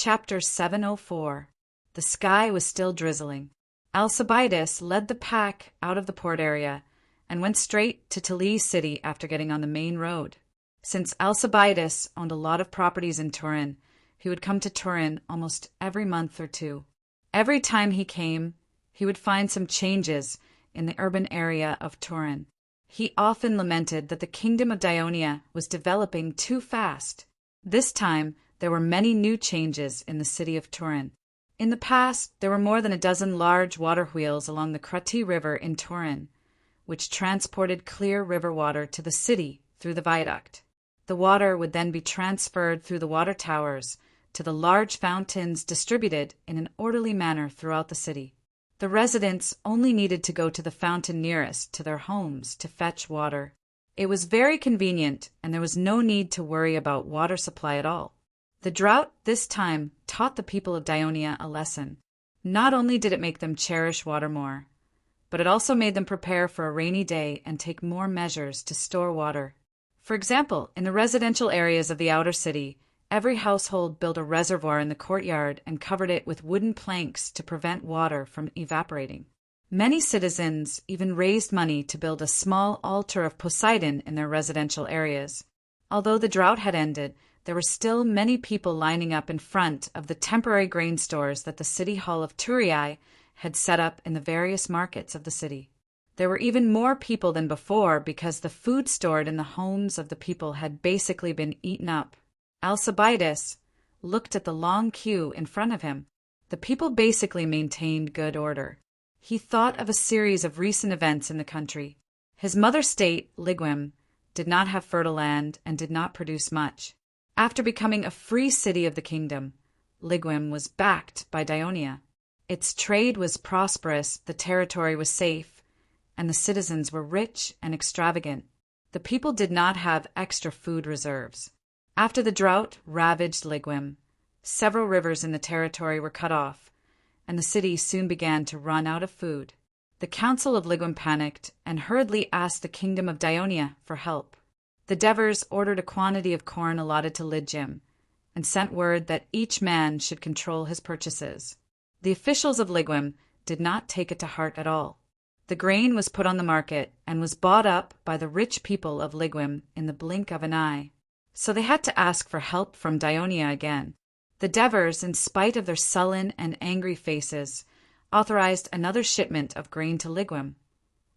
Chapter 704. The sky was still drizzling. Alcibiades led the pack out of the port area and went straight to Tully's city after getting on the main road. Since Alcibiades owned a lot of properties in Turin, he would come to Turin almost every month or two. Every time he came, he would find some changes in the urban area of Turin. He often lamented that the kingdom of Dionia was developing too fast. This time, there were many new changes in the city of Turin. In the past, there were more than a dozen large water wheels along the Crati River in Turin, which transported clear river water to the city through the viaduct. The water would then be transferred through the water towers to the large fountains distributed in an orderly manner throughout the city. The residents only needed to go to the fountain nearest to their homes to fetch water. It was very convenient, and there was no need to worry about water supply at all. The drought this time taught the people of Dionia a lesson. Not only did it make them cherish water more, but it also made them prepare for a rainy day and take more measures to store water. For example, in the residential areas of the outer city, every household built a reservoir in the courtyard and covered it with wooden planks to prevent water from evaporating. Many citizens even raised money to build a small altar of Poseidon in their residential areas. Although the drought had ended, there were still many people lining up in front of the temporary grain stores that the city hall of Thurii had set up in the various markets of the city. There were even more people than before because the food stored in the homes of the people had basically been eaten up. Alcibiades looked at the long queue in front of him. The people basically maintained good order. He thought of a series of recent events in the country. His mother state, Ligum, did not have fertile land and did not produce much. After becoming a free city of the kingdom, Ligum was backed by Dionia. Its trade was prosperous, the territory was safe, and the citizens were rich and extravagant. The people did not have extra food reserves. After the drought ravaged Ligum, several rivers in the territory were cut off, and the city soon began to run out of food. The council of Ligum panicked and hurriedly asked the kingdom of Dionia for help. The Devers ordered a quantity of corn allotted to Ligum and sent word that each man should control his purchases. The officials of Ligum did not take it to heart at all. The grain was put on the market and was bought up by the rich people of Ligum in the blink of an eye. So they had to ask for help from Dionia again. The Devers, in spite of their sullen and angry faces, authorized another shipment of grain to Ligum,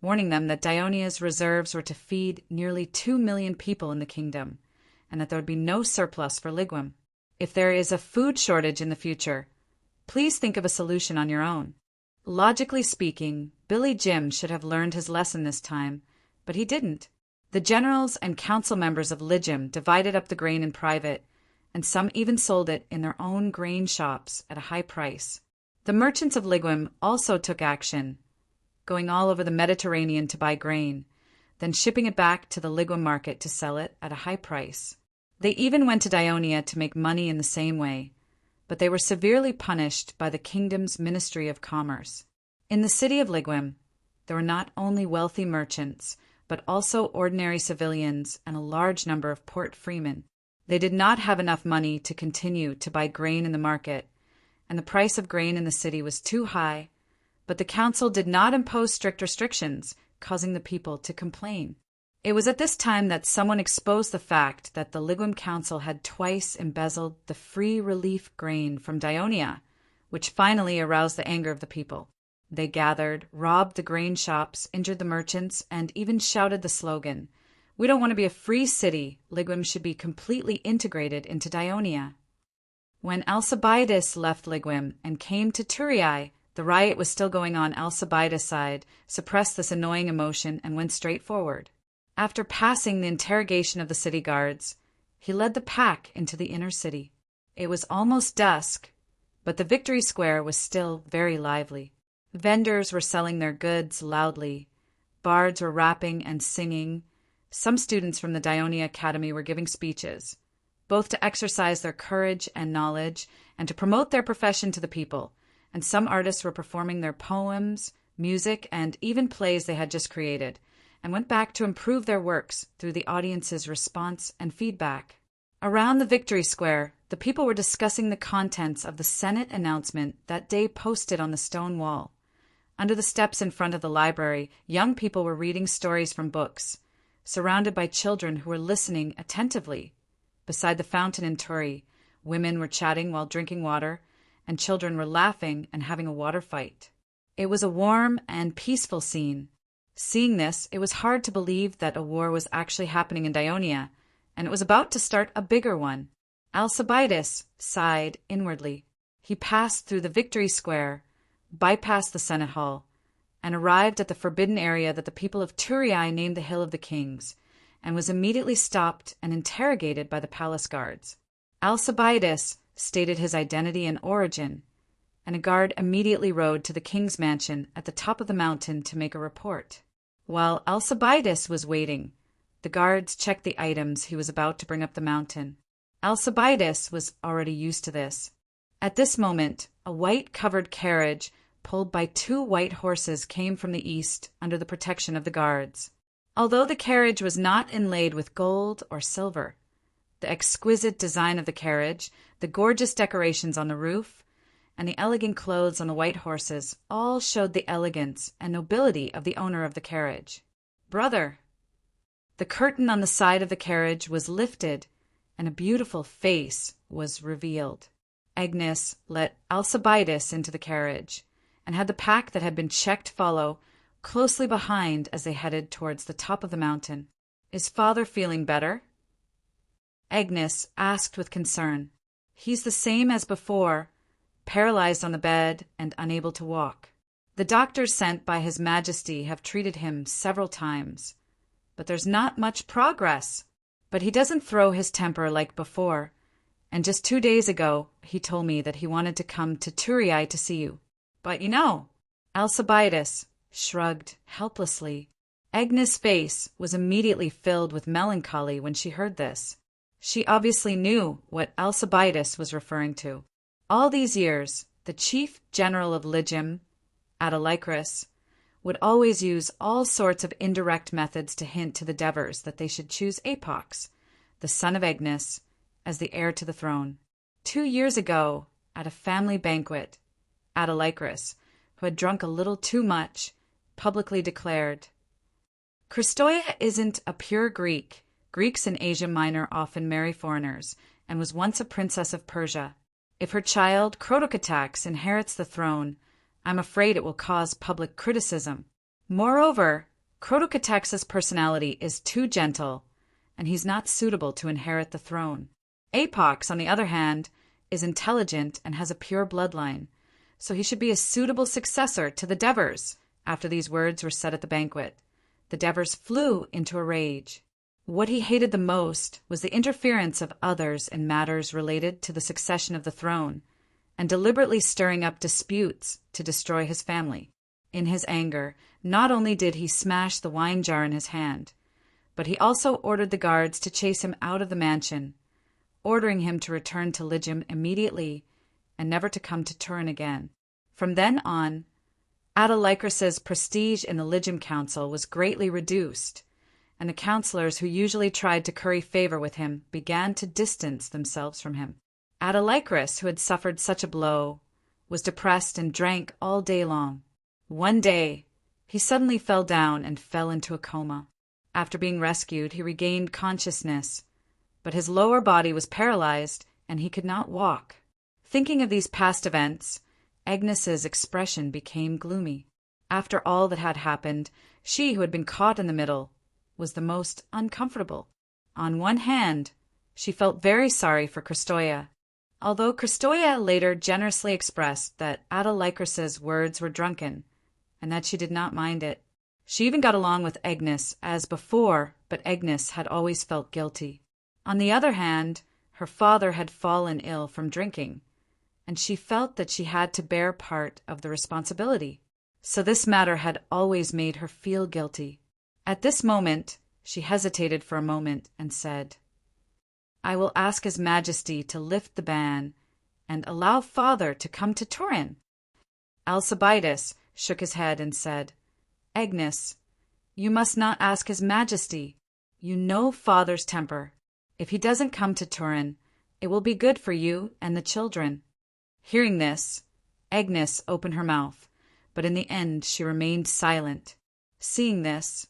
warning them that Dionia's reserves were to feed nearly 2 million people in the kingdom, and that there would be no surplus for Ligum. If there is a food shortage in the future, please think of a solution on your own. Logically speaking, Billy Jim should have learned his lesson this time, but he didn't. The generals and council members of Ligum divided up the grain in private, and some even sold it in their own grain shops at a high price. The merchants of Ligum also took action, going all over the Mediterranean to buy grain, then shipping it back to the Ligum market to sell it at a high price. They even went to Dionia to make money in the same way, but they were severely punished by the kingdom's Ministry of Commerce. In the city of Ligum, there were not only wealthy merchants, but also ordinary civilians and a large number of port freemen. They did not have enough money to continue to buy grain in the market, and the price of grain in the city was too high, but the council did not impose strict restrictions, causing the people to complain. It was at this time that someone exposed the fact that the Ligum council had twice embezzled the free relief grain from Dionia, which finally aroused the anger of the people. They gathered, robbed the grain shops, injured the merchants, and even shouted the slogan, "We don't want to be a free city. Ligum should be completely integrated into Dionia." When Alcibiades left Ligum and came to Thurii, the riot was still going on. Alcibiades' side suppressed this annoying emotion and went straight forward. After passing the interrogation of the city guards, he led the pack into the inner city. It was almost dusk, but the Victory Square was still very lively. Vendors were selling their goods loudly. Bards were rapping and singing. Some students from the Dionia Academy were giving speeches, both to exercise their courage and knowledge and to promote their profession to the people, and some artists were performing their poems, music, and even plays they had just created, and went back to improve their works through the audience's response and feedback. Around the Victory Square, the people were discussing the contents of the Senate announcement that day posted on the stone wall. Under the steps in front of the library, young people were reading stories from books, surrounded by children who were listening attentively. Beside the fountain in Turi, women were chatting while drinking water, and children were laughing and having a water fight. It was a warm and peaceful scene. Seeing this, it was hard to believe that a war was actually happening in Dionia, and it was about to start a bigger one. Alcibiades sighed inwardly. He passed through the Victory Square, bypassed the Senate Hall, and arrived at the forbidden area that the people of Thurii named the Hill of the Kings, and was immediately stopped and interrogated by the palace guards. Alcibiades stated his identity and origin, and a guard immediately rode to the king's mansion at the top of the mountain to make a report. While Alcibiades was waiting, the guards checked the items he was about to bring up the mountain. Alcibiades was already used to this. At this moment, a white-covered carriage pulled by 2 white horses came from the east under the protection of the guards. Although the carriage was not inlaid with gold or silver, the exquisite design of the carriage, the gorgeous decorations on the roof, and the elegant clothes on the white horses all showed the elegance and nobility of the owner of the carriage. "Brother!" The curtain on the side of the carriage was lifted, and a beautiful face was revealed. Agnes let Alcibiades into the carriage, and had the pack that had been checked follow closely behind as they headed towards the top of the mountain. "Is father feeling better?" Agnes asked with concern. "He's the same as before, paralyzed on the bed and unable to walk. The doctors sent by His Majesty have treated him several times, but there's not much progress. But he doesn't throw his temper like before, and just 2 days ago he told me that he wanted to come to Thurii to see you. But Alcibiades shrugged helplessly. Agnes' face was immediately filled with melancholy when she heard this. She obviously knew what Alcibiades was referring to. All these years, the chief general of Legem, Autolycus, would always use all sorts of indirect methods to hint to the Devers that they should choose Apox, the son of Agnes, as the heir to the throne. 2 years ago, at a family banquet, Autolycus, who had drunk a little too much, publicly declared, "Christoia isn't a pure Greek. Greeks in Asia Minor often marry foreigners, and was once a princess of Persia. If her child, Crotocatax, inherits the throne, I'm afraid it will cause public criticism. Moreover, Crotocatax's personality is too gentle, and he's not suitable to inherit the throne. Apox, on the other hand, is intelligent and has a pure bloodline, so he should be a suitable successor to the Devers." After these words were said at the banquet, the Devers flew into a rage. What he hated the most was the interference of others in matters related to the succession of the throne, and deliberately stirring up disputes to destroy his family. In his anger, not only did he smash the wine jar in his hand, but he also ordered the guards to chase him out of the mansion, ordering him to return to Legem immediately and never to come to Turin again. From then on, Autolycus's prestige in the Legem Council was greatly reduced, and the councillors who usually tried to curry favor with him began to distance themselves from him. Autolycus, who had suffered such a blow, was depressed and drank all day long. One day, he suddenly fell down and fell into a coma. After being rescued, he regained consciousness, but his lower body was paralyzed and he could not walk. Thinking of these past events, Agnes's expression became gloomy. After all that had happened, she who had been caught in the middle was the most uncomfortable. On one hand, she felt very sorry for Christoia, although Christoia later generously expressed that Autolycus's words were drunken, and that she did not mind it. She even got along with Agnes as before, but Agnes had always felt guilty. On the other hand, her father had fallen ill from drinking, and she felt that she had to bear part of the responsibility. So this matter had always made her feel guilty. At this moment, she hesitated for a moment and said, "I will ask His Majesty to lift the ban and allow father to come to Turin." Alcibiades shook his head and said, "Agnes, you must not ask His Majesty. You know father's temper. If he doesn't come to Turin, it will be good for you and the children." Hearing this, Agnes opened her mouth, but in the end she remained silent. Seeing this,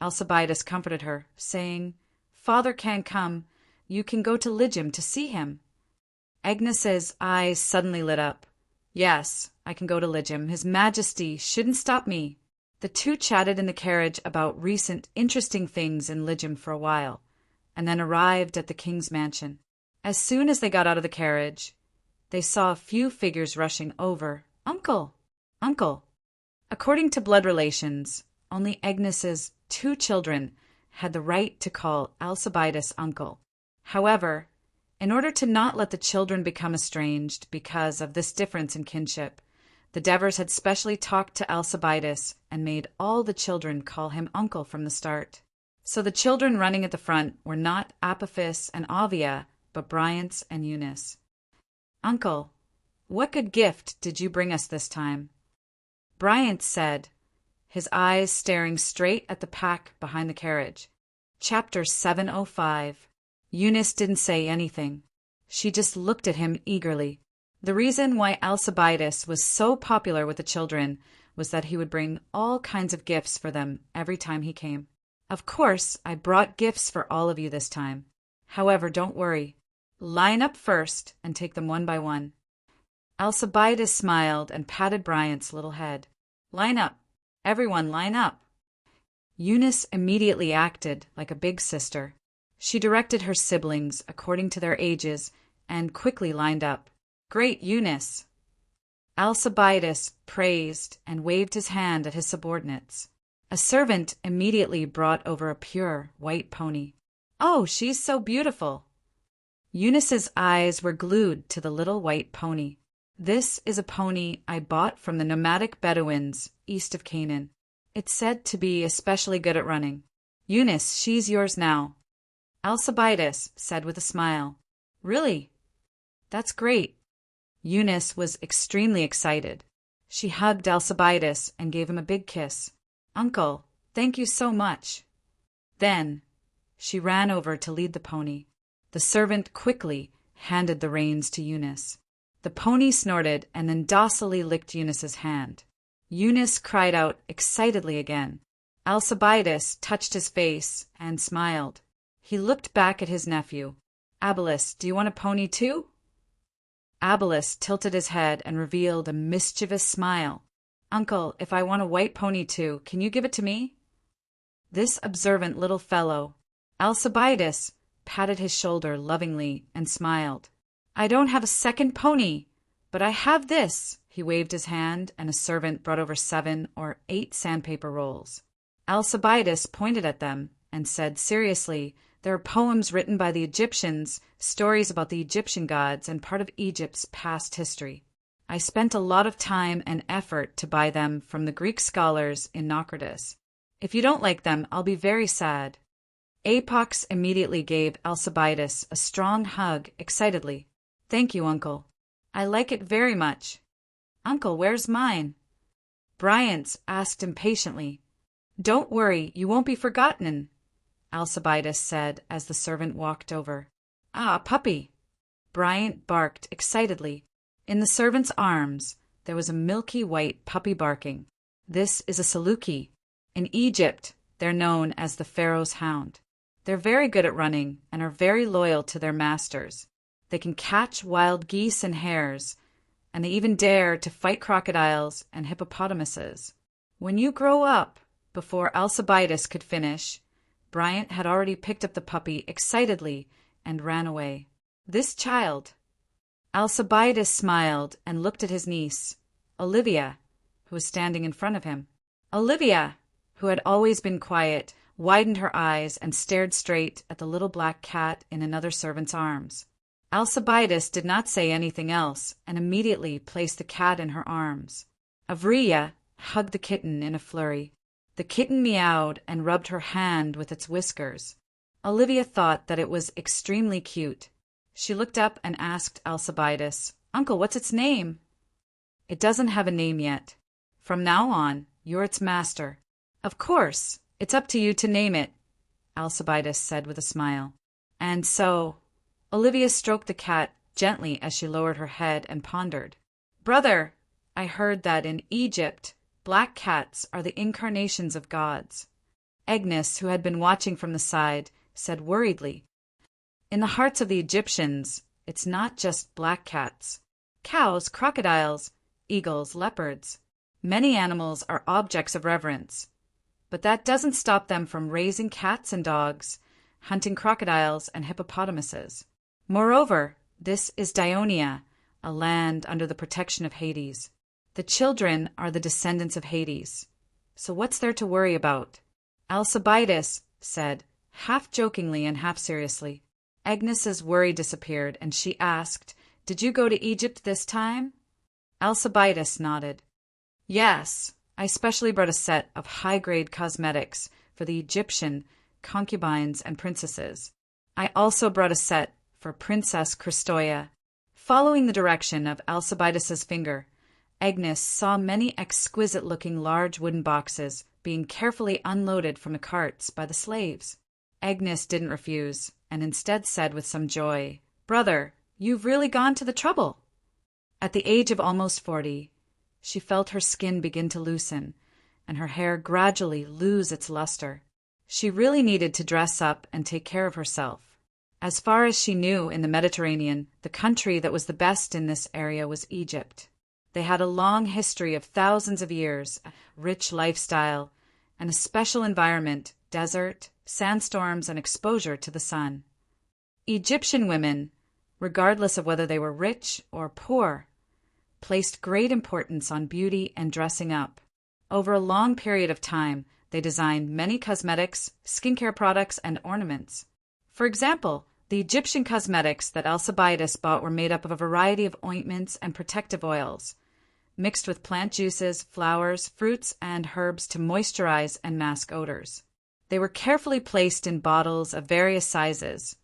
Alcibiades comforted her, saying, "Father can't come. You can go to Hegemon to see him." Agnes's eyes suddenly lit up. "Yes, I can go to Hegemon. His Majesty shouldn't stop me." The two chatted in the carriage about recent interesting things in Hegemon for a while, and then arrived at the king's mansion. As soon as they got out of the carriage, they saw a few figures rushing over. "Uncle! Uncle!" According to blood relations, only Agnes's 2 children had the right to call Alcibiades uncle. However, in order to not let the children become estranged because of this difference in kinship, the Devers had specially talked to Alcibiades and made all the children call him uncle from the start. So the children running at the front were not Apophis and Avia, but Bryant and Eunice. "Uncle, what good gift did you bring us this time?" Bryant said, his eyes staring straight at the pack behind the carriage. Chapter 705. Eunice didn't say anything. She just looked at him eagerly. The reason why Alcibiades was so popular with the children was that he would bring all kinds of gifts for them every time he came. "Of course, I brought gifts for all of you this time. However, don't worry. Line up first and take them one by one." Alcibiades smiled and patted Bryant's little head. "Line up. Everyone line up." Eunice immediately acted like a big sister. She directed her siblings according to their ages and quickly lined up. "Great, Eunice!" Alcibiades praised and waved his hand at his subordinates. A servant immediately brought over a pure white pony. "Oh, she's so beautiful!" Eunice's eyes were glued to the little white pony. "This is a pony I bought from the nomadic Bedouins east of Canaan. It's said to be especially good at running. Eunice, she's yours now." Alcibiades said with a smile, "Really? That's great." Eunice was extremely excited. She hugged Alcibiades and gave him a big kiss. "Uncle, thank you so much." Then she ran over to lead the pony. The servant quickly handed the reins to Eunice. The pony snorted and then docilely licked Eunice's hand. Eunice cried out excitedly again. Alcibiades touched his face and smiled. He looked back at his nephew. "Abalus, do you want a pony too?" Abalus tilted his head and revealed a mischievous smile. "Uncle, if I want a white pony too, can you give it to me?" This observant little fellow, Alcibiades, patted his shoulder lovingly and smiled. "I don't have a second pony, but I have this." He waved his hand, and a servant brought over 7 or 8 sandpaper rolls. Alcibiades pointed at them and said seriously, "There are poems written by the Egyptians, stories about the Egyptian gods, and part of Egypt's past history. I spent a lot of time and effort to buy them from the Greek scholars in Naucratis. If you don't like them, I'll be very sad." Apox immediately gave Alcibiades a strong hug excitedly. "Thank you, Uncle. I like it very much." "Uncle, where's mine?" Bryant asked impatiently. "Don't worry, you won't be forgotten," Alcibiades said as the servant walked over. "Ah, puppy!" Bryant barked excitedly. In the servant's arms there was a milky white puppy barking. This is a Saluki. In Egypt, they're known as the Pharaoh's hound. They're very good at running and are very loyal to their masters. They can catch wild geese and hares, and they even dare to fight crocodiles and hippopotamuses. When you grow up, before Alcibiades could finish, Bryant had already picked up the puppy excitedly and ran away. This child. Alcibiades smiled and looked at his niece, Olivia, who was standing in front of him. Olivia, who had always been quiet, widened her eyes and stared straight at the little black cat in another servant's arms. Alcibiades did not say anything else and immediately placed the cat in her arms. Avria hugged the kitten in a flurry. The kitten meowed and rubbed her hand with its whiskers. Olivia thought that it was extremely cute. She looked up and asked Alcibiades, "Uncle, what's its name?" "It doesn't have a name yet. From now on, you're its master. Of course, it's up to you to name it," Alcibiades said with a smile. And so, Olivia stroked the cat gently as she lowered her head and pondered. Brother, I heard that in Egypt, black cats are the incarnations of gods. Agnes, who had been watching from the side, said worriedly, in the hearts of the Egyptians, it's not just black cats. Cows, crocodiles, eagles, leopards. Many animals are objects of reverence. But that doesn't stop them from raising cats and dogs, hunting crocodiles and hippopotamuses. Moreover, this is Dionia, a land under the protection of Hades. The children are the descendants of Hades. So what's there to worry about? Alcibiades said, half jokingly and half seriously. Agnes's worry disappeared, and she asked, Did you go to Egypt this time? Alcibiades nodded. Yes, I specially brought a set of high-grade cosmetics for the Egyptian concubines and princesses. I also brought a set for Princess Christoia. Following the direction of Alcibides's finger, Agnes saw many exquisite-looking large wooden boxes being carefully unloaded from the carts by the slaves. Agnes didn't refuse, and instead said with some joy, Brother, you've really gone to the trouble. At the age of almost 40, she felt her skin begin to loosen, and her hair gradually lose its luster. She really needed to dress up and take care of herself. As far as she knew in the Mediterranean, the country that was the best in this area was Egypt. They had a long history of thousands of years, a rich lifestyle, and a special environment, desert, sandstorms, and exposure to the sun. Egyptian women, regardless of whether they were rich or poor, placed great importance on beauty and dressing up. Over a long period of time, they designed many cosmetics, skincare products, and ornaments. For example, the Egyptian cosmetics that Alcibiades bought were made up of a variety of ointments and protective oils, mixed with plant juices, flowers, fruits, and herbs to moisturize and mask odors. They were carefully placed in bottles of various sizes,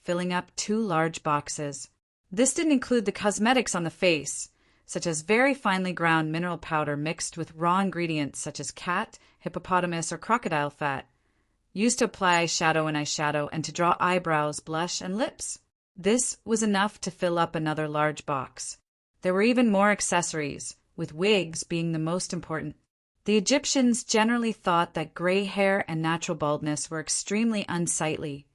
filling up 2 large boxes. This didn't include the cosmetics on the face, such as very finely ground mineral powder mixed with raw ingredients such as cat, hippopotamus, or crocodile fat, used to apply eyeshadow and to draw eyebrows, blush, and lips. This was enough to fill up another large box. There were even more accessories, with wigs being the most important. The Egyptians generally thought that gray hair and natural baldness were extremely unsightly,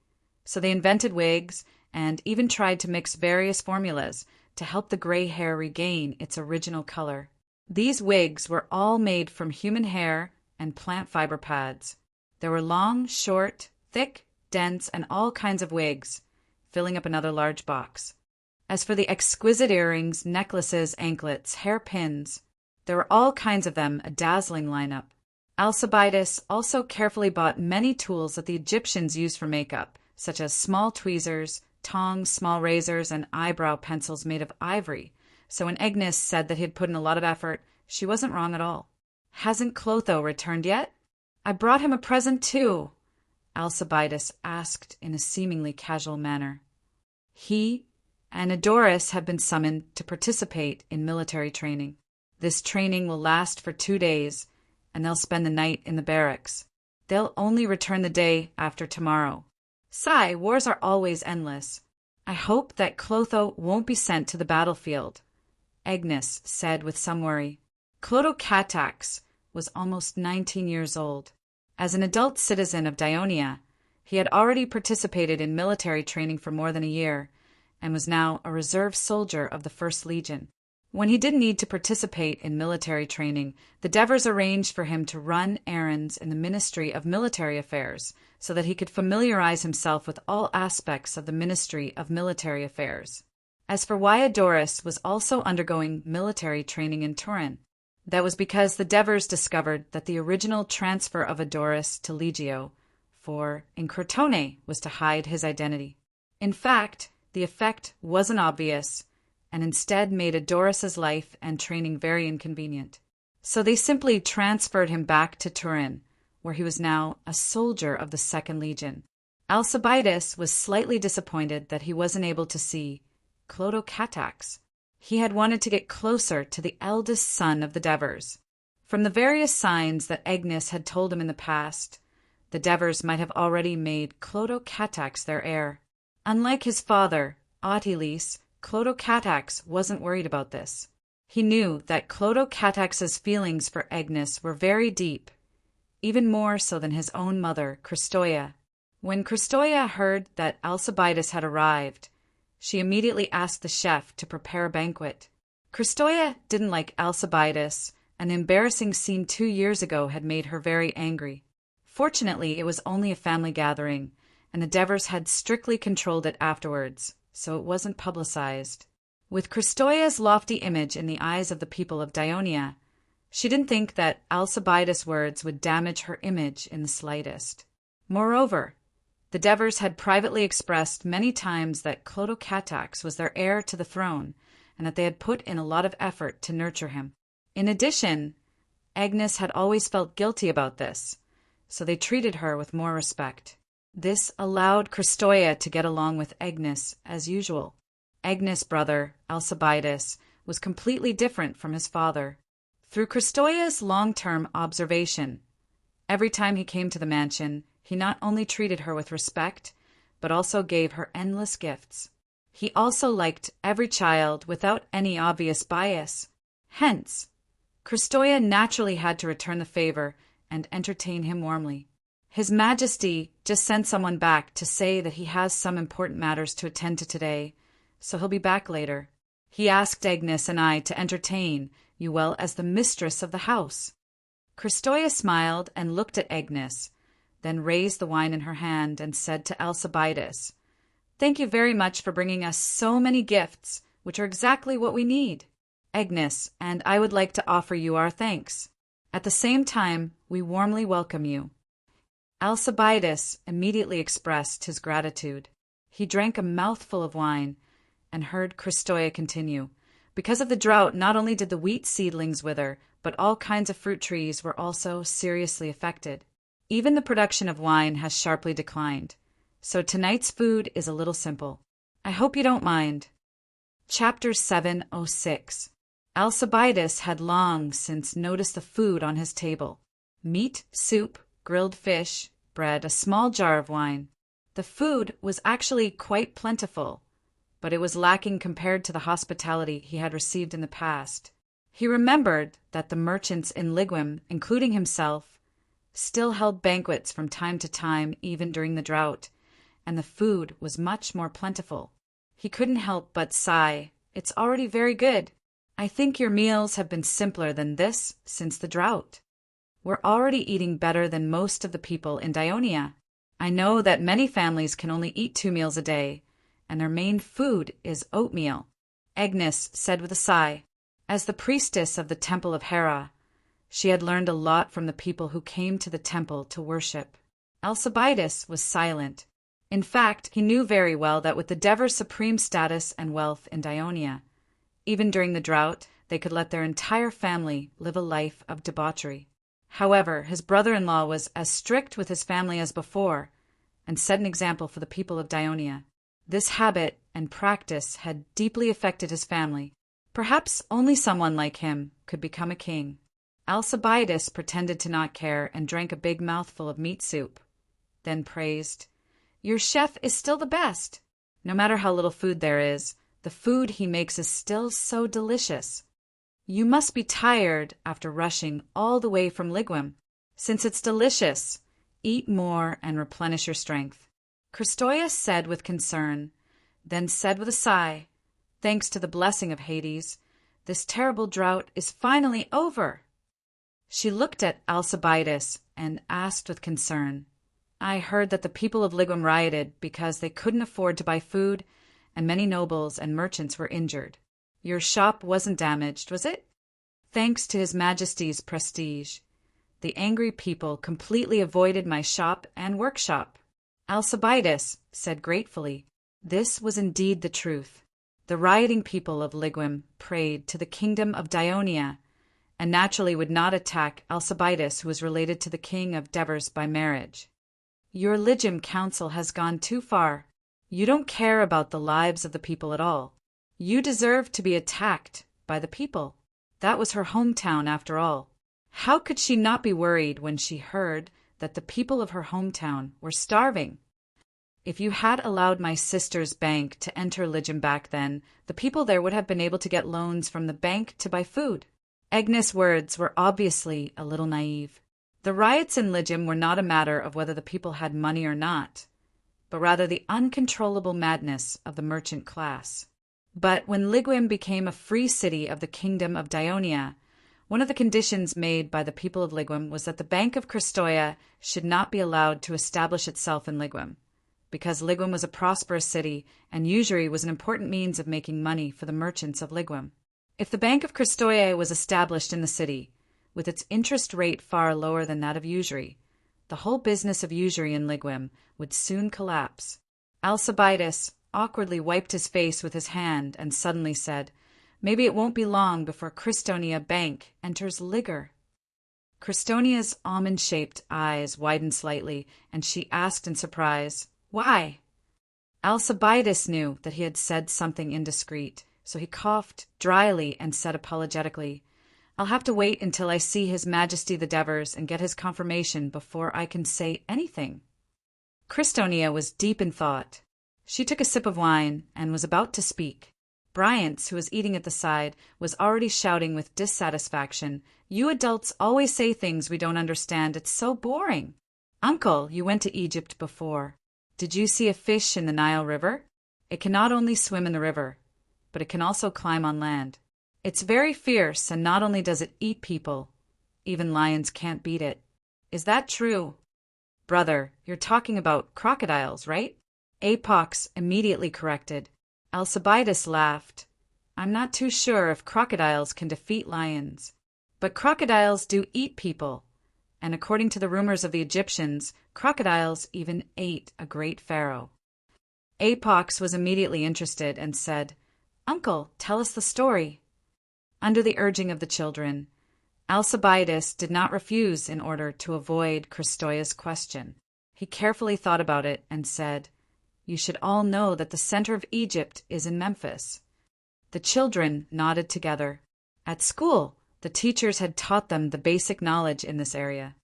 so they invented wigs and even tried to mix various formulas to help the gray hair regain its original color. These wigs were all made from human hair and plant fiber pads. There were long, short, thick, dense, and all kinds of wigs, filling up another large box. As for the exquisite earrings, necklaces, anklets, hair pins, there were all kinds of them, a dazzling lineup. Alcibiades also carefully bought many tools that the Egyptians used for makeup, such as small tweezers, tongs, small razors, and eyebrow pencils made of ivory. So when Agnes said that he had put in a lot of effort, she wasn't wrong at all. Hasn't Clotho returned yet? I brought him a present too, Alcibiades asked in a seemingly casual manner. He and Adoris have been summoned to participate in military training. This training will last for 2 days, and they'll spend the night in the barracks. They'll only return the day after tomorrow. Sigh, wars are always endless. I hope that Clotho won't be sent to the battlefield, Agnes said with some worry. Clotho was almost 19 years old. As an adult citizen of Dionia, he had already participated in military training for more than a year, and was now a reserve soldier of the First Legion. When he didn't need to participate in military training, the Devers arranged for him to run errands in the Ministry of Military Affairs so that he could familiarize himself with all aspects of the Ministry of Military Affairs. As for why Adoris was also undergoing military training in Turin, that was because the Devers discovered that the original transfer of Adoris to Legio in Crotone was to hide his identity. In fact, the effect wasn't obvious, and instead made Adoris's life and training very inconvenient. So they simply transferred him back to Turin, where he was now a soldier of the Second Legion. Alcibiades was slightly disappointed that he wasn't able to see Clotho. He had wanted to get closer to the eldest son of the Devers. From the various signs that Agnes had told him in the past, the Devers might have already made Clotho their heir. Unlike his father, Autolycus, Clotocatax wasn't worried about this. He knew that Clotocatax's feelings for Agnes were very deep, even more so than his own mother, Christoia. When Christoia heard that Alcibiades had arrived, she immediately asked the chef to prepare a banquet. Christoia didn't like Alcibiades. An embarrassing scene 2 years ago had made her very angry. Fortunately, it was only a family gathering, and the Devers had strictly controlled it afterwards, so it wasn't publicized. With Christoia's lofty image in the eyes of the people of Dionia, she didn't think that Alcibiades' words would damage her image in the slightest. Moreover, the Devers had privately expressed many times that Clotocatax was their heir to the throne, and that they had put in a lot of effort to nurture him. In addition, Agnes had always felt guilty about this, so they treated her with more respect. This allowed Christoia to get along with Agnes as usual. Agnes' brother, Alcibiades, was completely different from his father. Through Christoia's long-term observation, every time he came to the mansion, he not only treated her with respect, but also gave her endless gifts. He also liked every child without any obvious bias. Hence, Christoia naturally had to return the favor and entertain him warmly. His Majesty just sent someone back to say that he has some important matters to attend to today, so he'll be back later. He asked Agnes and I to entertain you well as the mistress of the house. Christoia smiled and looked at Agnes, then raised the wine in her hand and said to Alcibiades, "Thank you very much for bringing us so many gifts, which are exactly what we need. Agnes and I would like to offer you our thanks. At the same time, we warmly welcome you." Alcibiades immediately expressed his gratitude. He drank a mouthful of wine and heard Christoia continue. Because of the drought, not only did the wheat seedlings wither, but all kinds of fruit trees were also seriously affected. Even the production of wine has sharply declined, so tonight's food is a little simple. I hope you don't mind. Chapter 706. Alcibiades had long since noticed the food on his table. Meat, soup, grilled fish, bread, a small jar of wine. The food was actually quite plentiful, but it was lacking compared to the hospitality he had received in the past. He remembered that the merchants in Ligum, including himself, still held banquets from time to time even during the drought, and the food was much more plentiful. He couldn't help but sigh. "It's already very good. I think your meals have been simpler than this since the drought. We're already eating better than most of the people in Dionia. I know that many families can only eat 2 meals a day, and their main food is oatmeal," Agnes said with a sigh. As the priestess of the Temple of Hera, she had learned a lot from the people who came to the temple to worship. Alcibiades was silent. In fact, he knew very well that with the Devers' supreme status and wealth in Dionia, even during the drought, they could let their entire family live a life of debauchery. However, his brother-in-law was as strict with his family as before, and set an example for the people of Dionia. This habit and practice had deeply affected his family. Perhaps only someone like him could become a king. Alcibiades pretended to not care and drank a big mouthful of meat soup, then praised, "Your chef is still the best. No matter how little food there is, the food he makes is still so delicious. You must be tired after rushing all the way from Ligum. Since it's delicious, eat more and replenish your strength." Christoia said with concern, then said with a sigh, "Thanks to the blessing of Hades, this terrible drought is finally over." She looked at Alcibiades and asked with concern, "I heard that the people of Ligum rioted because they couldn't afford to buy food, and many nobles and merchants were injured. Your shop wasn't damaged, was it?" "Thanks to His Majesty's prestige, the angry people completely avoided my shop and workshop." Alcibiades said gratefully, this was indeed the truth. The rioting people of Ligum prayed to the kingdom of Dionia, and naturally would not attack Alcibiades, who was related to the king of Devers by marriage. "Your Ligum council has gone too far. You don't care about the lives of the people at all. You deserve to be attacked by the people. That was her hometown after all. How could she not be worried when she heard that the people of her hometown were starving?" If you had allowed my sister's bank to enter Ligym back then, the people there would have been able to get loans from the bank to buy food. Agnes' words were obviously a little naive. The riots in Ligym were not a matter of whether the people had money or not, but rather the uncontrollable madness of the merchant class. But when Ligym became a free city of the kingdom of Dionia, one of the conditions made by the people of Ligym was that the Bank of Kristoia should not be allowed to establish itself in Ligym, because Ligym was a prosperous city and usury was an important means of making money for the merchants of Ligym. If the Bank of Kristoia was established in the city, with its interest rate far lower than that of usury, the whole business of usury in Ligym would soon collapse. Alcibiades awkwardly wiped his face with his hand and suddenly said, "Maybe it won't be long before Kristonia Bank enters Ligor." Kristonia's almond-shaped eyes widened slightly, and she asked in surprise, "Why?" Alcibiades knew that he had said something indiscreet, so he coughed dryly and said apologetically, "I'll have to wait until I see His Majesty the Devers and get his confirmation before I can say anything." Kristonia was deep in thought. She took a sip of wine and was about to speak. Bryant, who was eating at the side, was already shouting with dissatisfaction, "You adults always say things we don't understand. It's so boring." "Uncle, you went to Egypt before. Did you see a fish in the Nile River? It can not only swim in the river, but it can also climb on land. It's very fierce, and not only does it eat people, even lions can't beat it. Is that true?" "Brother, you're talking about crocodiles, right?" Apox immediately corrected. Alcibiades laughed. "I'm not too sure if crocodiles can defeat lions. But crocodiles do eat people, and according to the rumors of the Egyptians, crocodiles even ate a great pharaoh." Apox was immediately interested and said, "Uncle, tell us the story." Under the urging of the children, Alcibiades did not refuse in order to avoid Kristoia's question. He carefully thought about it and said, "You should all know that the center of Egypt is in Memphis." The children nodded together. At school, the teachers had taught them the basic knowledge in this area.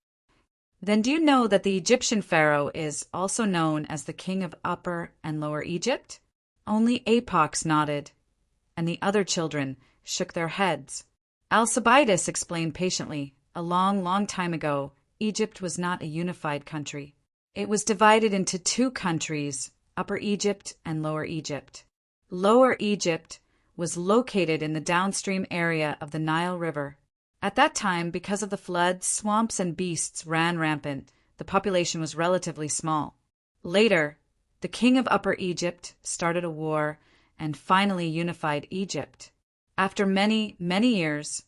"Then do you know that the Egyptian pharaoh is also known as the king of Upper and Lower Egypt?" Only Apox nodded, and the other children shook their heads. Alcibiades explained patiently, a long, long time ago, Egypt was not a unified country. It was divided into two countries, Upper Egypt and Lower Egypt. Lower Egypt was located in the downstream area of the Nile River. At that time, because of the floods, swamps and beasts ran rampant. The population was relatively small. Later, the king of Upper Egypt started a war and finally unified Egypt. After many, many years,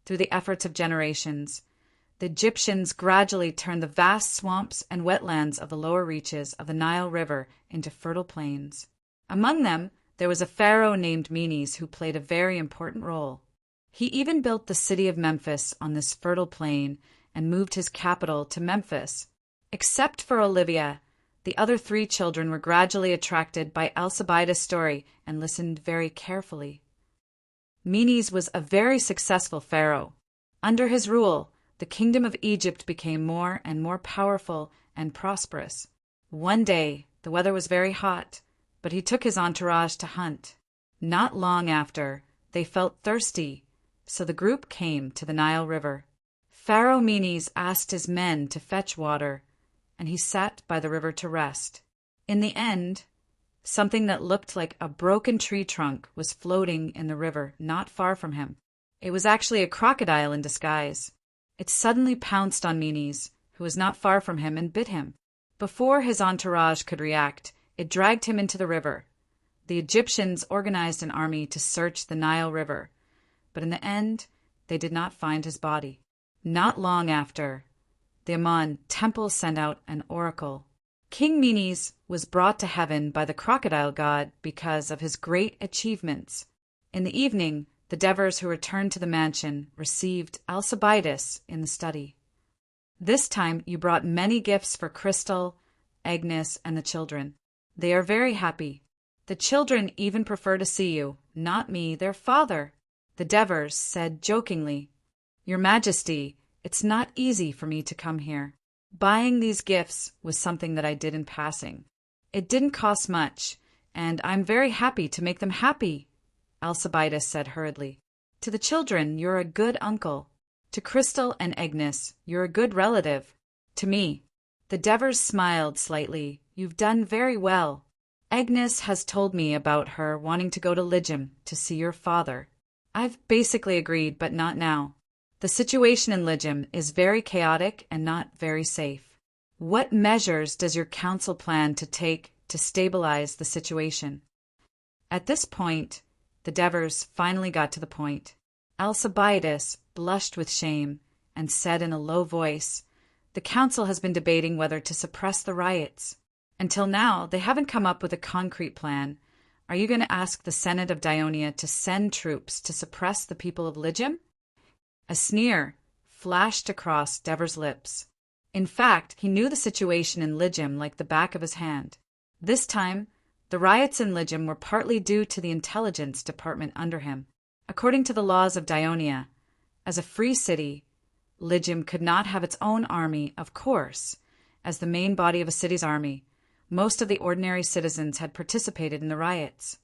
through the efforts of generations, the Egyptians gradually turned the vast swamps and wetlands of the lower reaches of the Nile River into fertile plains. Among them, there was a pharaoh named Menes who played a very important role. He even built the city of Memphis on this fertile plain and moved his capital to Memphis. Except for Olivia, the other three children were gradually attracted by Alcibiades' story and listened very carefully. Menes was a very successful pharaoh. Under his rule, the kingdom of Egypt became more and more powerful and prosperous. One day, the weather was very hot, but he took his entourage to hunt. Not long after, they felt thirsty, so the group came to the Nile River. Pharaoh Menes asked his men to fetch water, and he sat by the river to rest. In the end, something that looked like a broken tree trunk was floating in the river not far from him. It was actually a crocodile in disguise. It suddenly pounced on Menes, who was not far from him, and bit him. Before his entourage could react, it dragged him into the river. The Egyptians organized an army to search the Nile River, but in the end, they did not find his body. Not long after, the Amon temple sent out an oracle. King Menes was brought to heaven by the crocodile god because of his great achievements. In the evening, the Devers who returned to the mansion received Alcibiades in the study. "This time you brought many gifts for Crystal, Agnes, and the children. They are very happy. The children even prefer to see you, not me, their father." The Devers said jokingly, "Your Majesty, it's not easy for me to come here. Buying these gifts was something that I did in passing. It didn't cost much, and I'm very happy to make them happy, Alcibiades said hurriedly. To the children, you're a good uncle. To Crystal and Agnes, you're a good relative. To me. The Devers smiled slightly. You've done very well. Agnes has told me about her wanting to go to Ligium to see your father. I've basically agreed, but not now. The situation in Ligium is very chaotic and not very safe. What measures does your council plan to take to stabilize the situation? At this point, the Devers finally got to the point. Alcibiades blushed with shame and said in a low voice, "The council has been debating whether to suppress the riots. Until now, they haven't come up with a concrete plan. Are you going to ask the Senate of Dionia to send troops to suppress the people of Ligium?" A sneer flashed across Devers' lips. In fact, he knew the situation in Ligium like the back of his hand. This time, the riots in Ligium were partly due to the intelligence department under him. According to the laws of Dionia, as a free city, Ligium could not have its own army, of course. As the main body of a city's army, most of the ordinary citizens had participated in the riots.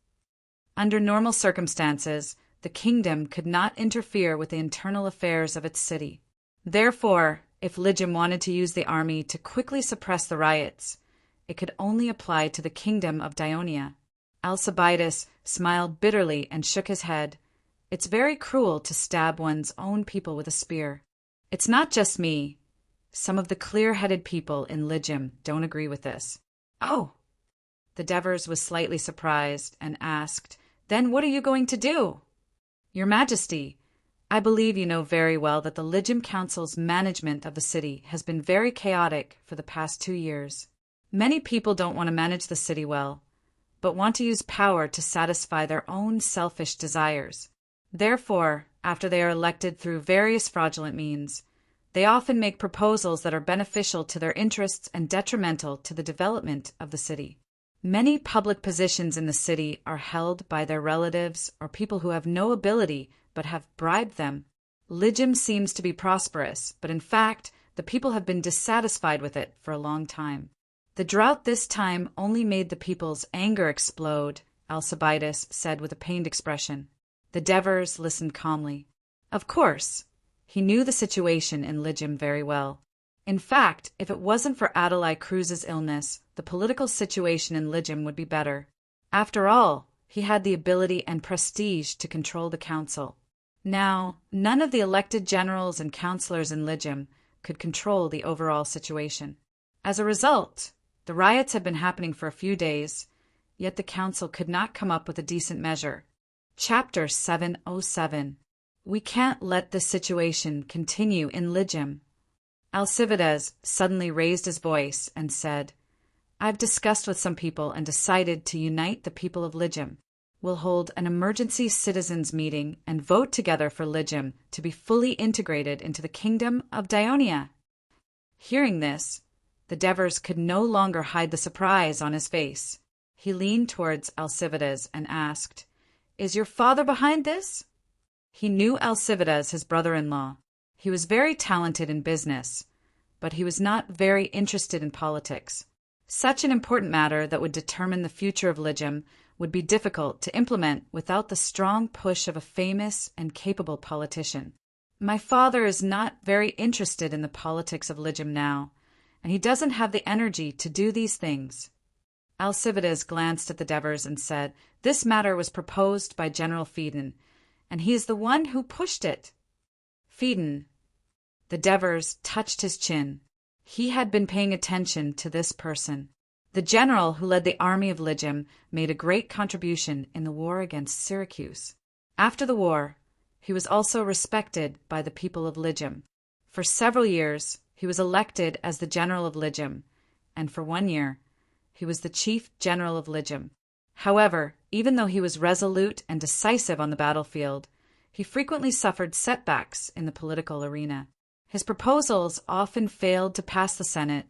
Under normal circumstances, the kingdom could not interfere with the internal affairs of its city. Therefore, if Ligium wanted to use the army to quickly suppress the riots, it could only apply to the kingdom of Dionia. Alcibiades smiled bitterly and shook his head. It's very cruel to stab one's own people with a spear. It's not just me. Some of the clear-headed people in Ligium don't agree with this. Oh! The Devers was slightly surprised and asked, "Then what are you going to do?" "Your Majesty, I believe you know very well that the Ligium Council's management of the city has been very chaotic for the past 2 years. Many people don't want to manage the city well, but want to use power to satisfy their own selfish desires. Therefore, after they are elected through various fraudulent means, they often make proposals that are beneficial to their interests and detrimental to the development of the city. Many public positions in the city are held by their relatives or people who have no ability but have bribed them. Ligium seems to be prosperous, but in fact, the people have been dissatisfied with it for a long time. The drought this time only made the people's anger explode," Alcibiades said with a pained expression. The Devers listened calmly. Of course, he knew the situation in Ligium very well. In fact, if it wasn't for Adelaide Cruz's illness, the political situation in Ligium would be better. After all, he had the ability and prestige to control the council. Now, none of the elected generals and councillors in Ligium could control the overall situation. As a result, the riots had been happening for a few days, yet the council could not come up with a decent measure. Chapter 707. We can't let this situation continue in Ligium. Alcibiades suddenly raised his voice and said, "I've discussed with some people and decided to unite the people of Ligium. We'll hold an emergency citizens' meeting and vote together for Ligium to be fully integrated into the kingdom of Dionia." Hearing this, the Devers could no longer hide the surprise on his face. He leaned towards Alcibiades and asked, "Is your father behind this?" He knew Alcibiades, his brother-in-law. He was very talented in business, but he was not very interested in politics. Such an important matter that would determine the future of Ligium would be difficult to implement without the strong push of a famous and capable politician. "My father is not very interested in the politics of Ligium now, and he doesn't have the energy to do these things." Alcibiades glanced at the Devers and said, "This matter was proposed by General Phaedon, and he is the one who pushed it." Phaedon. The Devers touched his chin. He had been paying attention to this person. The general who led the army of Ligium made a great contribution in the war against Syracuse. After the war, he was also respected by the people of Ligium. For several years, he was elected as the general of Ligium, and for 1 year, he was the chief general of Ligium. However, even though he was resolute and decisive on the battlefield, he frequently suffered setbacks in the political arena. His proposals often failed to pass the Senate,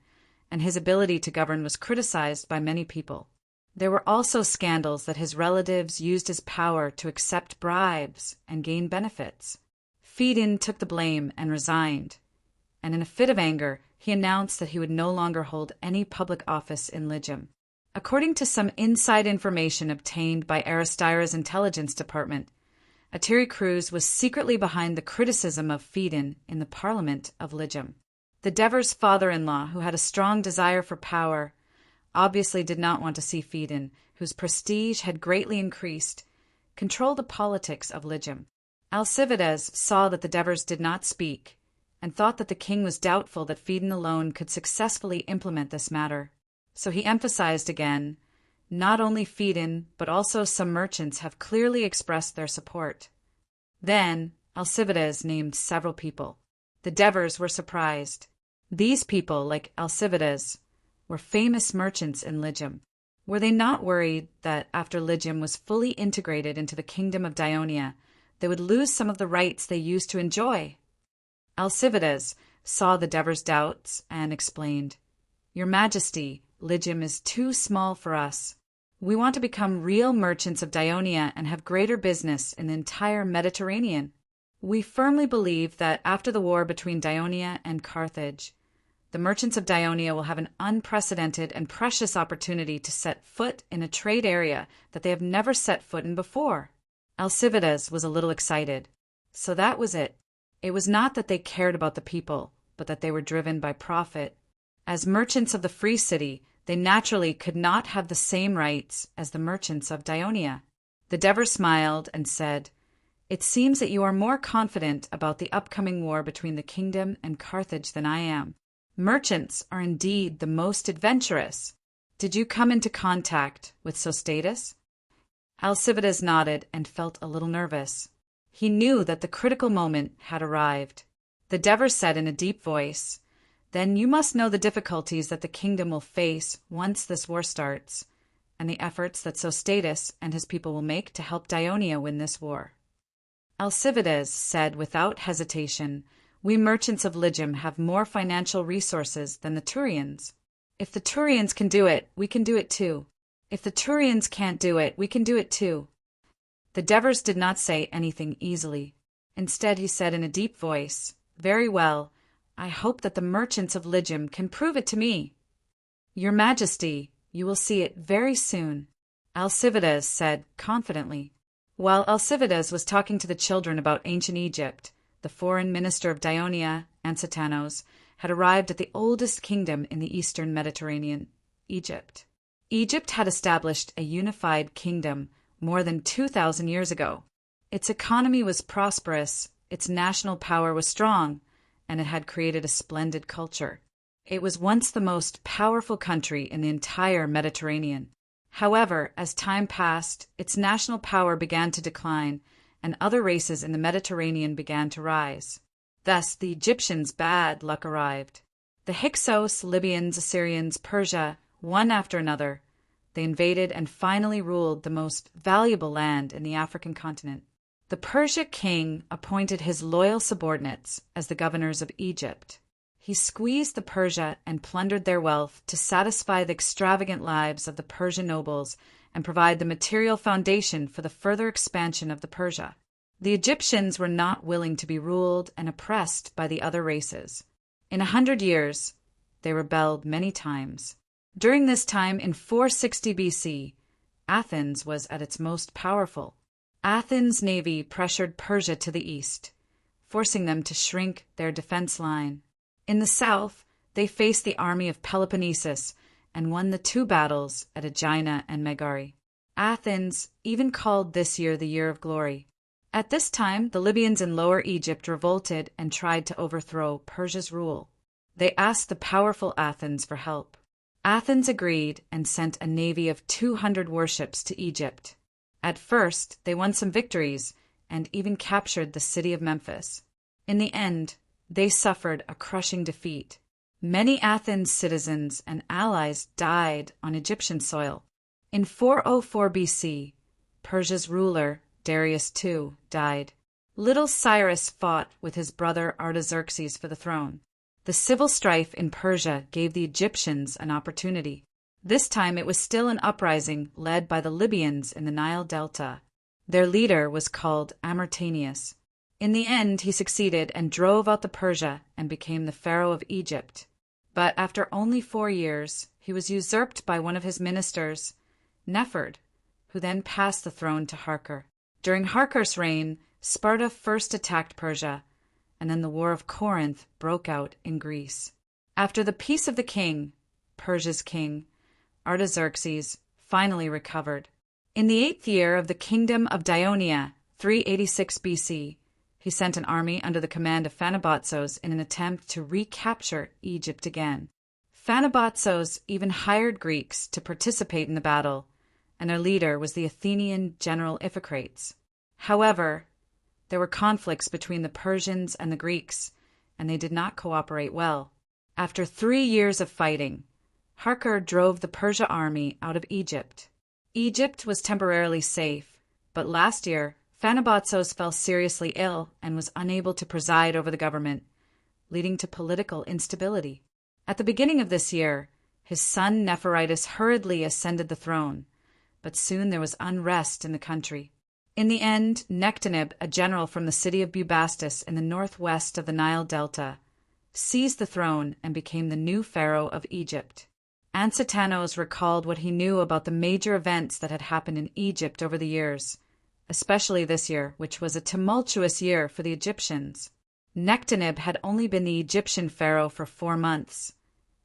and his ability to govern was criticized by many people. There were also scandals that his relatives used his power to accept bribes and gain benefits. Phaedon took the blame and resigned, and in a fit of anger, he announced that he would no longer hold any public office in Ligium. According to some inside information obtained by Aristyra's intelligence department, Atiri Cruz was secretly behind the criticism of Phaedon in the Parliament of Ligyum. The Dever's father-in-law, who had a strong desire for power, obviously did not want to see Phaedon, whose prestige had greatly increased, control the politics of Ligyum. Alcibiades saw that the Devers did not speak, and thought that the king was doubtful that Phaedon alone could successfully implement this matter. So he emphasized again, not only Phaedon, but also some merchants have clearly expressed their support. Then Alcibiades named several people. The Devers were surprised. These people, like Alcibiades, were famous merchants in Ligyum. Were they not worried that after Ligyum was fully integrated into the kingdom of Dionia, they would lose some of the rights they used to enjoy? Alcibiades saw the Devers' doubts and explained, "Your Majesty, Ligyum is too small for us. We want to become real merchants of Dionia and have greater business in the entire Mediterranean. We firmly believe that after the war between Dionia and Carthage, the merchants of Dionia will have an unprecedented and precious opportunity to set foot in a trade area that they have never set foot in before." Alcibiades was a little excited. So that was it. It was not that they cared about the people, but that they were driven by profit. As merchants of the free city, they naturally could not have the same rights as the merchants of Dionia. The Dever smiled and said, "It seems that you are more confident about the upcoming war between the kingdom and Carthage than I am. Merchants are indeed the most adventurous. Did you come into contact with Sostatus?" Alcibiades nodded and felt a little nervous. He knew that the critical moment had arrived. The Dever said in a deep voice, "Then you must know the difficulties that the kingdom will face once this war starts, and the efforts that Sostatus and his people will make to help Dionia win this war." Alcibiades said without hesitation, "We merchants of Ligyum have more financial resources than the Turians. If the Turians can do it, we can do it too. If the Turians can't do it, we can do it too." The Devers did not say anything easily. Instead, he said in a deep voice, "Very well. I hope that the merchants of Ligyum can prove it to me." "Your Majesty, you will see it very soon," Alcibiades said confidently. While Alcibiades was talking to the children about ancient Egypt, the foreign minister of Dionia, Ansitanos, had arrived at the oldest kingdom in the eastern Mediterranean, Egypt. Egypt had established a unified kingdom more than 2,000 years ago. Its economy was prosperous, its national power was strong, and it had created a splendid culture. It was once the most powerful country in the entire Mediterranean. However, as time passed, its national power began to decline, and other races in the Mediterranean began to rise. Thus, the Egyptians' bad luck arrived. The Hyksos, Libyans, Assyrians, Persia, one after another, they invaded and finally ruled the most valuable land in the African continent. The Persia king appointed his loyal subordinates as the governors of Egypt. He squeezed the Persia and plundered their wealth to satisfy the extravagant lives of the Persian nobles and provide the material foundation for the further expansion of the Persia. The Egyptians were not willing to be ruled and oppressed by the other races. In 100 years, they rebelled many times. During this time, in 460 BC, Athens was at its most powerful. Athens' navy pressured Persia to the east, forcing them to shrink their defense line. In the south, they faced the army of Peloponnesus and won the two battles at Aegina and Megara. Athens even called this year the Year of Glory. At this time, the Libyans in Lower Egypt revolted and tried to overthrow Persia's rule. They asked the powerful Athens for help. Athens agreed and sent a navy of 200 warships to Egypt. At first, they won some victories and even captured the city of Memphis. In the end, they suffered a crushing defeat. Many Athens citizens and allies died on Egyptian soil. In 404 BC, Persia's ruler, Darius II, died. Little Cyrus fought with his brother Artaxerxes for the throne. The civil strife in Persia gave the Egyptians an opportunity. This time it was still an uprising led by the Libyans in the Nile Delta. Their leader was called Amartanius. In the end, he succeeded and drove out the Persia and became the pharaoh of Egypt. But after only 4 years, he was usurped by one of his ministers, Nepherd, who then passed the throne to Harker. During Harker's reign, Sparta first attacked Persia, and then the War of Corinth broke out in Greece. After the peace of the king, Persia's king, Artaxerxes, finally recovered. In the 8th year of the kingdom of Dionia, 386 BC, he sent an army under the command of Phanabotsos in an attempt to recapture Egypt again. Phanabotsos even hired Greeks to participate in the battle, and their leader was the Athenian general Iphicrates. However, there were conflicts between the Persians and the Greeks, and they did not cooperate well. After 3 years of fighting, Harker drove the Persia army out of Egypt. Egypt was temporarily safe, but last year, Phanabotsos fell seriously ill and was unable to preside over the government, leading to political instability. At the beginning of this year, his son Nepheritis hurriedly ascended the throne, but soon there was unrest in the country. In the end, Nectaneb, a general from the city of Bubastis in the northwest of the Nile Delta, seized the throne and became the new pharaoh of Egypt. Ansitanos recalled what he knew about the major events that had happened in Egypt over the years, especially this year, which was a tumultuous year for the Egyptians. Nectaneb had only been the Egyptian pharaoh for 4 months,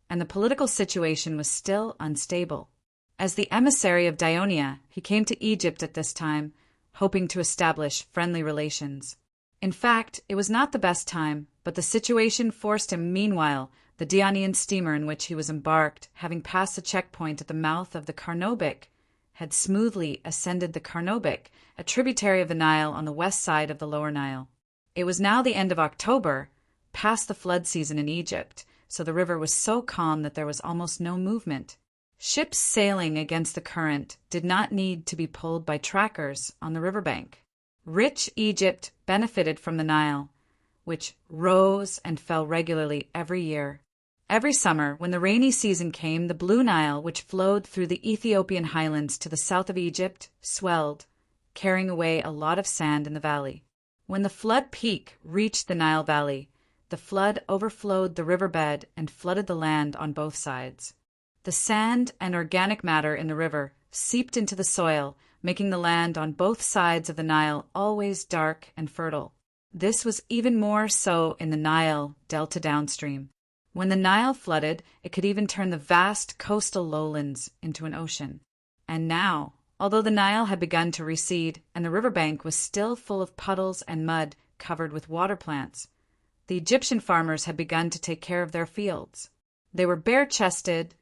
and the political situation was still unstable. As the emissary of Dionia, he came to Egypt at this time, hoping to establish friendly relations. In fact, it was not the best time, but the situation forced him meanwhile, the Dionian steamer in which he was embarked, having passed the checkpoint at the mouth of the Carnaubik, had smoothly ascended the Carnaubik, a tributary of the Nile on the west side of the Lower Nile. It was now the end of October, past the flood season in Egypt, so the river was so calm that there was almost no movement. Ships sailing against the current did not need to be pulled by trackers on the riverbank. Rich Egypt benefited from the Nile, which rose and fell regularly every year. Every summer, when the rainy season came, the Blue Nile, which flowed through the Ethiopian highlands to the south of Egypt, swelled, carrying away a lot of sand in the valley. When the flood peak reached the Nile Valley, the flood overflowed the riverbed and flooded the land on both sides. The sand and organic matter in the river seeped into the soil, making the land on both sides of the Nile always dark and fertile. This was even more so in the Nile Delta downstream. When the Nile flooded, it could even turn the vast coastal lowlands into an ocean. And now, although the Nile had begun to recede and the riverbank was still full of puddles and mud covered with water plants, the Egyptian farmers had begun to take care of their fields. They were bare-chested,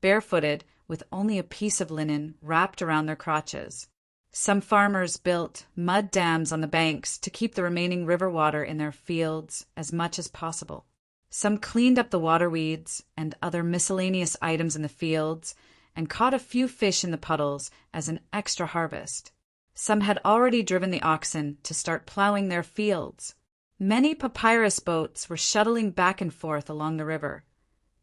barefooted, with only a piece of linen wrapped around their crotches. Some farmers built mud dams on the banks to keep the remaining river water in their fields as much as possible. Some cleaned up the water weeds and other miscellaneous items in the fields and caught a few fish in the puddles as an extra harvest. Some had already driven the oxen to start plowing their fields. Many papyrus boats were shuttling back and forth along the river,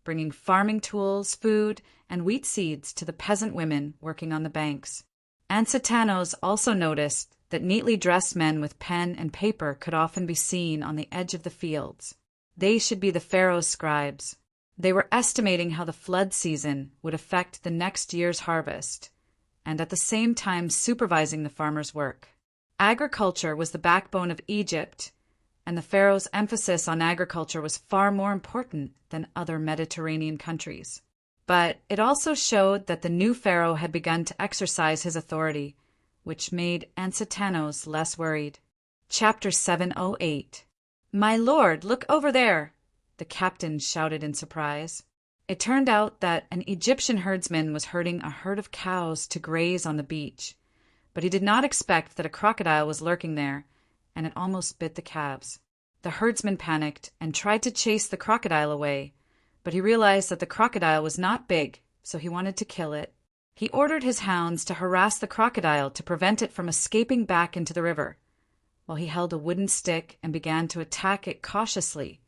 bringing farming tools, food, and wheat seeds to the peasant women working on the banks. Ansitanos also noticed that neatly dressed men with pen and paper could often be seen on the edge of the fields. They should be the pharaoh's scribes. They were estimating how the flood season would affect the next year's harvest, and at the same time supervising the farmers' work. Agriculture was the backbone of Egypt, and the pharaoh's emphasis on agriculture was far more important than other Mediterranean countries. But it also showed that the new pharaoh had begun to exercise his authority, which made Ansitanos less worried. Chapter 708. "My lord, look over there!" the captain shouted in surprise. It turned out that an Egyptian herdsman was herding a herd of cows to graze on the beach, but he did not expect that a crocodile was lurking there, and it almost bit the calves. The herdsman panicked and tried to chase the crocodile away, but he realized that the crocodile was not big, so he wanted to kill it. He ordered his hounds to harass the crocodile to prevent it from escaping back into the river, while he held a wooden stick and began to attack it cautiously.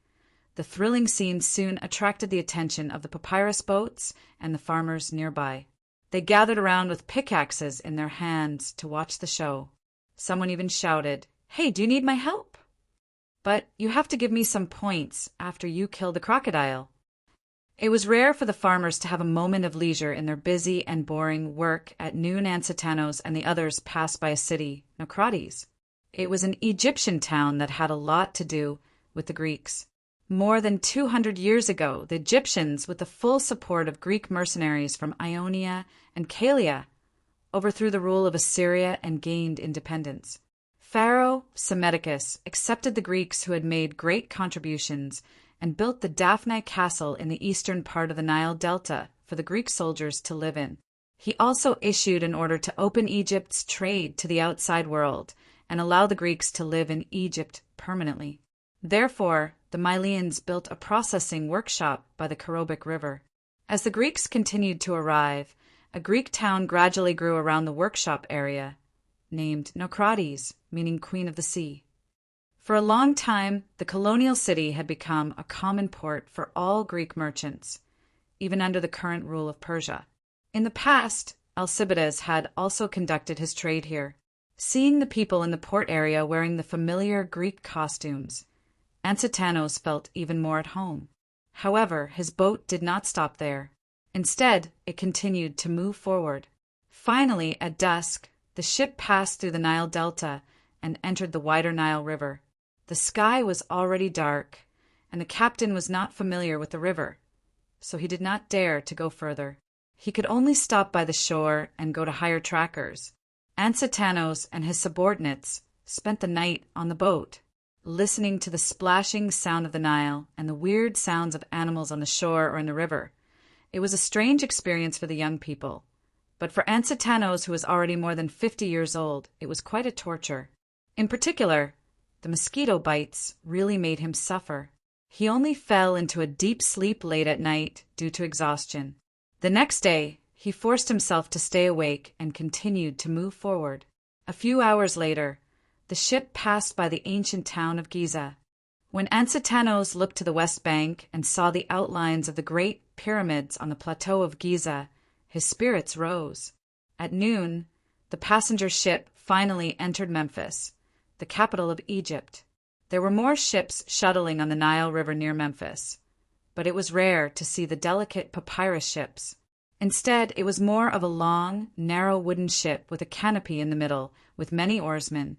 The thrilling scene soon attracted the attention of the papyrus boats and the farmers nearby. They gathered around with pickaxes in their hands to watch the show. Someone even shouted, "Hey, do you need my help? But you have to give me some points after you kill the crocodile." It was rare for the farmers to have a moment of leisure in their busy and boring work. At noon, Ansetanos and the others passed by a city, Naucratis. It was an Egyptian town that had a lot to do with the Greeks. More than 200 years ago, the Egyptians, with the full support of Greek mercenaries from Ionia and Calia, overthrew the rule of Assyria and gained independence. Pharaoh Psammetichus accepted the Greeks who had made great contributions and built the Daphne Castle in the eastern part of the Nile Delta for the Greek soldiers to live in. He also issued an order to open Egypt's trade to the outside world and allow the Greeks to live in Egypt permanently. Therefore, the Mylians built a processing workshop by the Kerobic River. As the Greeks continued to arrive, a Greek town gradually grew around the workshop area, named Naucratis, meaning Queen of the Sea. For a long time, the colonial city had become a common port for all Greek merchants, even under the current rule of Persia. In the past, Alcibiades had also conducted his trade here. Seeing the people in the port area wearing the familiar Greek costumes, Ansetanos felt even more at home. However, his boat did not stop there. Instead, it continued to move forward. Finally, at dusk, the ship passed through the Nile Delta and entered the wider Nile River. The sky was already dark, and the captain was not familiar with the river, so he did not dare to go further. He could only stop by the shore and go to hire trackers. Ansetanos and his subordinates spent the night on the boat, listening to the splashing sound of the Nile and the weird sounds of animals on the shore or in the river. It was a strange experience for the young people, but for Ansetanos, who was already more than 50 years old, it was quite a torture. In particular, the mosquito bites really made him suffer. He only fell into a deep sleep late at night due to exhaustion. The next day, he forced himself to stay awake and continued to move forward. A few hours later, the ship passed by the ancient town of Giza. When Ansetanos looked to the west bank and saw the outlines of the great pyramids on the plateau of Giza, his spirits rose. At noon, the passenger ship finally entered Memphis, the capital of Egypt. There were more ships shuttling on the Nile River near Memphis, but it was rare to see the delicate papyrus ships. Instead, it was more of a long, narrow wooden ship with a canopy in the middle with many oarsmen,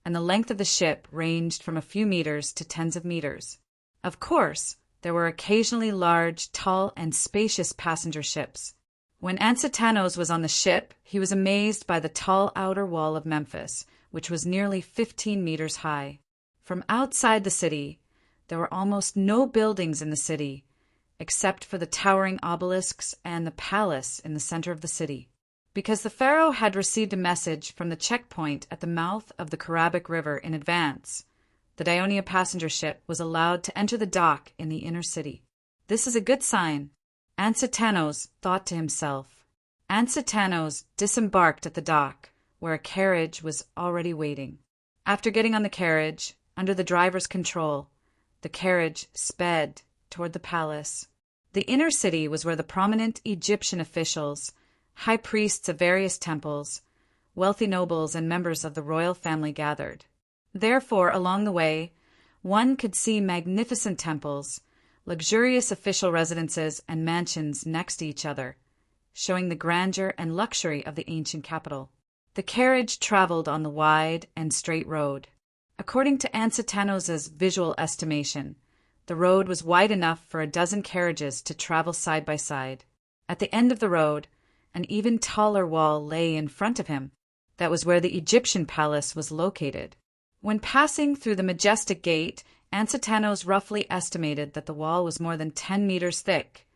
and the length of the ship ranged from a few meters to tens of meters. Of course, there were occasionally large, tall, and spacious passenger ships. When Ansetanos was on the ship, he was amazed by the tall outer wall of Memphis, which was nearly 15 meters high. From outside the city, there were almost no buildings in the city, except for the towering obelisks and the palace in the center of the city. Because the pharaoh had received a message from the checkpoint at the mouth of the Kerobic River in advance, the Dionia passenger ship was allowed to enter the dock in the inner city. This is a good sign, Ansetanos thought to himself. Ansetanos disembarked at the dock, where a carriage was already waiting. After getting on the carriage, under the driver's control, the carriage sped toward the palace. The inner city was where the prominent Egyptian officials, high priests of various temples, wealthy nobles, and members of the royal family gathered. Therefore, along the way, one could see magnificent temples, luxurious official residences, and mansions next to each other, showing the grandeur and luxury of the ancient capital. The carriage traveled on the wide and straight road. According to Ansetanos's visual estimation, the road was wide enough for a dozen carriages to travel side by side. At the end of the road, an even taller wall lay in front of him. That was where the Egyptian palace was located. When passing through the majestic gate, Ansetanos roughly estimated that the wall was more than 10 meters thick,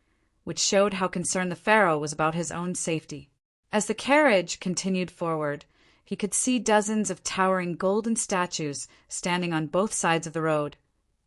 which showed how concerned the pharaoh was about his own safety. As the carriage continued forward, he could see dozens of towering golden statues standing on both sides of the road,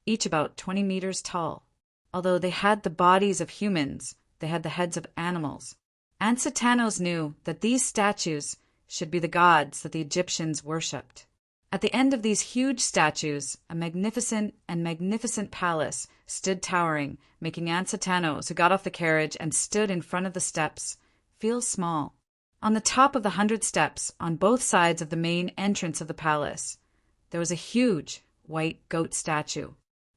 each about 20 meters tall. Although they had the bodies of humans, they had the heads of animals. Ansetanos knew that these statues should be the gods that the Egyptians worshipped. At the end of these huge statues, a magnificent palace stood towering, making Ansetanos, who got off the carriage and stood in front of the steps, feel small. On the top of the 100 steps, on both sides of the main entrance of the palace, there was a huge white goat statue.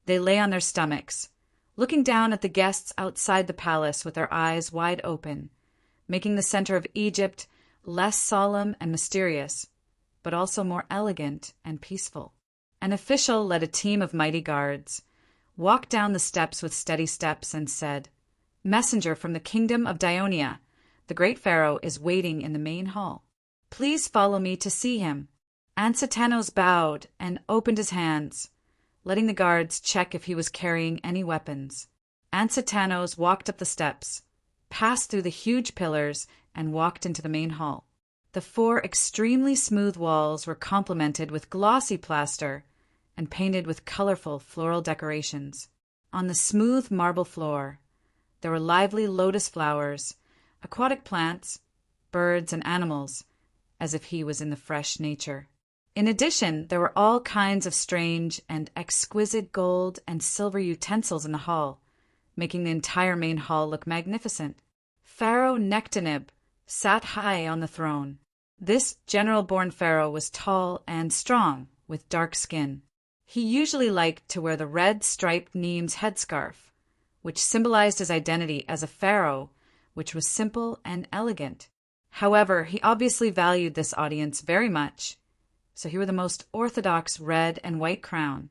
They lay on their stomachs, looking down at the guests outside the palace with their eyes wide open, making the center of Egypt less solemn and mysterious, but also more elegant and peaceful. An official led a team of mighty guards, walked down the steps with steady steps, and said, "Messenger from the kingdom of Dionia, the great pharaoh is waiting in the main hall. Please follow me to see him." Ansatanos bowed and opened his hands, letting the guards check if he was carrying any weapons. Ansatanos walked up the steps, passed through the huge pillars, and walked into the main hall. The 4 extremely smooth walls were complemented with glossy plaster and painted with colorful floral decorations. On the smooth marble floor, there were lively lotus flowers, aquatic plants, birds, and animals, as if he was in the fresh nature. In addition, there were all kinds of strange and exquisite gold and silver utensils in the hall, making the entire main hall look magnificent. Pharaoh Nectaneb sat high on the throne. This general-born pharaoh was tall and strong, with dark skin. He usually liked to wear the red striped Neem's headscarf, which symbolized his identity as a pharaoh, which was simple and elegant. However, he obviously valued this audience very much, so he wore the most orthodox red and white crown,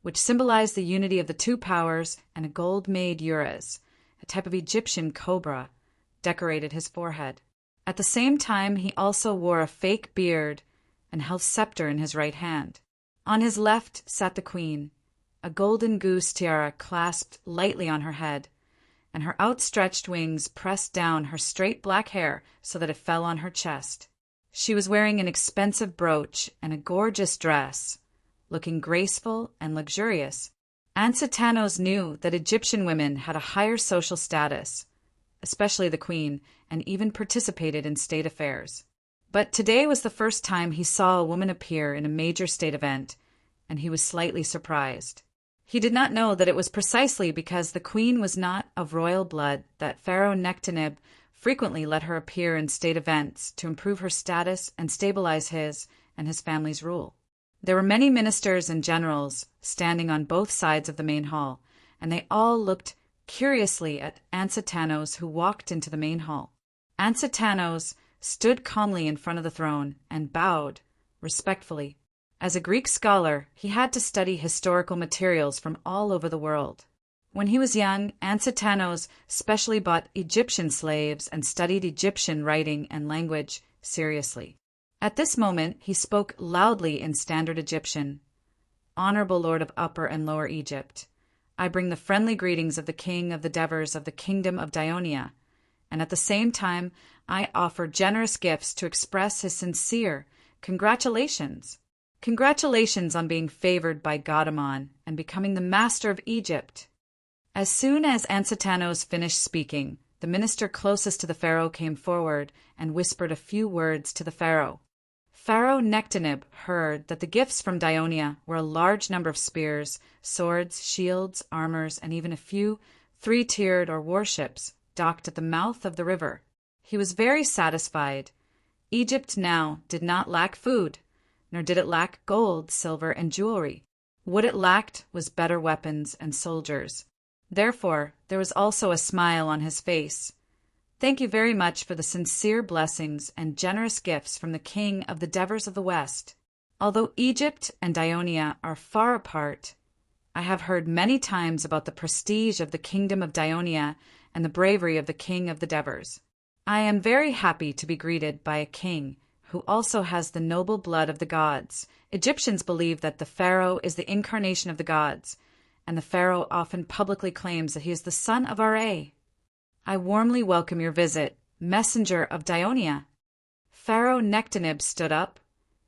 which symbolized the unity of the 2 powers, and a gold-made urez, a type of Egyptian cobra, decorated his forehead. At the same time, he also wore a fake beard and held a scepter in his right hand. On his left sat the queen, a golden goose tiara clasped lightly on her head, and her outstretched wings pressed down her straight black hair so that it fell on her chest. She was wearing an expensive brooch and a gorgeous dress, looking graceful and luxurious. Ansatanos knew that Egyptian women had a higher social status, especially the queen, and even participated in state affairs. But today was the first time he saw a woman appear in a major state event, and he was slightly surprised. He did not know that it was precisely because the queen was not of royal blood that Pharaoh Nectaneb frequently let her appear in state events to improve her status and stabilize his and his family's rule. There were many ministers and generals standing on both sides of the main hall, and they all looked curiously at Ansatanos, who walked into the main hall. Ansatanos stood calmly in front of the throne and bowed respectfully. As a Greek scholar, he had to study historical materials from all over the world. When he was young, Ansatanos specially bought Egyptian slaves and studied Egyptian writing and language seriously. At this moment, he spoke loudly in standard Egyptian. "Honorable Lord of Upper and Lower Egypt, I bring the friendly greetings of the king of the Devers of the kingdom of Dionia, and at the same time I offer generous gifts to express his sincere congratulations. Congratulations on being favored by Hegemon and becoming the master of Egypt." As soon as Ansatanos finished speaking, the minister closest to the pharaoh came forward and whispered a few words to the pharaoh. Pharaoh Nectaneb heard that the gifts from Dionia were a large number of spears, swords, shields, armors, and even a few 3-tiered or warships docked at the mouth of the river. He was very satisfied. Egypt now did not lack food, nor did it lack gold, silver, and jewelry. What it lacked was better weapons and soldiers. Therefore, there was also a smile on his face. "Thank you very much for the sincere blessings and generous gifts from the king of the Devers of the West. Although Egypt and Dionia are far apart, I have heard many times about the prestige of the kingdom of Dionia and the bravery of the king of the Devers. I am very happy to be greeted by a king who also has the noble blood of the gods. Egyptians believe that the pharaoh is the incarnation of the gods, and the pharaoh often publicly claims that he is the son of Ra. I warmly welcome your visit, messenger of Dionia." Pharaoh Nectaneb stood up,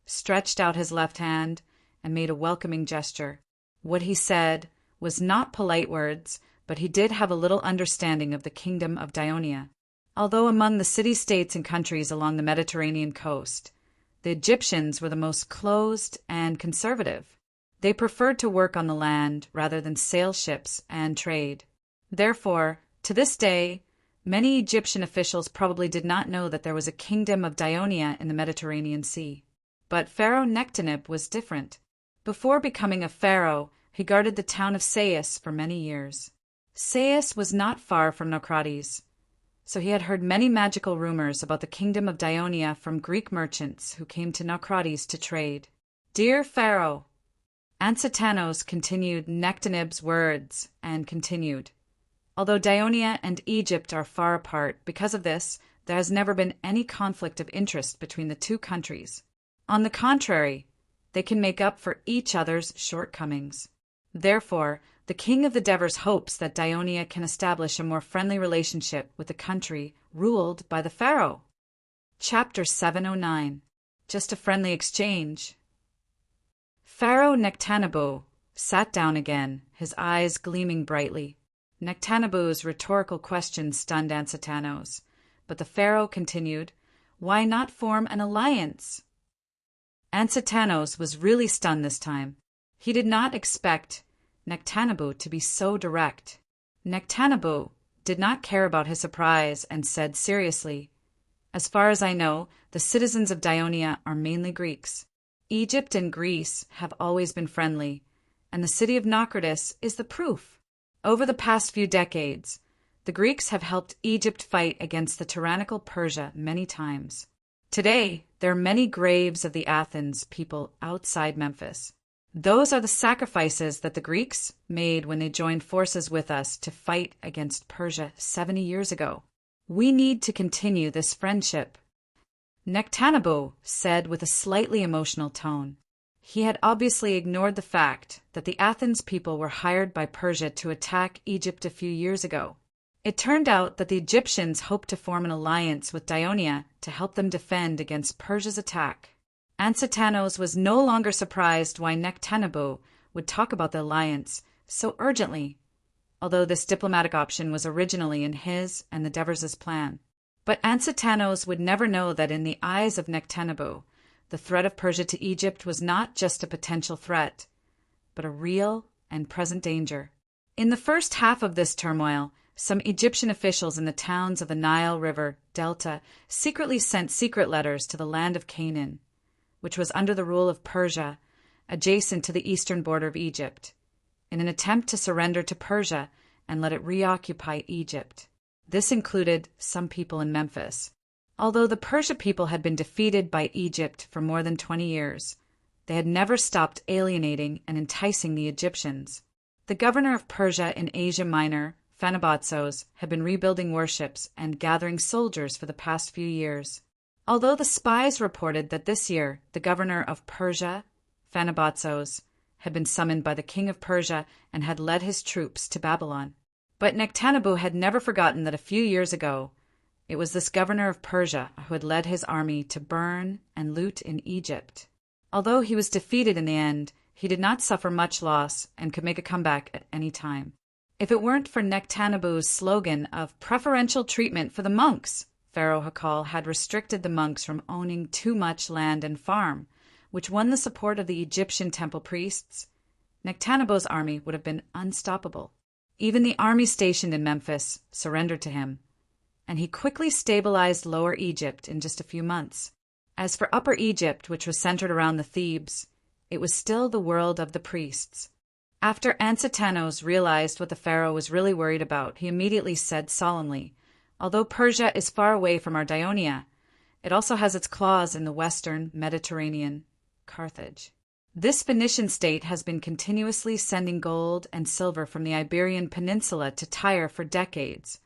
stretched out his left hand, and made a welcoming gesture. What he said was not polite words, but he did have a little understanding of the kingdom of Dionia. Although among the city-states and countries along the Mediterranean coast, the Egyptians were the most closed and conservative. They preferred to work on the land rather than sail ships and trade. Therefore, to this day, many Egyptian officials probably did not know that there was a kingdom of Dionia in the Mediterranean Sea. But Pharaoh Nectaneb was different. Before becoming a pharaoh, he guarded the town of Sais for many years. Sais was not far from Naucrates, so he had heard many magical rumors about the kingdom of Dionia from Greek merchants who came to Naucrates to trade. Dear Pharaoh, Ansetanos continued Nectaneb's words and continued. Although Dionia and Egypt are far apart, because of this, there has never been any conflict of interest between the two countries. On the contrary, they can make up for each other's shortcomings. Therefore, the king of the Devers hopes that Dionia can establish a more friendly relationship with the country ruled by the pharaoh. Chapter 709. Just a friendly exchange. Pharaoh Nectanebo sat down again, his eyes gleaming brightly. Nectanebo's rhetorical question stunned Ansetanos, but the pharaoh continued, "Why not form an alliance?" Ansetanos was really stunned this time. He did not expect Nectanebo to be so direct. Nectanebo did not care about his surprise and said seriously, "As far as I know, the citizens of Dionia are mainly Greeks. Egypt and Greece have always been friendly, and the city of Naucratis is the proof. Over the past few decades, the Greeks have helped Egypt fight against the tyrannical Persia many times. Today, there are many graves of the Athens people outside Memphis. Those are the sacrifices that the Greeks made when they joined forces with us to fight against Persia 70 years ago. We need to continue this friendship." Nectanebo said with a slightly emotional tone. He had obviously ignored the fact that the Athens people were hired by Persia to attack Egypt a few years ago. It turned out that the Egyptians hoped to form an alliance with Dionia to help them defend against Persia's attack. Ansetanos was no longer surprised why Nectanebo would talk about the alliance so urgently, although this diplomatic option was originally in his and the Devers' plan. But Ansetanos would never know that in the eyes of Nectanebo, the threat of Persia to Egypt was not just a potential threat, but a real and present danger. In the first half of this turmoil, some Egyptian officials in the towns of the Nile River Delta secretly sent secret letters to the land of Canaan, which was under the rule of Persia, adjacent to the eastern border of Egypt, in an attempt to surrender to Persia and let it reoccupy Egypt. This included some people in Memphis. Although the Persia people had been defeated by Egypt for more than 20 years, they had never stopped alienating and enticing the Egyptians. The governor of Persia in Asia Minor, Phanabotsos, had been rebuilding warships and gathering soldiers for the past few years. Although the spies reported that this year the governor of Persia, Phanabotsos, had been summoned by the king of Persia and had led his troops to Babylon. But Nectanebo had never forgotten that a few years ago, it was this governor of Persia who had led his army to burn and loot in Egypt. Although he was defeated in the end, he did not suffer much loss and could make a comeback at any time. If it weren't for Nectanebo's slogan of preferential treatment for the monks, Pharaoh Hakal had restricted the monks from owning too much land and farm, which won the support of the Egyptian temple priests, Nectanebo's army would have been unstoppable. Even the army stationed in Memphis surrendered to him, and he quickly stabilized Lower Egypt in just a few months. As for Upper Egypt, which was centered around the Thebes, it was still the world of the priests. After Ansetanos realized what the pharaoh was really worried about, he immediately said solemnly, "Although Persia is far away from our Dionia, it also has its claws in the western Mediterranean, Carthage. This Phoenician state has been continuously sending gold and silver from the Iberian Peninsula to Tyre for decades,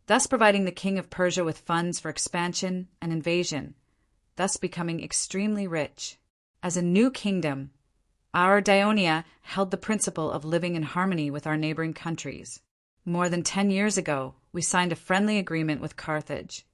thus providing the king of Persia with funds for expansion and invasion, thus becoming extremely rich. As a new kingdom, our Dionia held the principle of living in harmony with our neighboring countries. More than 10 years ago, we signed a friendly agreement with Carthage,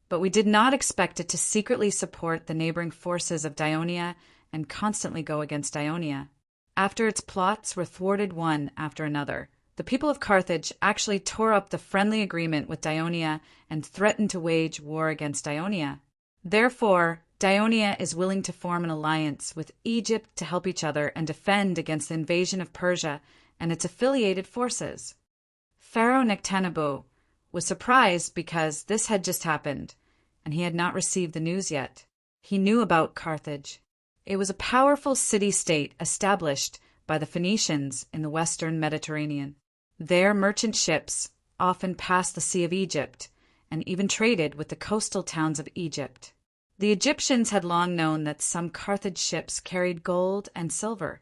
but we did not expect it to secretly support the neighboring forces of Dionia and constantly go against Dionia. After its plots were thwarted one after another, the people of Carthage actually tore up the friendly agreement with Dionia and threatened to wage war against Dionia. Therefore, Dionia is willing to form an alliance with Egypt to help each other and defend against the invasion of Persia and its affiliated forces." Pharaoh Nectanebo was surprised because this had just happened, and he had not received the news yet. He knew about Carthage. It was a powerful city-state established by the Phoenicians in the western Mediterranean. Their merchant ships often passed the Sea of Egypt and even traded with the coastal towns of Egypt. The Egyptians had long known that some Carthage ships carried gold and silver,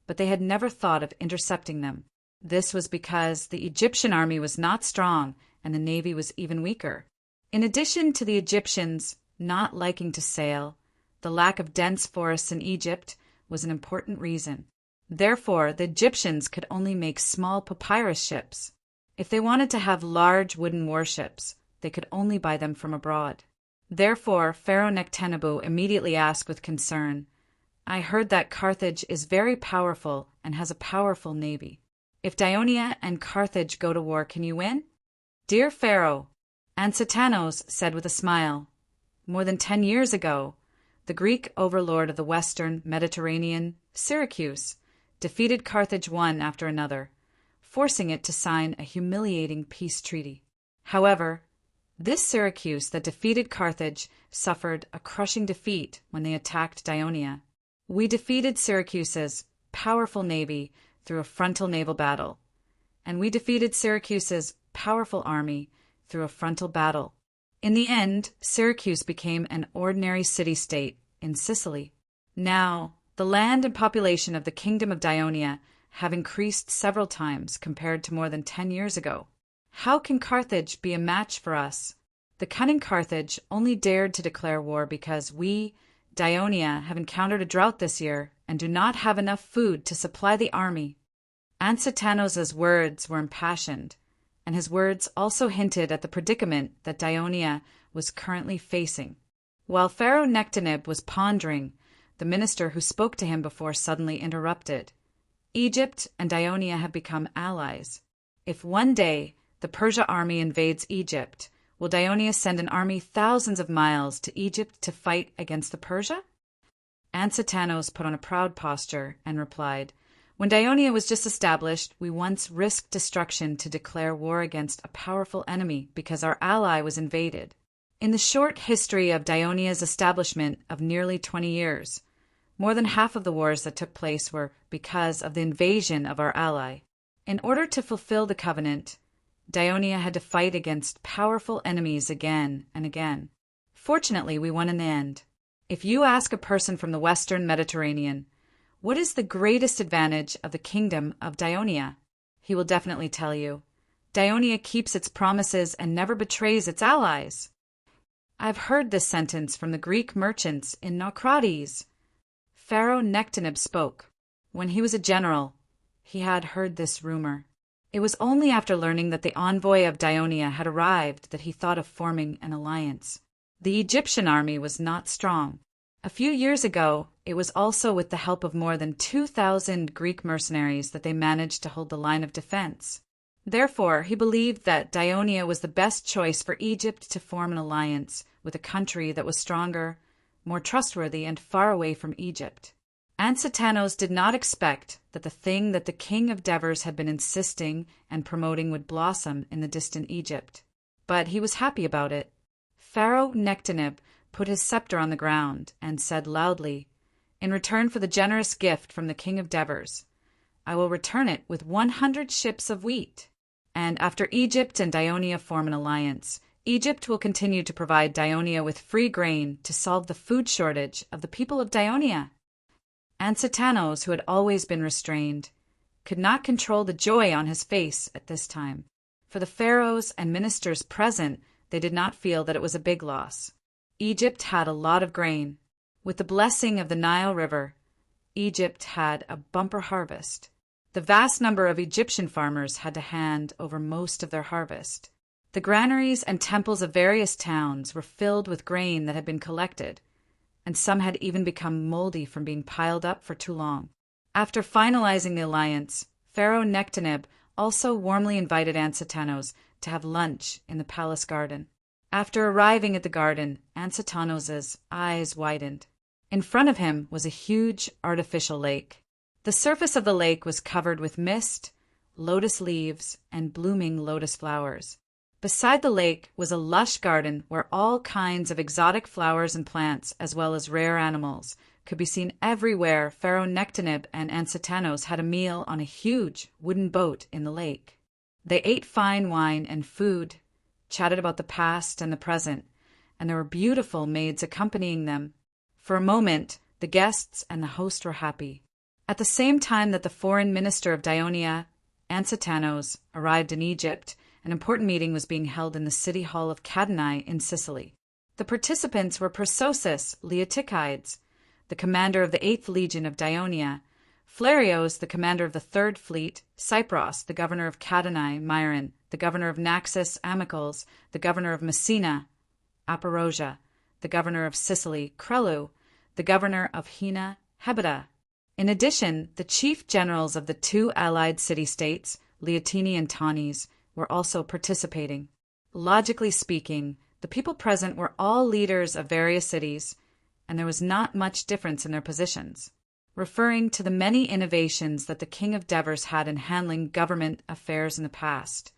but they had never thought of intercepting them. This was because the Egyptian army was not strong and the navy was even weaker. In addition to the Egyptians not liking to sail, the lack of dense forests in Egypt was an important reason. Therefore, the Egyptians could only make small papyrus ships. If they wanted to have large wooden warships, they could only buy them from abroad. Therefore, Pharaoh Nechtenebu immediately asked with concern, "I heard that Carthage is very powerful and has a powerful navy. If Dionia and Carthage go to war, can you win?" "Dear Pharaoh," Ansatanos said with a smile, "more than 10 years ago, the Greek overlord of the western Mediterranean, Syracuse, defeated Carthage one after another, forcing it to sign a humiliating peace treaty. However, this Syracuse that defeated Carthage suffered a crushing defeat when they attacked Dionia. We defeated Syracuse's powerful navy through a frontal naval battle, and we defeated Syracuse's powerful army through a frontal battle. In the end, Syracuse became an ordinary city-state in Sicily. Now, the land and population of the kingdom of Dionia have increased several times compared to more than 10 years ago. How can Carthage be a match for us? The cunning Carthage only dared to declare war because we, Dionia, have encountered a drought this year and do not have enough food to supply the army." Ansatanos's words were impassioned, and his words also hinted at the predicament that Dionia was currently facing. While Pharaoh Nectaneb was pondering, the minister who spoke to him before suddenly interrupted. "Egypt and Dionia have become allies. If one day the Persia army invades Egypt, will Dionia send an army thousands of miles to Egypt to fight against the Persia?" Ansatanos put on a proud posture and replied, "When Dionia was just established, we once risked destruction to declare war against a powerful enemy because our ally was invaded. In the short history of Dionia's establishment of nearly 20 years, more than half of the wars that took place were because of the invasion of our ally. In order to fulfill the covenant, Dionia had to fight against powerful enemies again and again. Fortunately, we won in the end. If you ask a person from the western Mediterranean, what is the greatest advantage of the kingdom of Dionia, he will definitely tell you, Dionia keeps its promises and never betrays its allies. I've heard this sentence from the Greek merchants in Naucrates." Pharaoh Nectaneb spoke. When he was a general, he had heard this rumor. It was only after learning that the envoy of Dionia had arrived that he thought of forming an alliance. The Egyptian army was not strong. A few years ago, it was also with the help of more than 2,000 Greek mercenaries that they managed to hold the line of defense. Therefore, he believed that Dionia was the best choice for Egypt to form an alliance with a country that was stronger, more trustworthy, and far away from Egypt. Ansatanos did not expect that the thing that the king of Devers had been insisting and promoting would blossom in the distant Egypt. But he was happy about it. Pharaoh Nectaneb put his scepter on the ground and said loudly, "In return for the generous gift from the king of Devers, I will return it with 100 ships of wheat. And after Egypt and Dionia form an alliance, Egypt will continue to provide Dionia with free grain to solve the food shortage of the people of Dionia." Ansatanos, who had always been restrained, could not control the joy on his face at this time. For the pharaohs and ministers present, they did not feel that it was a big loss. Egypt had a lot of grain. With the blessing of the Nile River, Egypt had a bumper harvest. The vast number of Egyptian farmers had to hand over most of their harvest. The granaries and temples of various towns were filled with grain that had been collected, and some had even become moldy from being piled up for too long. After finalizing the alliance, Pharaoh Nectaneb also warmly invited Ansatanos to have lunch in the palace garden. After arriving at the garden, Ansatanos's eyes widened. In front of him was a huge artificial lake. The surface of the lake was covered with mist, lotus leaves, and blooming lotus flowers. Beside the lake was a lush garden where all kinds of exotic flowers and plants, as well as rare animals, could be seen everywhere. Pharaoh Nectaneb and Ansatanos had a meal on a huge wooden boat in the lake. They ate fine wine and food, chatted about the past and the present, and there were beautiful maids accompanying them. For a moment, the guests and the host were happy. At the same time that the foreign minister of Dionia, Ansatanos, arrived in Egypt, an important meeting was being held in the city hall of Cadanae in Sicily. The participants were Persosus, Leotychides, the commander of the 8th Legion of Dionia, Flarios, the commander of the 3rd Fleet, Cypros, the governor of Cadanae, Myron, the governor of Naxos, Amicles, the governor of Messina, Aparosia, the governor of Sicily, Crelu, the governor of Hena, Hebeda. In addition, the chief generals of the 2 allied city-states, Leontini and Tanis, were also participating. Logically speaking, the people present were all leaders of various cities, and there was not much difference in their positions. Referring to the many innovations that the King of Devers had in handling government affairs in the past,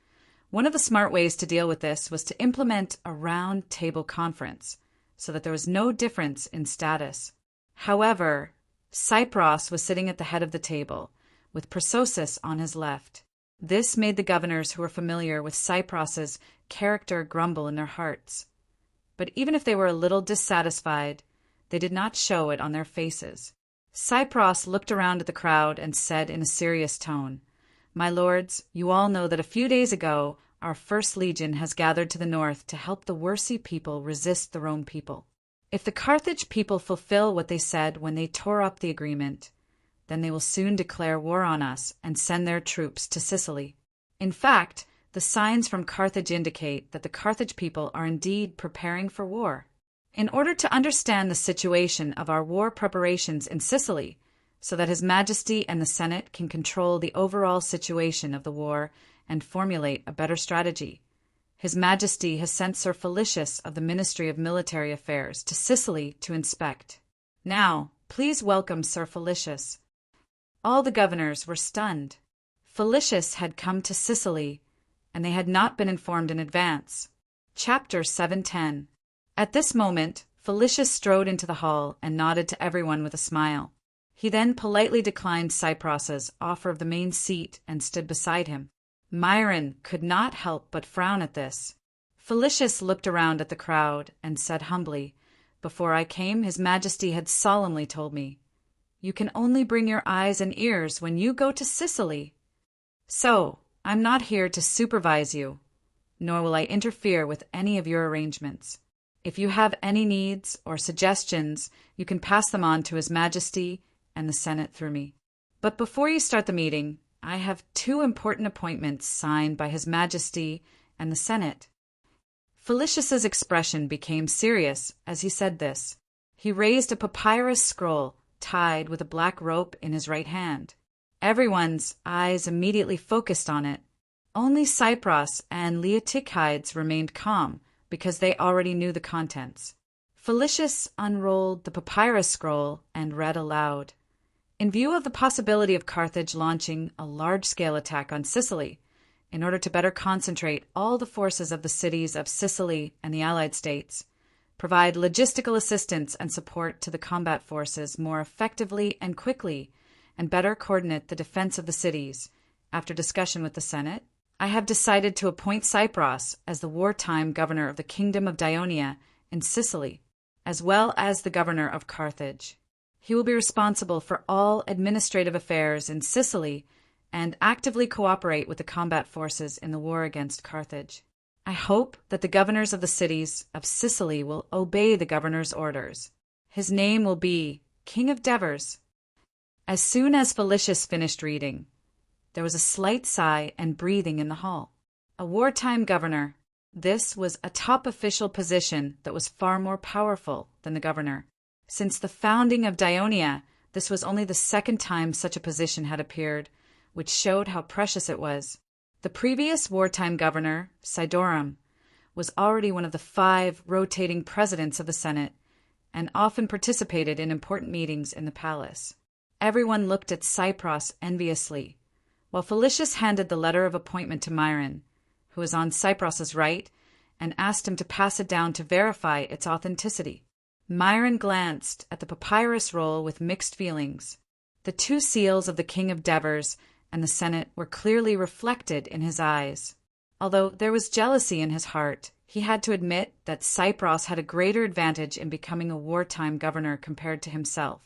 one of the smart ways to deal with this was to implement a round-table conference, so that there was no difference in status. However, Cypros was sitting at the head of the table, with Persosus on his left. This made the governors who were familiar with Cypros's character grumble in their hearts. But even if they were a little dissatisfied, they did not show it on their faces. Cypros looked around at the crowd and said in a serious tone, "My lords, you all know that a few days ago our 1st Legion has gathered to the north to help the Wersii people resist the Rome people. If the Carthage people fulfill what they said when they tore up the agreement, then they will soon declare war on us and send their troops to Sicily. In fact, the signs from Carthage indicate that the Carthage people are indeed preparing for war. In order to understand the situation of our war preparations in Sicily, so that His Majesty and the Senate can control the overall situation of the war and formulate a better strategy, His Majesty has sent Sir Felicius of the Ministry of Military Affairs to Sicily to inspect. Now, please welcome Sir Felicius." All the governors were stunned. Felicius had come to Sicily, and they had not been informed in advance. Chapter 710. At this moment, Felicius strode into the hall and nodded to everyone with a smile. He then politely declined Cypros's offer of the main seat and stood beside him. Myron could not help but frown at this. Felicius looked around at the crowd and said humbly, "Before I came, His Majesty had solemnly told me, 'You can only bring your eyes and ears when you go to Sicily.' So, I'm not here to supervise you, nor will I interfere with any of your arrangements. If you have any needs or suggestions, you can pass them on to His Majesty and the Senate through me. But before you start the meeting, I have 2 important appointments signed by His Majesty and the Senate." Felicius's expression became serious as he said this. He raised a papyrus scroll tied with a black rope in his right hand. Everyone's eyes immediately focused on it. Only Cypros and Leotychides remained calm because they already knew the contents. Felicius unrolled the papyrus scroll and read aloud. In view of the possibility of Carthage launching a large-scale attack on Sicily, in order to better concentrate all the forces of the cities of Sicily and the Allied states, provide logistical assistance and support to the combat forces more effectively and quickly, and better coordinate the defense of the cities, after discussion with the Senate, I have decided to appoint Cypros as the wartime governor of the Kingdom of Dionia in Sicily, as well as the governor of Carthage. He will be responsible for all administrative affairs in Sicily and actively cooperate with the combat forces in the war against Carthage. I hope that the governors of the cities of Sicily will obey the governor's orders. His name will be King of Devers." As soon as Felicius finished reading, there was a slight sigh and breathing in the hall. A wartime governor. This was a top official position that was far more powerful than the governor. Since the founding of Dionia, this was only the 2nd time such a position had appeared, which showed how precious it was. The previous wartime governor, Sidorum, was already one of the 5 rotating presidents of the Senate and often participated in important meetings in the palace. Everyone looked at Cypros enviously, while Felicius handed the letter of appointment to Myron, who was on Cypros's right, and asked him to pass it down to verify its authenticity. Myron glanced at the papyrus roll with mixed feelings. The 2 seals of the King of Devers and the Senate were clearly reflected in his eyes. Although there was jealousy in his heart, he had to admit that Cypros had a greater advantage in becoming a wartime governor compared to himself.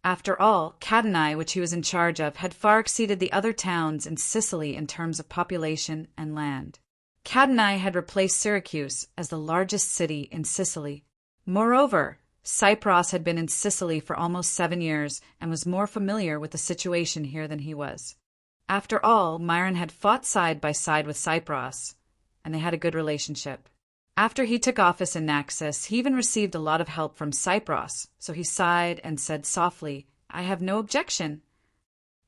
After all, Cadonai, which he was in charge of, had far exceeded the other towns in Sicily in terms of population and land. Cadonai had replaced Syracuse as the largest city in Sicily. Moreover, Cypros had been in Sicily for almost 7 years and was more familiar with the situation here than he was. After all, Myron had fought side by side with Cypros, and they had a good relationship. After he took office in Naxos, he even received a lot of help from Cypros, so he sighed and said softly, "I have no objection."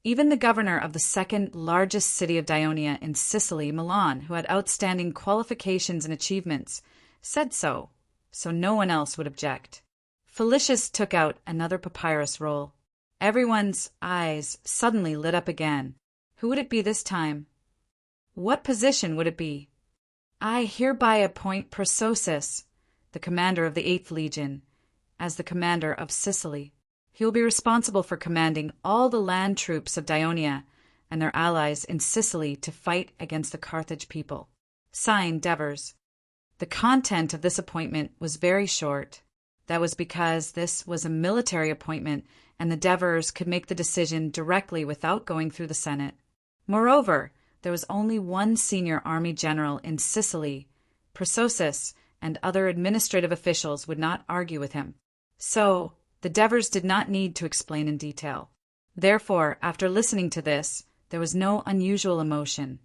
Even the governor of the second largest city of Dionia in Sicily, Milan, who had outstanding qualifications and achievements, said so no one else would object. Felicius took out another papyrus roll. Everyone's eyes suddenly lit up again. Who would it be this time? What position would it be? "I hereby appoint Prososus, the commander of the 8th Legion, as the commander of Sicily. He will be responsible for commanding all the land troops of Dionia and their allies in Sicily to fight against the Carthage people. Signed, Devers." The content of this appointment was very short. That was because this was a military appointment and the Devers could make the decision directly without going through the Senate. Moreover, there was only one senior army general in Sicily. Prososus and other administrative officials would not argue with him. So, the Devers did not need to explain in detail. Therefore, after listening to this, there was no unusual emotion,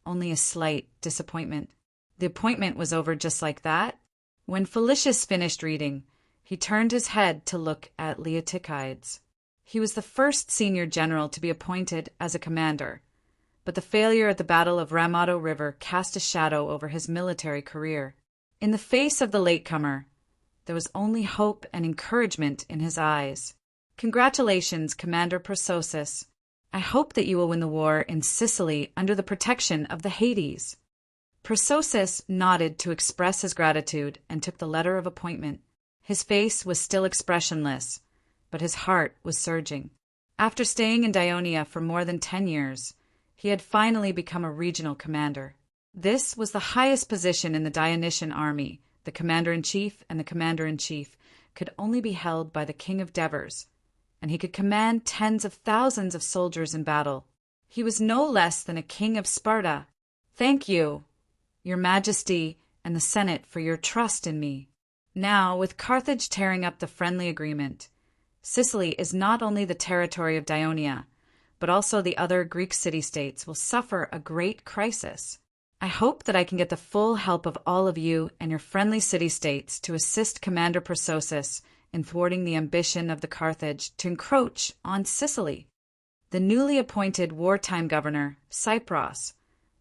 only a slight disappointment. The appointment was over just like that. When Felicius finished reading, he turned his head to look at Leotychides. He was the first senior general to be appointed as a commander, but the failure at the Battle of Ramato River cast a shadow over his military career. In the face of the latecomer, there was only hope and encouragement in his eyes. "Congratulations, Commander Prososus. I hope that you will win the war in Sicily under the protection of the Hades." Prososus nodded to express his gratitude and took the letter of appointment. His face was still expressionless, but his heart was surging. After staying in Dionia for more than 10 years, he had finally become a regional commander. This was the highest position in the Dionysian army. The commander-in-chief and the commander-in-chief could only be held by the king of Devers, and he could command tens of thousands of soldiers in battle. He was no less than a king of Sparta. "Thank you, Your Majesty and the Senate, for your trust in me." Now, with Carthage tearing up the friendly agreement, Sicily is not only the territory of Dionia, but also the other Greek city-states will suffer a great crisis. I hope that I can get the full help of all of you and your friendly city-states to assist Commander Prososus in thwarting the ambition of the Carthage to encroach on Sicily. The newly appointed wartime governor, Cypros,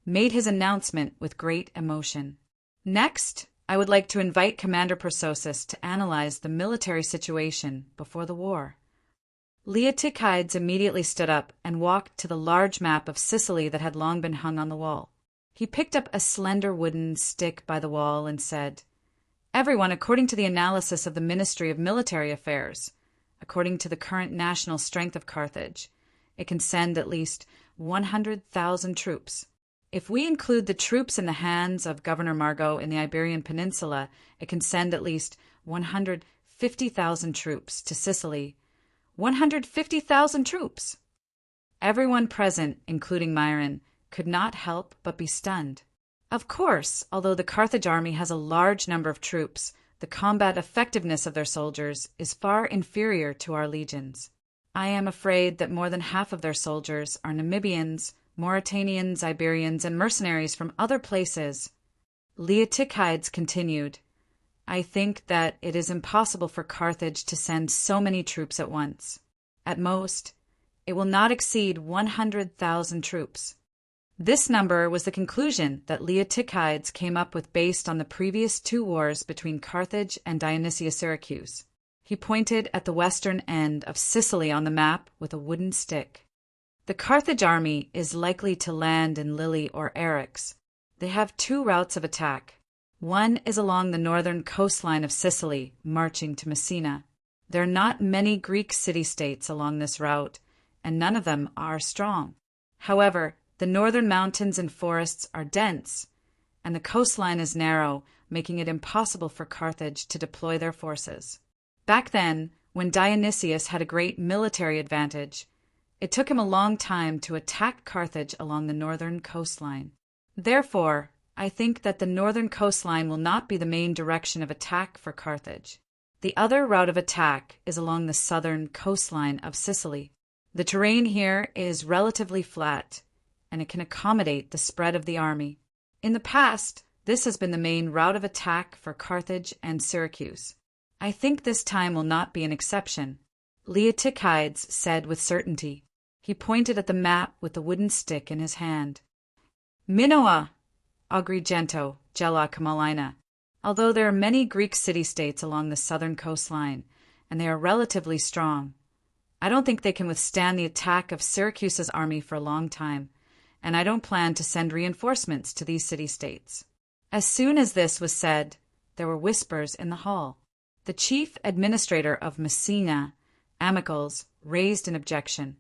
made his announcement with great emotion. Next, I would like to invite Commander Prososus to analyze the military situation before the war. Leotychides immediately stood up and walked to the large map of Sicily that had long been hung on the wall. He picked up a slender wooden stick by the wall and said, "Everyone, according to the analysis of the Ministry of Military Affairs, according to the current national strength of Carthage, it can send at least 100,000 troops. If we include the troops in the hands of Governor Margot in the Iberian Peninsula, it can send at least 150,000 troops to Sicily. 150,000 troops!" Everyone present, including Myron, could not help but be stunned. Of course, although the Carthage army has a large number of troops, the combat effectiveness of their soldiers is far inferior to our legions. I am afraid that more than half of their soldiers are Namibians, Mauritanians, Iberians, and mercenaries from other places. Leotychides continued, "I think that it is impossible for Carthage to send so many troops at once. At most, it will not exceed 100,000 troops." This number was the conclusion that Leotychides came up with based on the previous 2 wars between Carthage and Dionysia Syracuse. He pointed at the western end of Sicily on the map with a wooden stick. "The Carthage army is likely to land in Lille or Eryx. They have 2 routes of attack. One is along the northern coastline of Sicily, marching to Messina. There are not many Greek city-states along this route, and none of them are strong. However, the northern mountains and forests are dense, and the coastline is narrow, making it impossible for Carthage to deploy their forces. Back then, when Dionysius had a great military advantage, it took him a long time to attack Carthage along the northern coastline. Therefore, I think that the northern coastline will not be the main direction of attack for Carthage. The other route of attack is along the southern coastline of Sicily. The terrain here is relatively flat, and it can accommodate the spread of the army. In the past, this has been the main route of attack for Carthage and Syracuse. I think this time will not be an exception, Leotychides said with certainty. He pointed at the map with the wooden stick in his hand. Minoa, Agrigento, Gela Camalina. Although there are many Greek city-states along the southern coastline, and they are relatively strong, I don't think they can withstand the attack of Syracuse's army for a long time, and I don't plan to send reinforcements to these city-states. As soon as this was said, there were whispers in the hall. The chief administrator of Messina, Amicles, raised an objection.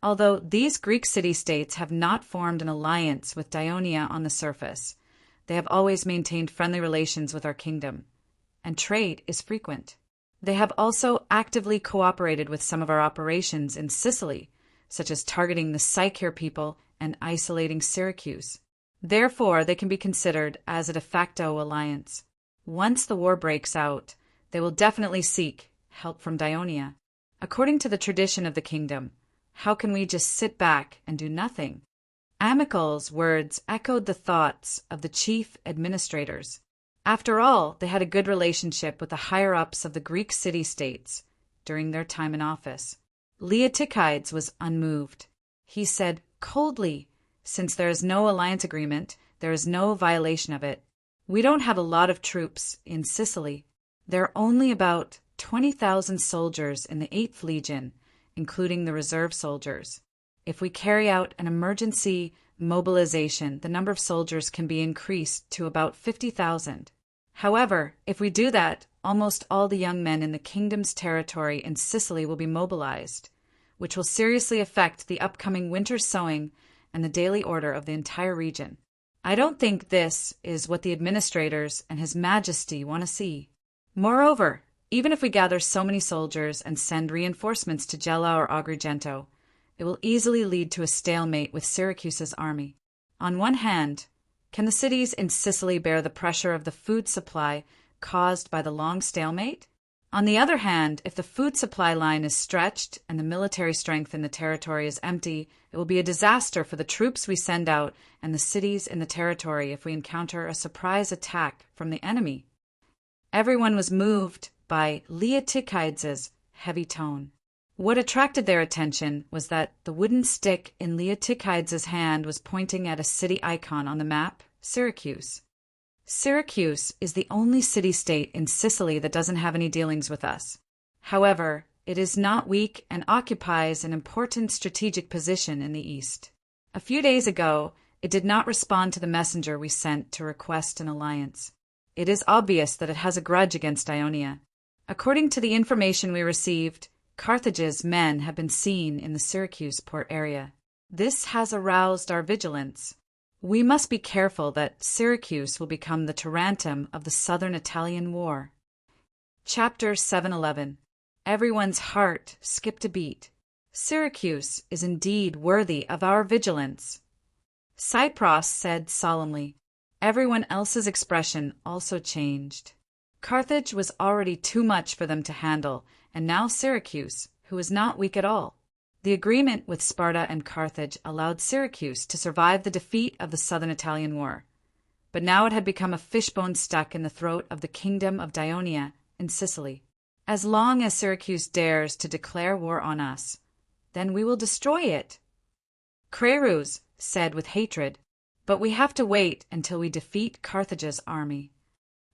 Although these Greek city-states have not formed an alliance with Dionia on the surface, they have always maintained friendly relations with our kingdom, and trade is frequent. They have also actively cooperated with some of our operations in Sicily, such as targeting the Sicyer people and isolating Syracuse. Therefore, they can be considered as a de facto alliance. Once the war breaks out, they will definitely seek help from Dionia. According to the tradition of the kingdom, how can we just sit back and do nothing? Amicles' words echoed the thoughts of the chief administrators. After all, they had a good relationship with the higher-ups of the Greek city-states during their time in office. Leotychides was unmoved. He said coldly, "Since there is no alliance agreement, there is no violation of it. We don't have a lot of troops in Sicily. There are only about 20,000 soldiers in the 8th Legion, including the reserve soldiers. If we carry out an emergency mobilization, the number of soldiers can be increased to about 50,000. However, if we do that, almost all the young men in the kingdom's territory in Sicily will be mobilized, which will seriously affect the upcoming winter sowing and the daily order of the entire region. I don't think this is what the administrators and His Majesty want to see. Moreover, even if we gather so many soldiers and send reinforcements to Gela or Agrigento, it will easily lead to a stalemate with Syracuse's army. On one hand, can the cities in Sicily bear the pressure of the food supply caused by the long stalemate? On the other hand, if the food supply line is stretched and the military strength in the territory is empty, it will be a disaster for the troops we send out and the cities in the territory if we encounter a surprise attack from the enemy. Everyone was moved by Leotychides' heavy tone. What attracted their attention was that the wooden stick in Leotychides' hand was pointing at a city icon on the map, Syracuse. Syracuse is the only city-state in Sicily that doesn't have any dealings with us. However, it is not weak and occupies an important strategic position in the east. A few days ago, it did not respond to the messenger we sent to request an alliance. It is obvious that it has a grudge against Ionia. According to the information we received, Carthage's men have been seen in the Syracuse port area. This has aroused our vigilance. We must be careful that Syracuse will become the Tarentum of the Southern Italian War. Chapter 711. Everyone's heart skipped a beat. Syracuse is indeed worthy of our vigilance. Cypros said solemnly. Everyone else's expression also changed. Carthage was already too much for them to handle, and now Syracuse, who is not weak at all. The agreement with Sparta and Carthage allowed Syracuse to survive the defeat of the Southern Italian War. But now it had become a fishbone stuck in the throat of the kingdom of Dionia in Sicily. As long as Syracuse dares to declare war on us, then we will destroy it. Creus said with hatred, but we have to wait until we defeat Carthage's army.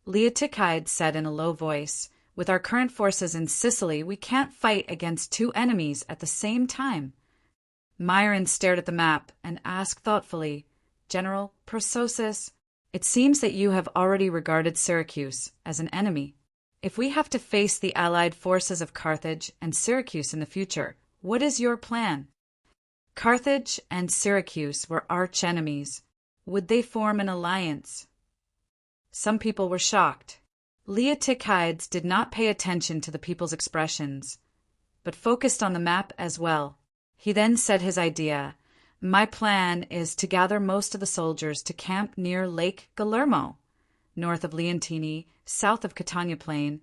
Leotychides said in a low voice, with our current forces in Sicily, we can't fight against two enemies at the same time. Myron stared at the map and asked thoughtfully, General Prososus, it seems that you have already regarded Syracuse as an enemy. If we have to face the allied forces of Carthage and Syracuse in the future, what is your plan? Carthage and Syracuse were arch-enemies. Would they form an alliance? Some people were shocked. Leotychides did not pay attention to the people's expressions, but focused on the map as well. He then said his idea. My plan is to gather most of the soldiers to camp near Lake Galermo, north of Leontini, south of Catania Plain,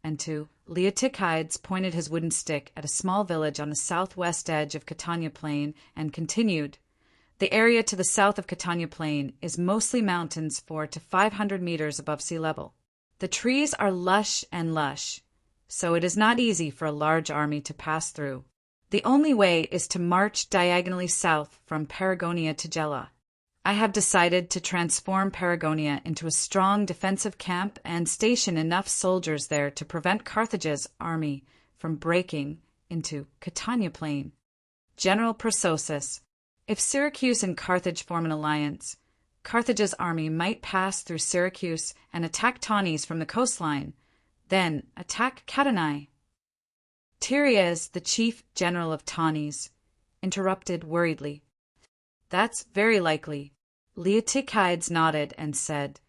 and to Leotychides pointed his wooden stick at a small village on the southwest edge of Catania Plain and continued. The area to the south of Catania Plain is mostly mountains 400 to 500 meters above sea level. The trees are lush, so it is not easy for a large army to pass through. The only way is to march diagonally south from Paragonia to Gela. I have decided to transform Paragonia into a strong defensive camp and station enough soldiers there to prevent Carthage's army from breaking into Catania Plain. General Persosus, if Syracuse and Carthage form an alliance, Carthage's army might pass through Syracuse and attack Tanis from the coastline, then attack Catanae. Tyrias, the chief general of Tanis, interrupted worriedly. That's very likely. Leotychides nodded and said,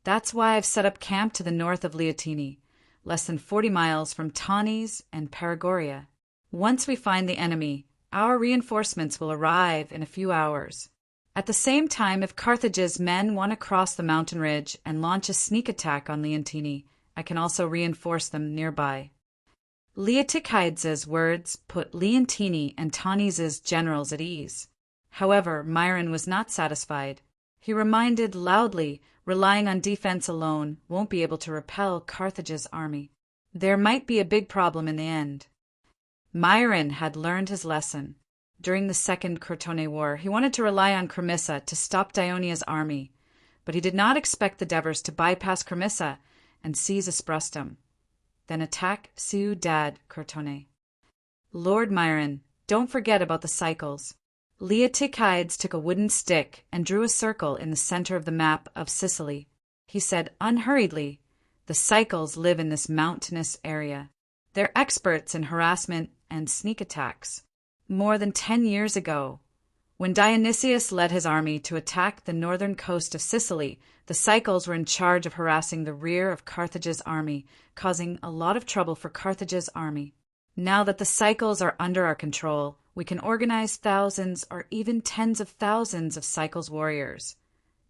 That's why I've set up camp to the north of Leontini, less than 40 miles from Tanis and Paragoria. Once we find the enemy, our reinforcements will arrive in a few hours. At the same time, if Carthage's men want to cross the mountain ridge and launch a sneak attack on Leontini, I can also reinforce them nearby. Leotychides' words put Leontini and Tanis' generals at ease. However, Myron was not satisfied. He reminded loudly, relying on defense alone won't be able to repel Carthage's army. There might be a big problem in the end. Myron had learned his lesson. During the Second Crotone War, he wanted to rely on Cremissa to stop Dionia's army, but he did not expect the Devers to bypass Cremissa and seize Esprustum, then attack Ciudad Crotone. Lord Myron, don't forget about the cycles. Leotychides took a wooden stick and drew a circle in the center of the map of Sicily. He said unhurriedly, The cycles live in this mountainous area. They're experts in harassment and sneak attacks. More than 10 years ago, when Dionysius led his army to attack the northern coast of Sicily, the cycles were in charge of harassing the rear of Carthage's army, causing a lot of trouble for Carthage's army. Now that the cycles are under our control, we can organize thousands or even tens of thousands of cycles warriors,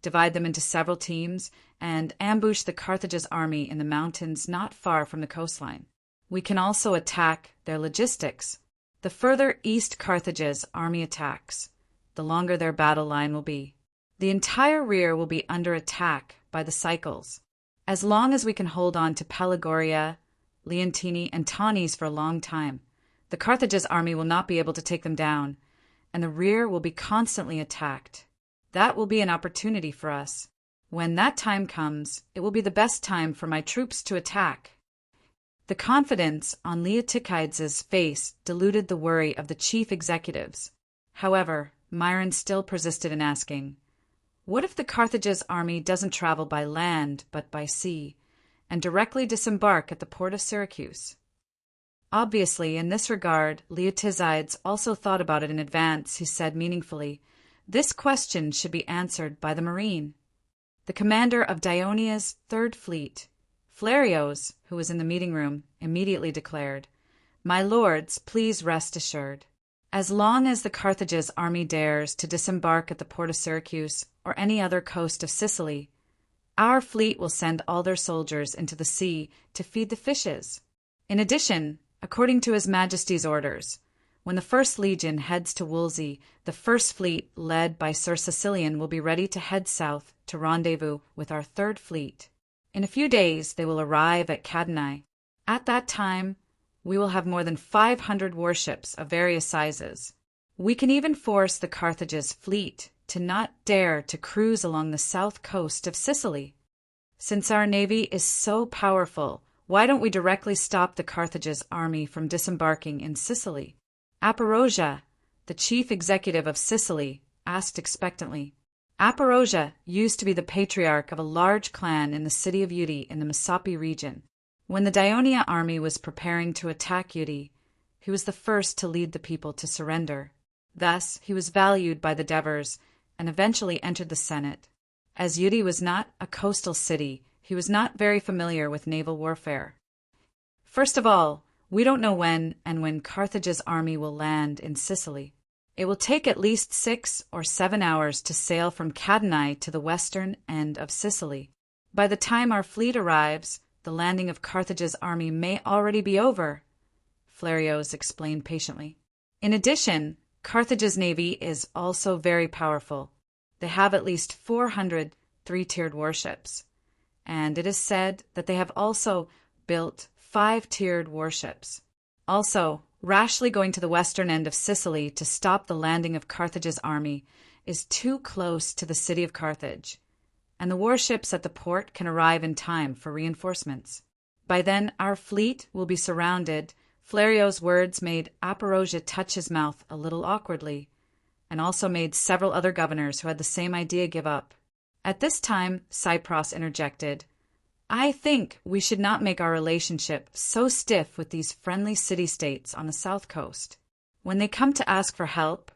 divide them into several teams, and ambush the Carthage's army in the mountains not far from the coastline. We can also attack their logistics. The further east Carthage's army attacks, the longer their battle line will be. The entire rear will be under attack by the cycles. As long as we can hold on to Pelagoria, Leontini, and Tanis for a long time, the Carthage's army will not be able to take them down, and the rear will be constantly attacked. That will be an opportunity for us. When that time comes, it will be the best time for my troops to attack. The confidence on Leotychides' face diluted the worry of the chief executives. However, Myron still persisted in asking, What if the Carthage's army doesn't travel by land but by sea, and directly disembark at the port of Syracuse? Obviously, in this regard, Leotychides also thought about it in advance. He said meaningfully, This question should be answered by the Marine. The commander of Dionia's Third Fleet, Flarios, who was in the meeting room, immediately declared, My lords, please rest assured. As long as the Carthage's army dares to disembark at the port of Syracuse or any other coast of Sicily, our fleet will send all their soldiers into the sea to feed the fishes. In addition, according to His Majesty's orders, when the First Legion heads to Wolsey, the First Fleet, led by Sir Cecilian, will be ready to head south to rendezvous with our Third Fleet. In a few days, they will arrive at Catanae. At that time, we will have more than 500 warships of various sizes. We can even force the Carthage's fleet to not dare to cruise along the south coast of Sicily. Since our navy is so powerful, why don't we directly stop the Carthage's army from disembarking in Sicily? Aparosia, the chief executive of Sicily, asked expectantly. Aparosia used to be the patriarch of a large clan in the city of Uti in the Messapi region. When the Dionia army was preparing to attack Uti, he was the first to lead the people to surrender. Thus, he was valued by the Devers and eventually entered the Senate. As Uri was not a coastal city, he was not very familiar with naval warfare. First of all, we don't know when Carthage's army will land in Sicily. It will take at least 6 or 7 hours to sail from Cadenai to the western end of Sicily. By the time our fleet arrives, the landing of Carthage's army may already be over, Flerios explained patiently. In addition, Carthage's navy is also very powerful. They have at least 400 three-tiered warships, and it is said that they have also built 5-tiered warships. Also, rashly going to the western end of Sicily to stop the landing of Carthage's army is too close to the city of Carthage, and the warships at the port can arrive in time for reinforcements. By then, our fleet will be surrounded. Flerios' words made Aparosia touch his mouth a little awkwardly, and also made several other governors who had the same idea give up. At this time, Cypros interjected, I think we should not make our relationship so stiff with these friendly city-states on the south coast. When they come to ask for help,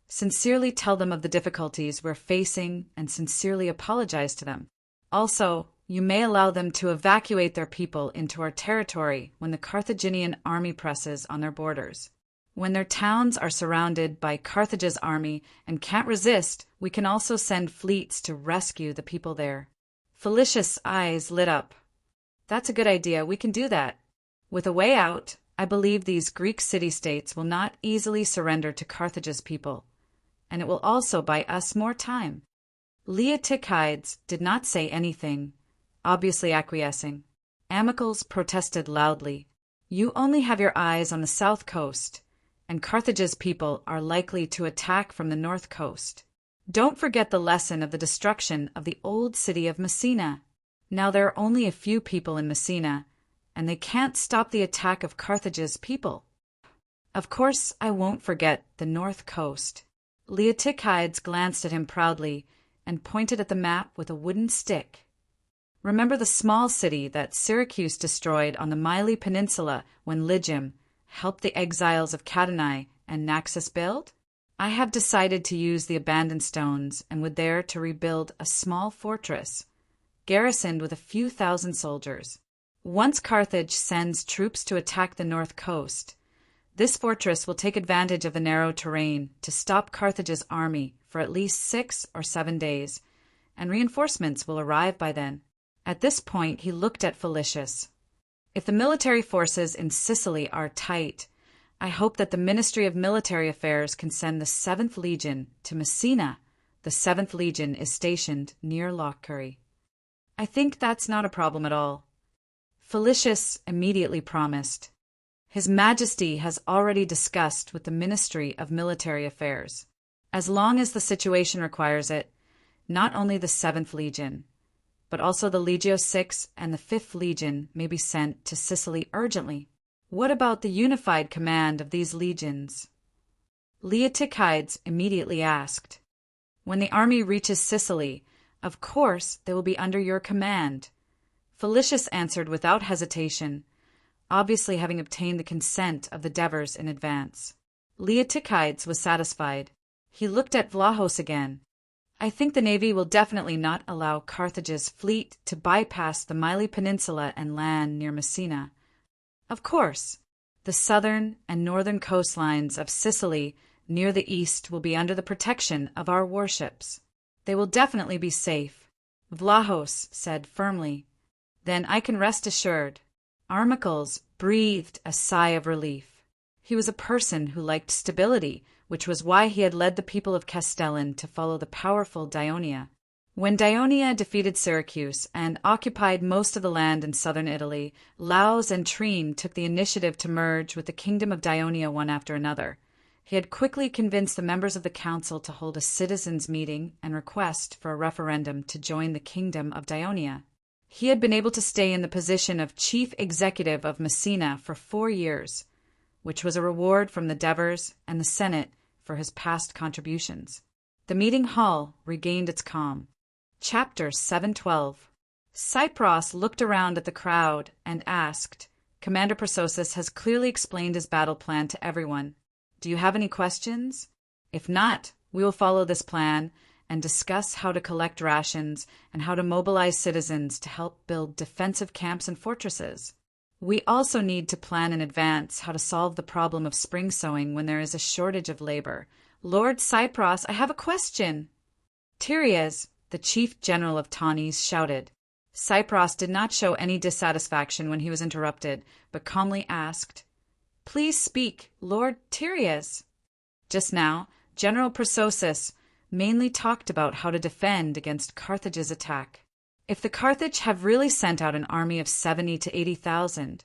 sincerely tell them of the difficulties we're facing and sincerely apologize to them. Also, you may allow them to evacuate their people into our territory when the Carthaginian army presses on their borders. When their towns are surrounded by Carthage's army and can't resist, we can also send fleets to rescue the people there. Felicius' eyes lit up. That's a good idea. We can do that. With a way out, I believe these Greek city-states will not easily surrender to Carthage's people, and it will also buy us more time. Leotychides did not say anything, obviously acquiescing. Amicles protested loudly. You only have your eyes on the south coast, and Carthage's people are likely to attack from the north coast. Don't forget the lesson of the destruction of the old city of Messina. Now there are only a few people in Messina, and they can't stop the attack of Carthage's people. Of course, I won't forget the north coast. Leotychides glanced at him proudly and pointed at the map with a wooden stick. Remember the small city that Syracuse destroyed on the Mylae Peninsula when Lygium helped the exiles of Cadenai and Naxos build? I have decided to use the abandoned stones and would there to rebuild a small fortress, garrisoned with a few thousand soldiers. Once Carthage sends troops to attack the north coast, this fortress will take advantage of the narrow terrain to stop Carthage's army for at least 6 or 7 days, and reinforcements will arrive by then. At this point, he looked at Felicius. If the military forces in Sicily are tight, I hope that the Ministry of Military Affairs can send the 7th Legion to Messina. The 7th Legion is stationed near Lochcury. I think that's not a problem at all. Felicius immediately promised. His Majesty has already discussed with the Ministry of Military Affairs. As long as the situation requires it, not only the 7th Legion, but also the Legio VI and the 5th Legion may be sent to Sicily urgently. What about the unified command of these legions? Leotychides immediately asked. When the army reaches Sicily, of course they will be under your command. Felicius answered without hesitation, obviously having obtained the consent of the Devers in advance. Leotychides was satisfied. He looked at Vlahos again. I think the navy will definitely not allow Carthage's fleet to bypass the Mylae Peninsula and land near Messina. Of course, the southern and northern coastlines of Sicily near the east will be under the protection of our warships. They will definitely be safe, Vlahos said firmly. Then I can rest assured. Armicles breathed a sigh of relief. He was a person who liked stability, which was why he had led the people of Castellan to follow the powerful Daionia. When Daionia defeated Syracuse and occupied most of the land in southern Italy, Laus and Treme took the initiative to merge with the kingdom of Daionia one after another. He had quickly convinced the members of the council to hold a citizens' meeting and request for a referendum to join the kingdom of Daionia. He had been able to stay in the position of chief executive of Messina for 4 years, which was a reward from the Devers and the Senate for his past contributions. The meeting hall regained its calm. Chapter 712. Cypros looked around at the crowd and asked, Commander Persosus has clearly explained his battle plan to everyone. Do you have any questions? If not, we will follow this plan and discuss how to collect rations and how to mobilize citizens to help build defensive camps and fortresses. We also need to plan in advance how to solve the problem of spring sowing when there is a shortage of labor. Lord Cypros, I have a question. Tereus, the chief general of Tanis, shouted. Cypros did not show any dissatisfaction when he was interrupted, but calmly asked, Please speak, Lord Tereus. Just now, General Persosus mainly talked about how to defend against Carthage's attack. If the Carthage have really sent out an army of 70 to 80,000,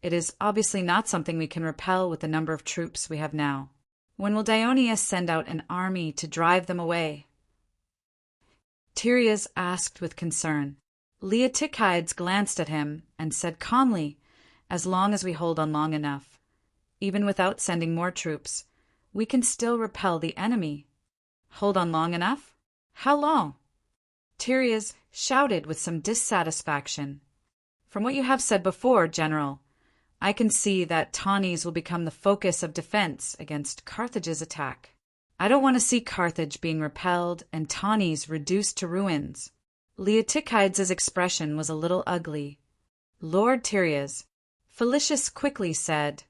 it is obviously not something we can repel with the number of troops we have now. When will Dioneus send out an army to drive them away? Tereus asked with concern. Leotychides glanced at him and said calmly, As long as we hold on long enough, even without sending more troops, we can still repel the enemy. Hold on long enough? How long? Tereus shouted with some dissatisfaction. From what you have said before, General, I can see that Tanis will become the focus of defense against Carthage's attack. I don't want to see Carthage being repelled and Tanis reduced to ruins. Leotychides' expression was a little ugly. Lord Tereus, Felicius quickly said,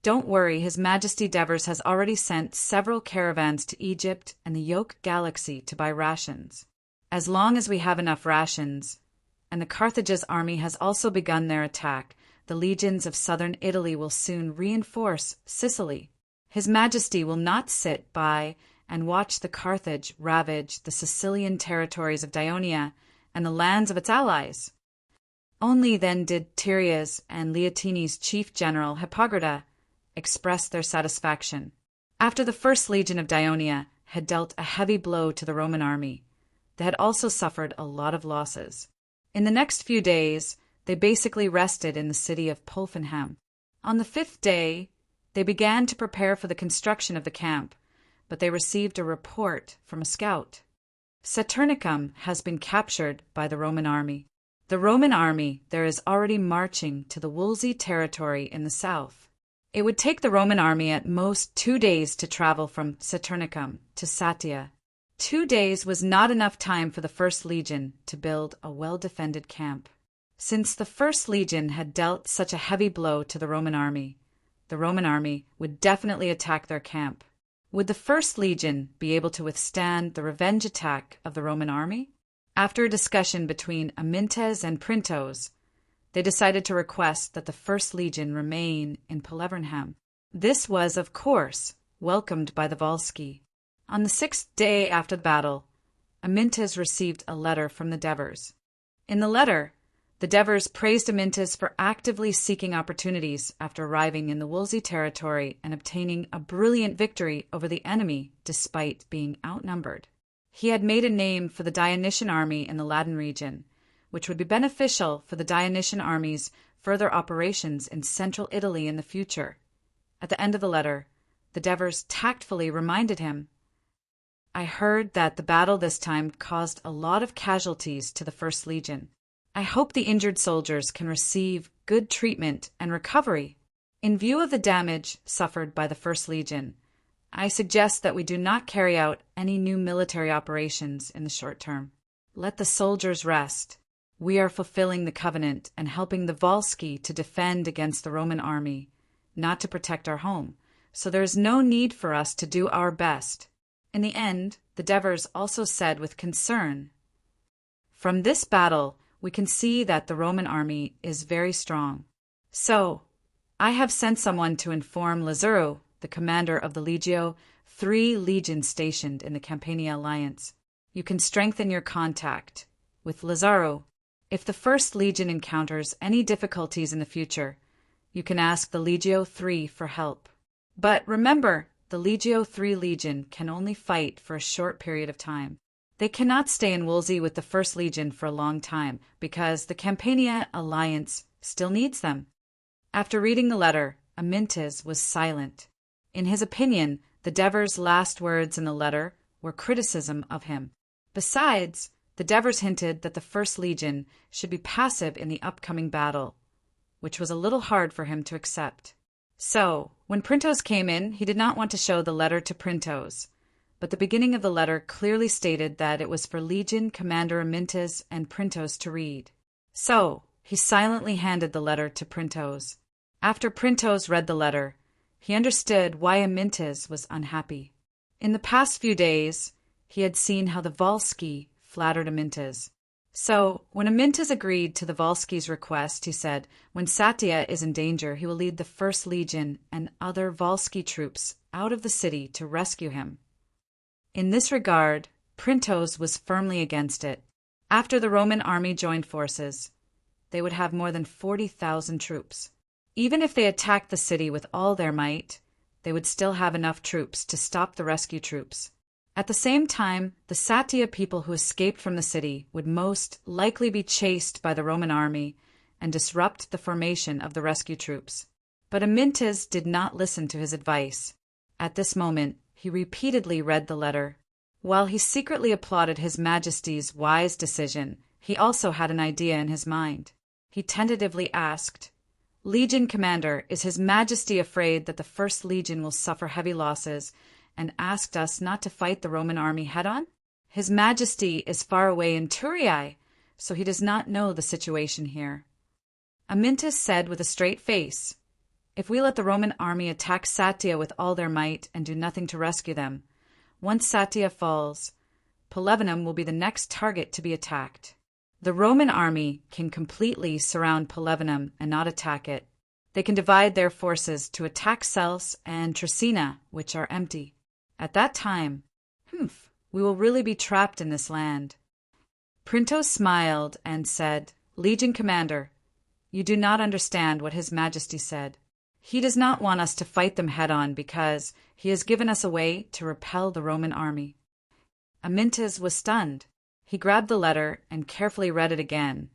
Don't worry, His Majesty Devers has already sent several caravans to Egypt and the Yoke Galaxy to buy rations. As long as we have enough rations, and the Carthage's army has also begun their attack, the legions of southern Italy will soon reinforce Sicily. His Majesty will not sit by and watch the Carthage ravage the Sicilian territories of Dionia and the lands of its allies. Only then did Tereus and Leontini's chief general, Hippograda, express their satisfaction. After the first legion of Dionia had dealt a heavy blow to the Roman army, they had also suffered a lot of losses. In the next few days, they basically rested in the city of Pulfenham. On the 5th day, they began to prepare for the construction of the camp, but they received a report from a scout. Saturnicum has been captured by the Roman army. The Roman army there is already marching to the Wolsey territory in the south. It would take the Roman army at most 2 days to travel from Saturnicum to Satia. 2 days was not enough time for the First Legion to build a well-defended camp. Since the First Legion had dealt such a heavy blow to the Roman army would definitely attack their camp. Would the First Legion be able to withstand the revenge attack of the Roman army? After a discussion between Amyntas and Printos, they decided to request that the First Legion remain in Pulevernham. This was, of course, welcomed by the Volsci. On the 6th day after the battle, Amyntas received a letter from the Devers. In the letter, the Devers praised Amyntas for actively seeking opportunities after arriving in the Wolsey territory and obtaining a brilliant victory over the enemy despite being outnumbered. He had made a name for the Dionysian army in the Latin region, which would be beneficial for the Dionysian army's further operations in central Italy in the future. At the end of the letter, the Devers tactfully reminded him, I heard that the battle this time caused a lot of casualties to the First Legion. I hope the injured soldiers can receive good treatment and recovery. In view of the damage suffered by the First Legion, I suggest that we do not carry out any new military operations in the short term. Let the soldiers rest. We are fulfilling the covenant and helping the Volsci to defend against the Roman army, not to protect our home, so there is no need for us to do our best. In the end, the Devers also said with concern, From this battle, we can see that the Roman army is very strong. So, I have sent someone to inform Lazaro, the commander of the Legio, 3 legions stationed in the Campania alliance. You can strengthen your contact with Lazaro. If the First Legion encounters any difficulties in the future, you can ask the Legio 3 for help. But remember, the Legio 3 Legion can only fight for a short period of time. They cannot stay in Wolsey with the First Legion for a long time because the Campania alliance still needs them. After reading the letter, Amyntas was silent. In his opinion, the Devers' last words in the letter were criticism of him. Besides, the Devers hinted that the First Legion should be passive in the upcoming battle, which was a little hard for him to accept. So, when Printos came in, he did not want to show the letter to Printos, but the beginning of the letter clearly stated that it was for Legion Commander Amyntas and Printos to read. So, he silently handed the letter to Printos. After Printos read the letter, he understood why Amyntas was unhappy. In the past few days, he had seen how the Volsci flattered Amyntas. So, when Amyntas agreed to the Volsci's request, he said, when Satya is in danger, he will lead the First Legion and other Volsci troops out of the city to rescue him. In this regard, Printos was firmly against it. After the Roman army joined forces, they would have more than 40,000 troops. Even if they attacked the city with all their might, they would still have enough troops to stop the rescue troops. At the same time, the Satya people who escaped from the city would most likely be chased by the Roman army and disrupt the formation of the rescue troops. But Amyntas did not listen to his advice. At this moment, he repeatedly read the letter. While he secretly applauded His Majesty's wise decision, he also had an idea in his mind. He tentatively asked, Legion Commander, is His Majesty afraid that the First Legion will suffer heavy losses, and asked us not to fight the Roman army head-on? His Majesty is far away in Turiae, so he does not know the situation here. Amyntas said with a straight face, if we let the Roman army attack Satya with all their might and do nothing to rescue them, once Satya falls, Palavenum will be the next target to be attacked. The Roman army can completely surround Palavenum and not attack it. They can divide their forces to attack Sels and Tricina, which are empty. At that time, we will really be trapped in this land. Printos smiled and said, Legion Commander, you do not understand what His Majesty said. He does not want us to fight them head-on because he has given us a way to repel the Roman army. Amyntas was stunned. He grabbed the letter and carefully read it again,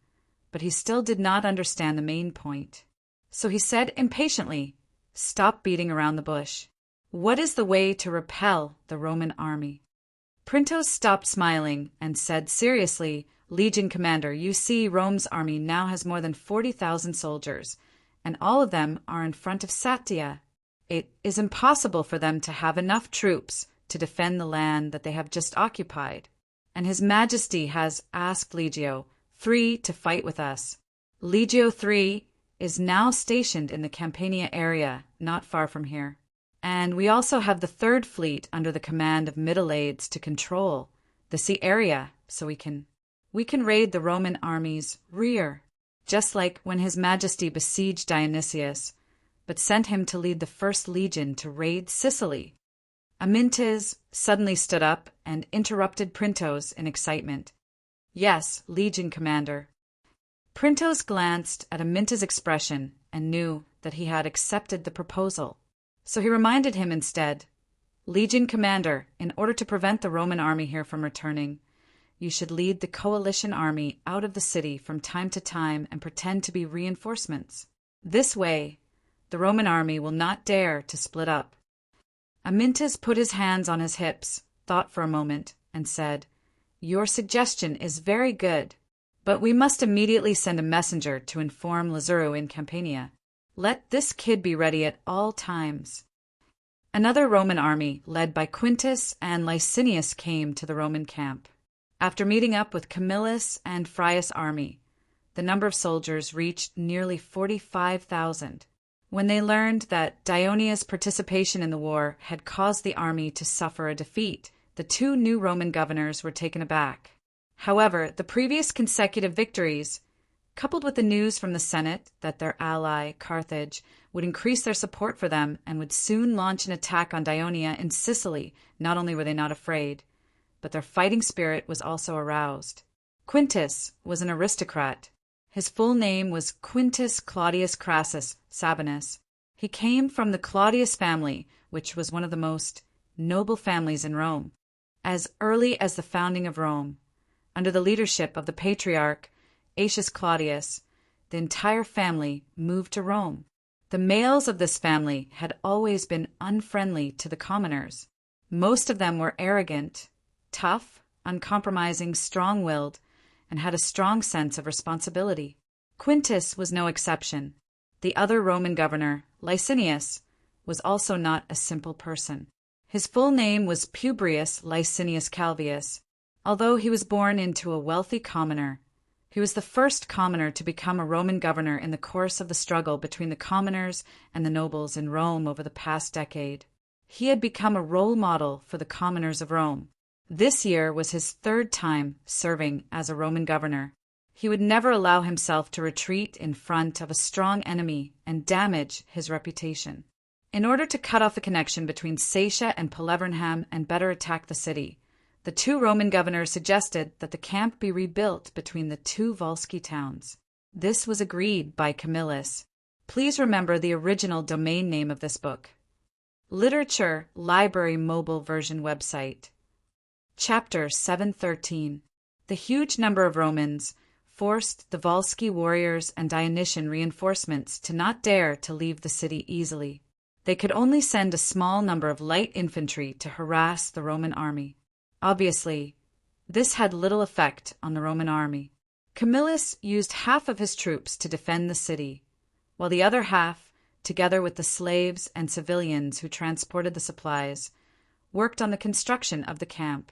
but he still did not understand the main point. So he said impatiently, stop beating around the bush. What is the way to repel the Roman army? Printos stopped smiling and said seriously, Legion Commander, you see Rome's army now has more than 40,000 soldiers, and all of them are in front of Satya. It is impossible for them to have enough troops to defend the land that they have just occupied. And His Majesty has asked Legio III to fight with us. Legio III is now stationed in the Campania area, not far from here. And we also have the Third Fleet under the command of Middleades to control the sea area, so we can raid the Roman army's rear, just like when His Majesty besieged Dionysius, but sent him to lead the First Legion to raid Sicily. Amyntas suddenly stood up and interrupted Printos in excitement. Yes, Legion Commander. Printos glanced at Amyntas' expression and knew that he had accepted the proposal. So he reminded him instead, Legion Commander, in order to prevent the Roman army here from returning, you should lead the coalition army out of the city from time to time and pretend to be reinforcements. This way, the Roman army will not dare to split up. Amyntas put his hands on his hips, thought for a moment, and said, Your suggestion is very good, but we must immediately send a messenger to inform Lazuru in Campania. Let this kid be ready at all times. Another Roman army, led by Quintus and Licinius, came to the Roman camp. After meeting up with Camillus and Frius' army, the number of soldiers reached nearly 45,000. When they learned that Dionia's participation in the war had caused the army to suffer a defeat, the two new Roman governors were taken aback. However, the previous consecutive victories, coupled with the news from the Senate that their ally, Carthage, would increase their support for them and would soon launch an attack on Dionia in Sicily, not only were they not afraid, but their fighting spirit was also aroused. Quintus was an aristocrat. His full name was Quintus Claudius Crassus Sabinus. He came from the Claudius family, which was one of the most noble families in Rome. As early as the founding of Rome, under the leadership of the patriarch Aetius Claudius, the entire family moved to Rome. The males of this family had always been unfriendly to the commoners. Most of them were arrogant, tough, uncompromising, strong-willed, and had a strong sense of responsibility. Quintus was no exception. The other Roman governor, Licinius, was also not a simple person. His full name was Publius Licinius Calvius. Although he was born into a wealthy commoner, he was the first commoner to become a Roman governor in the course of the struggle between the commoners and the nobles in Rome over the past decade. He had become a role model for the commoners of Rome. This year was his third time serving as a Roman governor. He would never allow himself to retreat in front of a strong enemy and damage his reputation. In order to cut off the connection between Saetia and Pelevernham and better attack the city, the two Roman governors suggested that the camp be rebuilt between the two Volsci towns. This was agreed by Camillus. Please remember the original domain name of this book. Literature Library Mobile Version website. Chapter 713. The huge number of Romans forced the Volsci warriors and Dionysian reinforcements to not dare to leave the city easily. They could only send a small number of light infantry to harass the Roman army. Obviously, this had little effect on the Roman army. Camillus used half of his troops to defend the city, while the other half, together with the slaves and civilians who transported the supplies, worked on the construction of the camp.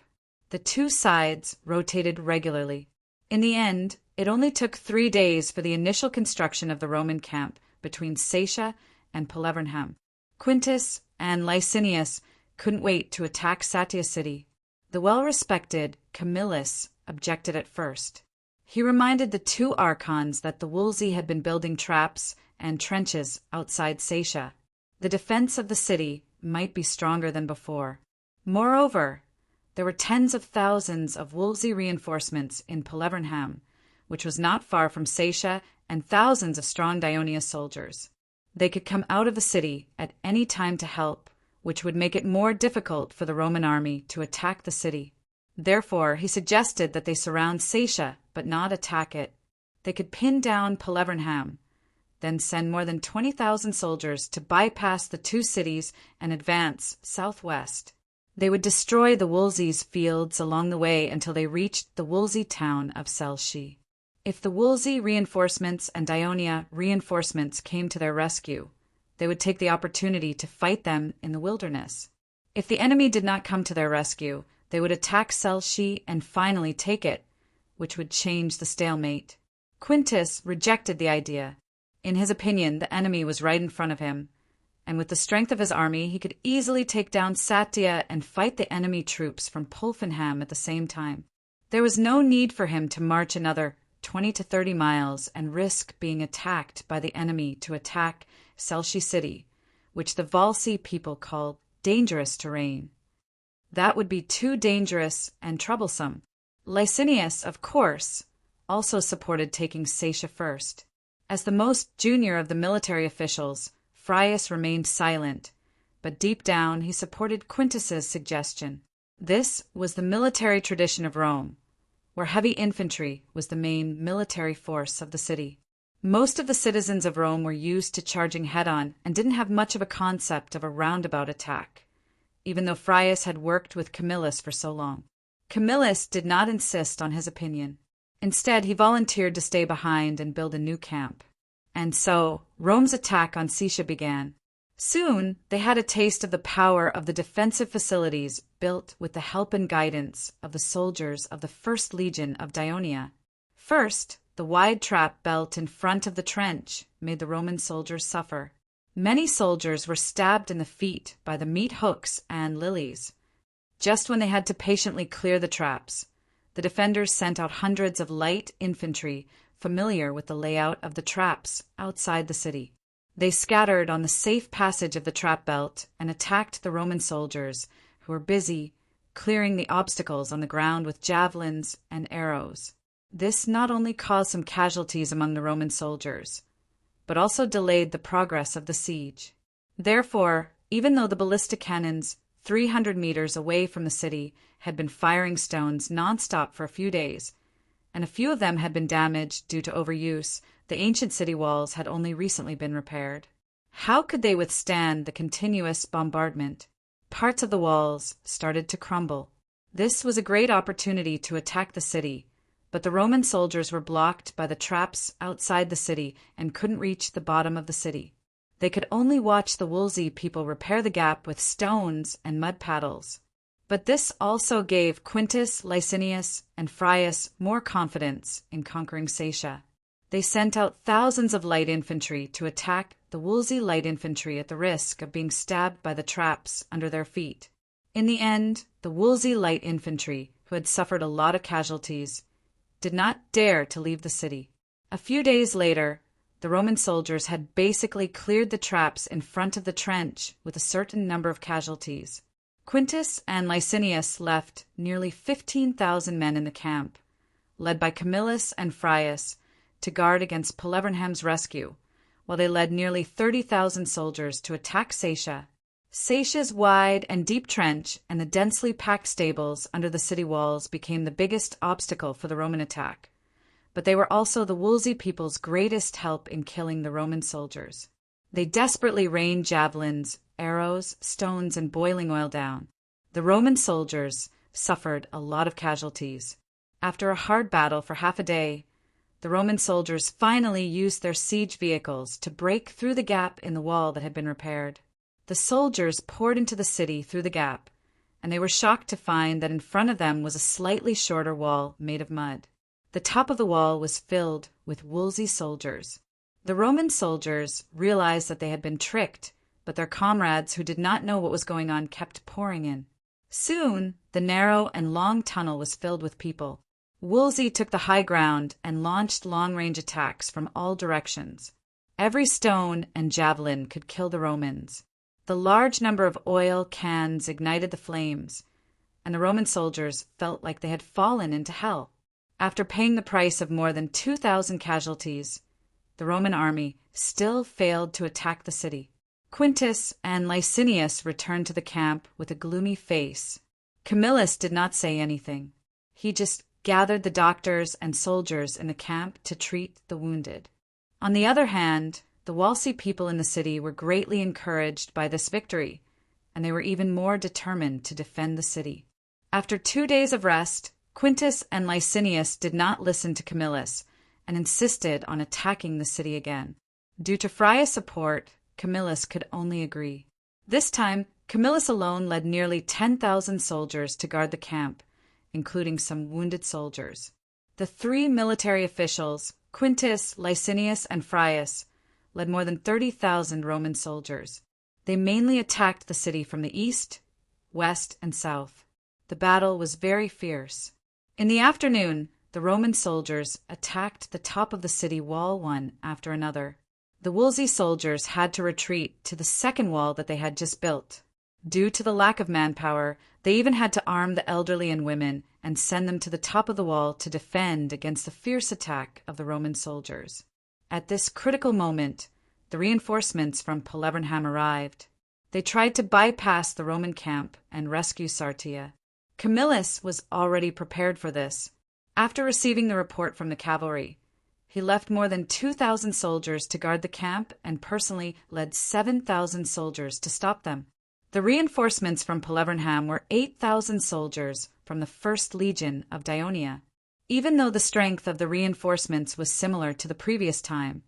The two sides rotated regularly. In the end, it only took 3 days for the initial construction of the Roman camp between Saetia and Pelevernham. Quintus and Licinius couldn't wait to attack Satia city. The well-respected Camillus objected at first. He reminded the two archons that the Wolsey had been building traps and trenches outside Saetia. The defense of the city might be stronger than before. Moreover, there were tens of thousands of Wolsey reinforcements in Pelevernham, which was not far from Saetia, and thousands of strong Dionia soldiers. They could come out of the city at any time to help, which would make it more difficult for the Roman army to attack the city. Therefore, he suggested that they surround Saetia, but not attack it. They could pin down Pelevernham, then send more than 20,000 soldiers to bypass the two cities and advance southwest. They would destroy the Wolsey's fields along the way until they reached the Wolsey town of Selshi. If the Wolsey reinforcements and Dionia reinforcements came to their rescue, they would take the opportunity to fight them in the wilderness. If the enemy did not come to their rescue, they would attack Selshi and finally take it, which would change the stalemate. Quintus rejected the idea. In his opinion, the enemy was right in front of him, and with the strength of his army, he could easily take down Satia and fight the enemy troops from Polfinham at the same time. There was no need for him to march another 20 to 30 miles and risk being attacked by the enemy to attack Selshi city, which the Volsci people called dangerous terrain. That would be too dangerous and troublesome. Licinius, of course, also supported taking Saetia first. As the most junior of the military officials, Frius remained silent, but deep down he supported Quintus's suggestion. This was the military tradition of Rome, where heavy infantry was the main military force of the city. Most of the citizens of Rome were used to charging head-on and didn't have much of a concept of a roundabout attack, even though Frius had worked with Camillus for so long. Camillus did not insist on his opinion. Instead, he volunteered to stay behind and build a new camp. And so, Rome's attack on Saetia began. Soon, they had a taste of the power of the defensive facilities built with the help and guidance of the soldiers of the First Legion of Dionia. First, the wide trap belt in front of the trench made the Roman soldiers suffer. Many soldiers were stabbed in the feet by the meat hooks and lilies. Just when they had to patiently clear the traps, the defenders sent out hundreds of light infantry familiar with the layout of the traps outside the city. They scattered on the safe passage of the trap belt and attacked the Roman soldiers, who were busy clearing the obstacles on the ground with javelins and arrows. This not only caused some casualties among the Roman soldiers, but also delayed the progress of the siege. Therefore, even though the ballistic cannons 300 meters away from the city had been firing stones nonstop for a few days, and a few of them had been damaged due to overuse, the ancient city walls had only recently been repaired. How could they withstand the continuous bombardment? Parts of the walls started to crumble. This was a great opportunity to attack the city, but the Roman soldiers were blocked by the traps outside the city and couldn't reach the bottom of the city. They could only watch the Wolsey people repair the gap with stones and mud paddles. But this also gave Quintus, Licinius, and Frius more confidence in conquering Saetia. They sent out thousands of light infantry to attack the Wolsey light infantry at the risk of being stabbed by the traps under their feet. In the end, the Wolsey light infantry, who had suffered a lot of casualties, did not dare to leave the city. A few days later, the Roman soldiers had basically cleared the traps in front of the trench with a certain number of casualties. Quintus and Licinius left nearly 15,000 men in the camp, led by Camillus and Frius, to guard against Polevernham's rescue, while they led nearly 30,000 soldiers to attack Saetia. Saetia's wide and deep trench and the densely packed stables under the city walls became the biggest obstacle for the Roman attack, but they were also the Wolsey people's greatest help in killing the Roman soldiers. They desperately rained javelins, arrows, stones, and boiling oil down. The Roman soldiers suffered a lot of casualties. After a hard battle for half a day, the Roman soldiers finally used their siege vehicles to break through the gap in the wall that had been repaired. The soldiers poured into the city through the gap, and they were shocked to find that in front of them was a slightly shorter wall made of mud. The top of the wall was filled with Wolsey soldiers. The Roman soldiers realized that they had been tricked, but their comrades who did not know what was going on kept pouring in. Soon, the narrow and long tunnel was filled with people. Wolsey took the high ground and launched long-range attacks from all directions. Every stone and javelin could kill the Romans. The large number of oil cans ignited the flames, and the Roman soldiers felt like they had fallen into hell. After paying the price of more than 2,000 casualties, the Roman army still failed to attack the city. Quintus and Licinius returned to the camp with a gloomy face. Camillus did not say anything. He just gathered the doctors and soldiers in the camp to treat the wounded. On the other hand, the Wolsey people in the city were greatly encouraged by this victory, and they were even more determined to defend the city. After 2 days of rest, Quintus and Licinius did not listen to Camillus and insisted on attacking the city again. Due to Frius' support, Camillus could only agree. This time, Camillus alone led nearly 10,000 soldiers to guard the camp, including some wounded soldiers. The 3 military officials, Quintus, Licinius, and Frius, led more than 30,000 Roman soldiers. They mainly attacked the city from the east, west, and south. The battle was very fierce. In the afternoon, the Roman soldiers attacked the top of the city wall one after another. The Wolsey soldiers had to retreat to the second wall that they had just built. Due to the lack of manpower, they even had to arm the elderly and women and send them to the top of the wall to defend against the fierce attack of the Roman soldiers. At this critical moment, the reinforcements from Polevernham arrived. They tried to bypass the Roman camp and rescue Sartia. Camillus was already prepared for this. After receiving the report from the cavalry, he left more than 2,000 soldiers to guard the camp and personally led 7,000 soldiers to stop them. The reinforcements from Polevernham were 8,000 soldiers from the 1st Legion of Dionia. Even though the strength of the reinforcements was similar to the previous time,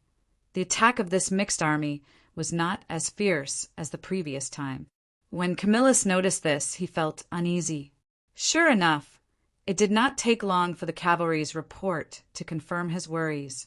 the attack of this mixed army was not as fierce as the previous time. When Camillus noticed this, he felt uneasy. Sure enough, it did not take long for the cavalry's report to confirm his worries.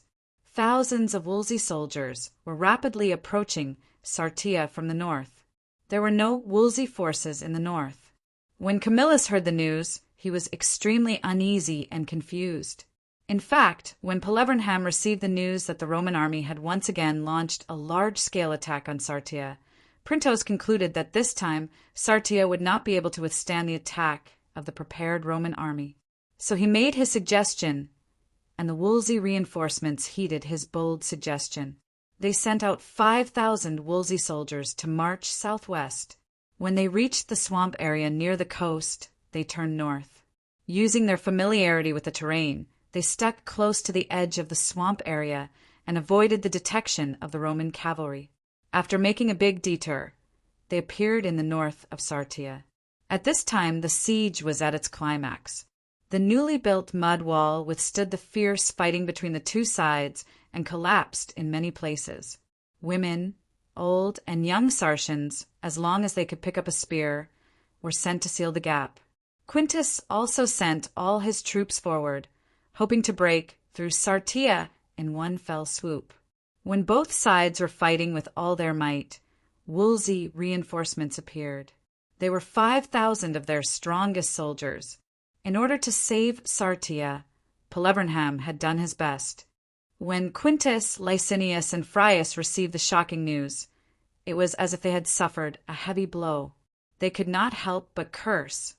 Thousands of Wolsey soldiers were rapidly approaching Sartia from the north. There were no Wolsey forces in the north. When Camillus heard the news, he was extremely uneasy and confused. In fact, when Polevernham received the news that the Roman army had once again launched a large-scale attack on Sartia, Printos concluded that this time Sartia would not be able to withstand the attack of the prepared Roman army. So he made his suggestion, and the Wolsey reinforcements heeded his bold suggestion. They sent out 5,000 Wolsey soldiers to march southwest. When they reached the swamp area near the coast, they turned north. Using their familiarity with the terrain, they stuck close to the edge of the swamp area and avoided the detection of the Roman cavalry. After making a big detour, they appeared in the north of Sartia. At this time, the siege was at its climax. The newly built mud wall withstood the fierce fighting between the two sides and collapsed in many places. Women, old, and young Sartians, as long as they could pick up a spear, were sent to seal the gap. Quintus also sent all his troops forward, hoping to break through Sartia in one fell swoop. When both sides were fighting with all their might, Wolsey reinforcements appeared. They were 5,000 of their strongest soldiers. In order to save Sartia, Polevernham had done his best. When Quintus, Licinius, and Frius received the shocking news, it was as if they had suffered a heavy blow. They could not help but curse.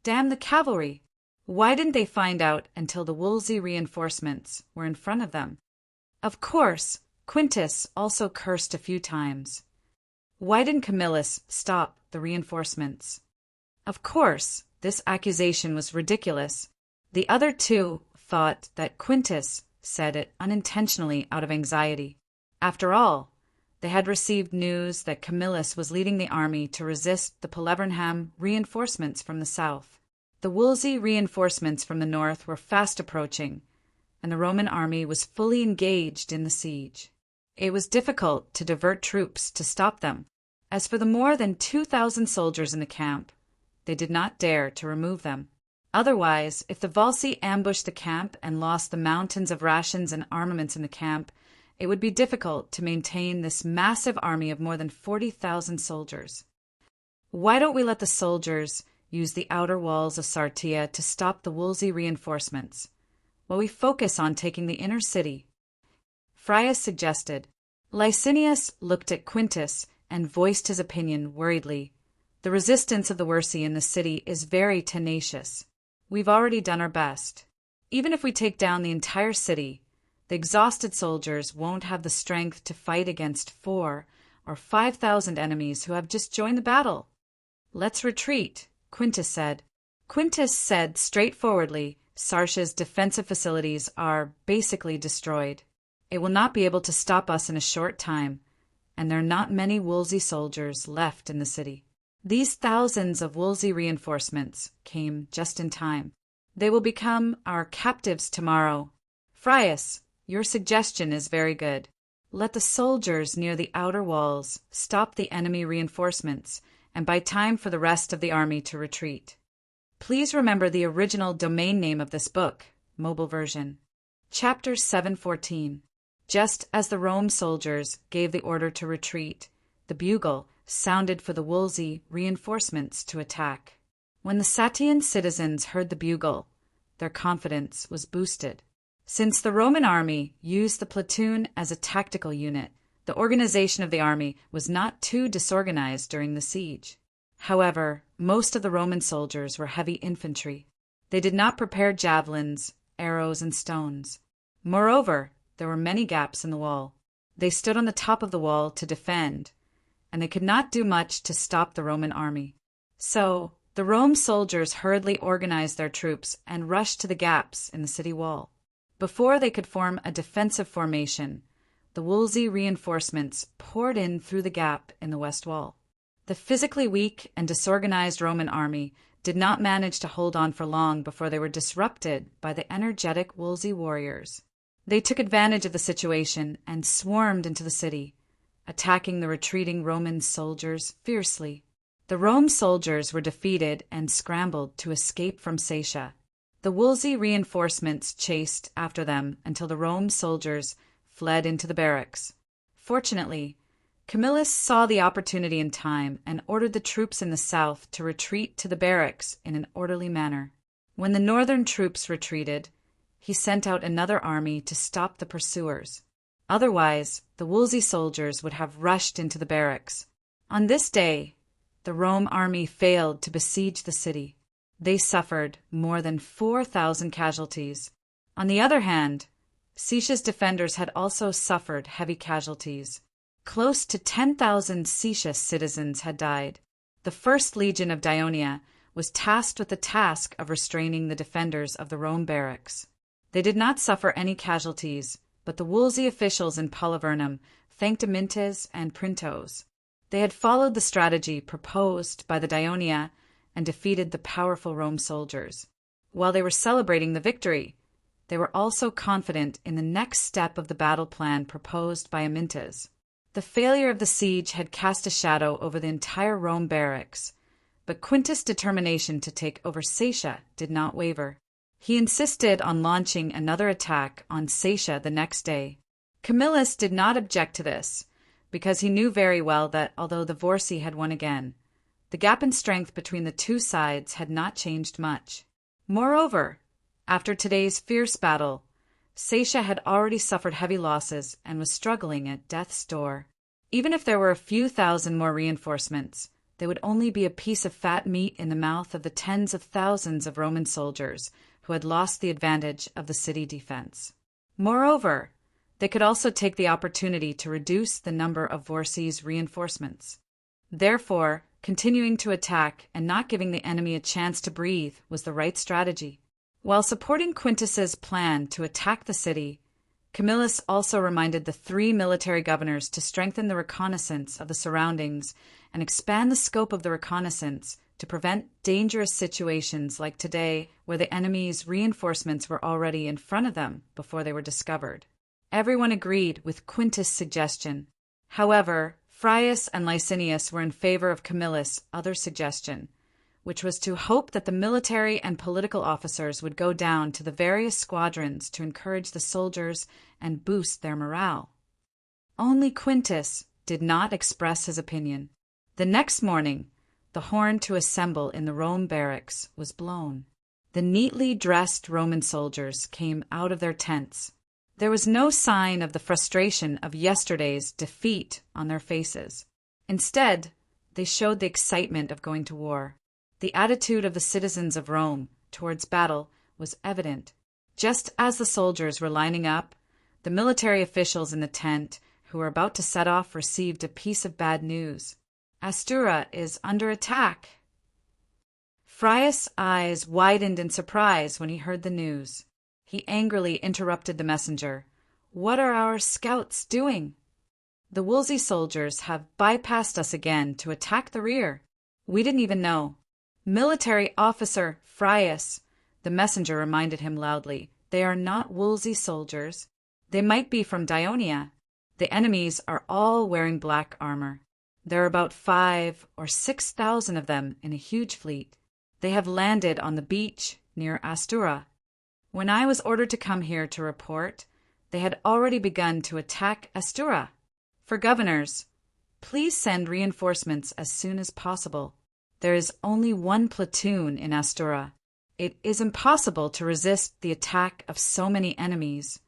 Damn the cavalry! Why didn't they find out until the Wolsey reinforcements were in front of them? Of course, Quintus also cursed a few times. Why didn't Camillus stop the reinforcements? Of course, this accusation was ridiculous. The other two thought that Quintus said it unintentionally out of anxiety. After all, they had received news that Camillus was leading the army to resist the Polevernham reinforcements from the south. The Wolsey reinforcements from the north were fast approaching, and the Roman army was fully engaged in the siege. It was difficult to divert troops to stop them. As for the more than 2,000 soldiers in the camp, they did not dare to remove them. Otherwise, if the Volsci ambushed the camp and lost the mountains of rations and armaments in the camp, it would be difficult to maintain this massive army of more than 40,000 soldiers. Why don't we let the soldiers use the outer walls of Sartia to stop the Wolsey reinforcements, while we focus on taking the inner city? Frius suggested. Licinius looked at Quintus and voiced his opinion worriedly. The resistance of the Verci in the city is very tenacious. We've already done our best. Even if we take down the entire city, the exhausted soldiers won't have the strength to fight against 4,000 or 5,000 enemies who have just joined the battle. Let's retreat, Quintus said. Quintus said straightforwardly, Sartia's defensive facilities are basically destroyed. It will not be able to stop us in a short time, and there are not many Wolsey soldiers left in the city. These thousands of Wolsey reinforcements came just in time. They will become our captives tomorrow. Frius, your suggestion is very good. Let the soldiers near the outer walls stop the enemy reinforcements and buy time for the rest of the army to retreat. Please remember the original domain name of this book, mobile version. Chapter 714. Just as the Rome soldiers gave the order to retreat, the bugle sounded for the Wolsey reinforcements to attack. When the Satian citizens heard the bugle, their confidence was boosted. Since the Roman army used the platoon as a tactical unit, the organization of the army was not too disorganized during the siege. However, most of the Roman soldiers were heavy infantry. They did not prepare javelins, arrows, and stones. Moreover, there were many gaps in the wall. They stood on the top of the wall to defend, and they could not do much to stop the Roman army. So, the Rome soldiers hurriedly organized their troops and rushed to the gaps in the city wall. Before they could form a defensive formation, the Wolsey reinforcements poured in through the gap in the west wall. The physically weak and disorganized Roman army did not manage to hold on for long before they were disrupted by the energetic Wolsey warriors. They took advantage of the situation and swarmed into the city, attacking the retreating Roman soldiers fiercely. The Rome soldiers were defeated and scrambled to escape from Saetia. The Wolsey reinforcements chased after them until the Rome soldiers fled into the barracks. Fortunately, Camillus saw the opportunity in time and ordered the troops in the south to retreat to the barracks in an orderly manner. When the northern troops retreated, he sent out another army to stop the pursuers. Otherwise, the Wolsey soldiers would have rushed into the barracks. On this day, the Rome army failed to besiege the city. They suffered more than 4,000 casualties. On the other hand, Saetia's defenders had also suffered heavy casualties. Close to 10,000 Saetia citizens had died. The First Legion of Dionia was tasked with the task of restraining the defenders of the Rome barracks. They did not suffer any casualties, but the Wolsey officials in Polivernum thanked Amintes and Printos. They had followed the strategy proposed by the Dionia and defeated the powerful Rome soldiers. While they were celebrating the victory, they were also confident in the next step of the battle plan proposed by Amintes. The failure of the siege had cast a shadow over the entire Rome barracks, but Quintus' determination to take over Saetia did not waver. He insisted on launching another attack on Saetia the next day. Camillus did not object to this, because he knew very well that although the Vorsi had won again, the gap in strength between the two sides had not changed much. Moreover, after today's fierce battle, Saetia had already suffered heavy losses and was struggling at death's door. Even if there were a few thousand more reinforcements, they would only be a piece of fat meat in the mouth of the tens of thousands of Roman soldiers who had lost the advantage of the city defense. Moreover, they could also take the opportunity to reduce the number of Vorsi's reinforcements. Therefore, continuing to attack and not giving the enemy a chance to breathe was the right strategy. While supporting Quintus's plan to attack the city, Camillus also reminded the 3 military governors to strengthen the reconnaissance of the surroundings and expand the scope of the reconnaissance to prevent dangerous situations like today where the enemy's reinforcements were already in front of them before they were discovered. Everyone agreed with Quintus' suggestion. However, Frius and Licinius were in favor of Camillus' other suggestion, which was to hope that the military and political officers would go down to the various squadrons to encourage the soldiers and boost their morale. Only Quintus did not express his opinion. The next morning, the horn to assemble in the Rome barracks was blown. The neatly dressed Roman soldiers came out of their tents. There was no sign of the frustration of yesterday's defeat on their faces. Instead, they showed the excitement of going to war. The attitude of the citizens of Rome towards battle was evident. Just as the soldiers were lining up, the military officials in the tent who were about to set off received a piece of bad news. Astura is under attack. Frius' eyes widened in surprise when he heard the news. He angrily interrupted the messenger. "What are our scouts doing?" "The Wolsey soldiers have bypassed us again to attack the rear. We didn't even know." "Military officer Frius," the messenger reminded him loudly, "they are not Wolsey soldiers. They might be from Dionia. The enemies are all wearing black armor. There are about 5,000 or 6,000 of them in a huge fleet. They have landed on the beach near Astura. When I was ordered to come here to report, they had already begun to attack Astura. For governors, please send reinforcements as soon as possible. There is only 1 platoon in Astura. It is impossible to resist the attack of so many enemies."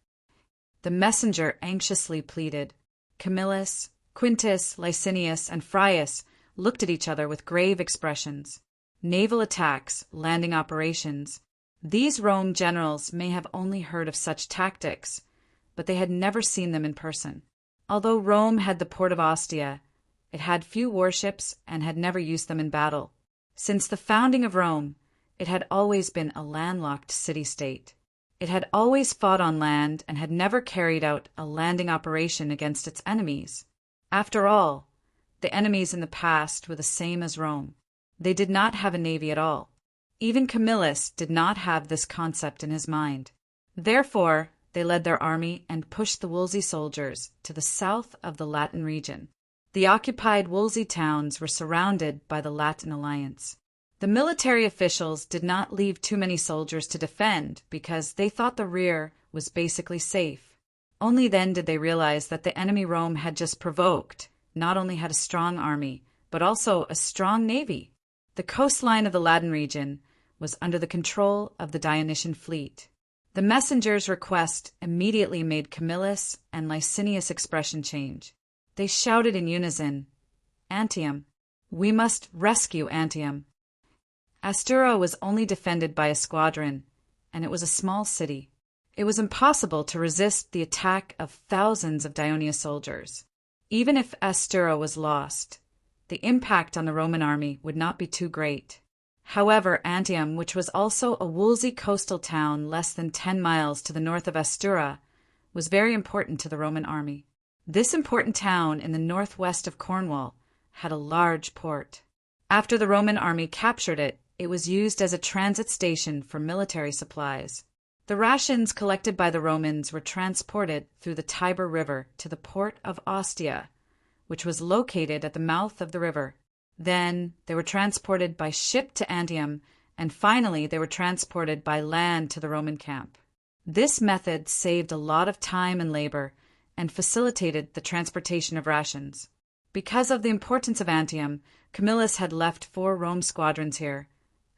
The messenger anxiously pleaded. Camillus, Quintus, Licinius, and Frius looked at each other with grave expressions. Naval attacks, landing operations. These Rome generals may have only heard of such tactics, but they had never seen them in person. Although Rome had the port of Ostia, it had few warships and had never used them in battle. Since the founding of Rome, it had always been a landlocked city-state. It had always fought on land and had never carried out a landing operation against its enemies. After all, the enemies in the past were the same as Rome. They did not have a navy at all. Even Camillus did not have this concept in his mind. Therefore, they led their army and pushed the Wolsey soldiers to the south of the Latin region. The occupied Wolsey towns were surrounded by the Latin alliance. The military officials did not leave too many soldiers to defend because they thought the rear was basically safe. Only then did they realize that the enemy Rome had just provoked not only had a strong army, but also a strong navy. The coastline of the Latin region was under the control of the Dionysian fleet. The messenger's request immediately made Camillus and Licinius' expression change. They shouted in unison, "Antium! We must rescue Antium!" Astura was only defended by a squadron, and it was a small city. It was impossible to resist the attack of thousands of Dionia soldiers. Even if Astura was lost, the impact on the Roman army would not be too great. However, Antium, which was also a Wolsey coastal town less than 10 miles to the north of Astura, was very important to the Roman army. This important town in the northwest of Cornwall had a large port. After the Roman army captured it, it was used as a transit station for military supplies. The rations collected by the Romans were transported through the Tiber River to the port of Ostia, which was located at the mouth of the river. Then they were transported by ship to Antium, and finally they were transported by land to the Roman camp. This method saved a lot of time and labor and facilitated the transportation of rations. Because of the importance of Antium, Camillus had left 4 Rome squadrons here,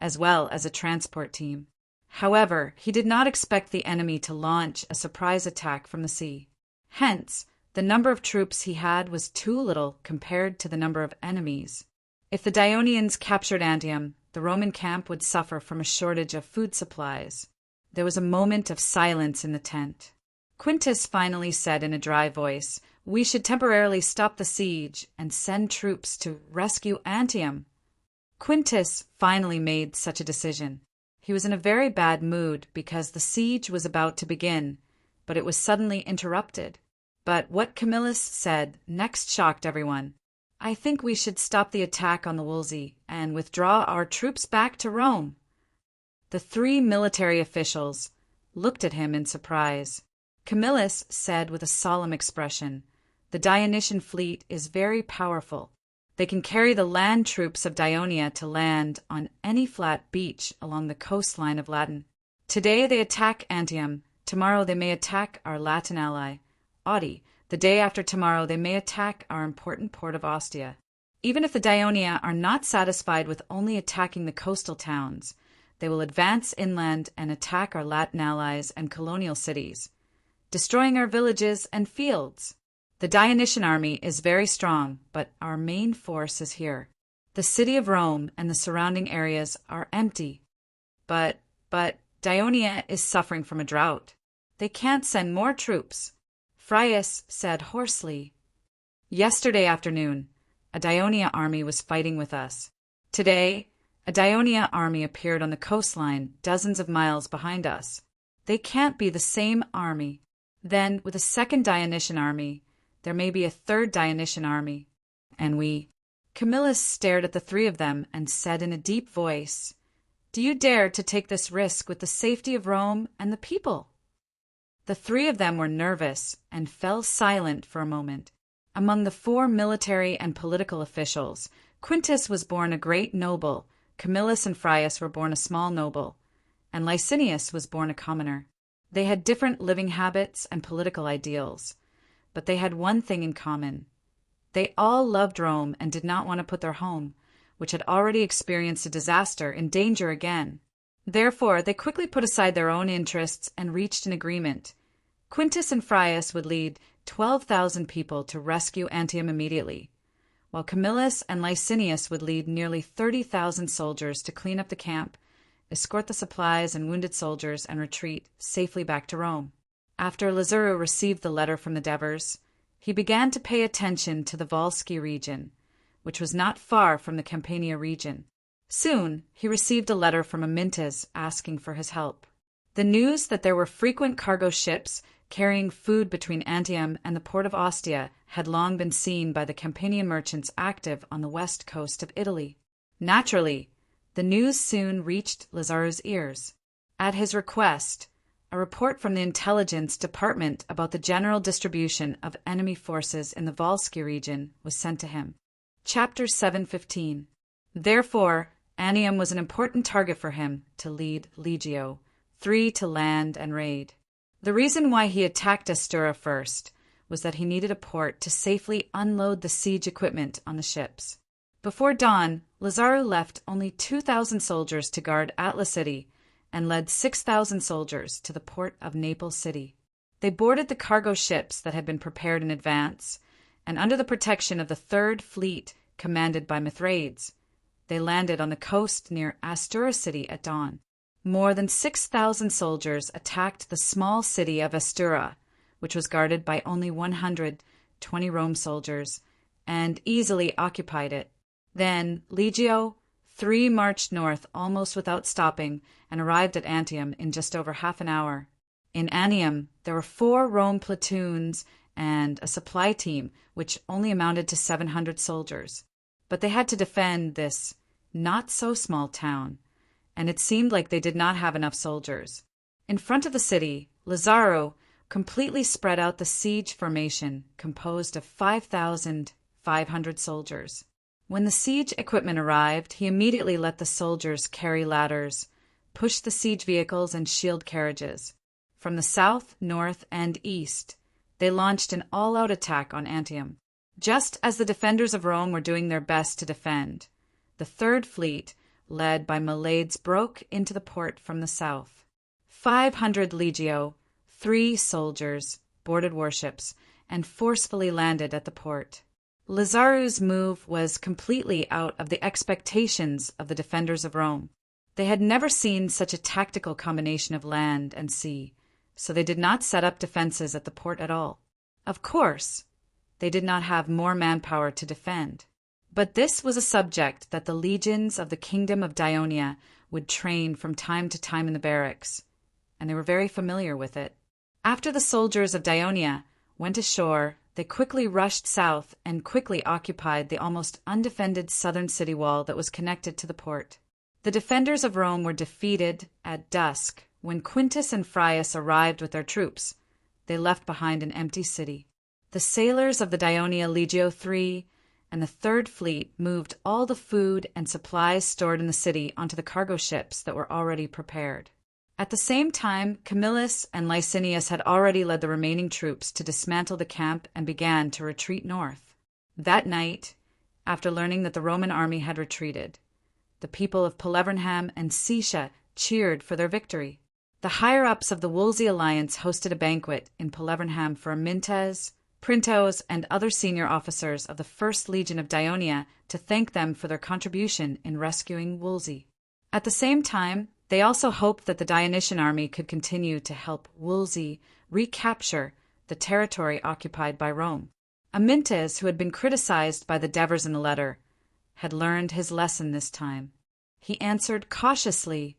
as well as a transport team. However, he did not expect the enemy to launch a surprise attack from the sea. Hence, the number of troops he had was too little compared to the number of enemies. If the Dionians captured Antium, the Roman camp would suffer from a shortage of food supplies. There was a moment of silence in the tent. Quintus finally said in a dry voice, "We should temporarily stop the siege and send troops to rescue Antium." Quintus finally made such a decision. He was in a very bad mood because the siege was about to begin, but it was suddenly interrupted. But what Camillus said next shocked everyone. "I think we should stop the attack on the Wolsey and withdraw our troops back to Rome." The 3 military officials looked at him in surprise. Camillus said with a solemn expression, "The Dionysian fleet is very powerful. They can carry the land troops of Dionia to land on any flat beach along the coastline of Latin. Today they attack Antium. Tomorrow they may attack our Latin ally, Audi. The day after tomorrow they may attack our important port of Ostia. Even if the Dionia are not satisfied with only attacking the coastal towns, they will advance inland and attack our Latin allies and colonial cities, destroying our villages and fields. The Dionysian army is very strong, but our main force is here. The city of Rome and the surrounding areas are empty. But Dionia is suffering from a drought. They can't send more troops." Frias said hoarsely, "Yesterday afternoon, a Dionia army was fighting with us. Today, a Dionia army appeared on the coastline dozens of miles behind us. They can't be the same army. Then, with a second Dionysian army, there may be a third Dionysian army. And we—" Camillus stared at the 3 of them and said in a deep voice, "Do you dare to take this risk with the safety of Rome and the people?" The 3 of them were nervous and fell silent for a moment. Among the 4 military and political officials, Quintus was born a great noble, Camillus and Frias were born a small noble, and Licinius was born a commoner. They had different living habits and political ideals, but they had one thing in common. They all loved Rome and did not want to put their home, which had already experienced a disaster, in danger again. Therefore, they quickly put aside their own interests and reached an agreement. Quintus and Frias would lead 12,000 people to rescue Antium immediately, while Camillus and Licinius would lead nearly 30,000 soldiers to clean up the camp, escort the supplies and wounded soldiers, and retreat safely back to Rome. After Lazzaro received the letter from the Devers, he began to pay attention to the Volsci region, which was not far from the Campania region. Soon, he received a letter from Amyntas asking for his help. The news that there were frequent cargo ships carrying food between Antium and the port of Ostia had long been seen by the Campanian merchants active on the west coast of Italy. Naturally, the news soon reached Lazzaro's ears. At his request, a report from the intelligence department about the general distribution of enemy forces in the Volsci region was sent to him. Chapter 7:15. Therefore, Antium was an important target for him to lead Legio, 3 to land and raid. The reason why he attacked Astura first was that he needed a port to safely unload the siege equipment on the ships. Before dawn, Lazzaro left only 2,000 soldiers to guard Atla City and led 6,000 soldiers to the port of Naples City. They boarded the cargo ships that had been prepared in advance, and under the protection of the 3rd Fleet commanded by Mithridates, they landed on the coast near Astura City at dawn. More than 6,000 soldiers attacked the small city of Astura, which was guarded by only 120 Rome soldiers, and easily occupied it. Then Legio 3 marched north almost without stopping and arrived at Antium in just over half an hour. In Antium, there were 4 Rome platoons and a supply team, which only amounted to 700 soldiers. But they had to defend this not-so-small town, and it seemed like they did not have enough soldiers. In front of the city, Lazzaro completely spread out the siege formation composed of 5,000 500 soldiers. When the siege equipment arrived, he immediately let the soldiers carry ladders, push the siege vehicles and shield carriages. From the south, north, and east, they launched an all-out attack on Antium. Just as the defenders of Rome were doing their best to defend, the Third Fleet, led by Milades, broke into the port from the south. 500 legio, 3 soldiers, boarded warships, and forcefully landed at the port. Lazaru's move was completely out of the expectations of the defenders of Rome. They had never seen such a tactical combination of land and sea, so they did not set up defenses at the port at all. Of course, they did not have more manpower to defend. But this was a subject that the legions of the kingdom of Dionia would train from time to time in the barracks, and they were very familiar with it. After the soldiers of Dionia went ashore, they quickly rushed south and quickly occupied the almost undefended southern city wall that was connected to the port. The defenders of Rome were defeated at dusk when Quintus and Frius arrived with their troops. They left behind an empty city. The sailors of the Dionia Legio III and the Third Fleet moved all the food and supplies stored in the city onto the cargo ships that were already prepared. At the same time, Camillus and Licinius had already led the remaining troops to dismantle the camp and began to retreat north. That night, after learning that the Roman army had retreated, the people of Polevernham and Caesia cheered for their victory. The higher-ups of the Wolsey alliance hosted a banquet in Polevernham for Amintes, Printos, and other senior officers of the First Legion of Dionia to thank them for their contribution in rescuing Wolsey. At the same time, they also hoped that the Dionysian army could continue to help Wolsey recapture the territory occupied by Rome. Amintes, who had been criticized by the Devers in the letter, had learned his lesson this time. He answered cautiously,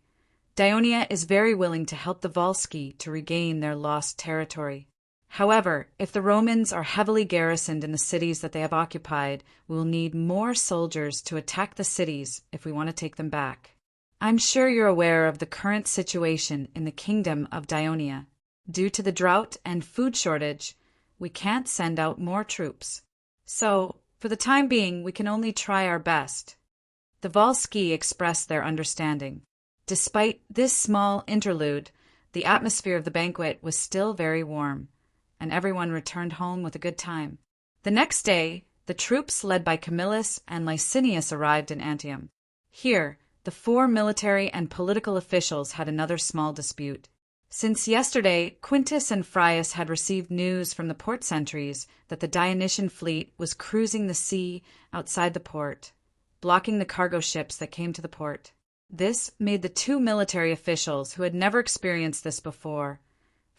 "Dionia is very willing to help the Volsci to regain their lost territory. However, if the Romans are heavily garrisoned in the cities that they have occupied, we will need more soldiers to attack the cities if we want to take them back. I'm sure you're aware of the current situation in the kingdom of Dionia. Due to the drought and food shortage, we can't send out more troops. So, for the time being, we can only try our best." The Volsci expressed their understanding. Despite this small interlude, the atmosphere of the banquet was still very warm, and everyone returned home with a good time. The next day, the troops led by Camillus and Licinius arrived in Antium. Here, the 4 military and political officials had another small dispute. Since yesterday, Quintus and Frius had received news from the port sentries that the Dionysian fleet was cruising the sea outside the port, blocking the cargo ships that came to the port. This made the 2 military officials, who had never experienced this before,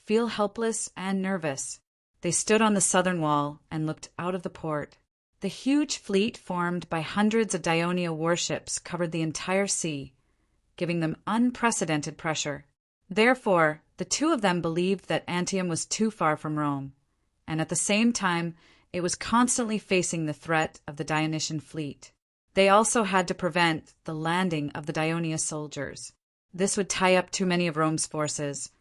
feel helpless and nervous. They stood on the southern wall and looked out of the port. The huge fleet formed by hundreds of Dionia warships covered the entire sea, giving them unprecedented pressure. Therefore, the 2 of them believed that Antium was too far from Rome, and at the same time, it was constantly facing the threat of the Dionysian fleet. They also had to prevent the landing of the Dionia soldiers. This would tie up too many of Rome's forces,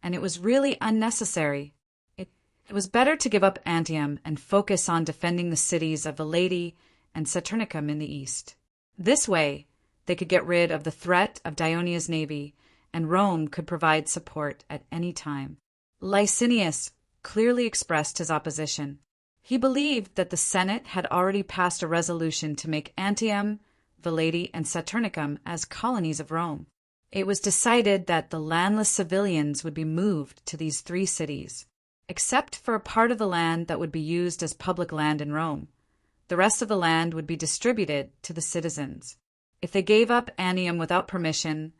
and it was really unnecessary. It was better to give up Antium and focus on defending the cities of Velady and Saturnicum in the east. This way, they could get rid of the threat of Dionia's navy, and Rome could provide support at any time. Licinius clearly expressed his opposition. He believed that the Senate had already passed a resolution to make Antium, Velady, and Saturnicum as colonies of Rome. It was decided that the landless civilians would be moved to these 3 cities, except for a part of the land that would be used as public land in Rome. The rest of the land would be distributed to the citizens. If they gave up Antium without permission,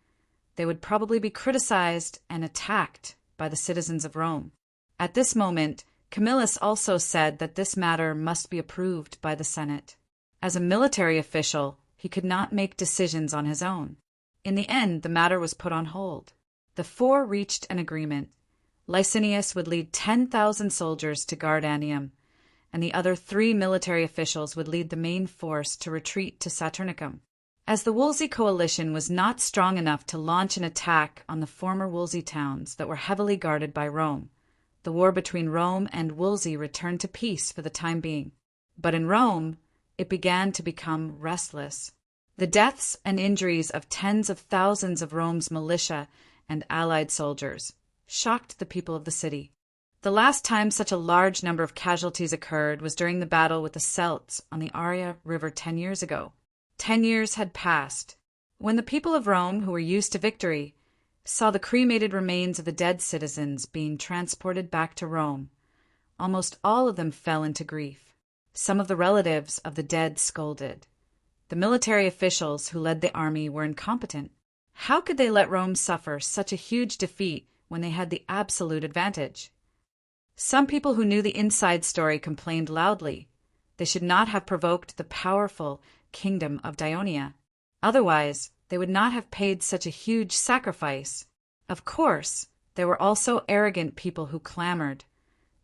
they would probably be criticized and attacked by the citizens of Rome. At this moment, Camillus also said that this matter must be approved by the Senate. As a military official, he could not make decisions on his own. In the end, the matter was put on hold. The 4 reached an agreement. Licinius would lead 10,000 soldiers to guard Antium, and the other 3 military officials would lead the main force to retreat to Saturnicum. As the Wolsey coalition was not strong enough to launch an attack on the former Wolsey towns that were heavily guarded by Rome, the war between Rome and Wolsey returned to peace for the time being. But in Rome, it began to become restless. The deaths and injuries of tens of thousands of Rome's militia and allied soldiers shocked the people of the city. The last time such a large number of casualties occurred was during the battle with the Celts on the Arria River 10 years ago. 10 years had passed. When the people of Rome, who were used to victory, saw the cremated remains of the dead citizens being transported back to Rome, almost all of them fell into grief. Some of the relatives of the dead scolded. The military officials who led the army were incompetent. How could they let Rome suffer such a huge defeat when they had the absolute advantage? Some people who knew the inside story complained loudly. They should not have provoked the powerful kingdom of Dionia. Otherwise, they would not have paid such a huge sacrifice. Of course, there were also arrogant people who clamored.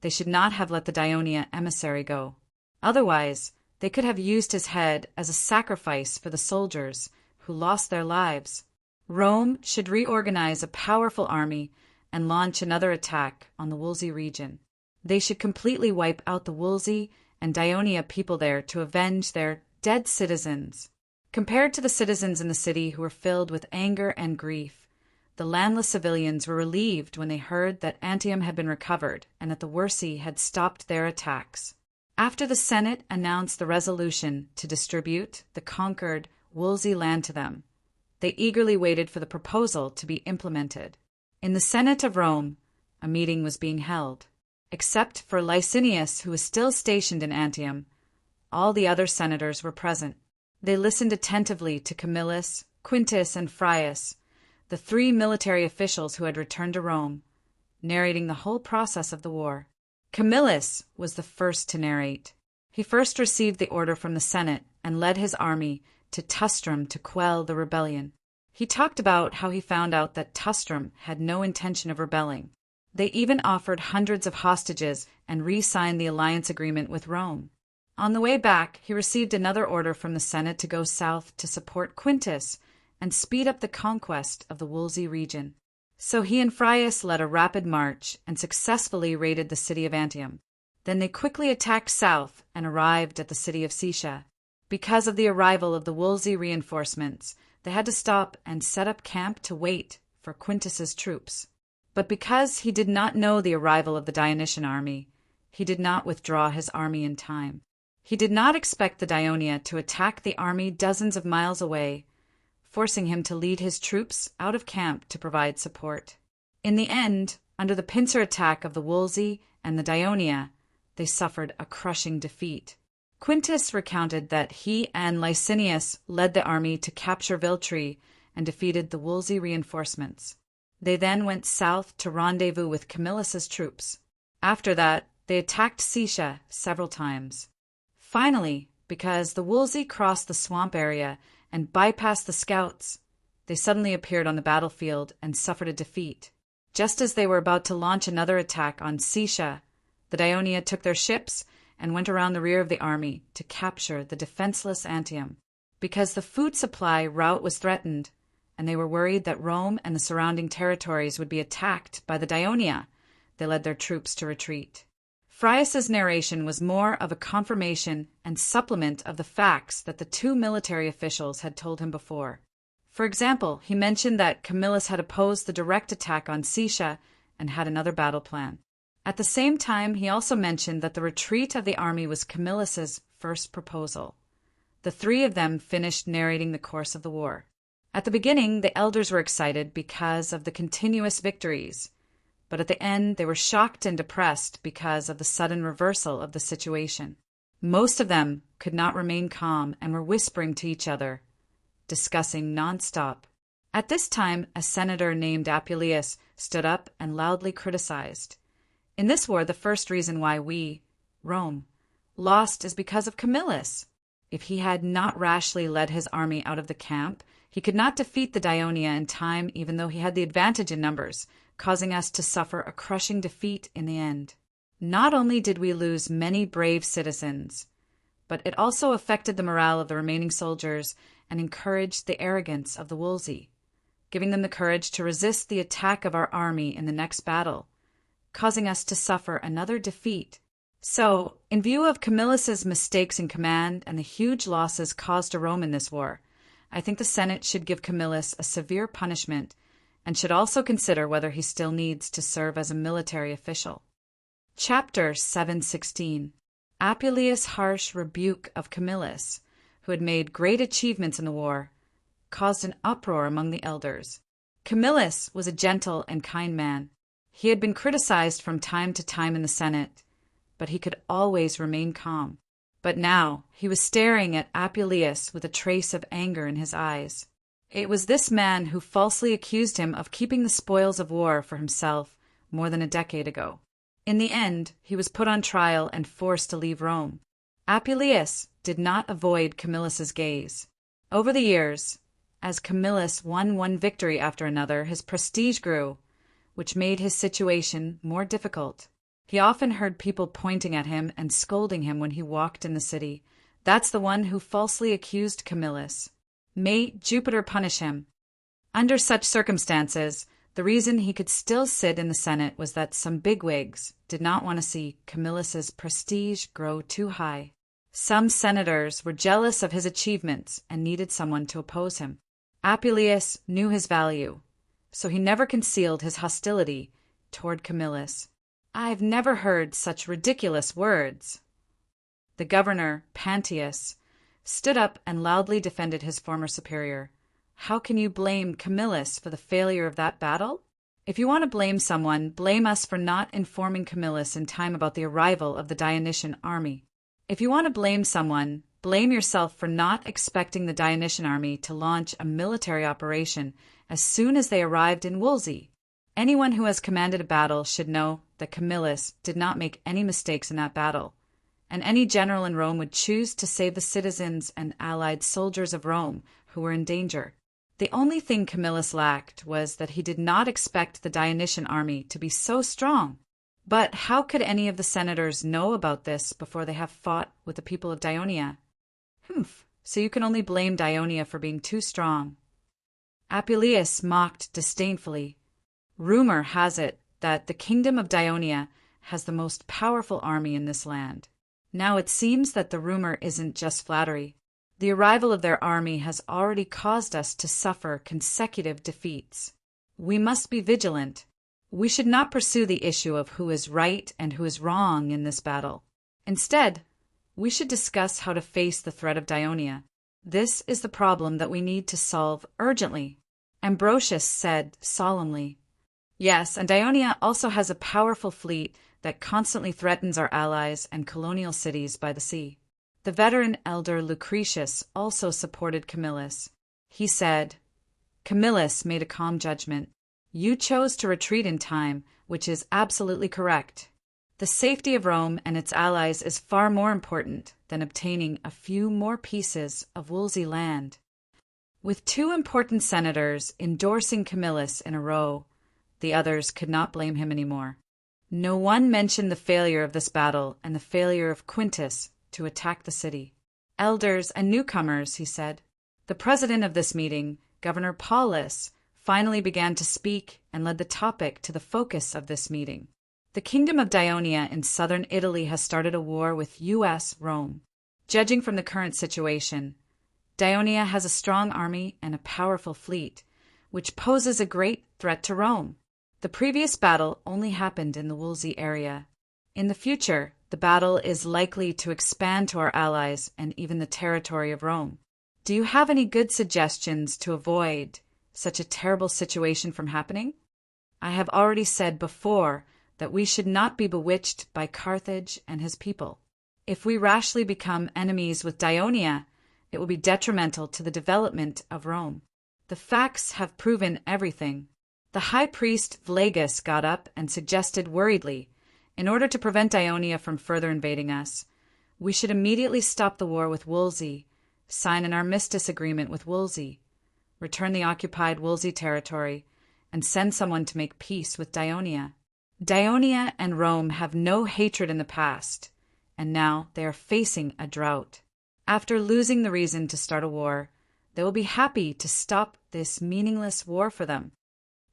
They should not have let the Dionia emissary go. Otherwise, they could have used his head as a sacrifice for the soldiers who lost their lives. Rome should reorganize a powerful army and launch another attack on the Wolsey region. They should completely wipe out the Wolsey and Dionia people there to avenge their dead citizens. Compared to the citizens in the city who were filled with anger and grief, the landless civilians were relieved when they heard that Antium had been recovered and that the Worsi had stopped their attacks. After the Senate announced the resolution to distribute the conquered Wolsey land to them, they eagerly waited for the proposal to be implemented. In the Senate of Rome, a meeting was being held. Except for Licinius, who was still stationed in Antium, all the other senators were present. They listened attentively to Camillus, Quintus, and Frius, the 3 military officials who had returned to Rome, narrating the whole process of the war. Camillus was the first to narrate. He first received the order from the Senate and led his army to Tustrum to quell the rebellion. He talked about how he found out that Tustrum had no intention of rebelling. They even offered hundreds of hostages and re-signed the alliance agreement with Rome. On the way back, he received another order from the Senate to go south to support Quintus and speed up the conquest of the Wolsey region. So he and Frius led a rapid march and successfully raided the city of Antium. Then they quickly attacked south and arrived at the city of Setia. Because of the arrival of the Wolsey reinforcements, they had to stop and set up camp to wait for Quintus's troops. But because he did not know the arrival of the Dionysian army, he did not withdraw his army in time. He did not expect the Dionia to attack the army dozens of miles away, forcing him to lead his troops out of camp to provide support. In the end, under the pincer attack of the Wolsey and the Dionia, they suffered a crushing defeat. Quintus recounted that he and Licinius led the army to capture Viltri and defeated the Wolsey reinforcements. They then went south to rendezvous with Camillus's troops. After that, they attacked Setia several times. Finally, because the Wolsey crossed the swamp area and bypassed the scouts, they suddenly appeared on the battlefield and suffered a defeat. Just as they were about to launch another attack on Setia, the Dionia took their ships and went around the rear of the army to capture the defenseless Antium. Because the food supply route was threatened, and they were worried that Rome and the surrounding territories would be attacked by the Dionia, they led their troops to retreat. Frius's narration was more of a confirmation and supplement of the facts that the 2 military officials had told him before. For example, he mentioned that Camillus had opposed the direct attack on Setia and had another battle plan. At the same time, he also mentioned that the retreat of the army was Camillus's first proposal. The 3 of them finished narrating the course of the war. At the beginning, the elders were excited because of the continuous victories, but at the end they were shocked and depressed because of the sudden reversal of the situation. Most of them could not remain calm and were whispering to each other, discussing nonstop. At this time, a senator named Apuleius stood up and loudly criticized. In this war, the first reason why we, Rome, lost is because of Camillus. If he had not rashly led his army out of the camp, he could not defeat the Dionia in time even though he had the advantage in numbers, causing us to suffer a crushing defeat in the end. Not only did we lose many brave citizens, but it also affected the morale of the remaining soldiers and encouraged the arrogance of the Wolsey, giving them the courage to resist the attack of our army in the next battle, causing us to suffer another defeat. So, in view of Camillus's mistakes in command and the huge losses caused to Rome in this war, I think the Senate should give Camillus a severe punishment and should also consider whether he still needs to serve as a military official. Chapter 716. Apuleius' harsh rebuke of Camillus, who had made great achievements in the war, caused an uproar among the elders. Camillus was a gentle and kind man. He had been criticized from time to time in the Senate, but he could always remain calm. But now he was staring at Apuleius with a trace of anger in his eyes. It was this man who falsely accused him of keeping the spoils of war for himself more than a decade ago. In the end, he was put on trial and forced to leave Rome. Apuleius did not avoid Camillus's gaze. Over the years, as Camillus won one victory after another, his prestige grew, which made his situation more difficult. He often heard people pointing at him and scolding him when he walked in the city. That's the one who falsely accused Camillus. May Jupiter punish him. Under such circumstances, the reason he could still sit in the Senate was that some bigwigs did not want to see Camillus's prestige grow too high. Some senators were jealous of his achievements and needed someone to oppose him. Apuleius knew his value, so he never concealed his hostility toward Camillus. "I've never heard such ridiculous words." The governor, Pantius, stood up and loudly defended his former superior. "How can you blame Camillus for the failure of that battle? If you want to blame someone, blame us for not informing Camillus in time about the arrival of the Dionysian army. If you want to blame someone, blame yourself for not expecting the Dionysian army to launch a military operation as soon as they arrived in Wolsey. Anyone who has commanded a battle should know that Camillus did not make any mistakes in that battle, and any general in Rome would choose to save the citizens and allied soldiers of Rome who were in danger. The only thing Camillus lacked was that he did not expect the Dionysian army to be so strong. But how could any of the senators know about this before they have fought with the people of Dionia? So you can only blame Dionia for being too strong." Apuleius mocked disdainfully. "Rumor has it that the kingdom of Dionia has the most powerful army in this land. Now it seems that the rumor isn't just flattery. The arrival of their army has already caused us to suffer consecutive defeats. We must be vigilant. We should not pursue the issue of who is right and who is wrong in this battle. Instead, we should discuss how to face the threat of Dionia. This is the problem that we need to solve urgently." Ambrosius said solemnly, "Yes, and Dionia also has a powerful fleet that constantly threatens our allies and colonial cities by the sea." The veteran elder Lucretius also supported Camillus. He said, "Camillus made a calm judgment. You chose to retreat in time, which is absolutely correct. The safety of Rome and its allies is far more important than obtaining a few more pieces of Wolsey land." With two important senators endorsing Camillus in a row, the others could not blame him anymore. No one mentioned the failure of this battle and the failure of Quintus to attack the city. "Elders and newcomers," he said. The president of this meeting, Governor Paulus, finally began to speak and led the topic to the focus of this meeting. The kingdom of Dionia in southern Italy has started a war with U.S. Rome. Judging from the current situation, Dionia has a strong army and a powerful fleet, which poses a great threat to Rome. The previous battle only happened in the Wolsey area. In the future, the battle is likely to expand to our allies and even the territory of Rome. Do you have any good suggestions to avoid such a terrible situation from happening? I have already said before that we should not be bewitched by Carthage and his people. If we rashly become enemies with Dionia, it will be detrimental to the development of Rome. The facts have proven everything. The high priest Vlagus got up and suggested worriedly, in order to prevent Dionia from further invading us, we should immediately stop the war with Wolsey, sign an armistice agreement with Wolsey, return the occupied Wolsey territory, and send someone to make peace with Dionia. Dionia and Rome have no hatred in the past, and now they are facing a drought. After losing the reason to start a war, they will be happy to stop this meaningless war for them.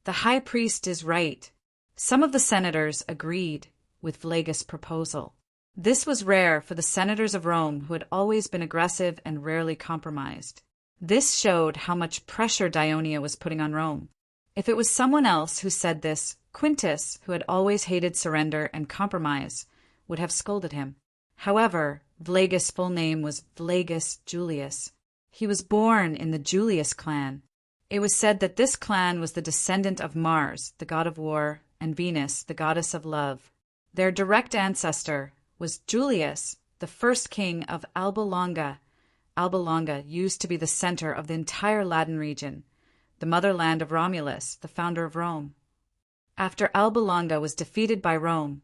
The high priest is right. Some of the senators agreed with Vlagus' proposal. This was rare for the senators of Rome, who had always been aggressive and rarely compromised. This showed how much pressure Dionia was putting on Rome. If it was someone else who said this, Quintus, who had always hated surrender and compromise, would have scolded him. However, Vlagus' full name was Vlagus Julius. He was born in the Julius clan. It was said that this clan was the descendant of Mars, the god of war, and Venus, the goddess of love. Their direct ancestor was Julius, the first king of Alba Longa. Alba Longa used to be the center of the entire Latin region, the motherland of Romulus, the founder of Rome. After Alba Longa was defeated by Rome,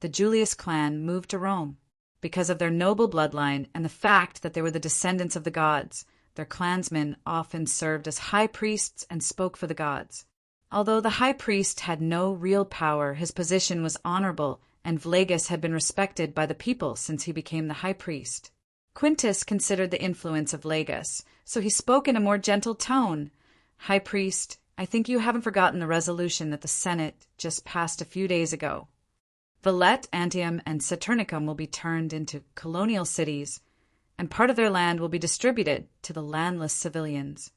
the Julius clan moved to Rome. Because of their noble bloodline and the fact that they were the descendants of the gods, their clansmen often served as high priests and spoke for the gods. Although the high priest had no real power, his position was honorable, and Vlagus had been respected by the people since he became the high priest. Quintus considered the influence of Vlagus, so he spoke in a more gentle tone. "High priest, I think you haven't forgotten the resolution that the Senate just passed a few days ago. Vellet, Antium, and Saturnicum will be turned into colonial cities, and part of their land will be distributed to the landless civilians.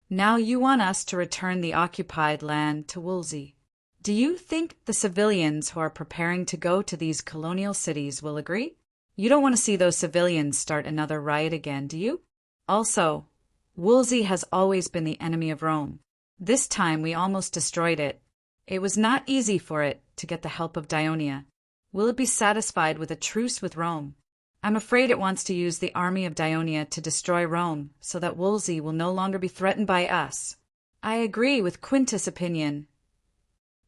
Now you want us to return the occupied land to Wolsey. Do you think the civilians who are preparing to go to these colonial cities will agree? You don't want to see those civilians start another riot again, do you? Also, Wolsey has always been the enemy of Rome. This time we almost destroyed it. It was not easy for it to get the help of Dionia. Will it be satisfied with a truce with Rome? I'm afraid it wants to use the army of Dionia to destroy Rome, so that Wolsey will no longer be threatened by us." I agree with Quintus' opinion.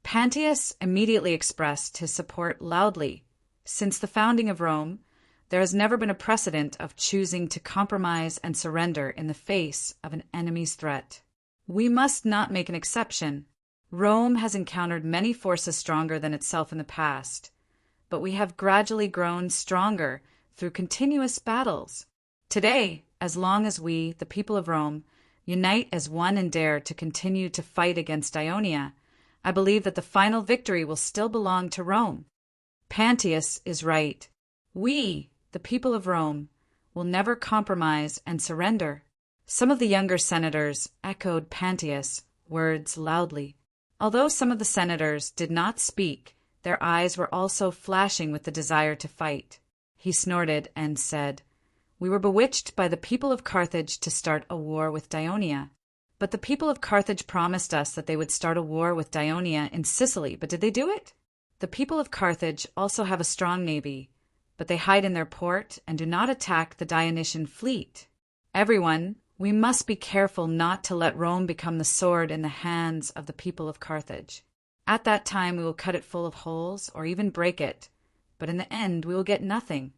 Pantius immediately expressed his support loudly. Since the founding of Rome, there has never been a precedent of choosing to compromise and surrender in the face of an enemy's threat. We must not make an exception. Rome has encountered many forces stronger than itself in the past, but we have gradually grown stronger through continuous battles. Today, as long as we, the people of Rome, unite as one and dare to continue to fight against Dionia, I believe that the final victory will still belong to Rome. Pantius is right. We, the people of Rome, will never compromise and surrender. Some of the younger senators echoed Pantius' words loudly. Although some of the senators did not speak, their eyes were also flashing with the desire to fight. He snorted and said, "We were bewitched by the people of Carthage to start a war with Dionia. But the people of Carthage promised us that they would start a war with Dionia in Sicily, but did they do it? The people of Carthage also have a strong navy, but they hide in their port and do not attack the Dionysian fleet. Everyone, we must be careful not to let Rome become the sword in the hands of the people of Carthage. At that time we will cut it full of holes or even break it, but in the end we will get nothing."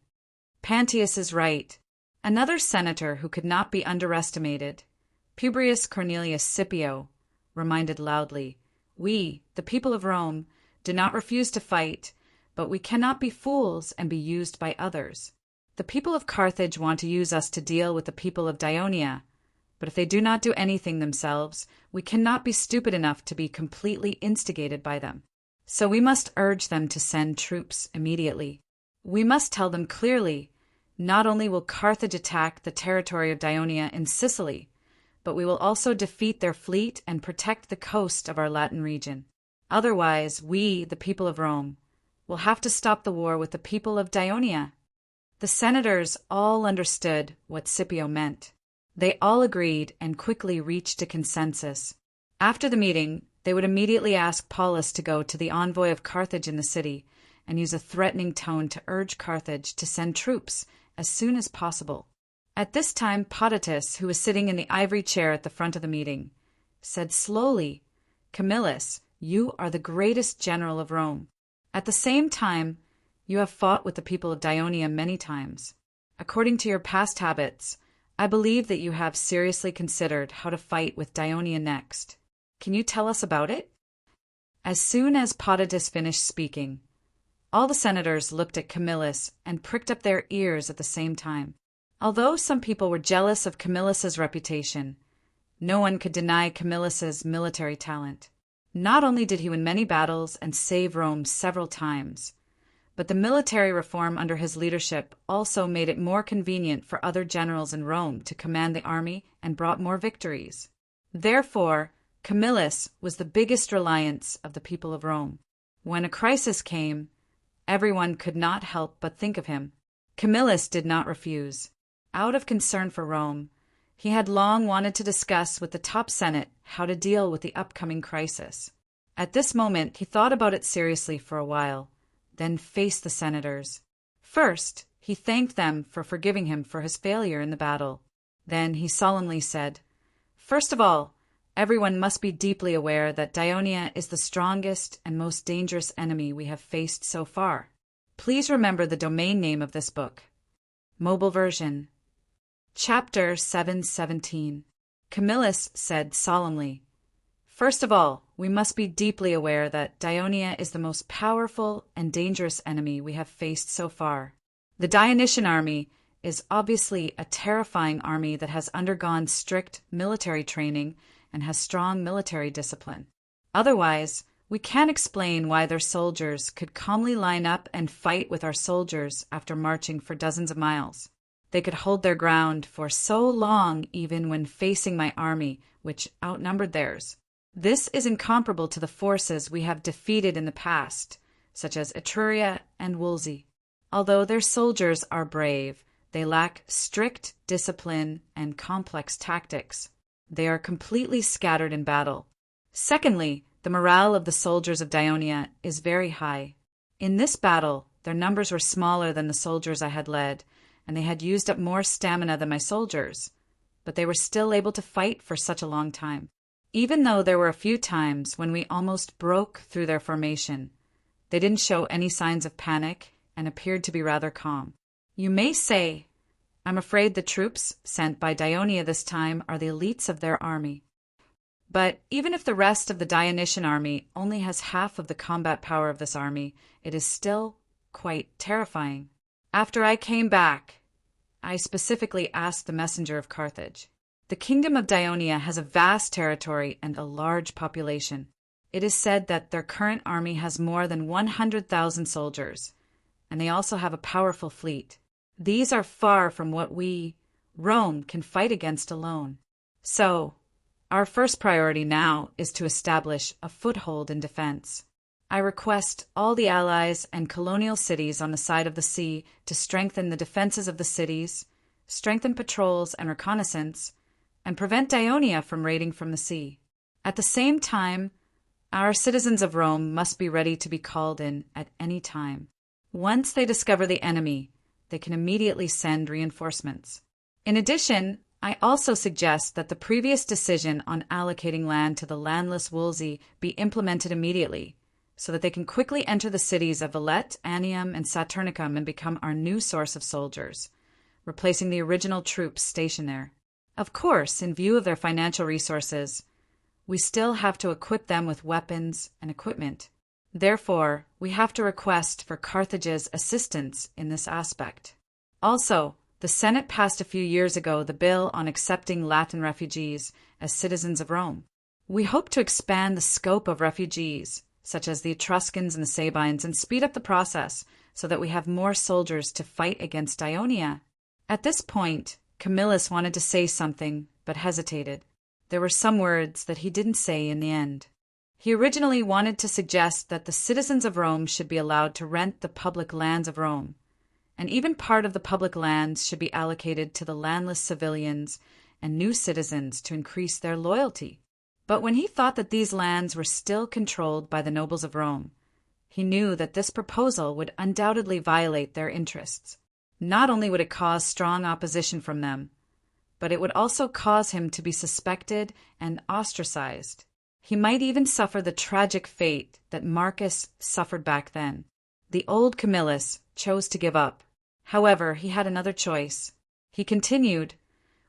Pantius is right. Another senator who could not be underestimated, Publius Cornelius Scipio, reminded loudly, "We, the people of Rome, do not refuse to fight, but we cannot be fools and be used by others. The people of Carthage want to use us to deal with the people of Dionia, but if they do not do anything themselves, we cannot be stupid enough to be completely instigated by them. So we must urge them to send troops immediately. We must tell them clearly, not only will Carthage attack the territory of Dionia in Sicily, but we will also defeat their fleet and protect the coast of our Latin region. Otherwise, we, the people of Rome, will have to stop the war with the people of Dionia." The senators all understood what Scipio meant. They all agreed and quickly reached a consensus. After the meeting, they would immediately ask Paulus to go to the envoy of Carthage in the city and use a threatening tone to urge Carthage to send troops as soon as possible. At this time, Potitus, who was sitting in the ivory chair at the front of the meeting, said slowly, "Camillus, you are the greatest general of Rome. At the same time, you have fought with the people of Dionia many times. According to your past habits, I believe that you have seriously considered how to fight with Dionia next. Can you tell us about it?" As soon as Potitus finished speaking, all the senators looked at Camillus and pricked up their ears at the same time. Although some people were jealous of Camillus's reputation, no one could deny Camillus's military talent. Not only did he win many battles and save Rome several times, But the military reform under his leadership also made it more convenient for other generals in Rome to command the army and brought more victories. Therefore, Camillus was the biggest reliance of the people of Rome. When a crisis came, everyone could not help but think of him. Camillus did not refuse. Out of concern for Rome, he had long wanted to discuss with the top Senate how to deal with the upcoming crisis. At this moment, he thought about it seriously for a while, then faced the senators. First, he thanked them for forgiving him for his failure in the battle. Then he solemnly said, "First of all, everyone must be deeply aware that Dionia is the strongest and most dangerous enemy we have faced so far. Please remember the domain name of this book. Mobile version. Chapter 717. Camillus said solemnly, "First of all, we must be deeply aware that Dionia is the most powerful and dangerous enemy we have faced so far. The Dionysian army is obviously a terrifying army that has undergone strict military training and has strong military discipline. Otherwise, we can't explain why their soldiers could calmly line up and fight with our soldiers after marching for dozens of miles. They could hold their ground for so long even when facing my army, which outnumbered theirs. This is incomparable to the forces we have defeated in the past, such as Etruria and Wolsey. Although their soldiers are brave, they lack strict discipline and complex tactics. They are completely scattered in battle. Secondly, the morale of the soldiers of Dionia is very high. In this battle, their numbers were smaller than the soldiers I had led, and they had used up more stamina than my soldiers, but they were still able to fight for such a long time. Even though there were a few times when we almost broke through their formation, they didn't show any signs of panic and appeared to be rather calm. You may say, I'm afraid the troops sent by Dionia this time are the elites of their army. But even if the rest of the Dionysian army only has half of the combat power of this army, it is still quite terrifying. After I came back, I specifically asked the messenger of Carthage. The kingdom of Dionia has a vast territory and a large population. It is said that their current army has more than 100,000 soldiers, and they also have a powerful fleet. These are far from what we, Rome, can fight against alone. So, our first priority now is to establish a foothold in defense. I request all the allies and colonial cities on the side of the sea to strengthen the defenses of the cities, strengthen patrols and reconnaissance, and prevent Dionia from raiding from the sea. At the same time, our citizens of Rome must be ready to be called in at any time. Once they discover the enemy, they can immediately send reinforcements. In addition, I also suggest that the previous decision on allocating land to the landless Wolsey be implemented immediately, so that they can quickly enter the cities of Valette, Anium, and Saturnicum and become our new source of soldiers, replacing the original troops stationed there. Of course, in view of their financial resources, we still have to equip them with weapons and equipment. Therefore, we have to request for Carthage's assistance in this aspect. Also, the Senate passed a few years ago the bill on accepting Latin refugees as citizens of Rome. We hope to expand the scope of refugees, such as the Etruscans and the Sabines, and speed up the process so that we have more soldiers to fight against Dionia. At this point, Camillus wanted to say something, but hesitated. There were some words that he didn't say in the end. He originally wanted to suggest that the citizens of Rome should be allowed to rent the public lands of Rome, and even part of the public lands should be allocated to the landless civilians and new citizens to increase their loyalty. But when he thought that these lands were still controlled by the nobles of Rome, he knew that this proposal would undoubtedly violate their interests. Not only would it cause strong opposition from them, but it would also cause him to be suspected and ostracized. He might even suffer the tragic fate that Marcus suffered back then. The old Camillus chose to give up. However, he had another choice. He continued,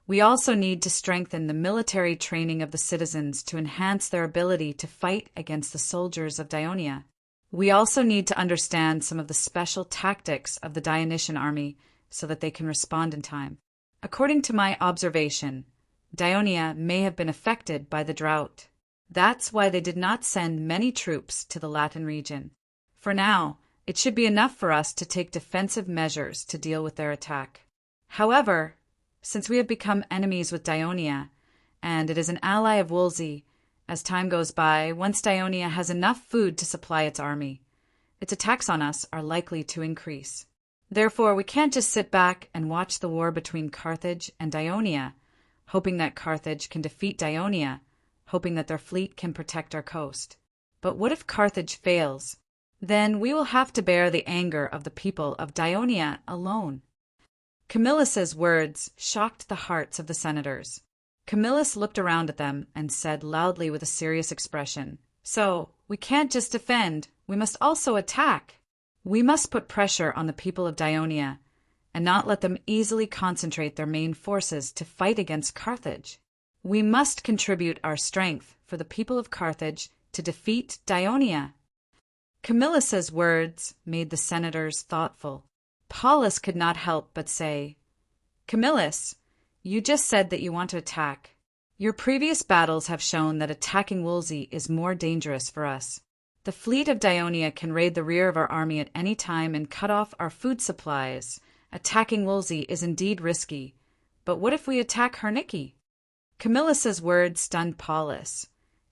"We also need to strengthen the military training of the citizens to enhance their ability to fight against the soldiers of Dionia. We also need to understand some of the special tactics of the Dionysian army so that they can respond in time. According to my observation, Dionia may have been affected by the drought. That's why they did not send many troops to the Latin region. For now, It should be enough for us to take defensive measures to deal with their attack. However, since we have become enemies with Dionia, and it is an ally of Wolsey, as time goes by, once Dionia has enough food to supply its army, its attacks on us are likely to increase. Therefore, we can't just sit back and watch the war between Carthage and Dionia, hoping that Carthage can defeat Dionia, hoping that their fleet can protect our coast. But what if Carthage fails? Then we will have to bear the anger of the people of Dionia alone. Camillus's words shocked the hearts of the senators. Camillus looked around at them and said loudly with a serious expression, "So, we can't just defend, we must also attack. We must put pressure on the people of Dionia, and not let them easily concentrate their main forces to fight against Carthage. We must contribute our strength for the people of Carthage to defeat Dionia." Camillus's words made the senators thoughtful. Paulus could not help but say, "Camillus, you just said that you want to attack. Your previous battles have shown that attacking Wolsey is more dangerous for us. The fleet of Dionia can raid the rear of our army at any time and cut off our food supplies. Attacking Wolsey is indeed risky, but what if we attack Herniki?" Camillus's words stunned Paulus,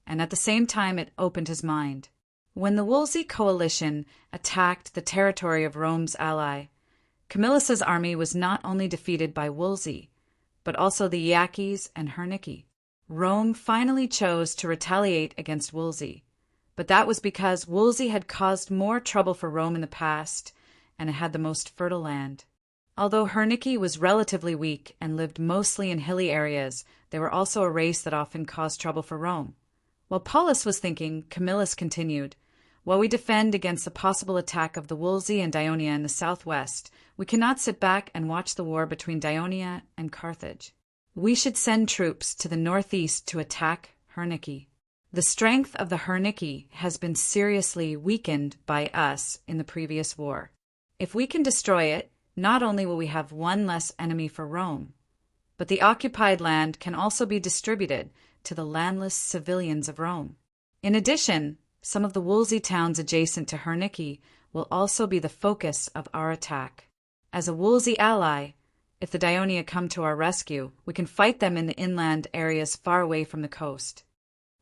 and at the same time it opened his mind. When the Wolsey coalition attacked the territory of Rome's ally, Camillus's army was not only defeated by Wolsey, but also the Iacis and Herniki. Rome finally chose to retaliate against Wolsey, but that was because Wolsey had caused more trouble for Rome in the past, and it had the most fertile land. Although Herniki was relatively weak and lived mostly in hilly areas, they were also a race that often caused trouble for Rome. While Paulus was thinking, Camillus continued, "While we defend against the possible attack of the Wolsey and Dionia in the southwest, we cannot sit back and watch the war between Dionia and Carthage. We should send troops to the northeast to attack Herniki. The strength of the Herniki has been seriously weakened by us in the previous war. If we can destroy it, not only will we have one less enemy for Rome, but the occupied land can also be distributed to the landless civilians of Rome. In addition, some of the Wolsey towns adjacent to Herniki will also be the focus of our attack. As a Wolsey ally, if the Dionia come to our rescue, we can fight them in the inland areas far away from the coast.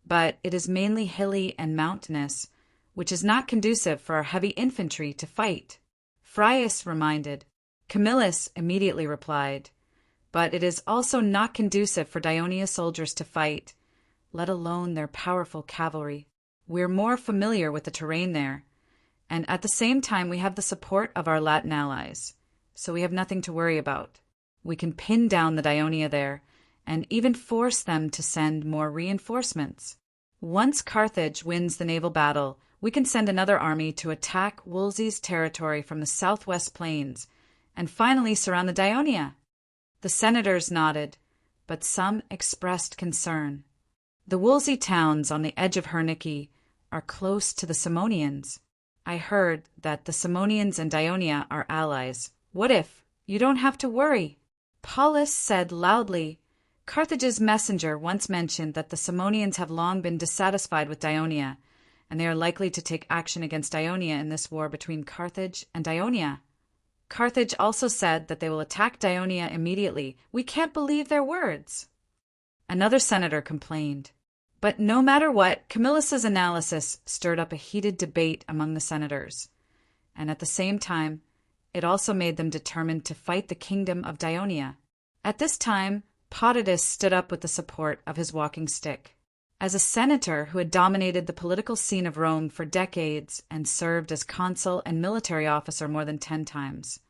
But it is mainly hilly and mountainous, which is not conducive for our heavy infantry to fight." Frius reminded. Camillus immediately replied, "But it is also not conducive for Dionia soldiers to fight, let alone their powerful cavalry. We're more familiar with the terrain there, and at the same time we have the support of our Latin allies, so we have nothing to worry about. We can pin down the Dionia there, and even force them to send more reinforcements. Once Carthage wins the naval battle, we can send another army to attack Wolsey's territory from the southwest plains, and finally surround the Dionia." The senators nodded, but some expressed concern. "The Wolsey towns on the edge of Herniki are close to the Simonians. I heard that the Simonians and Dionia are allies. What if? You don't have to worry." Paulus said loudly, "Carthage's messenger once mentioned that the Simonians have long been dissatisfied with Dionia, and they are likely to take action against Dionia in this war between Carthage and Dionia. Carthage also said that they will attack Dionia immediately. We can't believe their words." Another senator complained. But no matter what, Camillus's analysis stirred up a heated debate among the senators, and at the same time, it also made them determined to fight the kingdom of Dionia. At this time, Potitus stood up with the support of his walking stick. As a senator who had dominated the political scene of Rome for decades and served as consul and military officer more than 10 times,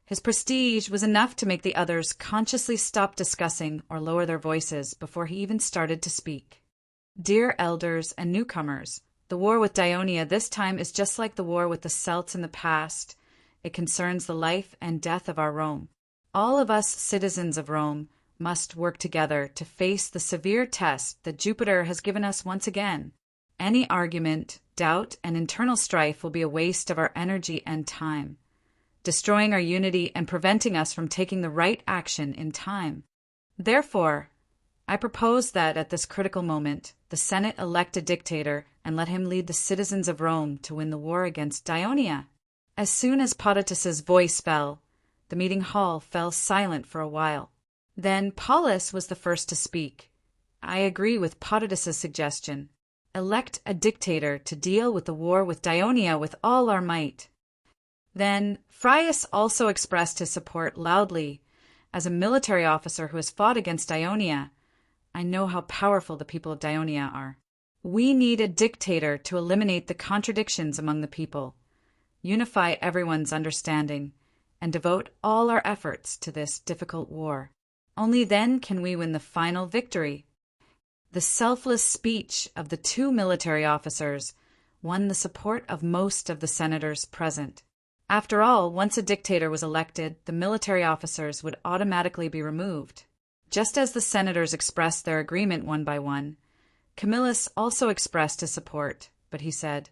his prestige was enough to make the others consciously stop discussing or lower their voices before he even started to speak. "Dear elders and newcomers, the war with Dionia this time is just like the war with the Celts in the past. It concerns the life and death of our Rome. All of us citizens of Rome must work together to face the severe test that Jupiter has given us once again. Any argument, doubt, and internal strife will be a waste of our energy and time, destroying our unity and preventing us from taking the right action in time. Therefore, I propose that at this critical moment, the Senate elect a dictator and let him lead the citizens of Rome to win the war against Dionia." As soon as Potitus's voice fell, the meeting hall fell silent for a while. Then Paulus was the first to speak. I agree with Potitus's suggestion. Elect a dictator to deal with the war with Dionia with all our might. Then Phraates also expressed his support loudly. As a military officer who has fought against Dionia, I know how powerful the people of Dionia are. We need a dictator to eliminate the contradictions among the people, unify everyone's understanding, and devote all our efforts to this difficult war. Only then can we win the final victory. The selfless speech of the two military officers won the support of most of the senators present. After all, once a dictator was elected, the military officers would automatically be removed. Just as the senators expressed their agreement one by one, Camillus also expressed his support, but he said,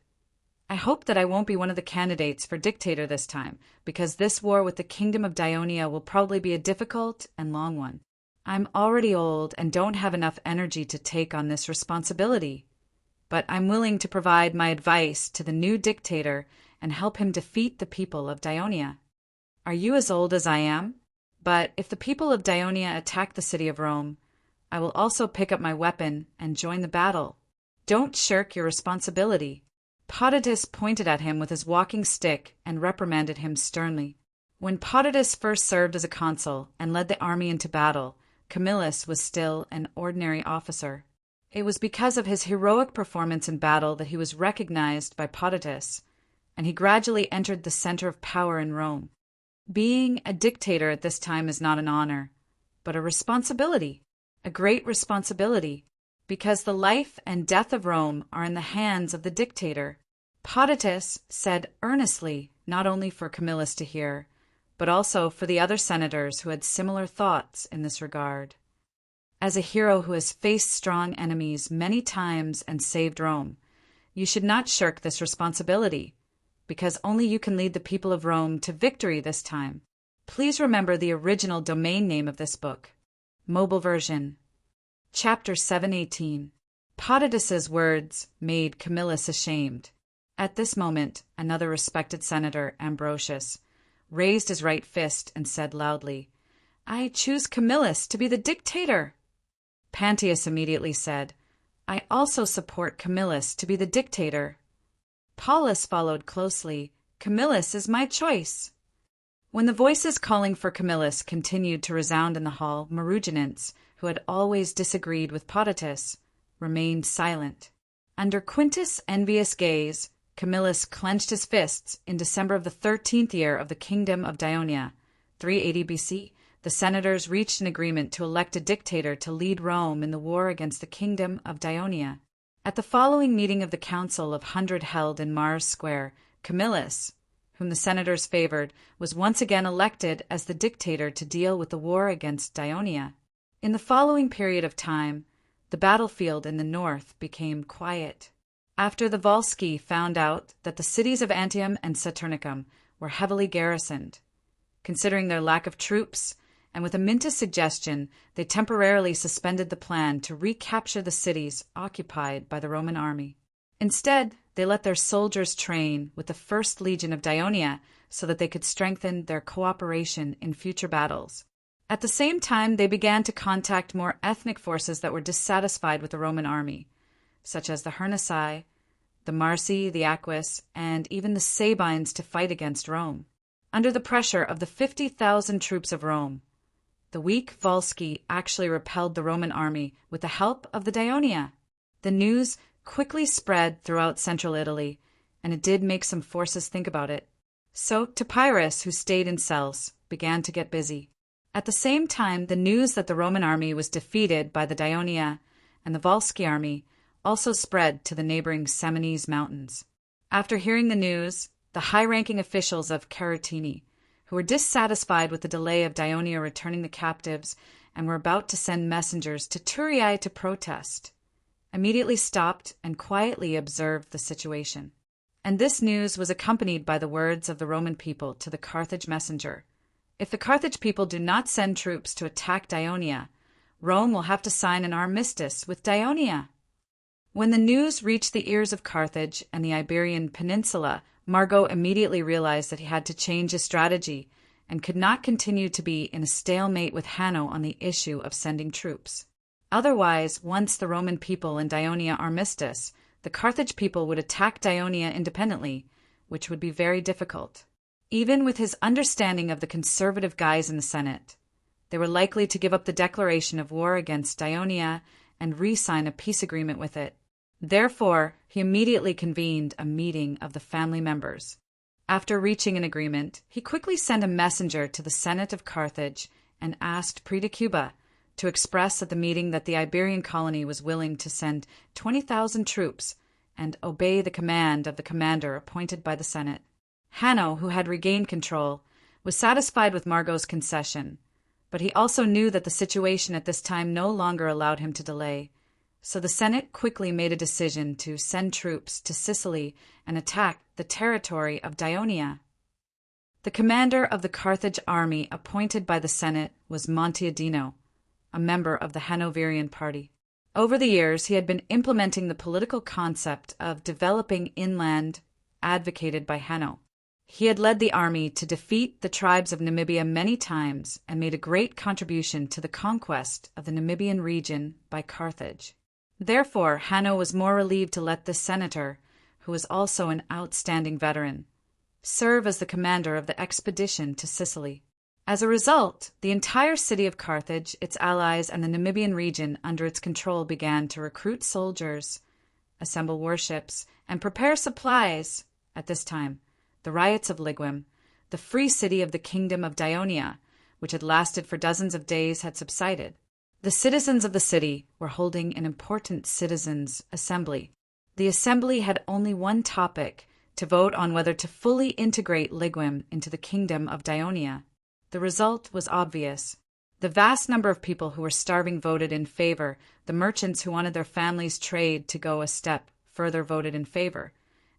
I hope that I won't be one of the candidates for dictator this time, because this war with the kingdom of Dionia will probably be a difficult and long one. I'm already old and don't have enough energy to take on this responsibility, but I'm willing to provide my advice to the new dictator and help him defeat the people of Dionia. Are you as old as I am? But if the people of Dionia attack the city of Rome, I will also pick up my weapon and join the battle. Don't shirk your responsibility. Potitus pointed at him with his walking stick and reprimanded him sternly. When Potitus first served as a consul and led the army into battle, Camillus was still an ordinary officer. It was because of his heroic performance in battle that he was recognized by Potitus, and he gradually entered the center of power in Rome. Being a dictator at this time is not an honor, but a responsibility, a great responsibility, because the life and death of Rome are in the hands of the dictator. Potitus said earnestly, not only for Camillus to hear, but also for the other senators who had similar thoughts in this regard. As a hero who has faced strong enemies many times and saved Rome, you should not shirk this responsibility, because only you can lead the people of Rome to victory this time. Please remember the original domain name of this book. Mobile version. Chapter 718. Potitus's words made Camillus ashamed. At this moment, another respected senator, Ambrosius, raised his right fist and said loudly, I choose Camillus to be the dictator. Pantius immediately said, I also support Camillus to be the dictator. Paulus followed closely. Camillus is my choice. When the voices calling for Camillus continued to resound in the hall, Marugenants, who had always disagreed with Potitus, remained silent. Under Quintus' envious gaze, Camillus clenched his fists. In December of the 13th year of the kingdom of Dionia, 380 BC, the senators reached an agreement to elect a dictator to lead Rome in the war against the kingdom of Dionia. At the following meeting of the Council of 100 held in Mars Square, Camillus, whom the senators favored, was once again elected as the dictator to deal with the war against Dionia. In the following period of time, the battlefield in the north became quiet. After the Volsci found out that the cities of Antium and Saturnicum were heavily garrisoned, considering their lack of troops, and with Amyntas' suggestion, they temporarily suspended the plan to recapture the cities occupied by the Roman army. Instead, they let their soldiers train with the First Legion of Dionia so that they could strengthen their cooperation in future battles. At the same time, they began to contact more ethnic forces that were dissatisfied with the Roman army, such as the Hernici, the Marsi, the Aquis, and even the Sabines to fight against Rome. Under the pressure of the 50,000 troops of Rome, the weak Volsci actually repelled the Roman army with the help of the Dionia. The news quickly spread throughout central Italy, and it did make some forces think about it. So Topyrus, who stayed in Sels, began to get busy. At the same time, the news that the Roman army was defeated by the Dionia and the Volsci army also spread to the neighboring Semines mountains. After hearing the news, the high-ranking officials of Caratini, who were dissatisfied with the delay of Dionia returning the captives and were about to send messengers to Turiae to protest, immediately stopped and quietly observed the situation. And this news was accompanied by the words of the Roman people to the Carthage messenger. If the Carthage people do not send troops to attack Dionia, Rome will have to sign an armistice with Dionia. When the news reached the ears of Carthage and the Iberian Peninsula, Margot immediately realized that he had to change his strategy and could not continue to be in a stalemate with Hanno on the issue of sending troops. Otherwise, once the Roman people in Dionia armistice, the Carthage people would attack Dionia independently, which would be very difficult. Even with his understanding of the conservative guys in the Senate, they were likely to give up the declaration of war against Dionia and re-sign a peace agreement with it. Therefore, he immediately convened a meeting of the family members. After reaching an agreement, he quickly sent a messenger to the Senate of Carthage and asked Predicuba to express at the meeting that the Iberian colony was willing to send 20,000 troops and obey the command of the commander appointed by the Senate. Hanno, who had regained control, was satisfied with Margot's concession, but he also knew that the situation at this time no longer allowed him to delay. So the Senate quickly made a decision to send troops to Sicily and attack the territory of Dionia. The commander of the Carthage army appointed by the Senate was Monteadino, a member of the Hanoverian party. Over the years, he had been implementing the political concept of developing inland advocated by Hanno. He had led the army to defeat the tribes of Namibia many times and made a great contribution to the conquest of the Namibian region by Carthage. Therefore, Hanno was more relieved to let this senator, who was also an outstanding veteran, serve as the commander of the expedition to Sicily. As a result, the entire city of Carthage, its allies, and the Namibian region under its control began to recruit soldiers, assemble warships, and prepare supplies. At this time, the riots of Ligwim, the free city of the kingdom of Dionia, which had lasted for dozens of days, had subsided. The citizens of the city were holding an important citizens' assembly. The assembly had only one topic: to vote on whether to fully integrate Ligwim into the kingdom of Dionia. The result was obvious. The vast number of people who were starving voted in favor. The merchants who wanted their families' trade to go a step further voted in favor.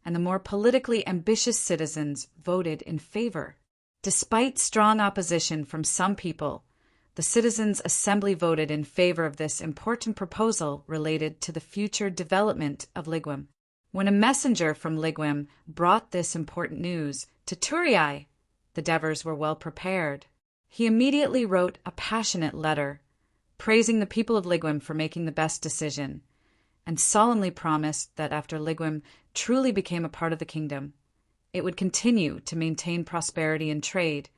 And the more politically ambitious citizens voted in favor. Despite strong opposition from some people, the Citizens' Assembly voted in favor of this important proposal related to the future development of Ligwim. When a messenger from Ligwim brought this important news to Turii, the Devers were well prepared. He immediately wrote a passionate letter, praising the people of Ligwim for making the best decision, and solemnly promised that after Ligwim truly became a part of the kingdom, it would continue to maintain prosperity and trade,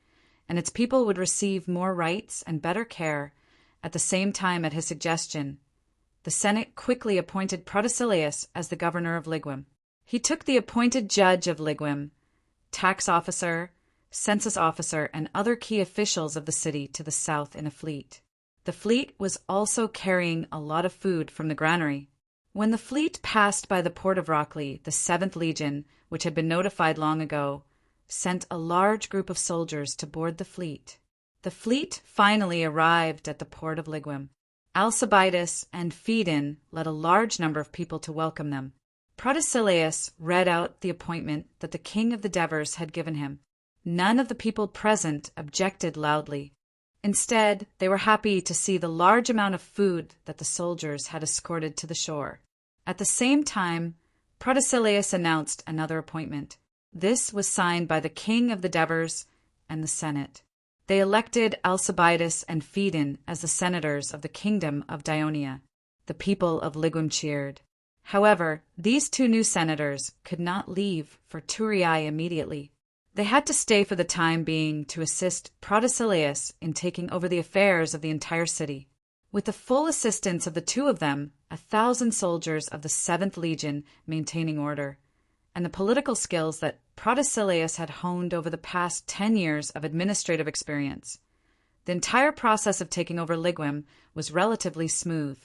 and its people would receive more rights and better care. At the same time, at his suggestion, the Senate quickly appointed Protesilaus as the governor of Ligwim. He took the appointed judge of Ligwim, tax officer, census officer, and other key officials of the city to the south in a fleet. The fleet was also carrying a lot of food from the granary. When the fleet passed by the port of Rockley, the 7th Legion, which had been notified long ago, sent a large group of soldiers to board the fleet. The fleet finally arrived at the port of Ligwim. Alcibiades and Phedon led a large number of people to welcome them. Protesilaus read out the appointment that the king of the Devers had given him. None of the people present objected loudly. Instead, they were happy to see the large amount of food that the soldiers had escorted to the shore. At the same time, Protesilaus announced another appointment. This was signed by the king of the Devers and the Senate. They elected Alcibiades and Phedon as the senators of the kingdom of Dionia. The people of Ligwim cheered. However, these two new senators could not leave for Turii immediately. They had to stay for the time being to assist Protesilaus in taking over the affairs of the entire city. With the full assistance of the two of them, 1,000 soldiers of the 7th Legion maintaining order, and the political skills that Protesilaus had honed over the past 10 years of administrative experience, the entire process of taking over Ligwim was relatively smooth.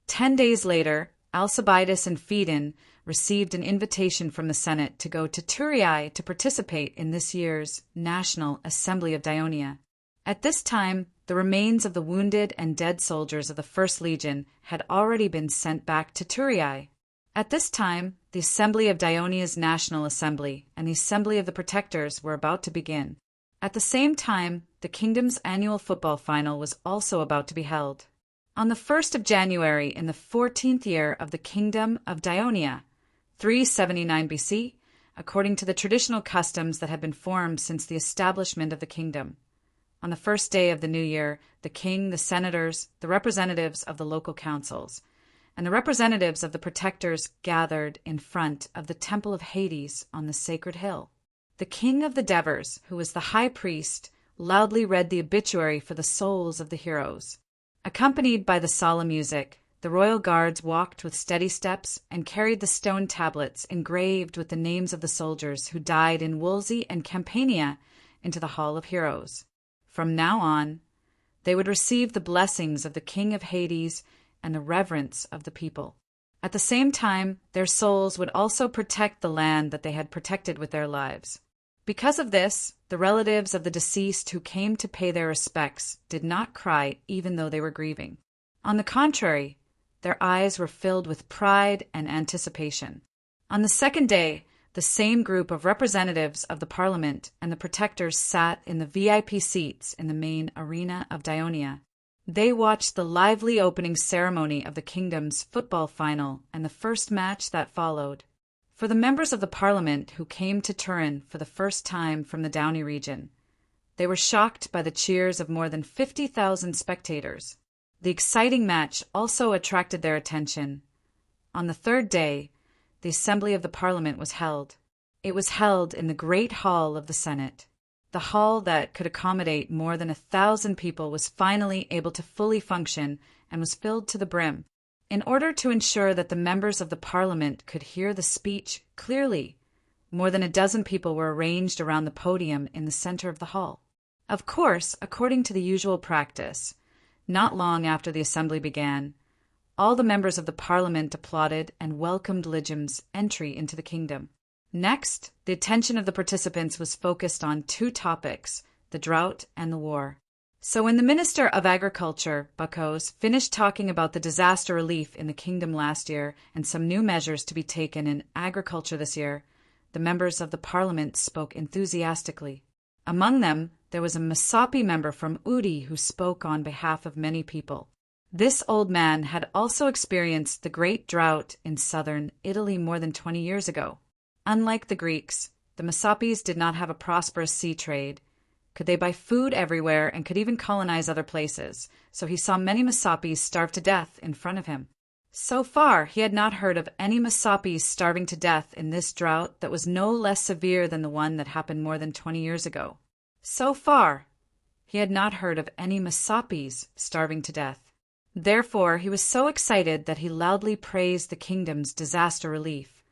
10 days later, Alcibiades and Phedon received an invitation from the Senate to go to Turii to participate in this year's National Assembly of Dionia. At this time, the remains of the wounded and dead soldiers of the 1st Legion had already been sent back to Turii. At this time, the Assembly of Dionia's National Assembly and the Assembly of the Protectors were about to begin. At the same time, the kingdom's annual football final was also about to be held. On the 1st of January in the 14th year of the Kingdom of Dionia, 379 BC, according to the traditional customs that had been formed since the establishment of the kingdom. On the first day of the new year, the king, the senators, the representatives of the local councils, and the representatives of the protectors gathered in front of the temple of Hades on the sacred hill. The king of the Devers, who was the high priest, loudly read the obituary for the souls of the heroes. Accompanied by the solemn music, the royal guards walked with steady steps and carried the stone tablets engraved with the names of the soldiers who died in Wolsey and Campania into the Hall of Heroes. From now on, they would receive the blessings of the King of Hades and the reverence of the people. At the same time, their souls would also protect the land that they had protected with their lives. Because of this, the relatives of the deceased who came to pay their respects did not cry even though they were grieving. On the contrary, their eyes were filled with pride and anticipation. On the second day, the same group of representatives of the parliament and the protectors sat in the VIP seats in the main arena of Dionia. They watched the lively opening ceremony of the kingdom's football final and the first match that followed. For the members of the parliament who came to Turin for the first time from the Downey region, they were shocked by the cheers of more than 50,000 spectators. The exciting match also attracted their attention. On the third day, the assembly of the parliament was held. It was held in the great hall of the Senate. The hall that could accommodate more than 1,000 people was finally able to fully function and was filled to the brim. In order to ensure that the members of the parliament could hear the speech clearly, more than a dozen people were arranged around the podium in the center of the hall. Of course, according to the usual practice, not long after the assembly began, all the members of the parliament applauded and welcomed Hegemon's entry into the kingdom. Next, the attention of the participants was focused on two topics, the drought and the war. So when the Minister of Agriculture, Bacchus, finished talking about the disaster relief in the kingdom last year and some new measures to be taken in agriculture this year, the members of the parliament spoke enthusiastically. Among them, there was a Masapi member from Udi who spoke on behalf of many people. This old man had also experienced the great drought in southern Italy more than 20 years ago. Unlike the Greeks, the Masapis did not have a prosperous sea trade. Could they buy food everywhere and could even colonize other places, so he saw many Masapis starve to death in front of him. So far, he had not heard of any Masapis starving to death in this drought that was no less severe than the one that happened more than 20 years ago. So far, he had not heard of any Masapis starving to death. Therefore, he was so excited that he loudly praised the kingdom's disaster relief,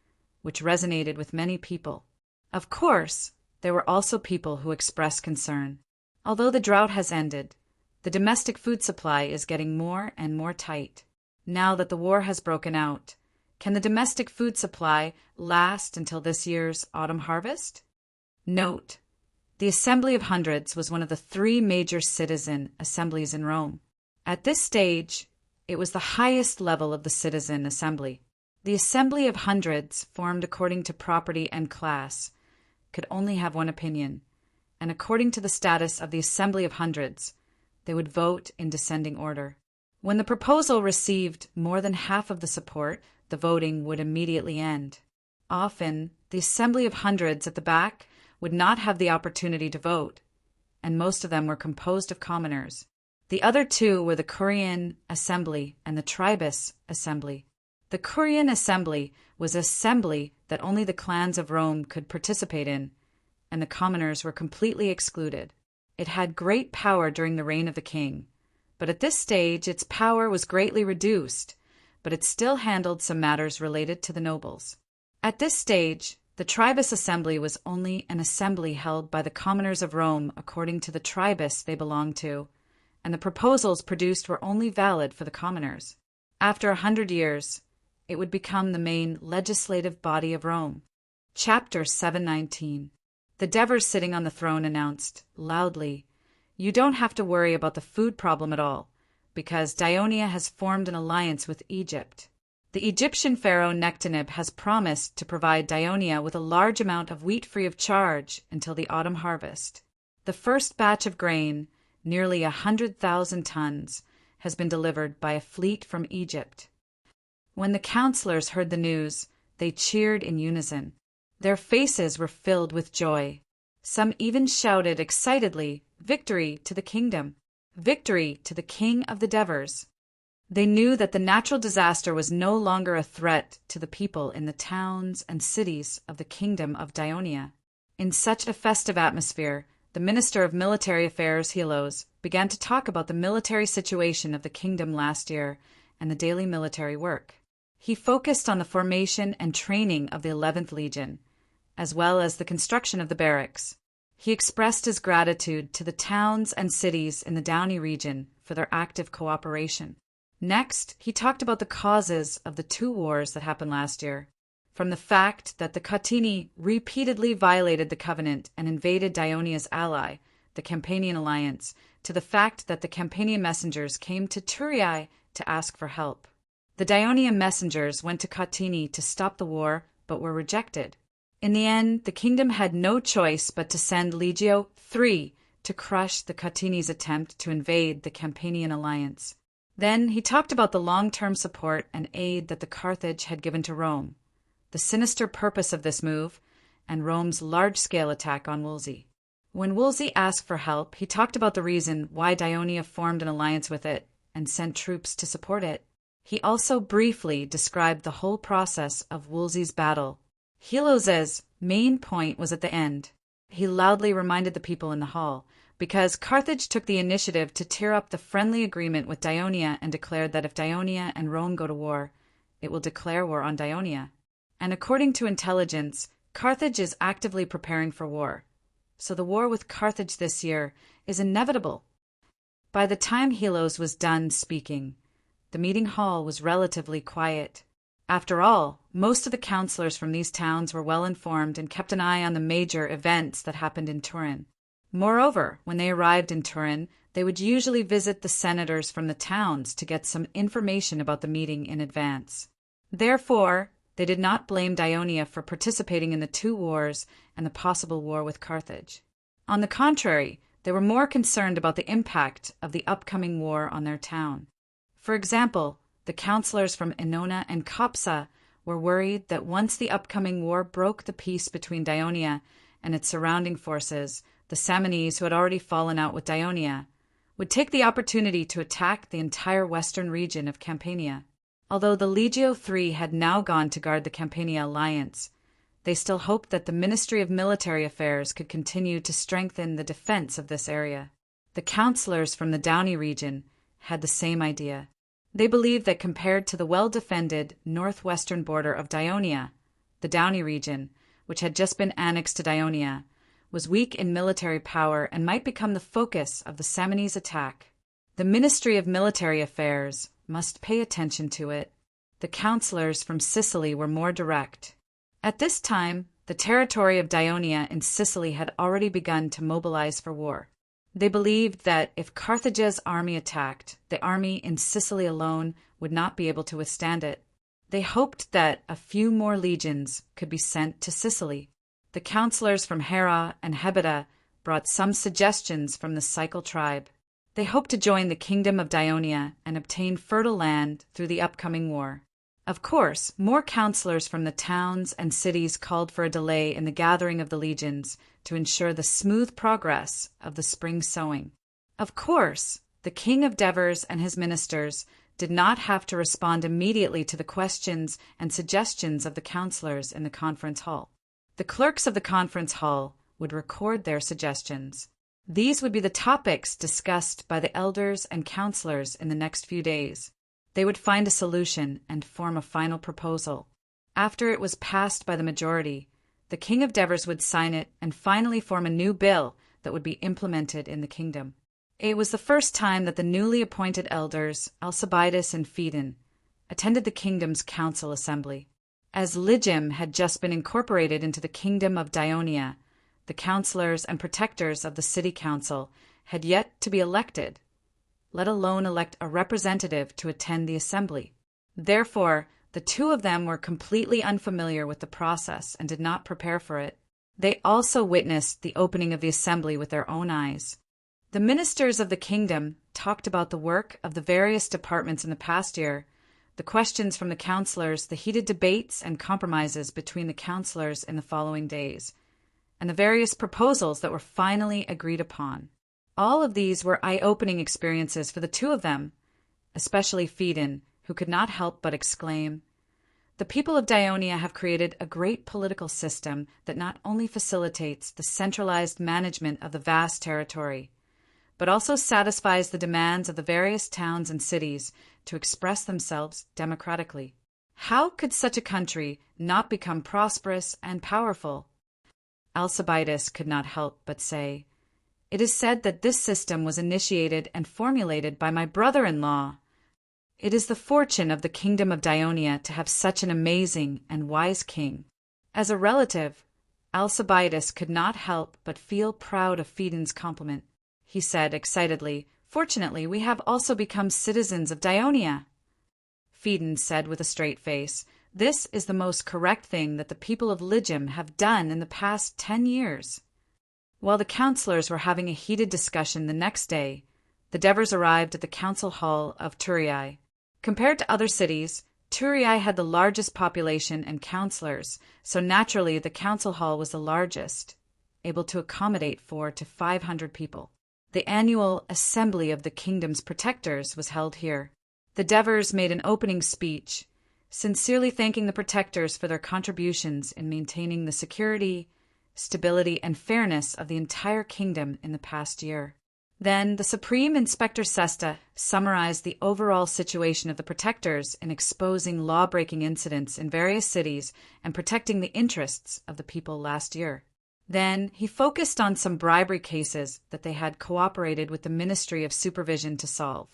which resonated with many people. Of course, there were also people who expressed concern. Although the drought has ended, the domestic food supply is getting more and more tight. Now that the war has broken out, can the domestic food supply last until this year's autumn harvest? Note: the Assembly of Hundreds was one of the 3 major citizen assemblies in Rome. At this stage, it was the highest level of the citizen assembly. The Assembly of Hundreds, formed according to property and class, could only have one opinion, and according to the status of the Assembly of Hundreds, they would vote in descending order. When the proposal received more than half of the support, the voting would immediately end. Often, the Assembly of Hundreds at the back would not have the opportunity to vote, and most of them were composed of commoners. The other 2 were the Curian Assembly and the Tribus Assembly. The Curian Assembly was an assembly that only the clans of Rome could participate in, and the commoners were completely excluded. It had great power during the reign of the king, but at this stage its power was greatly reduced, but it still handled some matters related to the nobles. At this stage, the Tribus Assembly was only an assembly held by the commoners of Rome according to the tribus they belonged to, and the proposals produced were only valid for the commoners. After 100 years, it would become the main legislative body of Rome. Chapter 719. The Devers sitting on the throne announced, loudly, "You don't have to worry about the food problem at all, because Dionia has formed an alliance with Egypt. The Egyptian pharaoh Nectaneb has promised to provide Dionia with a large amount of wheat free of charge until the autumn harvest. The first batch of grain, nearly 100,000 tons, has been delivered by a fleet from Egypt." When the counselors heard the news, they cheered in unison. Their faces were filled with joy. Some even shouted excitedly, "Victory to the kingdom! Victory to the king of the Devers!" They knew that the natural disaster was no longer a threat to the people in the towns and cities of the kingdom of Dionia. In such a festive atmosphere, the Minister of Military Affairs, Helos, began to talk about the military situation of the kingdom last year and the daily military work. He focused on the formation and training of the 11th Legion, as well as the construction of the barracks. He expressed his gratitude to the towns and cities in the Downey region for their active cooperation. Next, he talked about the causes of the two wars that happened last year, from the fact that the Catini repeatedly violated the covenant and invaded Dionia's ally, the Campanian alliance, to the fact that the Campanian messengers came to Turiae to ask for help. The Dionian messengers went to Catini to stop the war, but were rejected. In the end, the kingdom had no choice but to send Legio III to crush the Catini's attempt to invade the Campanian alliance. Then he talked about the long-term support and aid that the Carthage had given to Rome, the sinister purpose of this move, and Rome's large-scale attack on Wolsey. When Wolsey asked for help, he talked about the reason why Dionia formed an alliance with it and sent troops to support it. He also briefly described the whole process of Wolsey's battle. Helos's main point was at the end. He loudly reminded the people in the hall, because Carthage took the initiative to tear up the friendly agreement with Dionia and declared that if Dionia and Rome go to war, it will declare war on Dionia. And according to intelligence, Carthage is actively preparing for war. So the war with Carthage this year is inevitable. By the time Helos was done speaking, the meeting hall was relatively quiet. After all, most of the counselors from these towns were well informed and kept an eye on the major events that happened in Turin. Moreover, when they arrived in Turin, they would usually visit the senators from the towns to get some information about the meeting in advance. Therefore, they did not blame Dionia for participating in the two wars and the possible war with Carthage. On the contrary, they were more concerned about the impact of the upcoming war on their town. For example, the counselors from Ennona and Copsa were worried that once the upcoming war broke the peace between Dionia and its surrounding forces, the Samnese, who had already fallen out with Dionia, would take the opportunity to attack the entire western region of Campania. Although the Legio III had now gone to guard the Campania alliance, they still hoped that the Ministry of Military Affairs could continue to strengthen the defense of this area. The counselors from the Downey region had the same idea. They believed that compared to the well-defended northwestern border of Dionia, the Downey region, which had just been annexed to Dionia, was weak in military power and might become the focus of the Samnese attack. The Ministry of Military Affairs must pay attention to it. The counselors from Sicily were more direct. At this time, the territory of Dionia in Sicily had already begun to mobilize for war. They believed that if Carthage's army attacked, the army in Sicily alone would not be able to withstand it. They hoped that a few more legions could be sent to Sicily. The counselors from Hera and Hebeda brought some suggestions from the Cycle tribe. They hoped to join the kingdom of Dionia and obtain fertile land through the upcoming war. Of course, more counselors from the towns and cities called for a delay in the gathering of the legions to ensure the smooth progress of the spring sowing. Of course, the king of Devers and his ministers did not have to respond immediately to the questions and suggestions of the counselors in the conference hall. The clerks of the conference hall would record their suggestions. These would be the topics discussed by the elders and counselors in the next few days. They would find a solution and form a final proposal. After it was passed by the majority, the king of Devers would sign it and finally form a new bill that would be implemented in the kingdom. It was the first time that the newly appointed elders, Alcibiades and Phaedon, attended the kingdom's council assembly. As Legim had just been incorporated into the kingdom of Dionia, the counselors and protectors of the city council had yet to be elected, let alone elect a representative to attend the assembly. Therefore, the two of them were completely unfamiliar with the process and did not prepare for it. They also witnessed the opening of the assembly with their own eyes. The ministers of the kingdom talked about the work of the various departments in the past year, the questions from the counselors, the heated debates and compromises between the counselors in the following days, and the various proposals that were finally agreed upon. All of these were eye-opening experiences for the two of them, especially Phaedon, who could not help but exclaim, "The people of Dionia have created a great political system that not only facilitates the centralized management of the vast territory, but also satisfies the demands of the various towns and cities to express themselves democratically. How could such a country not become prosperous and powerful?" Alcibiades could not help but say, "It is said that this system was initiated and formulated by my brother-in-law. It is the fortune of the kingdom of Dionia to have such an amazing and wise king." As a relative, Alcibiades could not help but feel proud of Phaedon's compliment. He said excitedly, "Fortunately, we have also become citizens of Dionia." Phaedon said with a straight face, "This is the most correct thing that the people of Lygum have done in the past 10 years. While the counselors were having a heated discussion the next day, the Devers arrived at the council hall of Thurii. Compared to other cities, Thurii had the largest population and counselors, so naturally the council hall was the largest, able to accommodate 400 to 500 people. The annual Assembly of the Kingdom's Protectors was held here. The Devers made an opening speech, sincerely thanking the protectors for their contributions in maintaining the security, stability, and fairness of the entire kingdom in the past year. Then the Supreme Inspector Sesta summarized the overall situation of the protectors in exposing law-breaking incidents in various cities and protecting the interests of the people last year. Then he focused on some bribery cases that they had cooperated with the Ministry of Supervision to solve.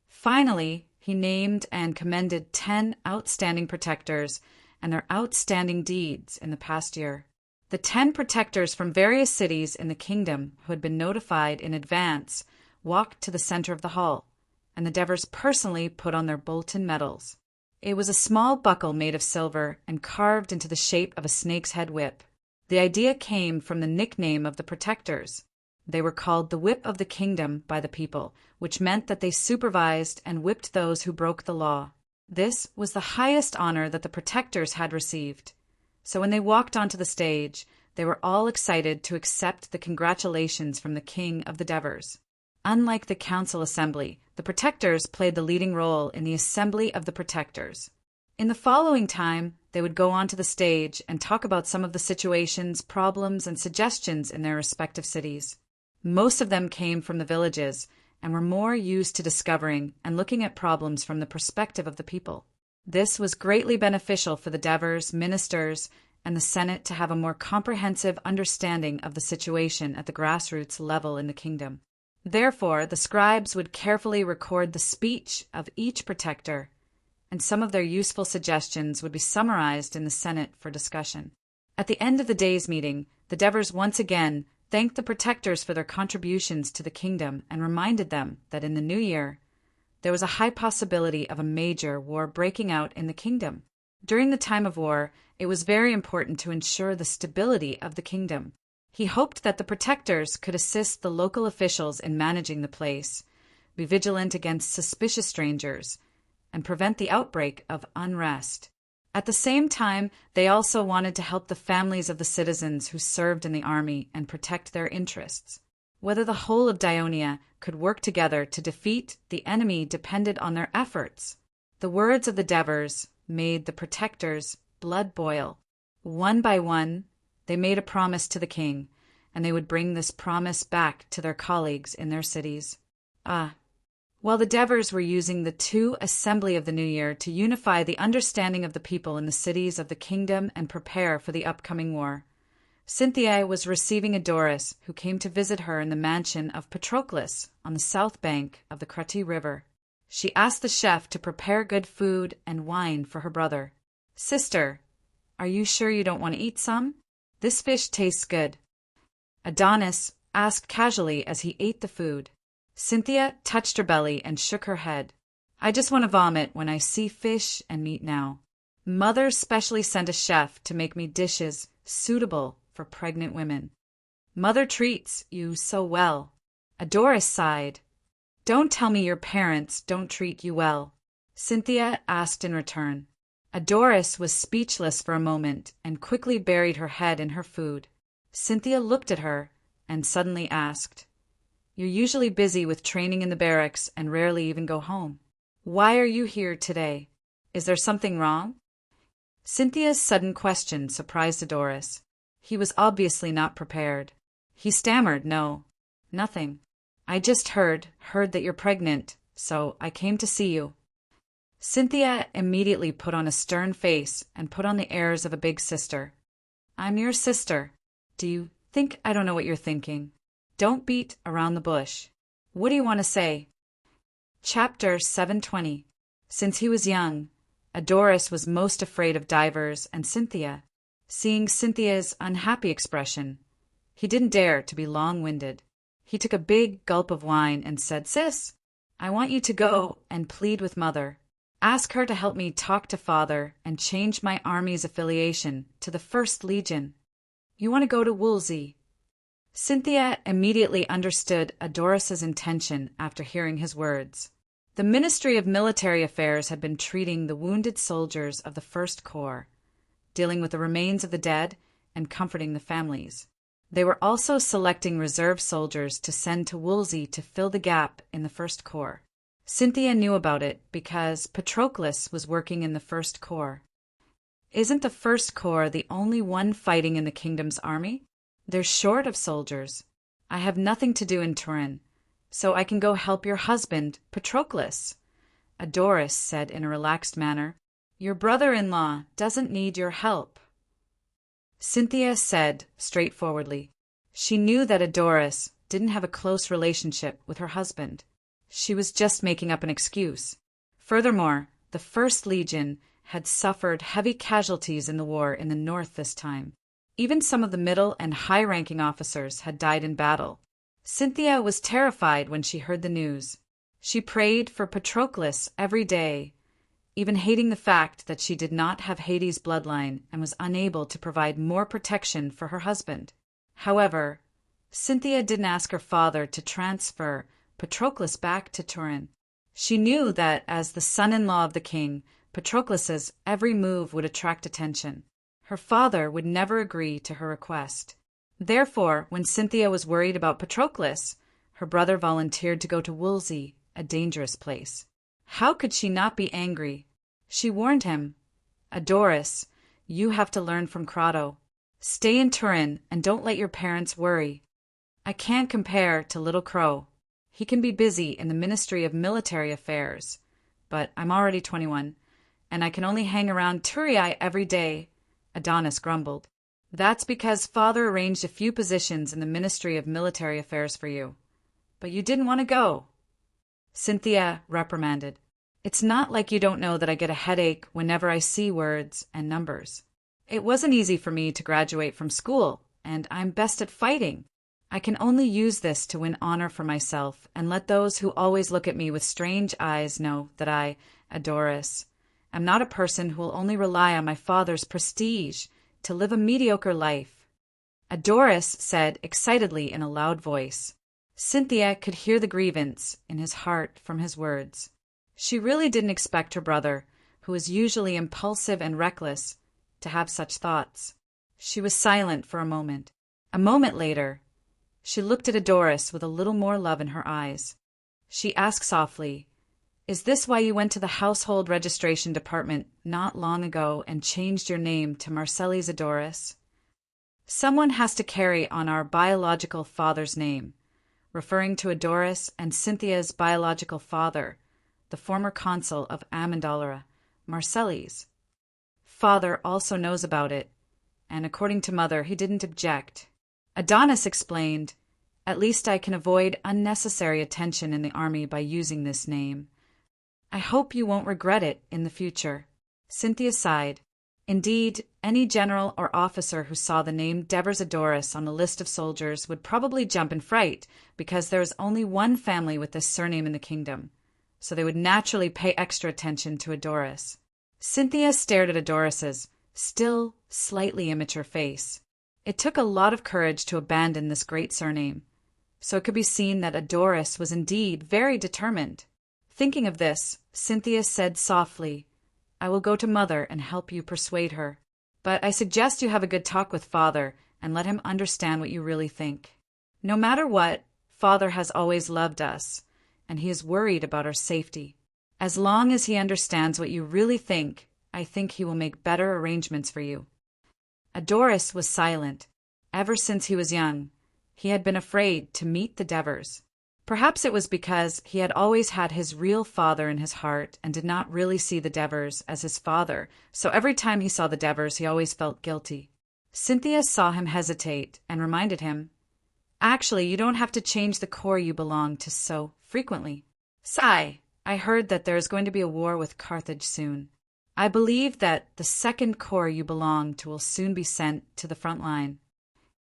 Finally, he named and commended 10 outstanding protectors and their outstanding deeds in the past year. The 10 protectors from various cities in the kingdom who had been notified in advance walked to the center of the hall, and the Devers personally put on their Bolton medals. It was a small buckle made of silver and carved into the shape of a snake's head whip. The idea came from the nickname of the protectors. They were called the Whip of the Kingdom by the people, which meant that they supervised and whipped those who broke the law. This was the highest honor that the protectors had received. So when they walked onto the stage, they were all excited to accept the congratulations from the King of the Devers. Unlike the council assembly, the protectors played the leading role in the Assembly of the Protectors. In the following time, they would go onto the stage and talk about some of the situations, problems, and suggestions in their respective cities. Most of them came from the villages and were more used to discovering and looking at problems from the perspective of the people. This was greatly beneficial for the Devers, ministers, and the Senate to have a more comprehensive understanding of the situation at the grassroots level in the kingdom. Therefore, the scribes would carefully record the speech of each protector, and some of their useful suggestions would be summarized in the Senate for discussion. At the end of the day's meeting, the Devers once again thanked the protectors for their contributions to the kingdom and reminded them that in the new year, there was a high possibility of a major war breaking out in the kingdom. During the time of war, it was very important to ensure the stability of the kingdom. He hoped that the protectors could assist the local officials in managing the place, be vigilant against suspicious strangers, and prevent the outbreak of unrest. At the same time, they also wanted to help the families of the citizens who served in the army and protect their interests. Whether the whole of Dionia could work together to defeat the enemy depended on their efforts. The words of the Devers made the protectors' blood boil. One by one, they made a promise to the king, and they would bring this promise back to their colleagues in their cities. While the Devers were using the Assembly of the New Year to unify the understanding of the people in the cities of the kingdom and prepare for the upcoming war, Cynthia was receiving a Doris who came to visit her in the mansion of Patroclus on the south bank of the Crati River. She asked the chef to prepare good food and wine for her brother. "Sister, are you sure you don't want to eat some? This fish tastes good." Adonis asked casually as he ate the food. Cynthia touched her belly and shook her head. "I just want to vomit when I see fish and meat now. Mother specially sent a chef to make me dishes suitable for pregnant women. Mother treats you so well." Adoris sighed. "Don't tell me your parents don't treat you well." Cynthia asked in return. Adoris was speechless for a moment and quickly buried her head in her food. Cynthia looked at her and suddenly asked, "You're usually busy with training in the barracks and rarely even go home. Why are you here today? Is there something wrong?" Cynthia's sudden question surprised Adoris. He was obviously not prepared. He stammered, "No, nothing. I just heard that you're pregnant, so I came to see you." Cynthia immediately put on a stern face and put on the airs of a big sister. "I'm your sister. Do you think I don't know what you're thinking? Don't beat around the bush. What do you want to say?" Chapter 720. Since he was young, Adoris was most afraid of divers and Cynthia. Seeing Cynthia's unhappy expression, he didn't dare to be long-winded. He took a big gulp of wine and said, "Sis, I want you to go and plead with Mother. Ask her to help me talk to Father and change my army's affiliation to the 1st Legion. You want to go to Wolsey." Cynthia immediately understood Adoris's intention after hearing his words. The Ministry of Military Affairs had been treating the wounded soldiers of the 1st Corps, dealing with the remains of the dead and comforting the families. They were also selecting reserve soldiers to send to Wolsey to fill the gap in the 1st Corps. Cynthia knew about it because Patroclus was working in the 1st Corps. Isn't the 1st Corps the only one fighting in the kingdom's army? They're short of soldiers. I have nothing to do in Turin, so I can go help your husband, Patroclus. Adoris said in a relaxed manner, "Your brother-in-law doesn't need your help." Cynthia said straightforwardly. She knew that Adoris didn't have a close relationship with her husband. She was just making up an excuse. Furthermore, the 1st Legion had suffered heavy casualties in the war in the north this time. Even some of the middle and high-ranking officers had died in battle. Cynthia was terrified when she heard the news. She prayed for Patroclus every day, even hating the fact that she did not have Hades' bloodline and was unable to provide more protection for her husband. However, Cynthia didn't ask her father to transfer Patroclus back to Turin. She knew that as the son-in-law of the king, Patroclus's every move would attract attention. Her father would never agree to her request. Therefore, when Cynthia was worried about Patroclus, her brother volunteered to go to Wolsey, a dangerous place. How could she not be angry? She warned him, "Adoris, you have to learn from Crotto. Stay in Turin and don't let your parents worry. I can't compare to Little Crow. He can be busy in the Ministry of Military Affairs, but I'm already 21, and I can only hang around Turii every day." Adonis grumbled. "That's because Father arranged a few positions in the Ministry of Military Affairs for you. But you didn't want to go." Cynthia reprimanded. "It's not like you don't know that I get a headache whenever I see words and numbers. It wasn't easy for me to graduate from school, and I'm best at fighting. I can only use this to win honor for myself and let those who always look at me with strange eyes know that I, Adoris, am not a person who will only rely on my father's prestige to live a mediocre life." Adoris said excitedly in a loud voice. Cynthia could hear the grievance in his heart from his words. She really didn't expect her brother, who was usually impulsive and reckless, to have such thoughts. She was silent for a moment. A moment later, she looked at Adoris with a little more love in her eyes. She asked softly, "Is this why you went to the household registration department not long ago and changed your name to Marcellus Adoris? Someone has to carry on our biological father's name," referring to Adoris and Cynthia's biological father, the former consul of Amendolara, Marcellus. Father also knows about it, and according to Mother, he didn't object. Adonis explained, "At least I can avoid unnecessary attention in the army by using this name. I hope you won't regret it in the future." Cynthia sighed. Indeed, any general or officer who saw the name Devers Adoris on a list of soldiers would probably jump in fright, because there is only one family with this surname in the kingdom, so they would naturally pay extra attention to Adoris. Cynthia stared at Adoris's still slightly immature face. It took a lot of courage to abandon this great surname, so it could be seen that Adoris was indeed very determined. Thinking of this, Cynthia said softly, "I will go to Mother and help you persuade her. But I suggest you have a good talk with Father and let him understand what you really think. No matter what, Father has always loved us, and he is worried about our safety. As long as he understands what you really think, I think he will make better arrangements for you." Adoris was silent. Ever since he was young, he had been afraid to meet the Devers. Perhaps it was because he had always had his real father in his heart and did not really see the Devers as his father, so every time he saw the Devers he always felt guilty. Cynthia saw him hesitate and reminded him, "Actually, you don't have to change the corps you belong to so frequently. Sigh, I heard that there is going to be a war with Carthage soon. I believe that the second corps you belong to will soon be sent to the front line."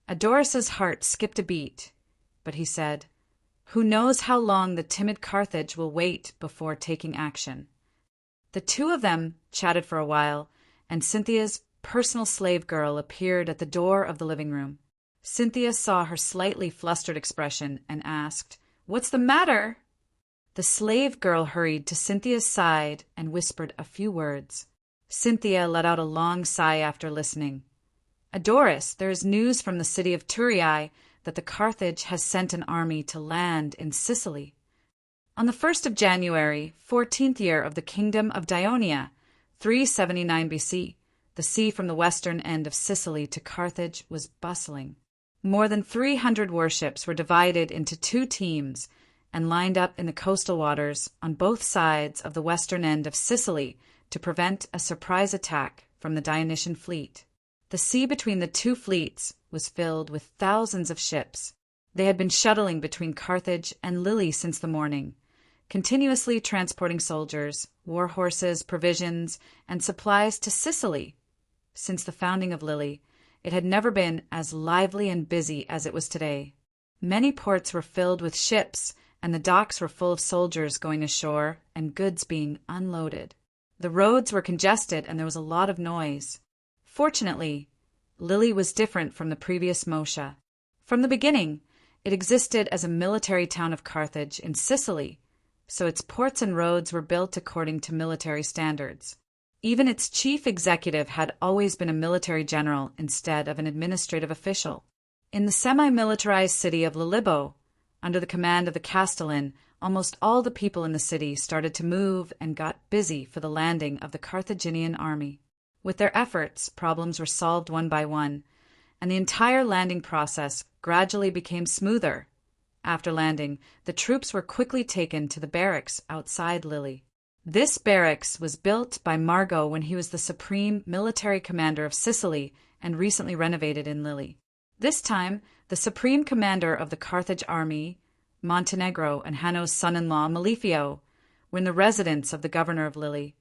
Adoris's heart skipped a beat, but he said, "Who knows how long the timid Carthage will wait before taking action?" The two of them chatted for a while, and Cynthia's personal slave girl appeared at the door of the living room. Cynthia saw her slightly flustered expression and asked, "What's the matter?" The slave girl hurried to Cynthia's side and whispered a few words. Cynthia let out a long sigh after listening. "Adoris, there is news from the city of Thurii that the Carthage has sent an army to land in Sicily. On the 1st of January, 14th year of the kingdom of Dionia, 379 BC, the sea from the western end of Sicily to Carthage was bustling. More than 300 warships were divided into two teams and lined up in the coastal waters on both sides of the western end of Sicily to prevent a surprise attack from the Dionysian fleet. The sea between the two fleets was filled with thousands of ships. They had been shuttling between Carthage and Lille since the morning, continuously transporting soldiers, war horses, provisions, and supplies to Sicily. Since the founding of Lille, it had never been as lively and busy as it was today. Many ports were filled with ships, and the docks were full of soldiers going ashore and goods being unloaded. The roads were congested and there was a lot of noise. Fortunately, Lille was different from the previous Mosha. From the beginning, it existed as a military town of Carthage in Sicily, so its ports and roads were built according to military standards. Even its chief executive had always been a military general instead of an administrative official. In the semi-militarized city of Lilibo, under the command of the Castellan, almost all the people in the city started to move and got busy for the landing of the Carthaginian army. With their efforts, problems were solved one by one, and the entire landing process gradually became smoother. After landing, the troops were quickly taken to the barracks outside Lille. This barracks was built by Margot when he was the supreme military commander of Sicily and recently renovated in Lille. This time, the supreme commander of the Carthage army, Montenegro, and Hanno's son-in-law, Malefio, were in the residence of the governor of Lille.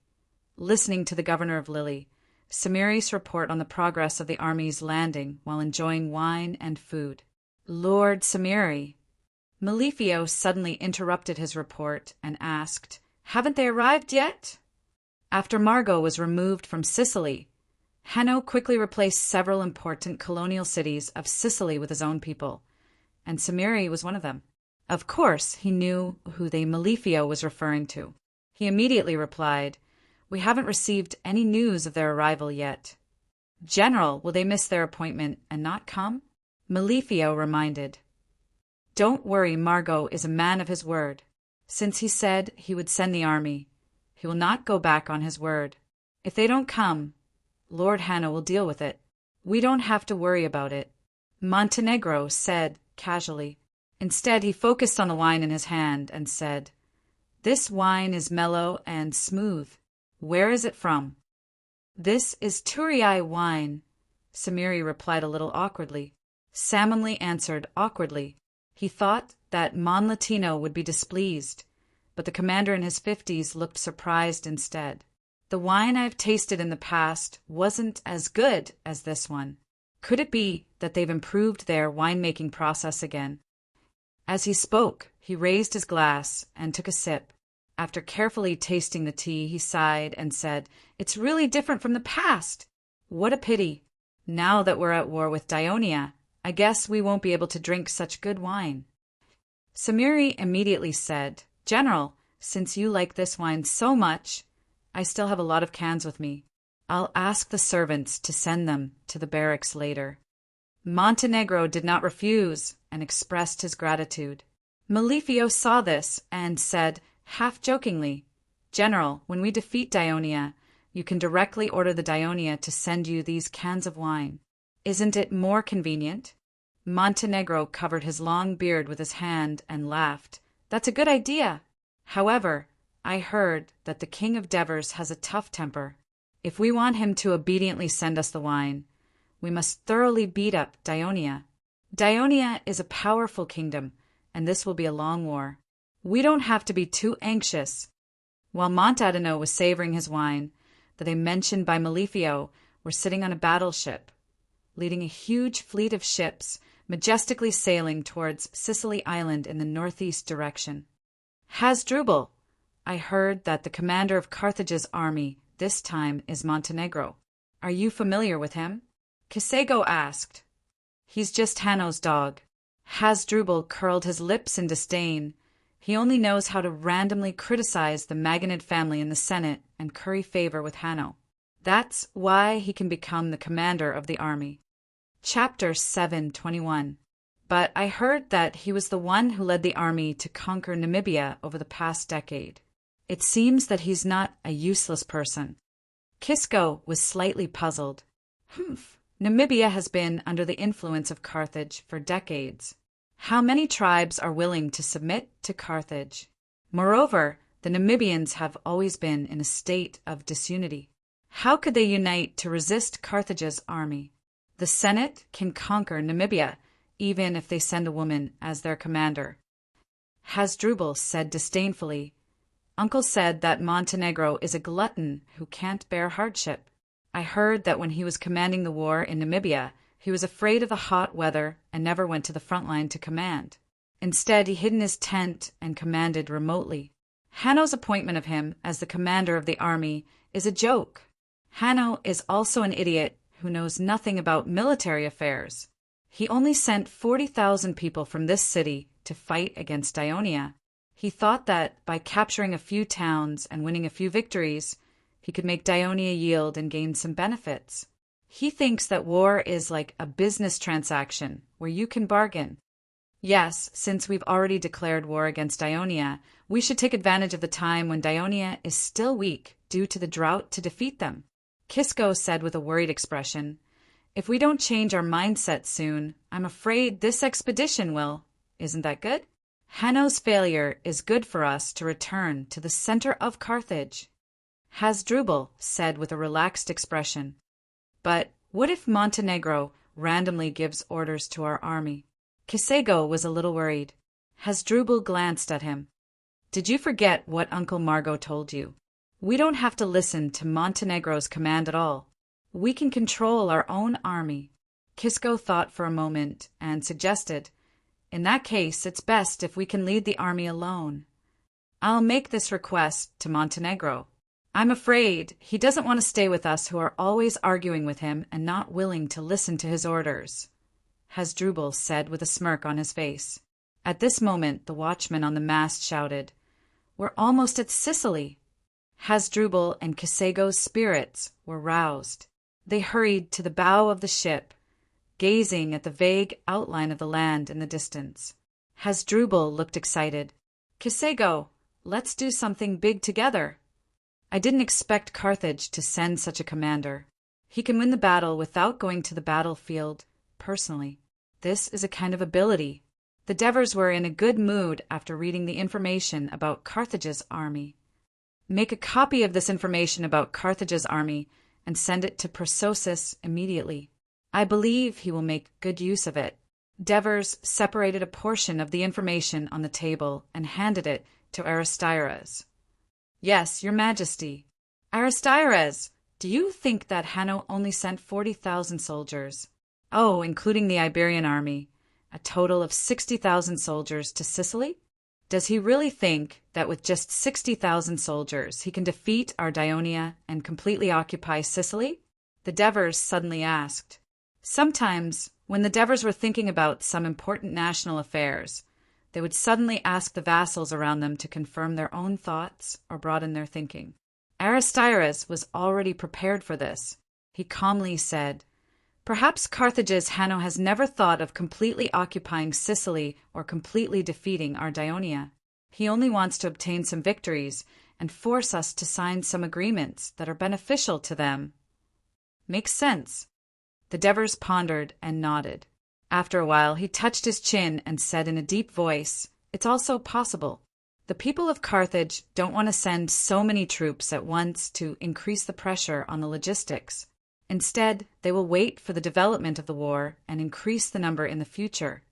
Listening to the governor of Lille, Samiris report on the progress of the army's landing while enjoying wine and food. "Lord Samiri." Malefio suddenly interrupted his report and asked, "Haven't they arrived yet?" After Margot was removed from Sicily, Hanno quickly replaced several important colonial cities of Sicily with his own people, and Samiri was one of them. Of course, he knew who the Malefio was referring to. He immediately replied, "We haven't received any news of their arrival yet." "General, will they miss their appointment and not come?" Malefio reminded. "Don't worry, Margot is a man of his word. Since he said he would send the army, he will not go back on his word. If they don't come, Lord Hanno will deal with it. We don't have to worry about it," Montenegro said casually. Instead, he focused on the wine in his hand and said, "This wine is mellow and smooth. Where is it from?" "This is Thurii wine," Samiri replied a little awkwardly. Samonli answered awkwardly. He thought that Mon Latino would be displeased, but the commander in his 50s looked surprised instead. "The wine I've tasted in the past wasn't as good as this one. Could it be that they've improved their winemaking process again?" As he spoke, he raised his glass and took a sip. After carefully tasting the tea, he sighed and said, "It's really different from the past. What a pity. Now that we're at war with Dionia, I guess we won't be able to drink such good wine." Samiri immediately said, "General, since you like this wine so much, I still have a lot of cans with me. I'll ask the servants to send them to the barracks later." Montenegro did not refuse and expressed his gratitude. Malefio saw this and said, half-jokingly, "General, when we defeat Dionia, you can directly order the Dionia to send you these cans of wine. Isn't it more convenient?" Montenegro covered his long beard with his hand and laughed. "That's a good idea. However, I heard that the King of Devers has a tough temper. If we want him to obediently send us the wine, we must thoroughly beat up Dionia. Dionia is a powerful kingdom, and this will be a long war. We don't have to be too anxious." While Montadino was savoring his wine, the they mentioned by Malefio were sitting on a battleship, leading a huge fleet of ships majestically sailing towards Sicily Island in the northeast direction. "Hasdrubal, I heard that the commander of Carthage's army this time is Montenegro. Are you familiar with him?" Kisego asked. "He's just Hanno's dog." Hasdrubal curled his lips in disdain. He only knows how to randomly criticize the Magonid family in the Senate and curry favor with Hanno. That's why he can become the commander of the army. Chapter 7:21. But I heard that he was the one who led the army to conquer Namibia over the past decade. It seems that he's not a useless person. Kisco was slightly puzzled. Namibia has been under the influence of Carthage for decades. How many tribes are willing to submit to Carthage? Moreover, the Namibians have always been in a state of disunity. How could they unite to resist Carthage's army? The Senate can conquer Namibia, even if they send a woman as their commander. Hasdrubal said disdainfully, "Uncle said that Montenegro is a glutton who can't bear hardship. I heard that when he was commanding the war in Namibia, he was afraid of the hot weather and never went to the front line to command. Instead, he hid in his tent and commanded remotely. Hanno's appointment of him as the commander of the army is a joke. Hanno is also an idiot who knows nothing about military affairs. He only sent 40,000 people from this city to fight against Dionia. He thought that by capturing a few towns and winning a few victories, he could make Dionia yield and gain some benefits. He thinks that war is like a business transaction where you can bargain. Yes, since we've already declared war against Dionia, we should take advantage of the time when Dionia is still weak due to the drought to defeat them." Kisco said with a worried expression, "If we don't change our mindset soon, I'm afraid this expedition will. Isn't that good? Hanno's failure is good for us to return to the center of Carthage." Hasdrubal said with a relaxed expression, "But what if Montenegro randomly gives orders to our army?" Kisego was a little worried. Hasdrubal glanced at him. "Did you forget what Uncle Margot told you? We don't have to listen to Montenegro's command at all. We can control our own army." Kisco thought for a moment and suggested, "In that case, it's best if we can lead the army alone. I'll make this request to Montenegro. I'm afraid he doesn't want to stay with us who are always arguing with him and not willing to listen to his orders," Hasdrubal said with a smirk on his face. At this moment, the watchman on the mast shouted, "We're almost at Sicily." Hasdrubal and Kisego's spirits were roused. They hurried to the bow of the ship, gazing at the vague outline of the land in the distance. Hasdrubal looked excited. "Kisego, let's do something big together. I didn't expect Carthage to send such a commander. He can win the battle without going to the battlefield personally. This is a kind of ability." The Devers were in a good mood after reading the information about Carthage's army. "Make a copy of this information about Carthage's army and send it to Persosus immediately. I believe he will make good use of it." Devers separated a portion of the information on the table and handed it to Aristides. "Yes, Your Majesty." "Aristides, do you think that Hanno only sent 40,000 soldiers? Oh, including the Iberian army, a total of 60,000 soldiers to Sicily? Does he really think that with just 60,000 soldiers he can defeat our Dionia and completely occupy Sicily?" the Devers suddenly asked. Sometimes, when the Devers were thinking about some important national affairs, They would suddenly ask the vassals around them to confirm their own thoughts or broaden their thinking. Aristides was already prepared for this. He calmly said, "Perhaps Carthage's Hanno has never thought of completely occupying Sicily or completely defeating Ardionia. He only wants to obtain some victories and force us to sign some agreements that are beneficial to them." Makes sense. The Devers pondered and nodded. After a while, he touched his chin and said in a deep voice, "It's also possible. The people of Carthage don't want to send so many troops at once to increase the pressure on the logistics. Instead, they will wait for the development of the war and increase the number in the future.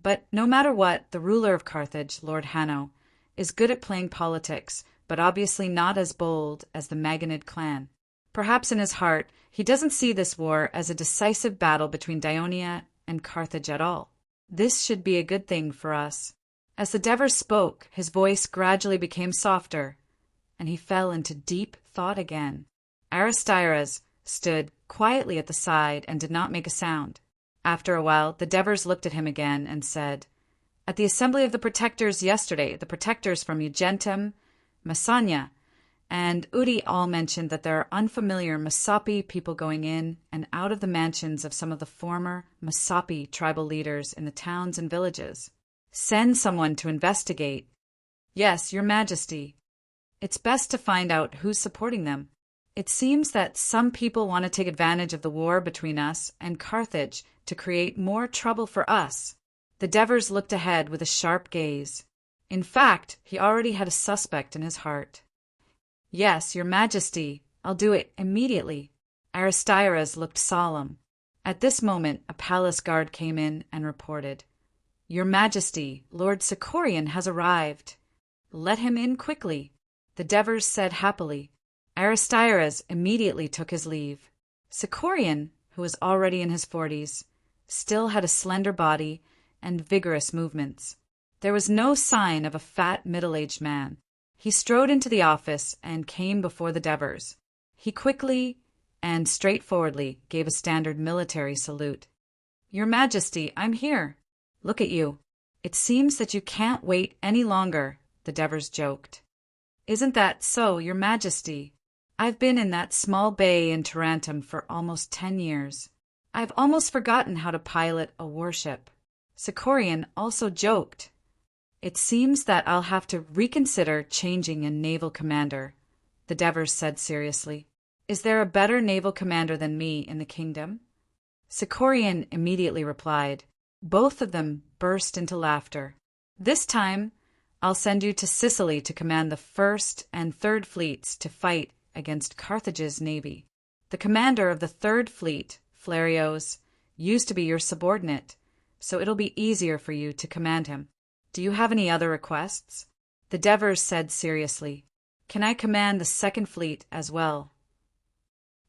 But no matter what, the ruler of Carthage, Lord Hanno, is good at playing politics, but obviously not as bold as the Maganid clan. Perhaps in his heart, he doesn't see this war as a decisive battle between Dionia and Carthage at all. This should be a good thing for us." As the Devers spoke, his voice gradually became softer, and he fell into deep thought again. Aristides stood quietly at the side and did not make a sound. After a while, the Devers looked at him again and said, "At the assembly of the protectors yesterday, the protectors from Ugentum, Messania, and Udi all mentioned that there are unfamiliar Messapi people going in and out of the mansions of some of the former Messapi tribal leaders in the towns and villages. Send someone to investigate." "Yes, Your Majesty. It's best to find out who's supporting them. It seems that some people want to take advantage of the war between us and Carthage to create more trouble for us." The Devers looked ahead with a sharp gaze. In fact, he already had a suspect in his heart. "Yes, Your Majesty, I'll do it immediately." Aristides looked solemn. At this moment, a palace guard came in and reported, "Your Majesty, Lord Sicorian has arrived." "Let him in quickly," the Devers said happily. Aristides immediately took his leave. Sicorian, who was already in his 40s, still had a slender body and vigorous movements. There was no sign of a fat, middle-aged man. He strode into the office and came before the Devers. He quickly and straightforwardly gave a standard military salute. "Your Majesty, I'm here." "Look at you. It seems that you can't wait any longer," the Devers joked. "Isn't that so, Your Majesty? I've been in that small bay in Tarentum for almost 10 years. I've almost forgotten how to pilot a warship." Sicorian also joked. "It seems that I'll have to reconsider changing a naval commander," the Devers said seriously. "Is there a better naval commander than me in the kingdom?" Sicorian immediately replied. Both of them burst into laughter. "This time, I'll send you to Sicily to command the 1st and 3rd fleets to fight against Carthage's navy. The commander of the 3rd fleet, Flarios, used to be your subordinate, so it'll be easier for you to command him. Do you have any other requests?" The Devers said seriously, "Can I command the 2nd fleet as well?"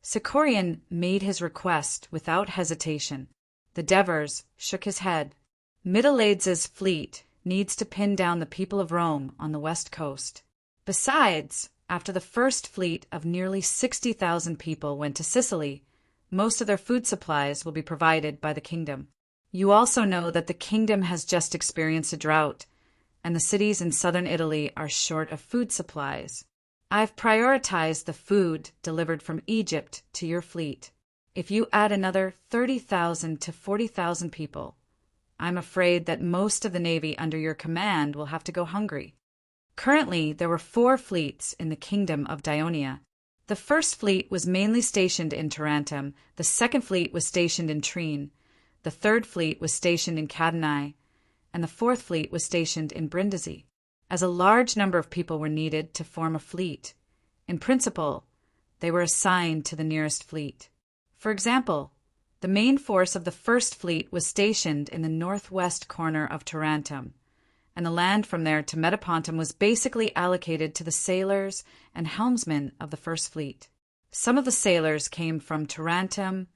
Sicorian made his request without hesitation. The Devers shook his head. "Middleades' fleet needs to pin down the people of Rome on the west coast. Besides, after the 1st fleet of nearly 60,000 people went to Sicily, most of their food supplies will be provided by the kingdom. You also know that the kingdom has just experienced a drought, and the cities in southern Italy are short of food supplies. I've prioritized the food delivered from Egypt to your fleet. If you add another 30,000 to 40,000 people, I'm afraid that most of the navy under your command will have to go hungry." Currently, there were 4 fleets in the kingdom of Dionia. The 1st fleet was mainly stationed in Tarentum, the 2nd fleet was stationed in Trine, the 3rd fleet was stationed in Cadanae, and the 4th fleet was stationed in Brindisi. As a large number of people were needed to form a fleet, in principle, they were assigned to the nearest fleet. For example, the main force of the 1st fleet was stationed in the northwest corner of Tarentum, and the land from there to Metapontum was basically allocated to the sailors and helmsmen of the 1st fleet. Some of the sailors came from Tarentum,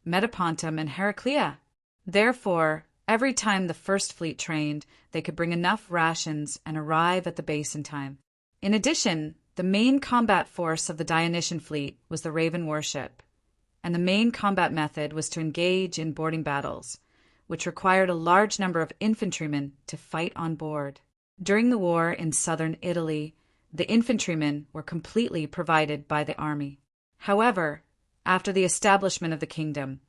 Metapontum, and Heraclea. Therefore, every time the 1st fleet trained, they could bring enough rations and arrive at the base in time. In addition, the main combat force of the Dionysian fleet was the Raven warship, and the main combat method was to engage in boarding battles, which required a large number of infantrymen to fight on board. During the war in southern Italy, the infantrymen were completely provided by the army. However, after the establishment of the kingdom,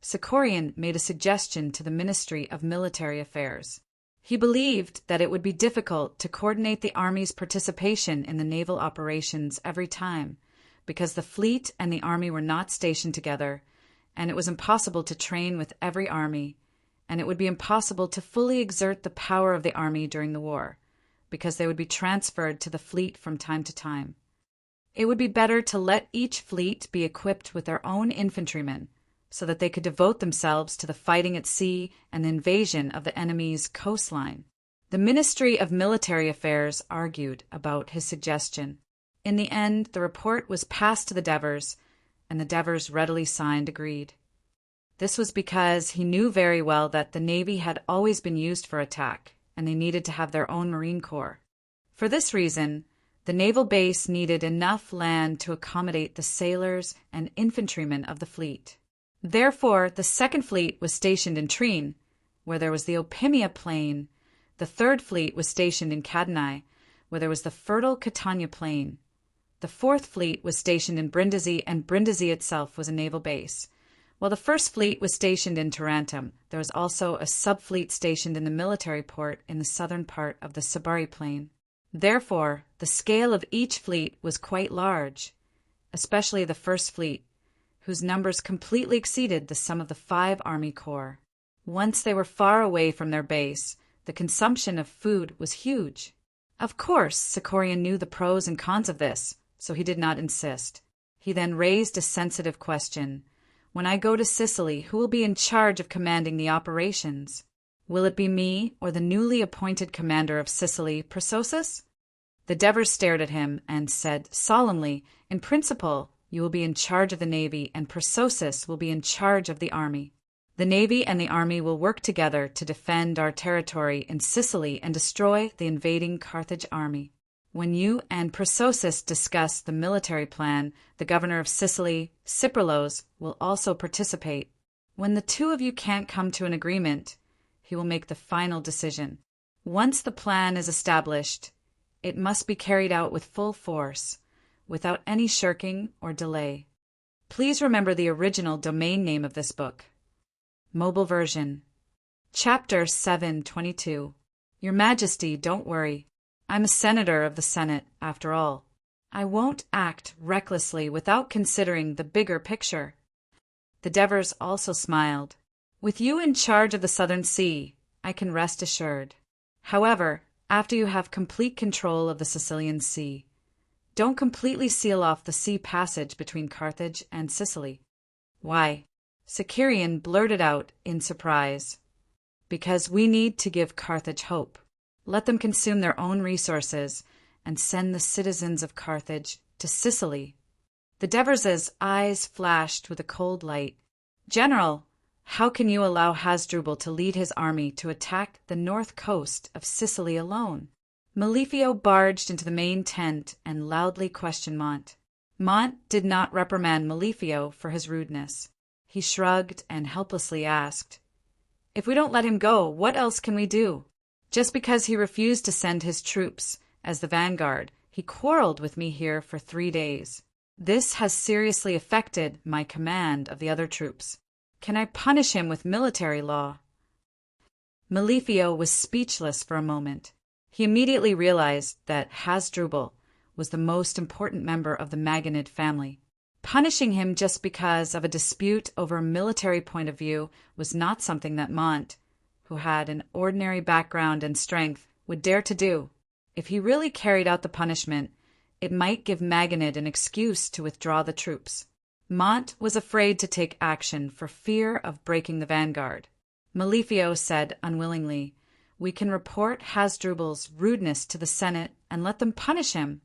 Sicorian made a suggestion to the Ministry of Military Affairs. He believed that it would be difficult to coordinate the army's participation in the naval operations every time, because the fleet and the army were not stationed together, and it was impossible to train with every army, and it would be impossible to fully exert the power of the army during the war, because they would be transferred to the fleet from time to time. It would be better to let each fleet be equipped with their own infantrymen, so that they could devote themselves to the fighting at sea and the invasion of the enemy's coastline. The Ministry of Military Affairs argued about his suggestion. In the end, the report was passed to the Devers, and the Devers readily signed agreed. This was because he knew very well that the Navy had always been used for attack, and they needed to have their own Marine Corps. For this reason, the naval base needed enough land to accommodate the sailors and infantrymen of the fleet. Therefore, the Second Fleet was stationed in Treen, where there was the Opimia Plain. The Third Fleet was stationed in Cadani, where there was the fertile Catania Plain. The Fourth Fleet was stationed in Brindisi, and Brindisi itself was a naval base. While the First Fleet was stationed in Tarentum, there was also a sub-fleet stationed in the military port in the southern part of the Sabari Plain. Therefore, the scale of each fleet was quite large, especially the First Fleet, whose numbers completely exceeded the sum of the 5 army corps. Once they were far away from their base, the consumption of food was huge. Of course, Sicorian knew the pros and cons of this, so he did not insist. He then raised a sensitive question. When I go to Sicily, who will be in charge of commanding the operations? Will it be me or the newly appointed commander of Sicily, Prososus? The Devers stared at him and said solemnly, in principle, you will be in charge of the navy, and Prososus will be in charge of the army. The navy and the army will work together to defend our territory in Sicily and destroy the invading Carthage army. When you and Prososus discuss the military plan, the governor of Sicily, Cyprilos, will also participate. When the two of you can't come to an agreement, he will make the final decision. Once the plan is established, it must be carried out with full force, without any shirking or delay. Please remember the original domain name of this book. Mobile version. Chapter 722. Your Majesty, don't worry. I'm a senator of the Senate, after all. I won't act recklessly without considering the bigger picture. The Devers also smiled. With you in charge of the Southern Sea, I can rest assured. However, after you have complete control of the Sicilian Sea, don't completely seal off the sea passage between Carthage and Sicily. Why? Sicorian blurted out in surprise. Because we need to give Carthage hope. Let them consume their own resources and send the citizens of Carthage to Sicily. The Devers' eyes flashed with a cold light. General, how can you allow Hasdrubal to lead his army to attack the north coast of Sicily alone? Malefio barged into the main tent and loudly questioned Mont. Mont did not reprimand Malefio for his rudeness. He shrugged and helplessly asked, If we don't let him go, what else can we do? Just because he refused to send his troops as the vanguard, he quarreled with me here for 3 days. This has seriously affected my command of the other troops. Can I punish him with military law? Malefio was speechless for a moment. He immediately realized that Hasdrubal was the most important member of the Maganid family. Punishing him just because of a dispute over a military point of view was not something that Mont, who had an ordinary background and strength, would dare to do. If he really carried out the punishment, it might give Maganid an excuse to withdraw the troops. Mont was afraid to take action for fear of breaking the vanguard. Malefio said unwillingly, We can report Hasdrubal's rudeness to the Senate and let them punish him.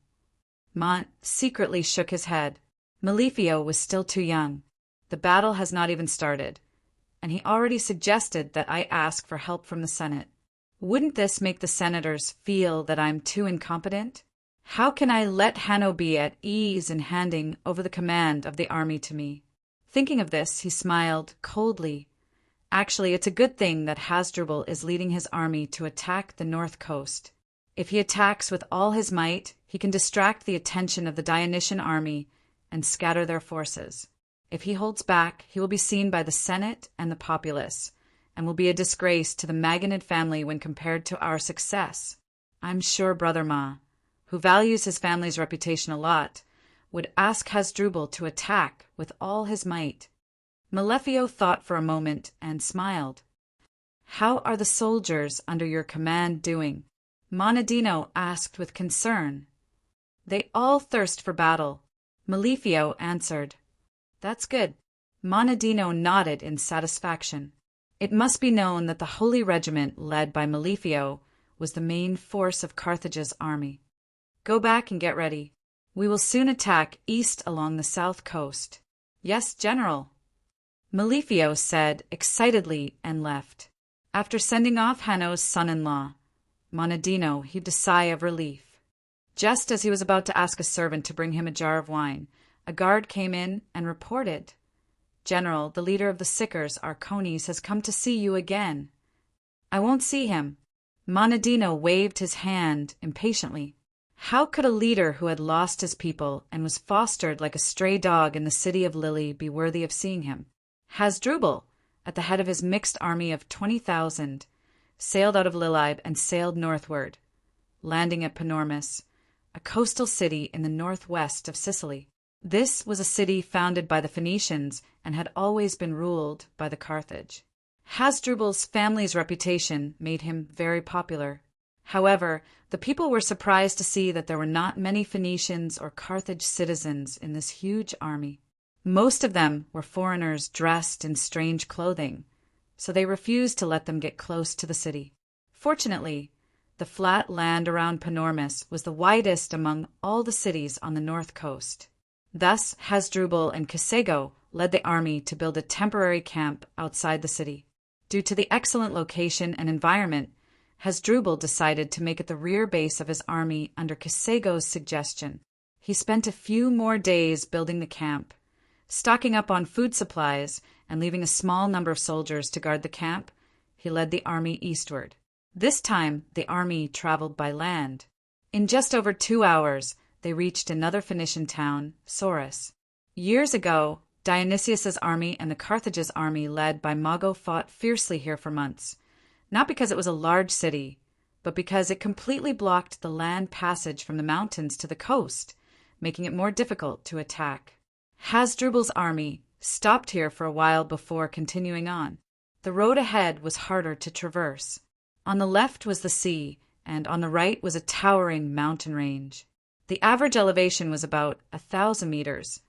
Mont secretly shook his head. Malefio was still too young. The battle has not even started, and he already suggested that I ask for help from the Senate. Wouldn't this make the senators feel that I'm too incompetent? How can I let Hanno be at ease in handing over the command of the army to me? Thinking of this, he smiled coldly Actually, it's a good thing that Hasdrubal is leading his army to attack the north coast. If he attacks with all his might, he can distract the attention of the Dionysian army and scatter their forces. If he holds back, he will be seen by the Senate and the populace, and will be a disgrace to the Magonid family when compared to our success. I'm sure Brother Ma, who values his family's reputation a lot, would ask Hasdrubal to attack with all his might. Malefio thought for a moment and smiled. How are the soldiers under your command doing? Monadino asked with concern. They all thirst for battle, Malefio answered. That's good. Monadino nodded in satisfaction. It must be known that the Holy Regiment led by Malefio was the main force of Carthage's army. Go back and get ready. We will soon attack east along the south coast. Yes, General. Malefio said excitedly and left. After sending off Hanno's son-in-law, Monadino heaved a sigh of relief. Just as he was about to ask a servant to bring him a jar of wine, a guard came in and reported, General, the leader of the Sickers, Arcones, has come to see you again. I won't see him. Monadino waved his hand impatiently. How could a leader who had lost his people and was fostered like a stray dog in the city of Lily be worthy of seeing him? Hasdrubal, at the head of his mixed army of 20,000, sailed out of Lilib and sailed northward, landing at Panormus, a coastal city in the northwest of Sicily. This was a city founded by the Phoenicians and had always been ruled by the Carthage. Hasdrubal's family's reputation made him very popular. However, the people were surprised to see that there were not many Phoenicians or Carthage citizens in this huge army. Most of them were foreigners dressed in strange clothing, so they refused to let them get close to the city. Fortunately, the flat land around Panormus was the widest among all the cities on the north coast. Thus, Hasdrubal and Kisego led the army to build a temporary camp outside the city. Due to the excellent location and environment, Hasdrubal decided to make it the rear base of his army under Kisego's suggestion. He spent a few more days building the camp, stocking up on food supplies and leaving a small number of soldiers to guard the camp. He led the army eastward. This time, the army traveled by land. In just over 2 hours, they reached another Phoenician town, Sauris. Years ago, Dionysius's army and the Carthage's army led by Mago fought fiercely here for months, not because it was a large city, but because it completely blocked the land passage from the mountains to the coast, making it more difficult to attack. Hasdrubal's army stopped here for a while before continuing on. The road ahead was harder to traverse. On the left was the sea, and on the right was a towering mountain range. The average elevation was about 1,000 meters,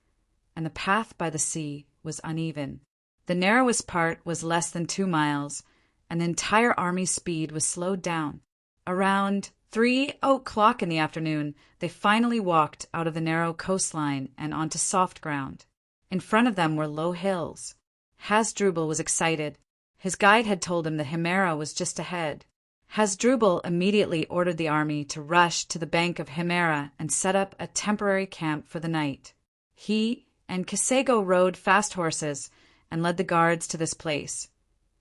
and the path by the sea was uneven. The narrowest part was less than 2 miles, and the entire army's speed was slowed down. Around 3 o'clock in the afternoon, they finally walked out of the narrow coastline and onto soft ground. In front of them were low hills. Hasdrubal was excited. His guide had told him that Himera was just ahead. Hasdrubal immediately ordered the army to rush to the bank of Himera and set up a temporary camp for the night. He and Kisego rode fast horses and led the guards to this place,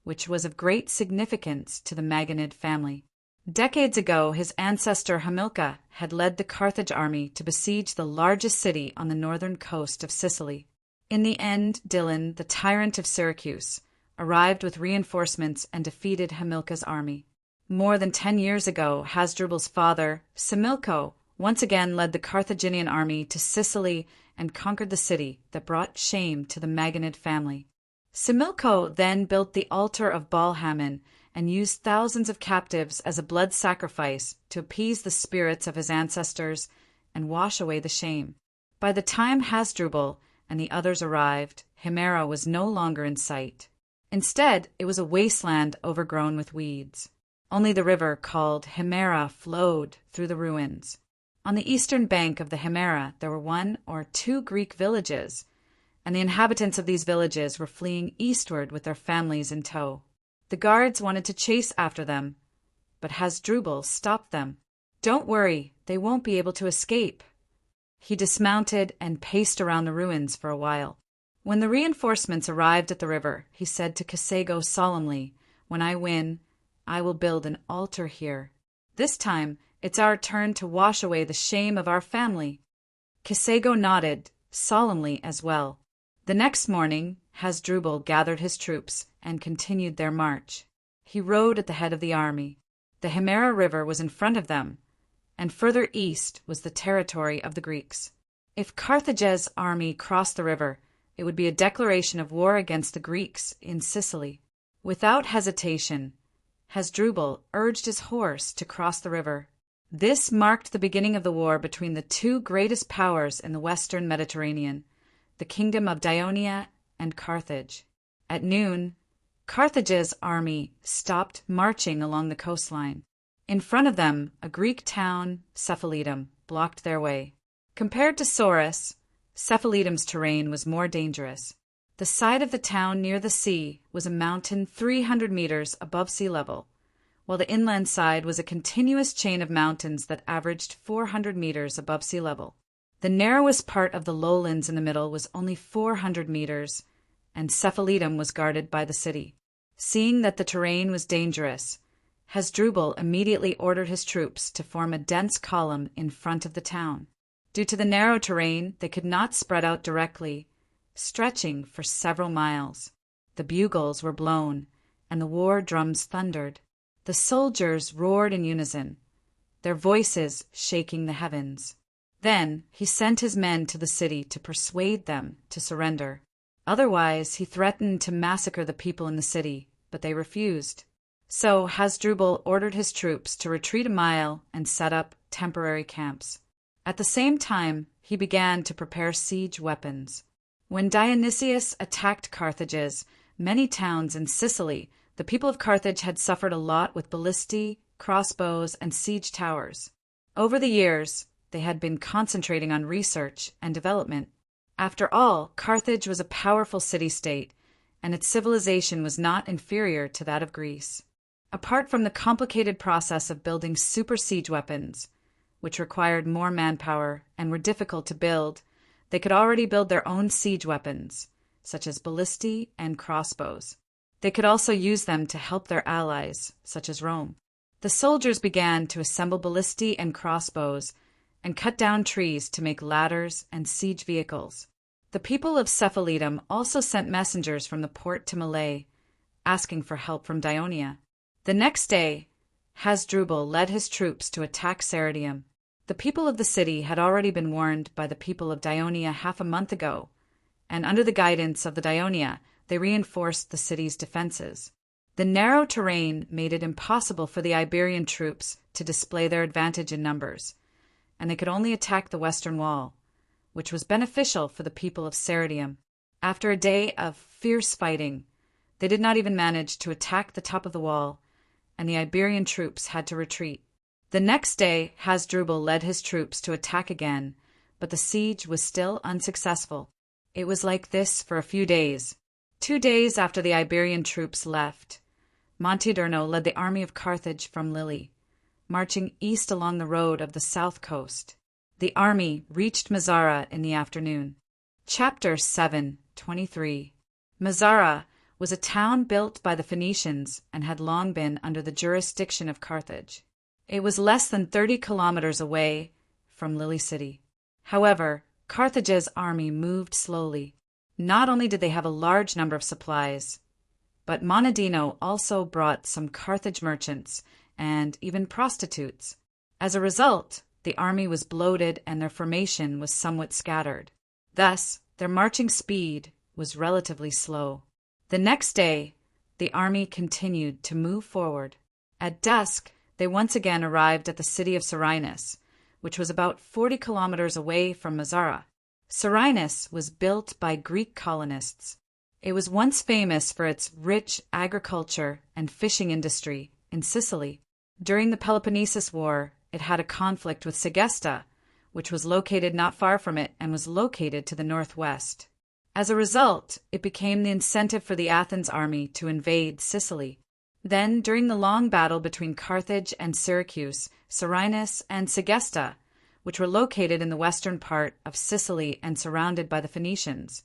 which was of great significance to the Magonid family. Decades ago, his ancestor Hamilcar had led the Carthage army to besiege the largest city on the northern coast of Sicily. In the end, Dylan, the tyrant of Syracuse, arrived with reinforcements and defeated Hamilcar's army. More than 10 years ago, Hasdrubal's father, Similco, once again led the Carthaginian army to Sicily and conquered the city that brought shame to the Magonid family. Similco then built the altar of Balhaman and used thousands of captives as a blood sacrifice to appease the spirits of his ancestors and wash away the shame. By the time Hasdrubal and the others arrived, Himera was no longer in sight. Instead, it was a wasteland overgrown with weeds. Only the river called Himera flowed through the ruins. On the eastern bank of the Himera, there were 1 or 2 Greek villages, and the inhabitants of these villages were fleeing eastward with their families in tow. The guards wanted to chase after them, but Hasdrubal stopped them. Don't worry, they won't be able to escape. He dismounted and paced around the ruins for a while. When the reinforcements arrived at the river, he said to Kisego solemnly, "When I win, I will build an altar here. This time, it's our turn to wash away the shame of our family." Kisego nodded, solemnly as well. The next morning, Hasdrubal gathered his troops and continued their march. He rode at the head of the army. The Himera River was in front of them, and further east was the territory of the Greeks. If Carthage's army crossed the river, it would be a declaration of war against the Greeks in Sicily. Without hesitation, Hasdrubal urged his horse to cross the river. This marked the beginning of the war between the two greatest powers in the western Mediterranean, the kingdom of Ionia and Carthage. At noon, Carthage's army stopped marching along the coastline. In front of them, a Greek town, Cephalidum, blocked their way. Compared to Sauris, Cephalidum's terrain was more dangerous. The side of the town near the sea was a mountain 300 meters above sea level, while the inland side was a continuous chain of mountains that averaged 400 meters above sea level. The narrowest part of the lowlands in the middle was only 400 meters, and Cephalidum was guarded by the city. Seeing that the terrain was dangerous, Hasdrubal immediately ordered his troops to form a dense column in front of the town. Due to the narrow terrain, they could not spread out directly, stretching for several miles. The bugles were blown, and the war drums thundered. The soldiers roared in unison, their voices shaking the heavens. Then he sent his men to the city to persuade them to surrender. Otherwise, he threatened to massacre the people in the city, but they refused. So Hasdrubal ordered his troops to retreat a mile and set up temporary camps. At the same time, he began to prepare siege weapons. When Dionysius attacked Carthage's many towns in Sicily, the people of Carthage had suffered a lot with ballistae, crossbows, and siege towers. Over the years, they had been concentrating on research and development. After all, Carthage was a powerful city-state, and its civilization was not inferior to that of Greece. Apart from the complicated process of building super siege weapons, which required more manpower and were difficult to build, they could already build their own siege weapons, such as ballistae and crossbows. They could also use them to help their allies, such as Rome. The soldiers began to assemble ballistae and crossbows and cut down trees to make ladders and siege vehicles. The people of Cephalidum also sent messengers from the port to Mylae, asking for help from Dionia. The next day, Hasdrubal led his troops to attack Ceridium. The people of the city had already been warned by the people of Dionia half a month ago, and under the guidance of the Dionia, they reinforced the city's defenses. The narrow terrain made it impossible for the Iberian troops to display their advantage in numbers, and they could only attack the western wall, which was beneficial for the people of Ceridium. After a day of fierce fighting, they did not even manage to attack the top of the wall, and the Iberian troops had to retreat. The next day, Hasdrubal led his troops to attack again, but the siege was still unsuccessful. It was like this for a few days. 2 days after the Iberian troops left, Montedurno led the army of Carthage from Lille, marching east along the road of the south coast. The army reached Mazara in the afternoon. Chapter 7:23. Mazara was a town built by the Phoenicians and had long been under the jurisdiction of Carthage. It was less than 30 kilometers away from Lille city. However, Carthage's army moved slowly. Not only did they have a large number of supplies, but Monedino also brought some Carthage merchants and even prostitutes. As a result, the army was bloated and their formation was somewhat scattered. Thus, their marching speed was relatively slow. The next day, the army continued to move forward. At dusk, they once again arrived at the city of Serinus, which was about 40 kilometers away from Mazara. Serinus was built by Greek colonists. It was once famous for its rich agriculture and fishing industry in Sicily. During the Peloponnesus War, it had a conflict with Segesta, which was located not far from it and was located to the northwest. As a result, it became the incentive for the Athens army to invade Sicily. Then, during the long battle between Carthage and Syracuse, Serinus and Segesta, which were located in the western part of Sicily and surrounded by the Phoenicians,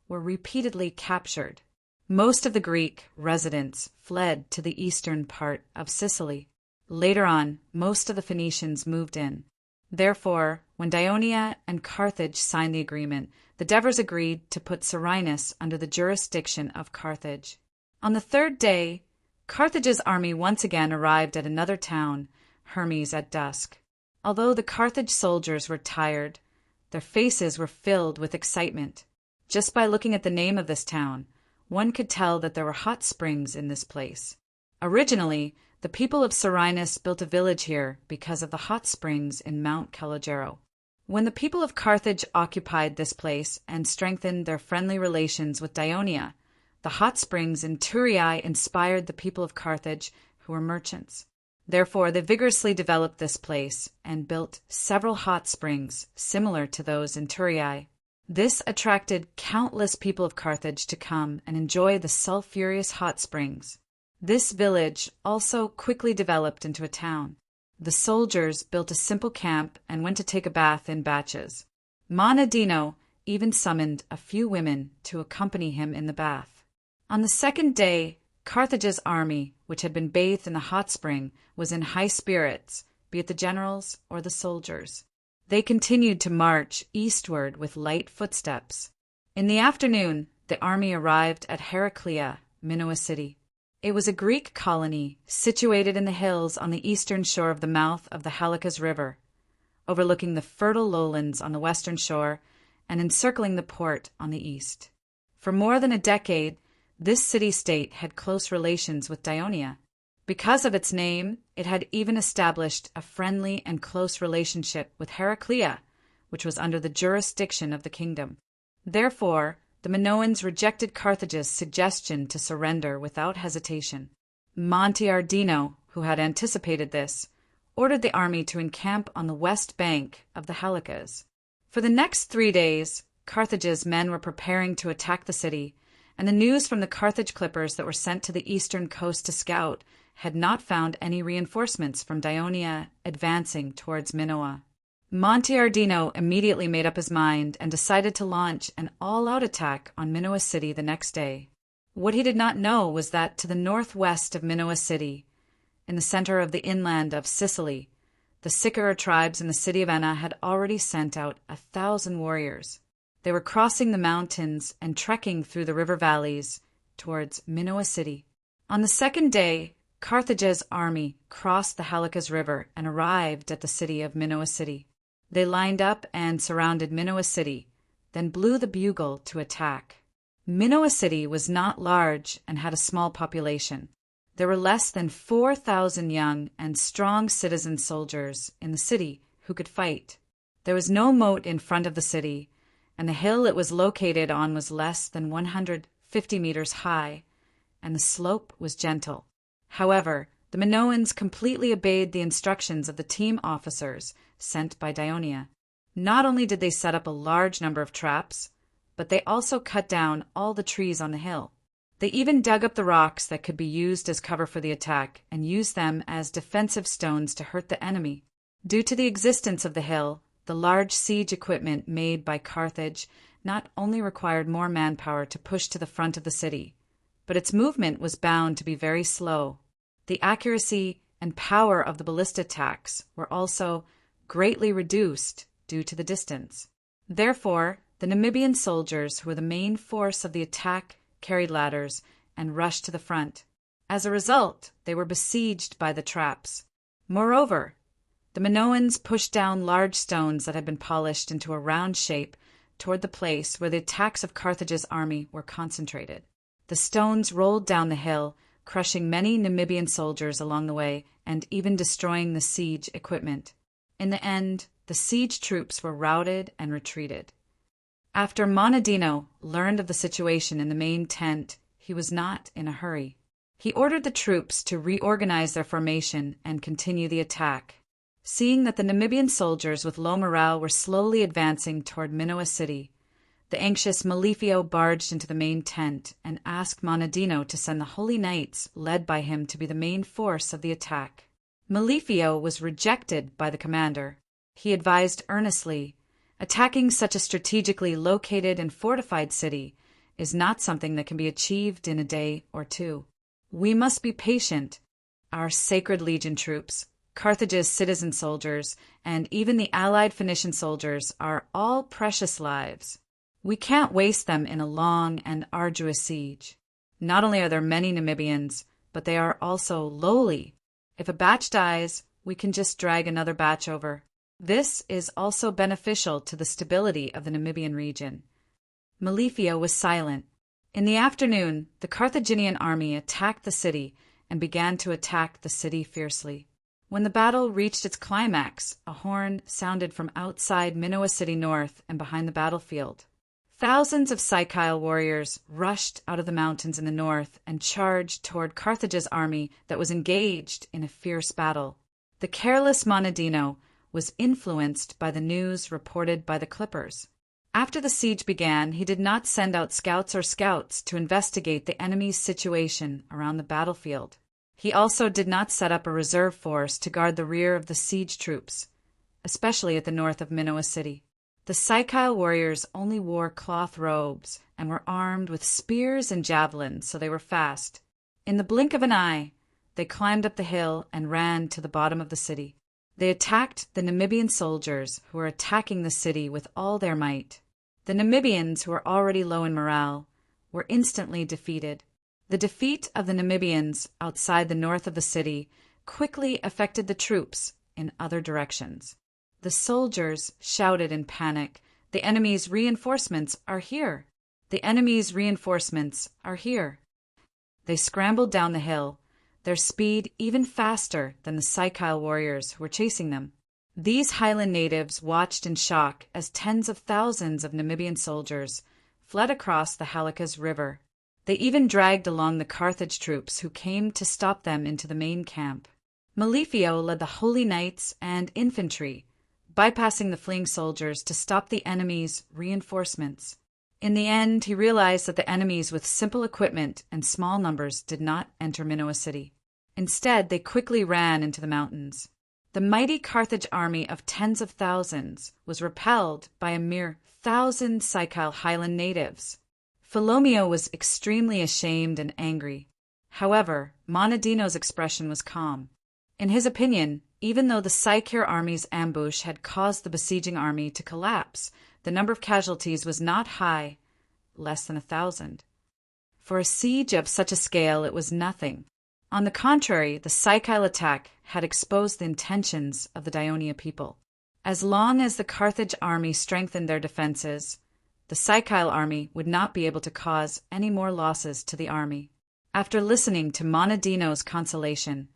were repeatedly captured. Most of the Greek residents fled to the eastern part of Sicily. Later on, most of the Phoenicians moved in. Therefore, when Ionia and Carthage signed the agreement, the Devers agreed to put Serenus under the jurisdiction of Carthage. On the third day, Carthage's army once again arrived at another town, Hermes, at dusk. Although the Carthage soldiers were tired, their faces were filled with excitement. Just by looking at the name of this town, one could tell that there were hot springs in this place. Originally, the people of Serenus built a village here because of the hot springs in Mount Calogero. When the people of Carthage occupied this place and strengthened their friendly relations with Ionia, the hot springs in Turiae inspired the people of Carthage, who were merchants. Therefore, they vigorously developed this place and built several hot springs similar to those in Turiae. This attracted countless people of Carthage to come and enjoy the sulphurous hot springs. This village also quickly developed into a town. The soldiers built a simple camp and went to take a bath in batches. Monadino even summoned a few women to accompany him in the bath. On the second day, Carthage's army, which had been bathed in the hot spring, was in high spirits, be it the generals or the soldiers. They continued to march eastward with light footsteps. In the afternoon, the army arrived at Heraclea, Minoa city. It was a Greek colony situated in the hills on the eastern shore of the mouth of the Halykis River, overlooking the fertile lowlands on the western shore and encircling the port on the east. For more than a decade, this city-state had close relations with Ionia. Because of its name, it had even established a friendly and close relationship with Heraclea, which was under the jurisdiction of the kingdom. Therefore, the Minoans rejected Carthage's suggestion to surrender without hesitation. Monteardino, who had anticipated this, ordered the army to encamp on the west bank of the Halykis. For the next 3 days, Carthage's men were preparing to attack the city, and the news from the Carthage clippers that were sent to the eastern coast to scout had not found any reinforcements from Ionia advancing towards Minoa. Monteardino immediately made up his mind and decided to launch an all-out attack on Minoa city the next day. What he did not know was that to the northwest of Minoa city, in the center of the inland of Sicily, the Sicyr tribes in the city of Enna had already sent out 1,000 warriors. They were crossing the mountains and trekking through the river valleys towards Minoa city. On the second day, Carthage's army crossed the Halykis River and arrived at the city of Minoa city. They lined up and surrounded Minoa city, then blew the bugle to attack. Minoa city was not large and had a small population. There were less than 4,000 young and strong citizen soldiers in the city who could fight. There was no moat in front of the city, and the hill it was located on was less than 150 meters high, and the slope was gentle. However, the Minoans completely obeyed the instructions of the team officers sent by Ionia. Not only did they set up a large number of traps, but they also cut down all the trees on the hill. They even dug up the rocks that could be used as cover for the attack and used them as defensive stones to hurt the enemy. Due to the existence of the hill, the large siege equipment made by Carthage not only required more manpower to push to the front of the city, but its movement was bound to be very slow. The accuracy and power of the ballista attacks were also greatly reduced due to the distance. Therefore, the Namibian soldiers, who were the main force of the attack, carried ladders and rushed to the front. As a result, they were besieged by the traps. Moreover, the Minoans pushed down large stones that had been polished into a round shape toward the place where the attacks of Carthage's army were concentrated. The stones rolled down the hill, crushing many Namibian soldiers along the way and even destroying the siege equipment. In the end, the siege troops were routed and retreated. After Monadino learned of the situation in the main tent, he was not in a hurry. He ordered the troops to reorganize their formation and continue the attack. Seeing that the Namibian soldiers with low morale were slowly advancing toward Minoa city, the anxious Malefio barged into the main tent and asked Monadino to send the Holy Knights led by him to be the main force of the attack. Malefio was rejected by the commander. He advised earnestly, attacking such a strategically located and fortified city is not something that can be achieved in a day or two. We must be patient. Our sacred legion troops, Carthage's citizen soldiers, and even the allied Phoenician soldiers are all precious lives. We can't waste them in a long and arduous siege. Not only are there many Namibians, but they are also lowly. If a batch dies, we can just drag another batch over. This is also beneficial to the stability of the Namibian region. Malifio was silent. In the afternoon, the Carthaginian army attacked the city and began to attack the city fiercely. When the battle reached its climax, a horn sounded from outside Minoa City north and behind the battlefield. Thousands of Sicile warriors rushed out of the mountains in the north and charged toward Carthage's army that was engaged in a fierce battle. The careless Monadino was influenced by the news reported by the clippers. After the siege began, he did not send out scouts to investigate the enemy's situation around the battlefield. He also did not set up a reserve force to guard the rear of the siege troops, especially at the north of Minoa City. The Sicile warriors only wore cloth robes and were armed with spears and javelins, so they were fast. In the blink of an eye, they climbed up the hill and ran to the bottom of the city. They attacked the Namibian soldiers who were attacking the city with all their might. The Namibians, who were already low in morale, were instantly defeated. The defeat of the Namibians outside the north of the city quickly affected the troops in other directions. The soldiers shouted in panic, "The enemy's reinforcements are here! The enemy's reinforcements are here!" They scrambled down the hill, their speed even faster than the Sicile warriors who were chasing them. These highland natives watched in shock as tens of thousands of Namibian soldiers fled across the Halikas River. They even dragged along the Carthage troops who came to stop them into the main camp. Malifio led the holy knights and infantry, bypassing the fleeing soldiers to stop the enemy's reinforcements. In the end, he realized that the enemies with simple equipment and small numbers did not enter Minoa City. Instead, they quickly ran into the mountains. The mighty Carthage army of tens of thousands was repelled by a mere 1,000 Sicile highland natives. Philomio was extremely ashamed and angry. However, Monadino's expression was calm. In his opinion, even though the Sicile army's ambush had caused the besieging army to collapse, the number of casualties was not high, less than 1,000. For a siege of such a scale, it was nothing. On the contrary, the Sicile attack had exposed the intentions of the Daionia people. As long as the Carthage army strengthened their defenses, the Sicile army would not be able to cause any more losses to the army. After listening to Monadino's consolation,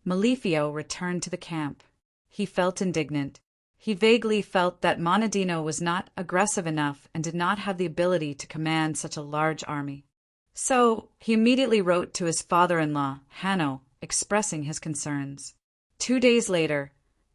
Malifio returned to the camp. He felt indignant. He vaguely felt that Monadino was not aggressive enough and did not have the ability to command such a large army. So he immediately wrote to his father-in-law, Hanno, expressing his concerns. 2 days later,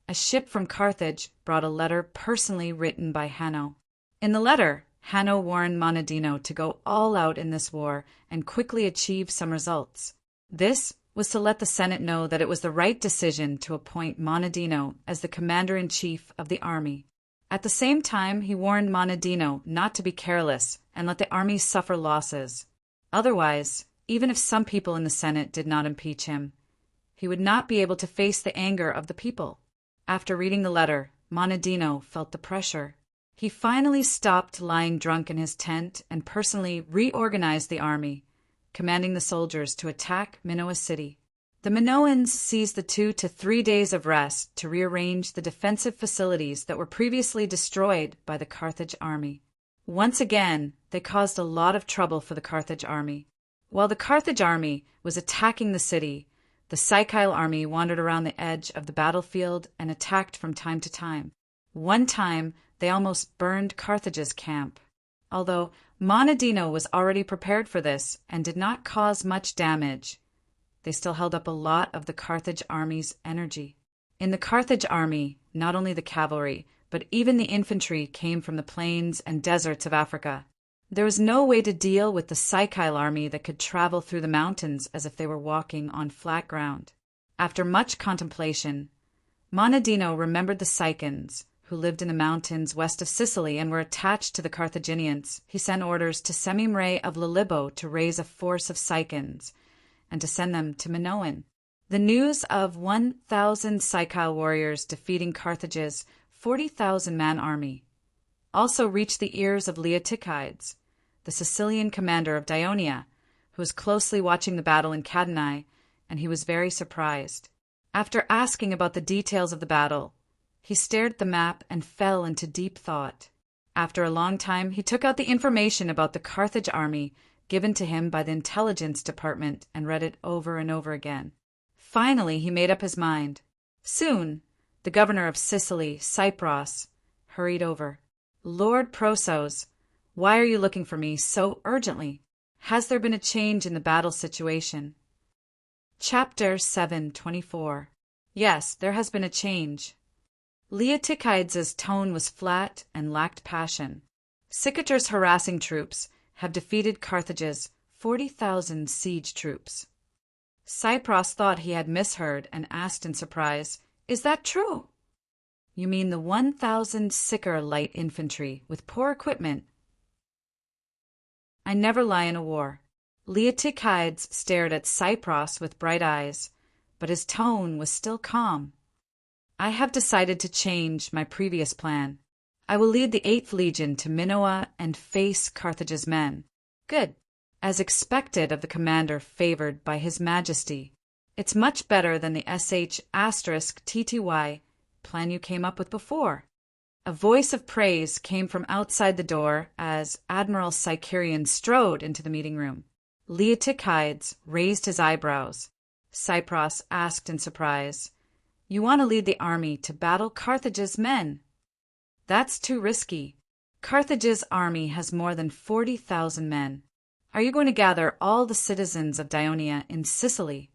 a ship from Carthage brought a letter personally written by Hanno. In the letter, Hanno warned Monadino to go all out in this war and quickly achieve some results. This was to let the Senate know that it was the right decision to appoint Monadino as the commander-in-chief of the army. At the same time, he warned Monadino not to be careless and let the army suffer losses. Otherwise, even if some people in the Senate did not impeach him, he would not be able to face the anger of the people. After reading the letter, Monadino felt the pressure. He finally stopped lying drunk in his tent and personally reorganized the army, commanding the soldiers to attack Minoa City. The Minoans seized the 2 to 3 days of rest to rearrange the defensive facilities that were previously destroyed by the Carthage army. Once again, they caused a lot of trouble for the Carthage army. While the Carthage army was attacking the city, the Sicile army wandered around the edge of the battlefield and attacked from time to time. One time, they almost burned Carthage's camp. Although Monadino was already prepared for this and did not cause much damage, they still held up a lot of the Carthage army's energy. In the Carthage army, not only the cavalry, but even the infantry came from the plains and deserts of Africa. There was no way to deal with the Sicile army that could travel through the mountains as if they were walking on flat ground. After much contemplation, Monadino remembered the Sicans, who lived in the mountains west of Sicily and were attached to the Carthaginians, he sent orders to Semimre of Lilibo to raise a force of Sicans and to send them to Minoan. The news of 1,000 Sicile warriors defeating Carthage's 40,000-man army also reached the ears of Leotychides, the Sicilian commander of Dionia, who was closely watching the battle in Cadanae, and he was very surprised. After asking about the details of the battle, he stared at the map and fell into deep thought. After a long time, he took out the information about the Carthage army given to him by the intelligence department and read it over and over again. Finally, he made up his mind. Soon, the governor of Sicily, Cypros, hurried over. "Lord Prosos, why are you looking for me so urgently? Has there been a change in the battle situation?" Chapter 7:24. Yes, there has been a change. Leotychides' tone was flat and lacked passion. Cicator's harassing troops have defeated Carthage's 40,000 siege troops. Cypros thought he had misheard and asked in surprise, "Is that true?" "You mean the 1,000 sicker light infantry with poor equipment?" "I never lie in a war." Leotychides stared at Cypros with bright eyes, but his tone was still calm. "I have decided to change my previous plan. I will lead the 8th Legion to Minoa and face Carthage's men." "Good. As expected of the commander favored by His Majesty. It's much better than the **TTY plan you came up with before." A voice of praise came from outside the door as Admiral Sicarion strode into the meeting room. Leotychides raised his eyebrows. Cypros asked in surprise, "You want to lead the army to battle Carthage's men?" "That's too risky. Carthage's army has more than 40,000 men. Are you going to gather all the citizens of Dionia in Sicily?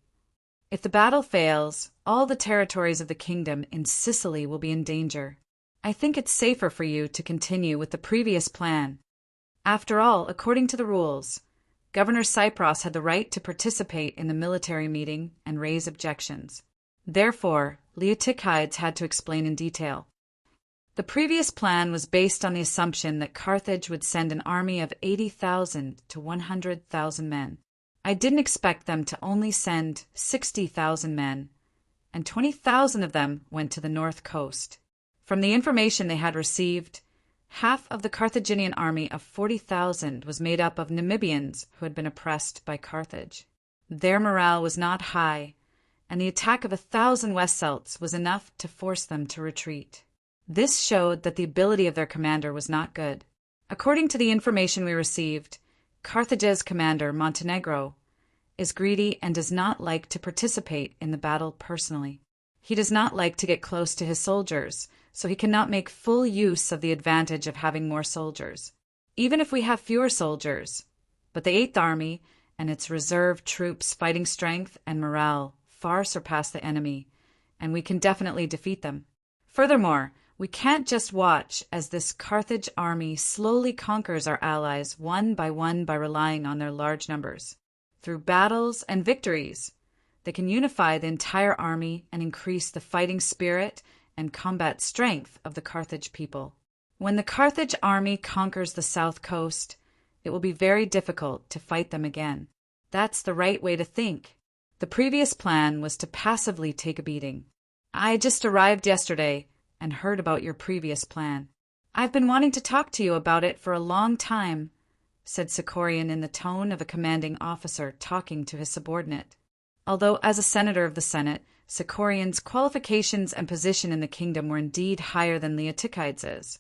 If the battle fails, all the territories of the kingdom in Sicily will be in danger. I think it's safer for you to continue with the previous plan. After all, according to the rules, Governor Cypros had the right to participate in the military meeting and raise objections. Therefore, Leotychides had to explain in detail. The previous plan was based on the assumption that Carthage would send an army of 80,000 to 100,000 men. I didn't expect them to only send 60,000 men, and 20,000 of them went to the north coast. From the information they had received, half of the Carthaginian army of 40,000 was made up of Namibians who had been oppressed by Carthage. Their morale was not high, and the attack of 1,000 Westcelts was enough to force them to retreat. This showed that the ability of their commander was not good. According to the information we received, Carthage's commander, Montenegro, is greedy and does not like to participate in the battle personally. He does not like to get close to his soldiers, so he cannot make full use of the advantage of having more soldiers, even if we have fewer soldiers. But the 8th Army and its reserve troops' fighting strength and morale far surpass the enemy, and we can definitely defeat them. Furthermore, we can't just watch as this Carthage army slowly conquers our allies one by relying on their large numbers. Through battles and victories, they can unify the entire army and increase the fighting spirit and combat strength of the Carthage people. When the Carthage army conquers the south coast, it will be very difficult to fight them again. That's the right way to think. The previous plan was to passively take a beating. I just arrived yesterday and heard about your previous plan. I've been wanting to talk to you about it for a long time, said Sicarion in the tone of a commanding officer talking to his subordinate. Although as a senator of the Senate, Sicarion's qualifications and position in the kingdom were indeed higher than Leotychides's,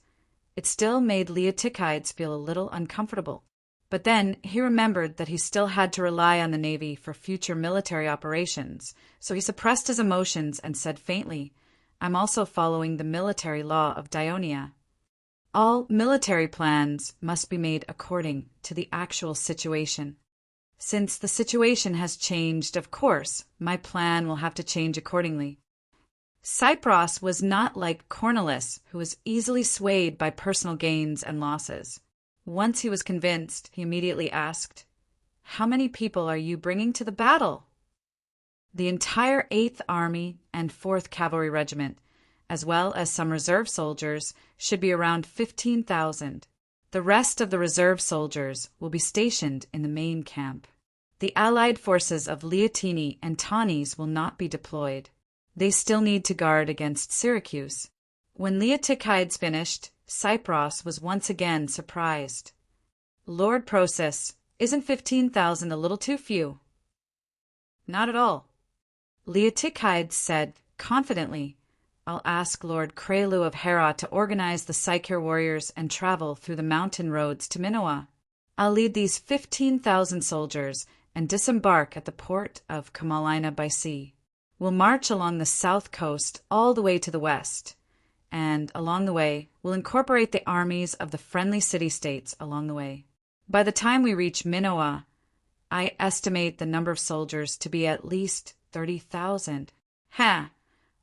it still made Leotychides feel a little uncomfortable. But then he remembered that he still had to rely on the navy for future military operations, so he suppressed his emotions and said faintly, "I'm also following the military law of Dionia. All military plans must be made according to the actual situation. Since the situation has changed, of course, my plan will have to change accordingly." Cypros was not like Cornelis, who was easily swayed by personal gains and losses. Once he was convinced, he immediately asked, "How many people are you bringing to the battle?" "The entire 8th Army and 4th Cavalry Regiment, as well as some reserve soldiers, should be around 15,000. The rest of the reserve soldiers will be stationed in the main camp. The allied forces of Leontini and Tanis will not be deployed. They still need to guard against Syracuse. When Leotychides finished, Cypros was once again surprised. Lord Process, isn't 15,000 a little too few? Not at all. Leotychides said confidently, I'll ask Lord Krelu of Hera to organize the Psyker warriors and travel through the mountain roads to Minoa. I'll lead these 15,000 soldiers and disembark at the port of Kamalina by sea. We'll march along the south coast all the way to the west, and along the way, we'll incorporate the armies of the friendly city-states along the way. By the time we reach Minoa, I estimate the number of soldiers to be at least 30,000. Ha!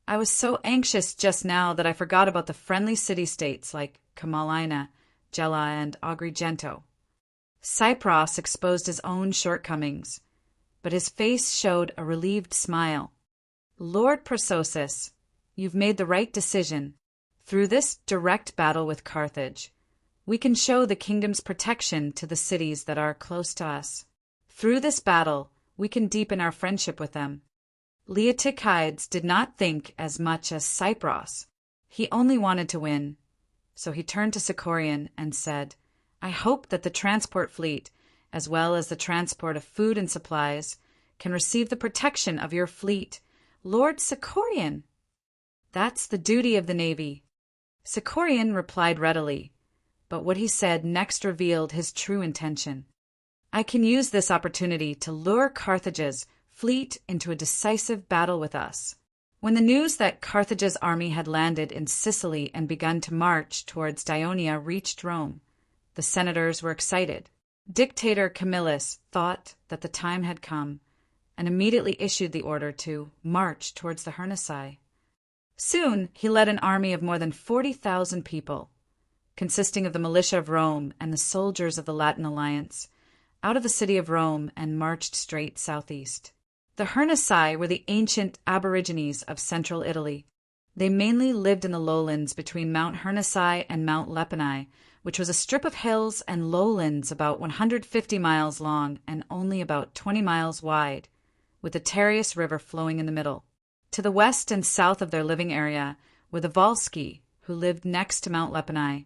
I was so anxious just now that I forgot about the friendly city-states like Kamalina, Gela, and Agrigento. Cypros exposed his own shortcomings, but his face showed a relieved smile. Lord Persosus, you've made the right decision. Through this direct battle with Carthage, we can show the kingdom's protection to the cities that are close to us. Through this battle, we can deepen our friendship with them. Leotychides did not think as much as Cypros. He only wanted to win. So he turned to Sicorian and said, I hope that the transport fleet, as well as the transport of food and supplies, can receive the protection of your fleet, Lord Sicorian. That's the duty of the navy. Sicorian replied readily, but what he said next revealed his true intention. I can use this opportunity to lure Carthage's fleet into a decisive battle with us. When the news that Carthage's army had landed in Sicily and begun to march towards Dionia reached Rome, the senators were excited. Dictator Camillus thought that the time had come and immediately issued the order to march towards the Hernisae. Soon he led an army of more than 40,000 people, consisting of the militia of Rome and the soldiers of the Latin Alliance, out of the city of Rome and marched straight southeast. The Hernisae were the ancient aborigines of central Italy. They mainly lived in the lowlands between Mount Hernisae and Mount Lepini, which was a strip of hills and lowlands about 150 miles long and only about 20 miles wide, with the Terius River flowing in the middle. To the west and south of their living area were the Volsci, who lived next to Mount Lepini,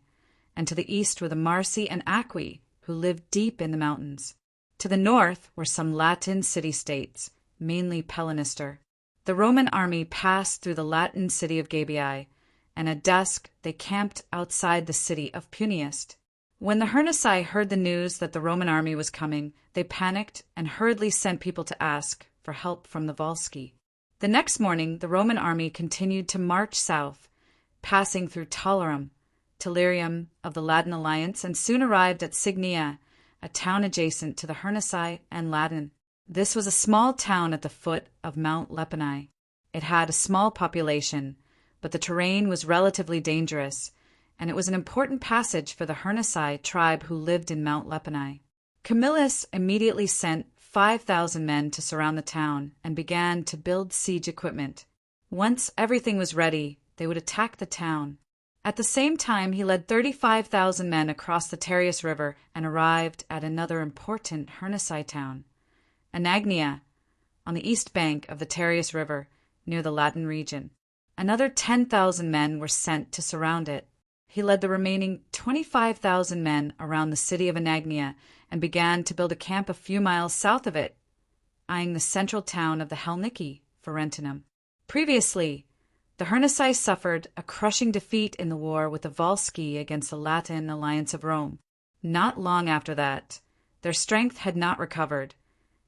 and to the east were the Marsi and Aqui, who lived deep in the mountains. To the north were some Latin city-states, mainly Pellinister. The Roman army passed through the Latin city of Gabii, and at dusk they camped outside the city of Puniest. When the Hernisae heard the news that the Roman army was coming, they panicked and hurriedly sent people to ask for help from the Volsci. The next morning the Roman army continued to march south, passing through Tolerum, Telerium of the Latin Alliance, and soon arrived at Signia, a town adjacent to the Hernisae and Latin. This was a small town at the foot of Mount Lepini. It had a small population, but the terrain was relatively dangerous, and it was an important passage for the Hernisae tribe who lived in Mount Lepini. Camillus immediately sent 5,000 men to surround the town and began to build siege equipment. Once everything was ready, they would attack the town. At the same time, he led 35,000 men across the Terius River and arrived at another important Hernisae town, Anagnia, on the east bank of the Terius River, near the Latin region. Another 10,000 men were sent to surround it. He led the remaining 25,000 men around the city of Anagnia and began to build a camp a few miles south of it, eyeing the central town of the Helniki, Ferentinum. Previously, the Hernisae suffered a crushing defeat in the war with the Volsci against the Latin Alliance of Rome. Not long after that, their strength had not recovered,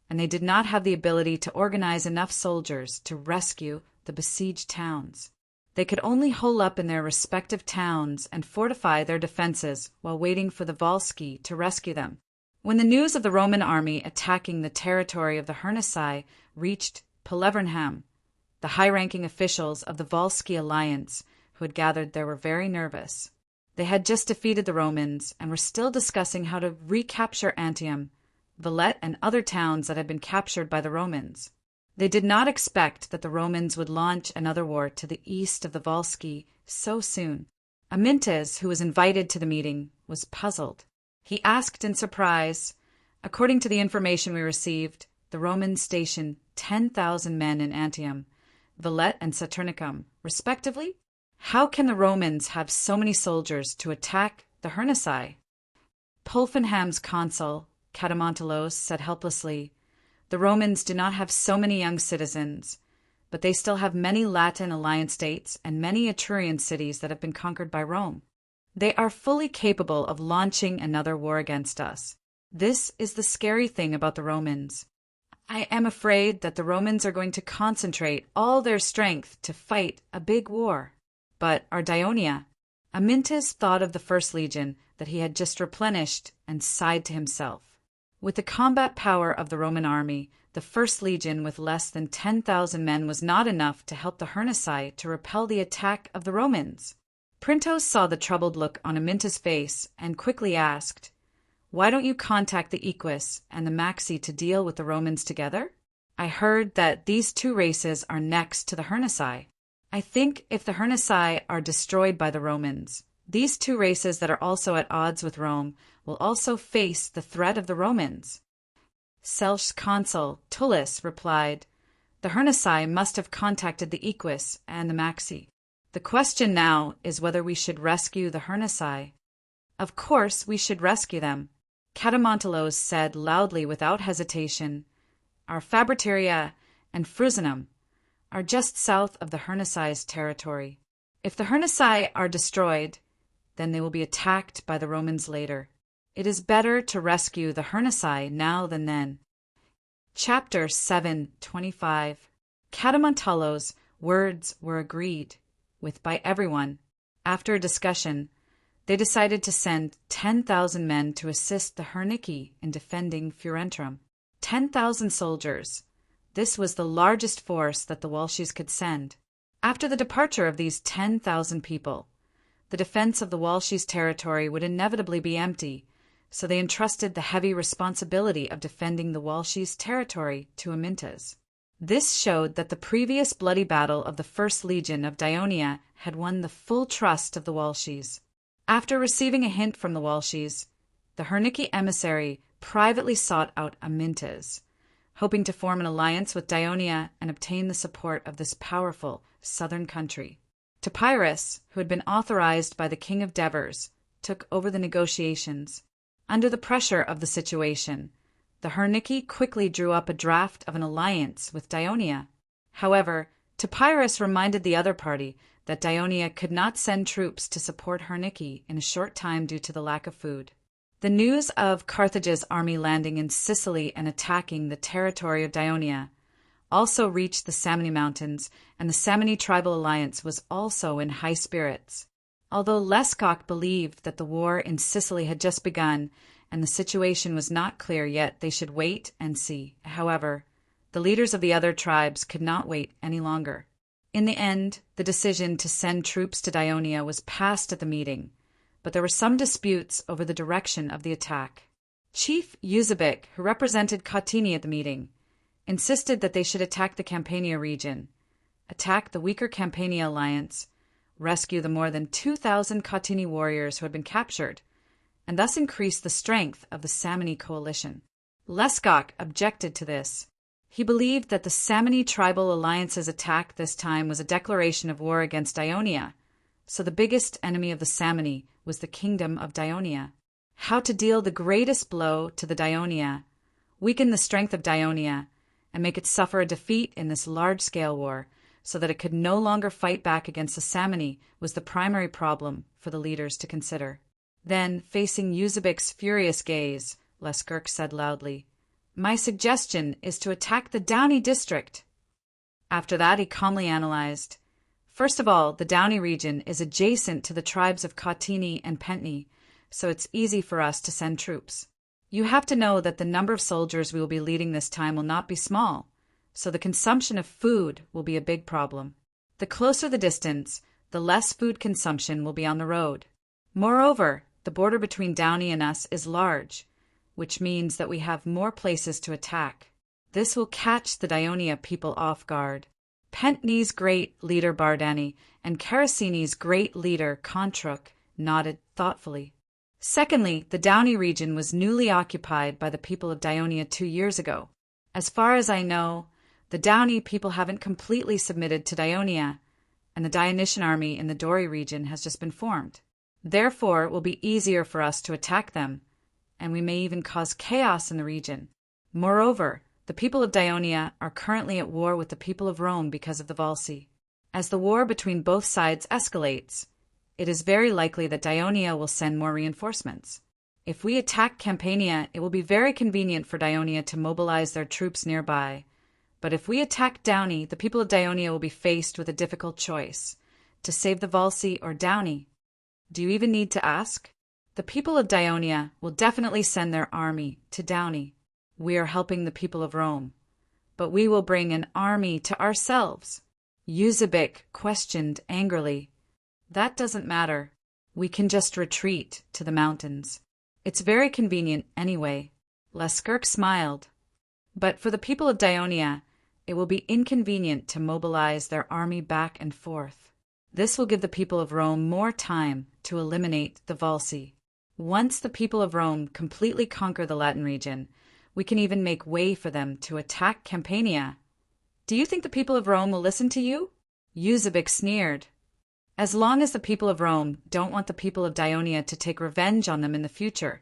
and they did not have the ability to organize enough soldiers to rescue the besieged towns. They could only hole up in their respective towns and fortify their defenses while waiting for the Volsci to rescue them. When the news of the Roman army attacking the territory of the Hernisae reached Pelevernham, the high-ranking officials of the Volsci alliance who had gathered there were very nervous. They had just defeated the Romans and were still discussing how to recapture Antium, Valette, and other towns that had been captured by the Romans. They did not expect that the Romans would launch another war to the east of the Volsci so soon. Amyntas, who was invited to the meeting, was puzzled. He asked in surprise, "According to the information we received, the Romans stationed 10,000 men in Antium, Vellet and Saturnicum, respectively? How can the Romans have so many soldiers to attack the Hernici?" Pulphenham's consul, Catamontelos, said helplessly, "The Romans do not have so many young citizens, but they still have many Latin alliance states and many Etrurian cities that have been conquered by Rome. They are fully capable of launching another war against us. This is the scary thing about the Romans. I am afraid that the Romans are going to concentrate all their strength to fight a big war. But our Dionia—" Amyntas thought of the First Legion that he had just replenished and sighed to himself. With the combat power of the Roman army, the First Legion with less than 10,000 men was not enough to help the Hernici to repel the attack of the Romans. Printos saw the troubled look on Amyntas' face and quickly asked, "Why don't you contact the Equus and the Maxi to deal with the Romans together? I heard that these two races are next to the Hernici. I think if the Hernici are destroyed by the Romans, these two races that are also at odds with Rome will also face the threat of the Romans." Selch's consul, Tullus, replied, "The Hernici must have contacted the Equus and the Maxi. The question now is whether we should rescue the Hernici." "Of course we should rescue them," Catamontelos said loudly without hesitation. "Our Fabritaria and Frusinum are just south of the Hernici's territory. If the Hernici are destroyed, then they will be attacked by the Romans later. It is better to rescue the Hernici now than then." Chapter 7:25. Catamontelos' words were agreed with by everyone. After a discussion, they decided to send 10,000 men to assist the Hernici in defending Furentrum. 10,000 soldiers. This was the largest force that the Walshes could send. After the departure of these 10,000 people, the defense of the Walshes' territory would inevitably be empty, so they entrusted the heavy responsibility of defending the Walshes' territory to Amyntas. This showed that the previous bloody battle of the First Legion of Dionia had won the full trust of the Walshes. After receiving a hint from the Walshes, the Hernici emissary privately sought out Amyntas, hoping to form an alliance with Dionia and obtain the support of this powerful southern country. Topyrus, who had been authorized by the king of Devers, took over the negotiations. Under the pressure of the situation, the Hernici quickly drew up a draft of an alliance with Dionia. However, Topyrus reminded the other party that Dionia could not send troops to support Hernici in a short time due to the lack of food. The news of Carthage's army landing in Sicily and attacking the territory of Dionia also reached the Samni Mountains, and the Samni tribal alliance was also in high spirits. Although Lescock believed that the war in Sicily had just begun and the situation was not clear yet, they should wait and see. However, the leaders of the other tribes could not wait any longer. In the end, the decision to send troops to Dionia was passed at the meeting, but there were some disputes over the direction of the attack. Chief Eusebic, who represented Cotini at the meeting, insisted that they should attack the Campania region, attack the weaker Campania alliance, rescue the more than 2,000 Cotini warriors who had been captured, and thus increase the strength of the Samni coalition. Lescock objected to this. He believed that the Samni tribal alliance's attack this time was a declaration of war against Dionia, so the biggest enemy of the Samni was the kingdom of Dionia. How to deal the greatest blow to the Dionia, weaken the strength of Dionia, and make it suffer a defeat in this large-scale war, so that it could no longer fight back against the Samni, was the primary problem for the leaders to consider. Then, facing Eusebic's furious gaze, Lescock said loudly, "My suggestion is to attack the Downey district." After that, he calmly analyzed. First of all, the Downey region is adjacent to the tribes of Cotini and Pentni, so it's easy for us to send troops. You have to know that the number of soldiers we will be leading this time will not be small, so the consumption of food will be a big problem. The closer the distance, the less food consumption will be on the road. Moreover, the border between Downey and us is large, which means that we have more places to attack. This will catch the Dionia people off guard. Pentni's great leader Bardani and Caracini's great leader Contruk nodded thoughtfully. Secondly, the Downey region was newly occupied by the people of Dionia 2 years ago. As far as I know, the Downey people haven't completely submitted to Dionia, and the Dionysian army in the Dori region has just been formed. Therefore, it will be easier for us to attack them, and we may even cause chaos in the region. Moreover, the people of Dionia are currently at war with the people of Rome because of the Volsi. As the war between both sides escalates, it is very likely that Dionia will send more reinforcements. If we attack Campania, it will be very convenient for Dionia to mobilize their troops nearby. But if we attack Downey, the people of Dionia will be faced with a difficult choice: to save the Volsi or Downey. Do you even need to ask? The people of Dionia will definitely send their army to Downey. We are helping the people of Rome, but we will bring an army to ourselves. Eusebic questioned angrily. That doesn't matter. We can just retreat to the mountains. It's very convenient anyway. Leskirk smiled. But for the people of Dionia, it will be inconvenient to mobilize their army back and forth. This will give the people of Rome more time to eliminate the Volsi. Once the people of Rome completely conquer the Latin region, we can even make way for them to attack Campania. Do you think the people of Rome will listen to you? Eusebic sneered. As long as the people of Rome don't want the people of Dionia to take revenge on them in the future,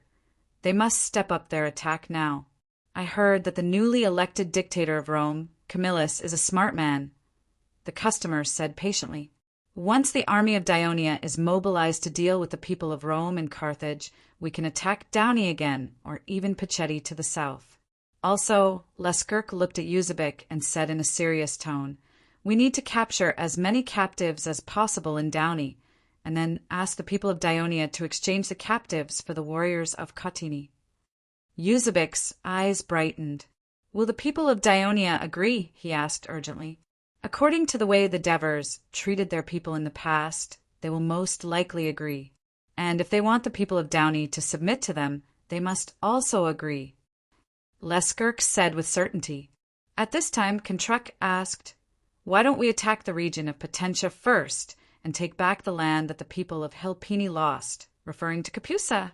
they must step up their attack now. I heard that the newly elected dictator of Rome, Camillus, is a smart man, the customer said patiently. Once the army of Dionia is mobilized to deal with the people of Rome and Carthage, we can attack Downey again, or even Pichetti to the south. Also, Leskirk looked at Eusebic and said in a serious tone, "We need to capture as many captives as possible in Downey, and then ask the people of Dionia to exchange the captives for the warriors of Cotini." Eusebic's eyes brightened. "Will the people of Dionia agree?" he asked urgently. "According to the way the Devers treated their people in the past, they will most likely agree. And if they want the people of Downey to submit to them, they must also agree," Leskirk said with certainty. At this time, Contruk asked, "Why don't we attack the region of Potentia first and take back the land that the people of Helpini lost," referring to Capusa?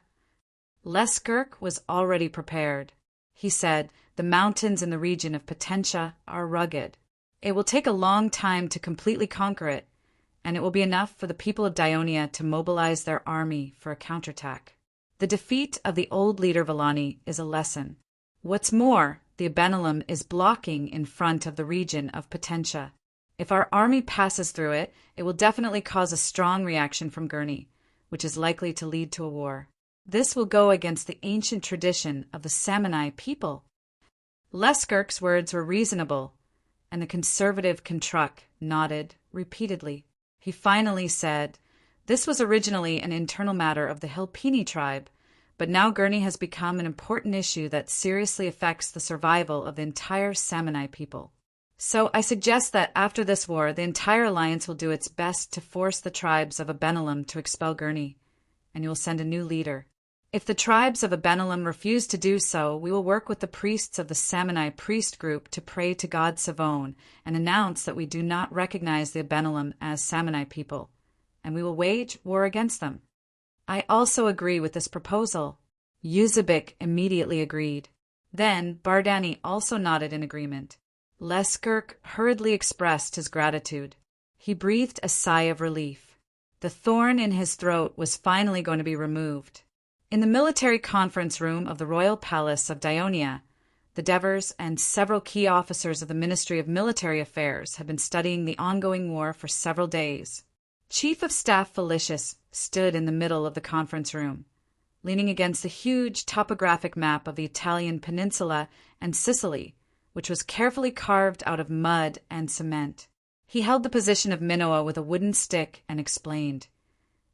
Leskirk was already prepared. He said, "The mountains in the region of Potentia are rugged. It will take a long time to completely conquer it, and it will be enough for the people of Dionia to mobilize their army for a counterattack. The defeat of the old leader Villani is a lesson. What's more, the Abenalum is blocking in front of the region of Potentia. If our army passes through it, it will definitely cause a strong reaction from Gurney, which is likely to lead to a war. This will go against the ancient tradition of the Samani people." Leskirk's words were reasonable, and the conservative Contruk nodded repeatedly. He finally said, "This was originally an internal matter of the Helpini tribe, but now Gurney has become an important issue that seriously affects the survival of the entire Samani people. So I suggest that after this war, the entire alliance will do its best to force the tribes of Abenalum to expel Gurney, and you will send a new leader. If the tribes of Abenalum refuse to do so, we will work with the priests of the Samani priest group to pray to God Savone and announce that we do not recognize the Abenalum as Samani people, and we will wage war against them." "I also agree with this proposal." Eusebic immediately agreed. Then Bardani also nodded in agreement. Leskirk hurriedly expressed his gratitude. He breathed a sigh of relief. The thorn in his throat was finally going to be removed. In the military conference room of the royal palace of Dionia, the Devers and several key officers of the Ministry of Military Affairs had been studying the ongoing war for several days. Chief of Staff Felicius stood in the middle of the conference room, leaning against the huge topographic map of the Italian peninsula and Sicily, which was carefully carved out of mud and cement. He held the position of Minoa with a wooden stick and explained,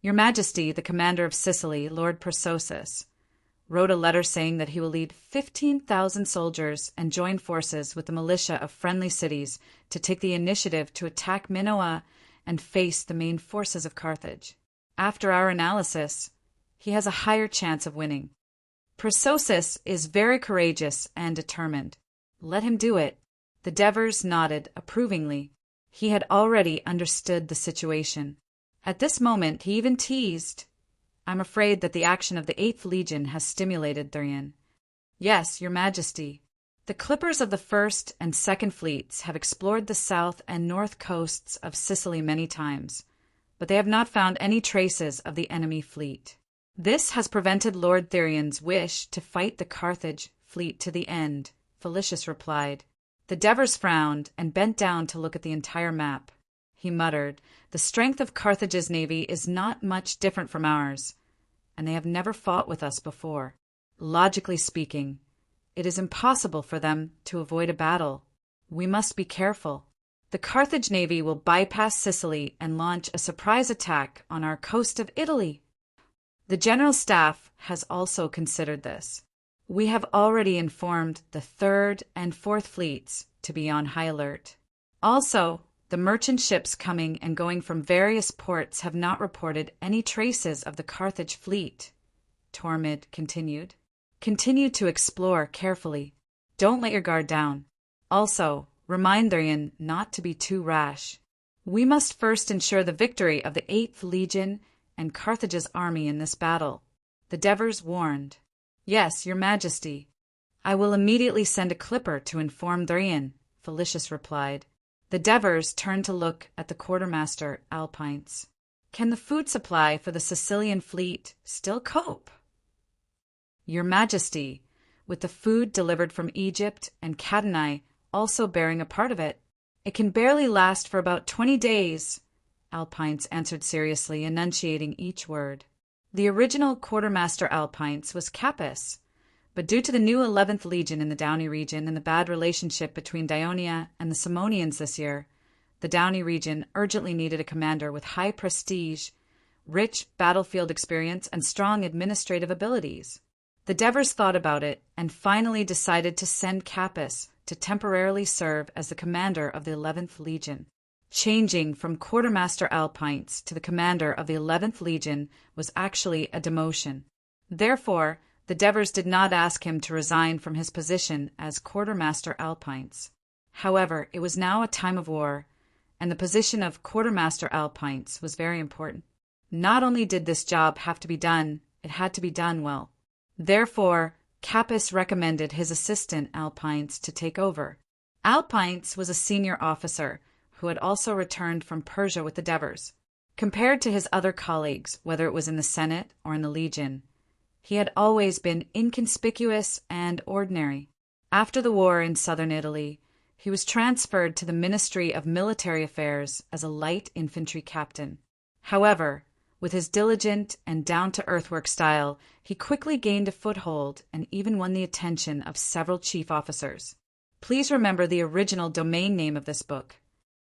"Your Majesty, the commander of Sicily, Lord Persosus, wrote a letter saying that he will lead 15,000 soldiers and join forces with the militia of friendly cities to take the initiative to attack Minoa and face the main forces of Carthage. After our analysis, he has a higher chance of winning. Persosus is very courageous and determined. Let him do it. The Devers nodded approvingly. He had already understood the situation. At this moment he even teased, "I'm afraid that the action of the 8th Legion has stimulated Thurian." "Yes, Your Majesty. The clippers of the 1st and 2nd Fleets have explored the south and north coasts of Sicily many times, but they have not found any traces of the enemy fleet. This has prevented Lord Thurian's wish to fight the Carthage fleet to the end," Felicius replied. The Devers frowned and bent down to look at the entire map. He muttered, "The strength of Carthage's navy is not much different from ours, and they have never fought with us before. Logically speaking, it is impossible for them to avoid a battle. We must be careful. The Carthage navy will bypass Sicily and launch a surprise attack on our coast of Italy." The General Staff has also considered this. "We have already informed the 3rd and 4th Fleets to be on high alert. Also, the merchant ships coming and going from various ports have not reported any traces of the Carthage fleet," Tormid continued. "Continue to explore carefully. Don't let your guard down. Also, remind Thurian not to be too rash. We must first ensure the victory of the 8th Legion and Carthage's army in this battle," the Devers warned. "Yes, Your Majesty. I will immediately send a clipper to inform Thurian," Felicius replied. The Devers turned to look at the quartermaster Alpines. "Can the food supply for the Sicilian fleet still cope?" "Your Majesty, with the food delivered from Egypt and Cadani also bearing a part of it, it can barely last for about 20 days, Alpines answered seriously, enunciating each word. The original quartermaster Alpines was Capys, but due to the new 11th Legion in the Downey region and the bad relationship between Daionia and the Simonians this year, the Downey region urgently needed a commander with high prestige, rich battlefield experience, and strong administrative abilities. The Devers thought about it and finally decided to send Capys to temporarily serve as the commander of the 11th Legion. Changing from Quartermaster Alpines to the commander of the 11th Legion was actually a demotion. Therefore, the Devers did not ask him to resign from his position as Quartermaster Alpines. However, it was now a time of war, and the position of Quartermaster Alpines was very important. Not only did this job have to be done, it had to be done well. Therefore, Capys recommended his assistant Alpines to take over. Alpines was a senior officer who had also returned from Persia with the Devers. Compared to his other colleagues, whether it was in the Senate or in the Legion, he had always been inconspicuous and ordinary. After the war in southern Italy, he was transferred to the Ministry of Military Affairs as a light infantry captain. However, with his diligent and down-to-earth work style, he quickly gained a foothold and even won the attention of several chief officers. Please remember the original domain name of this book,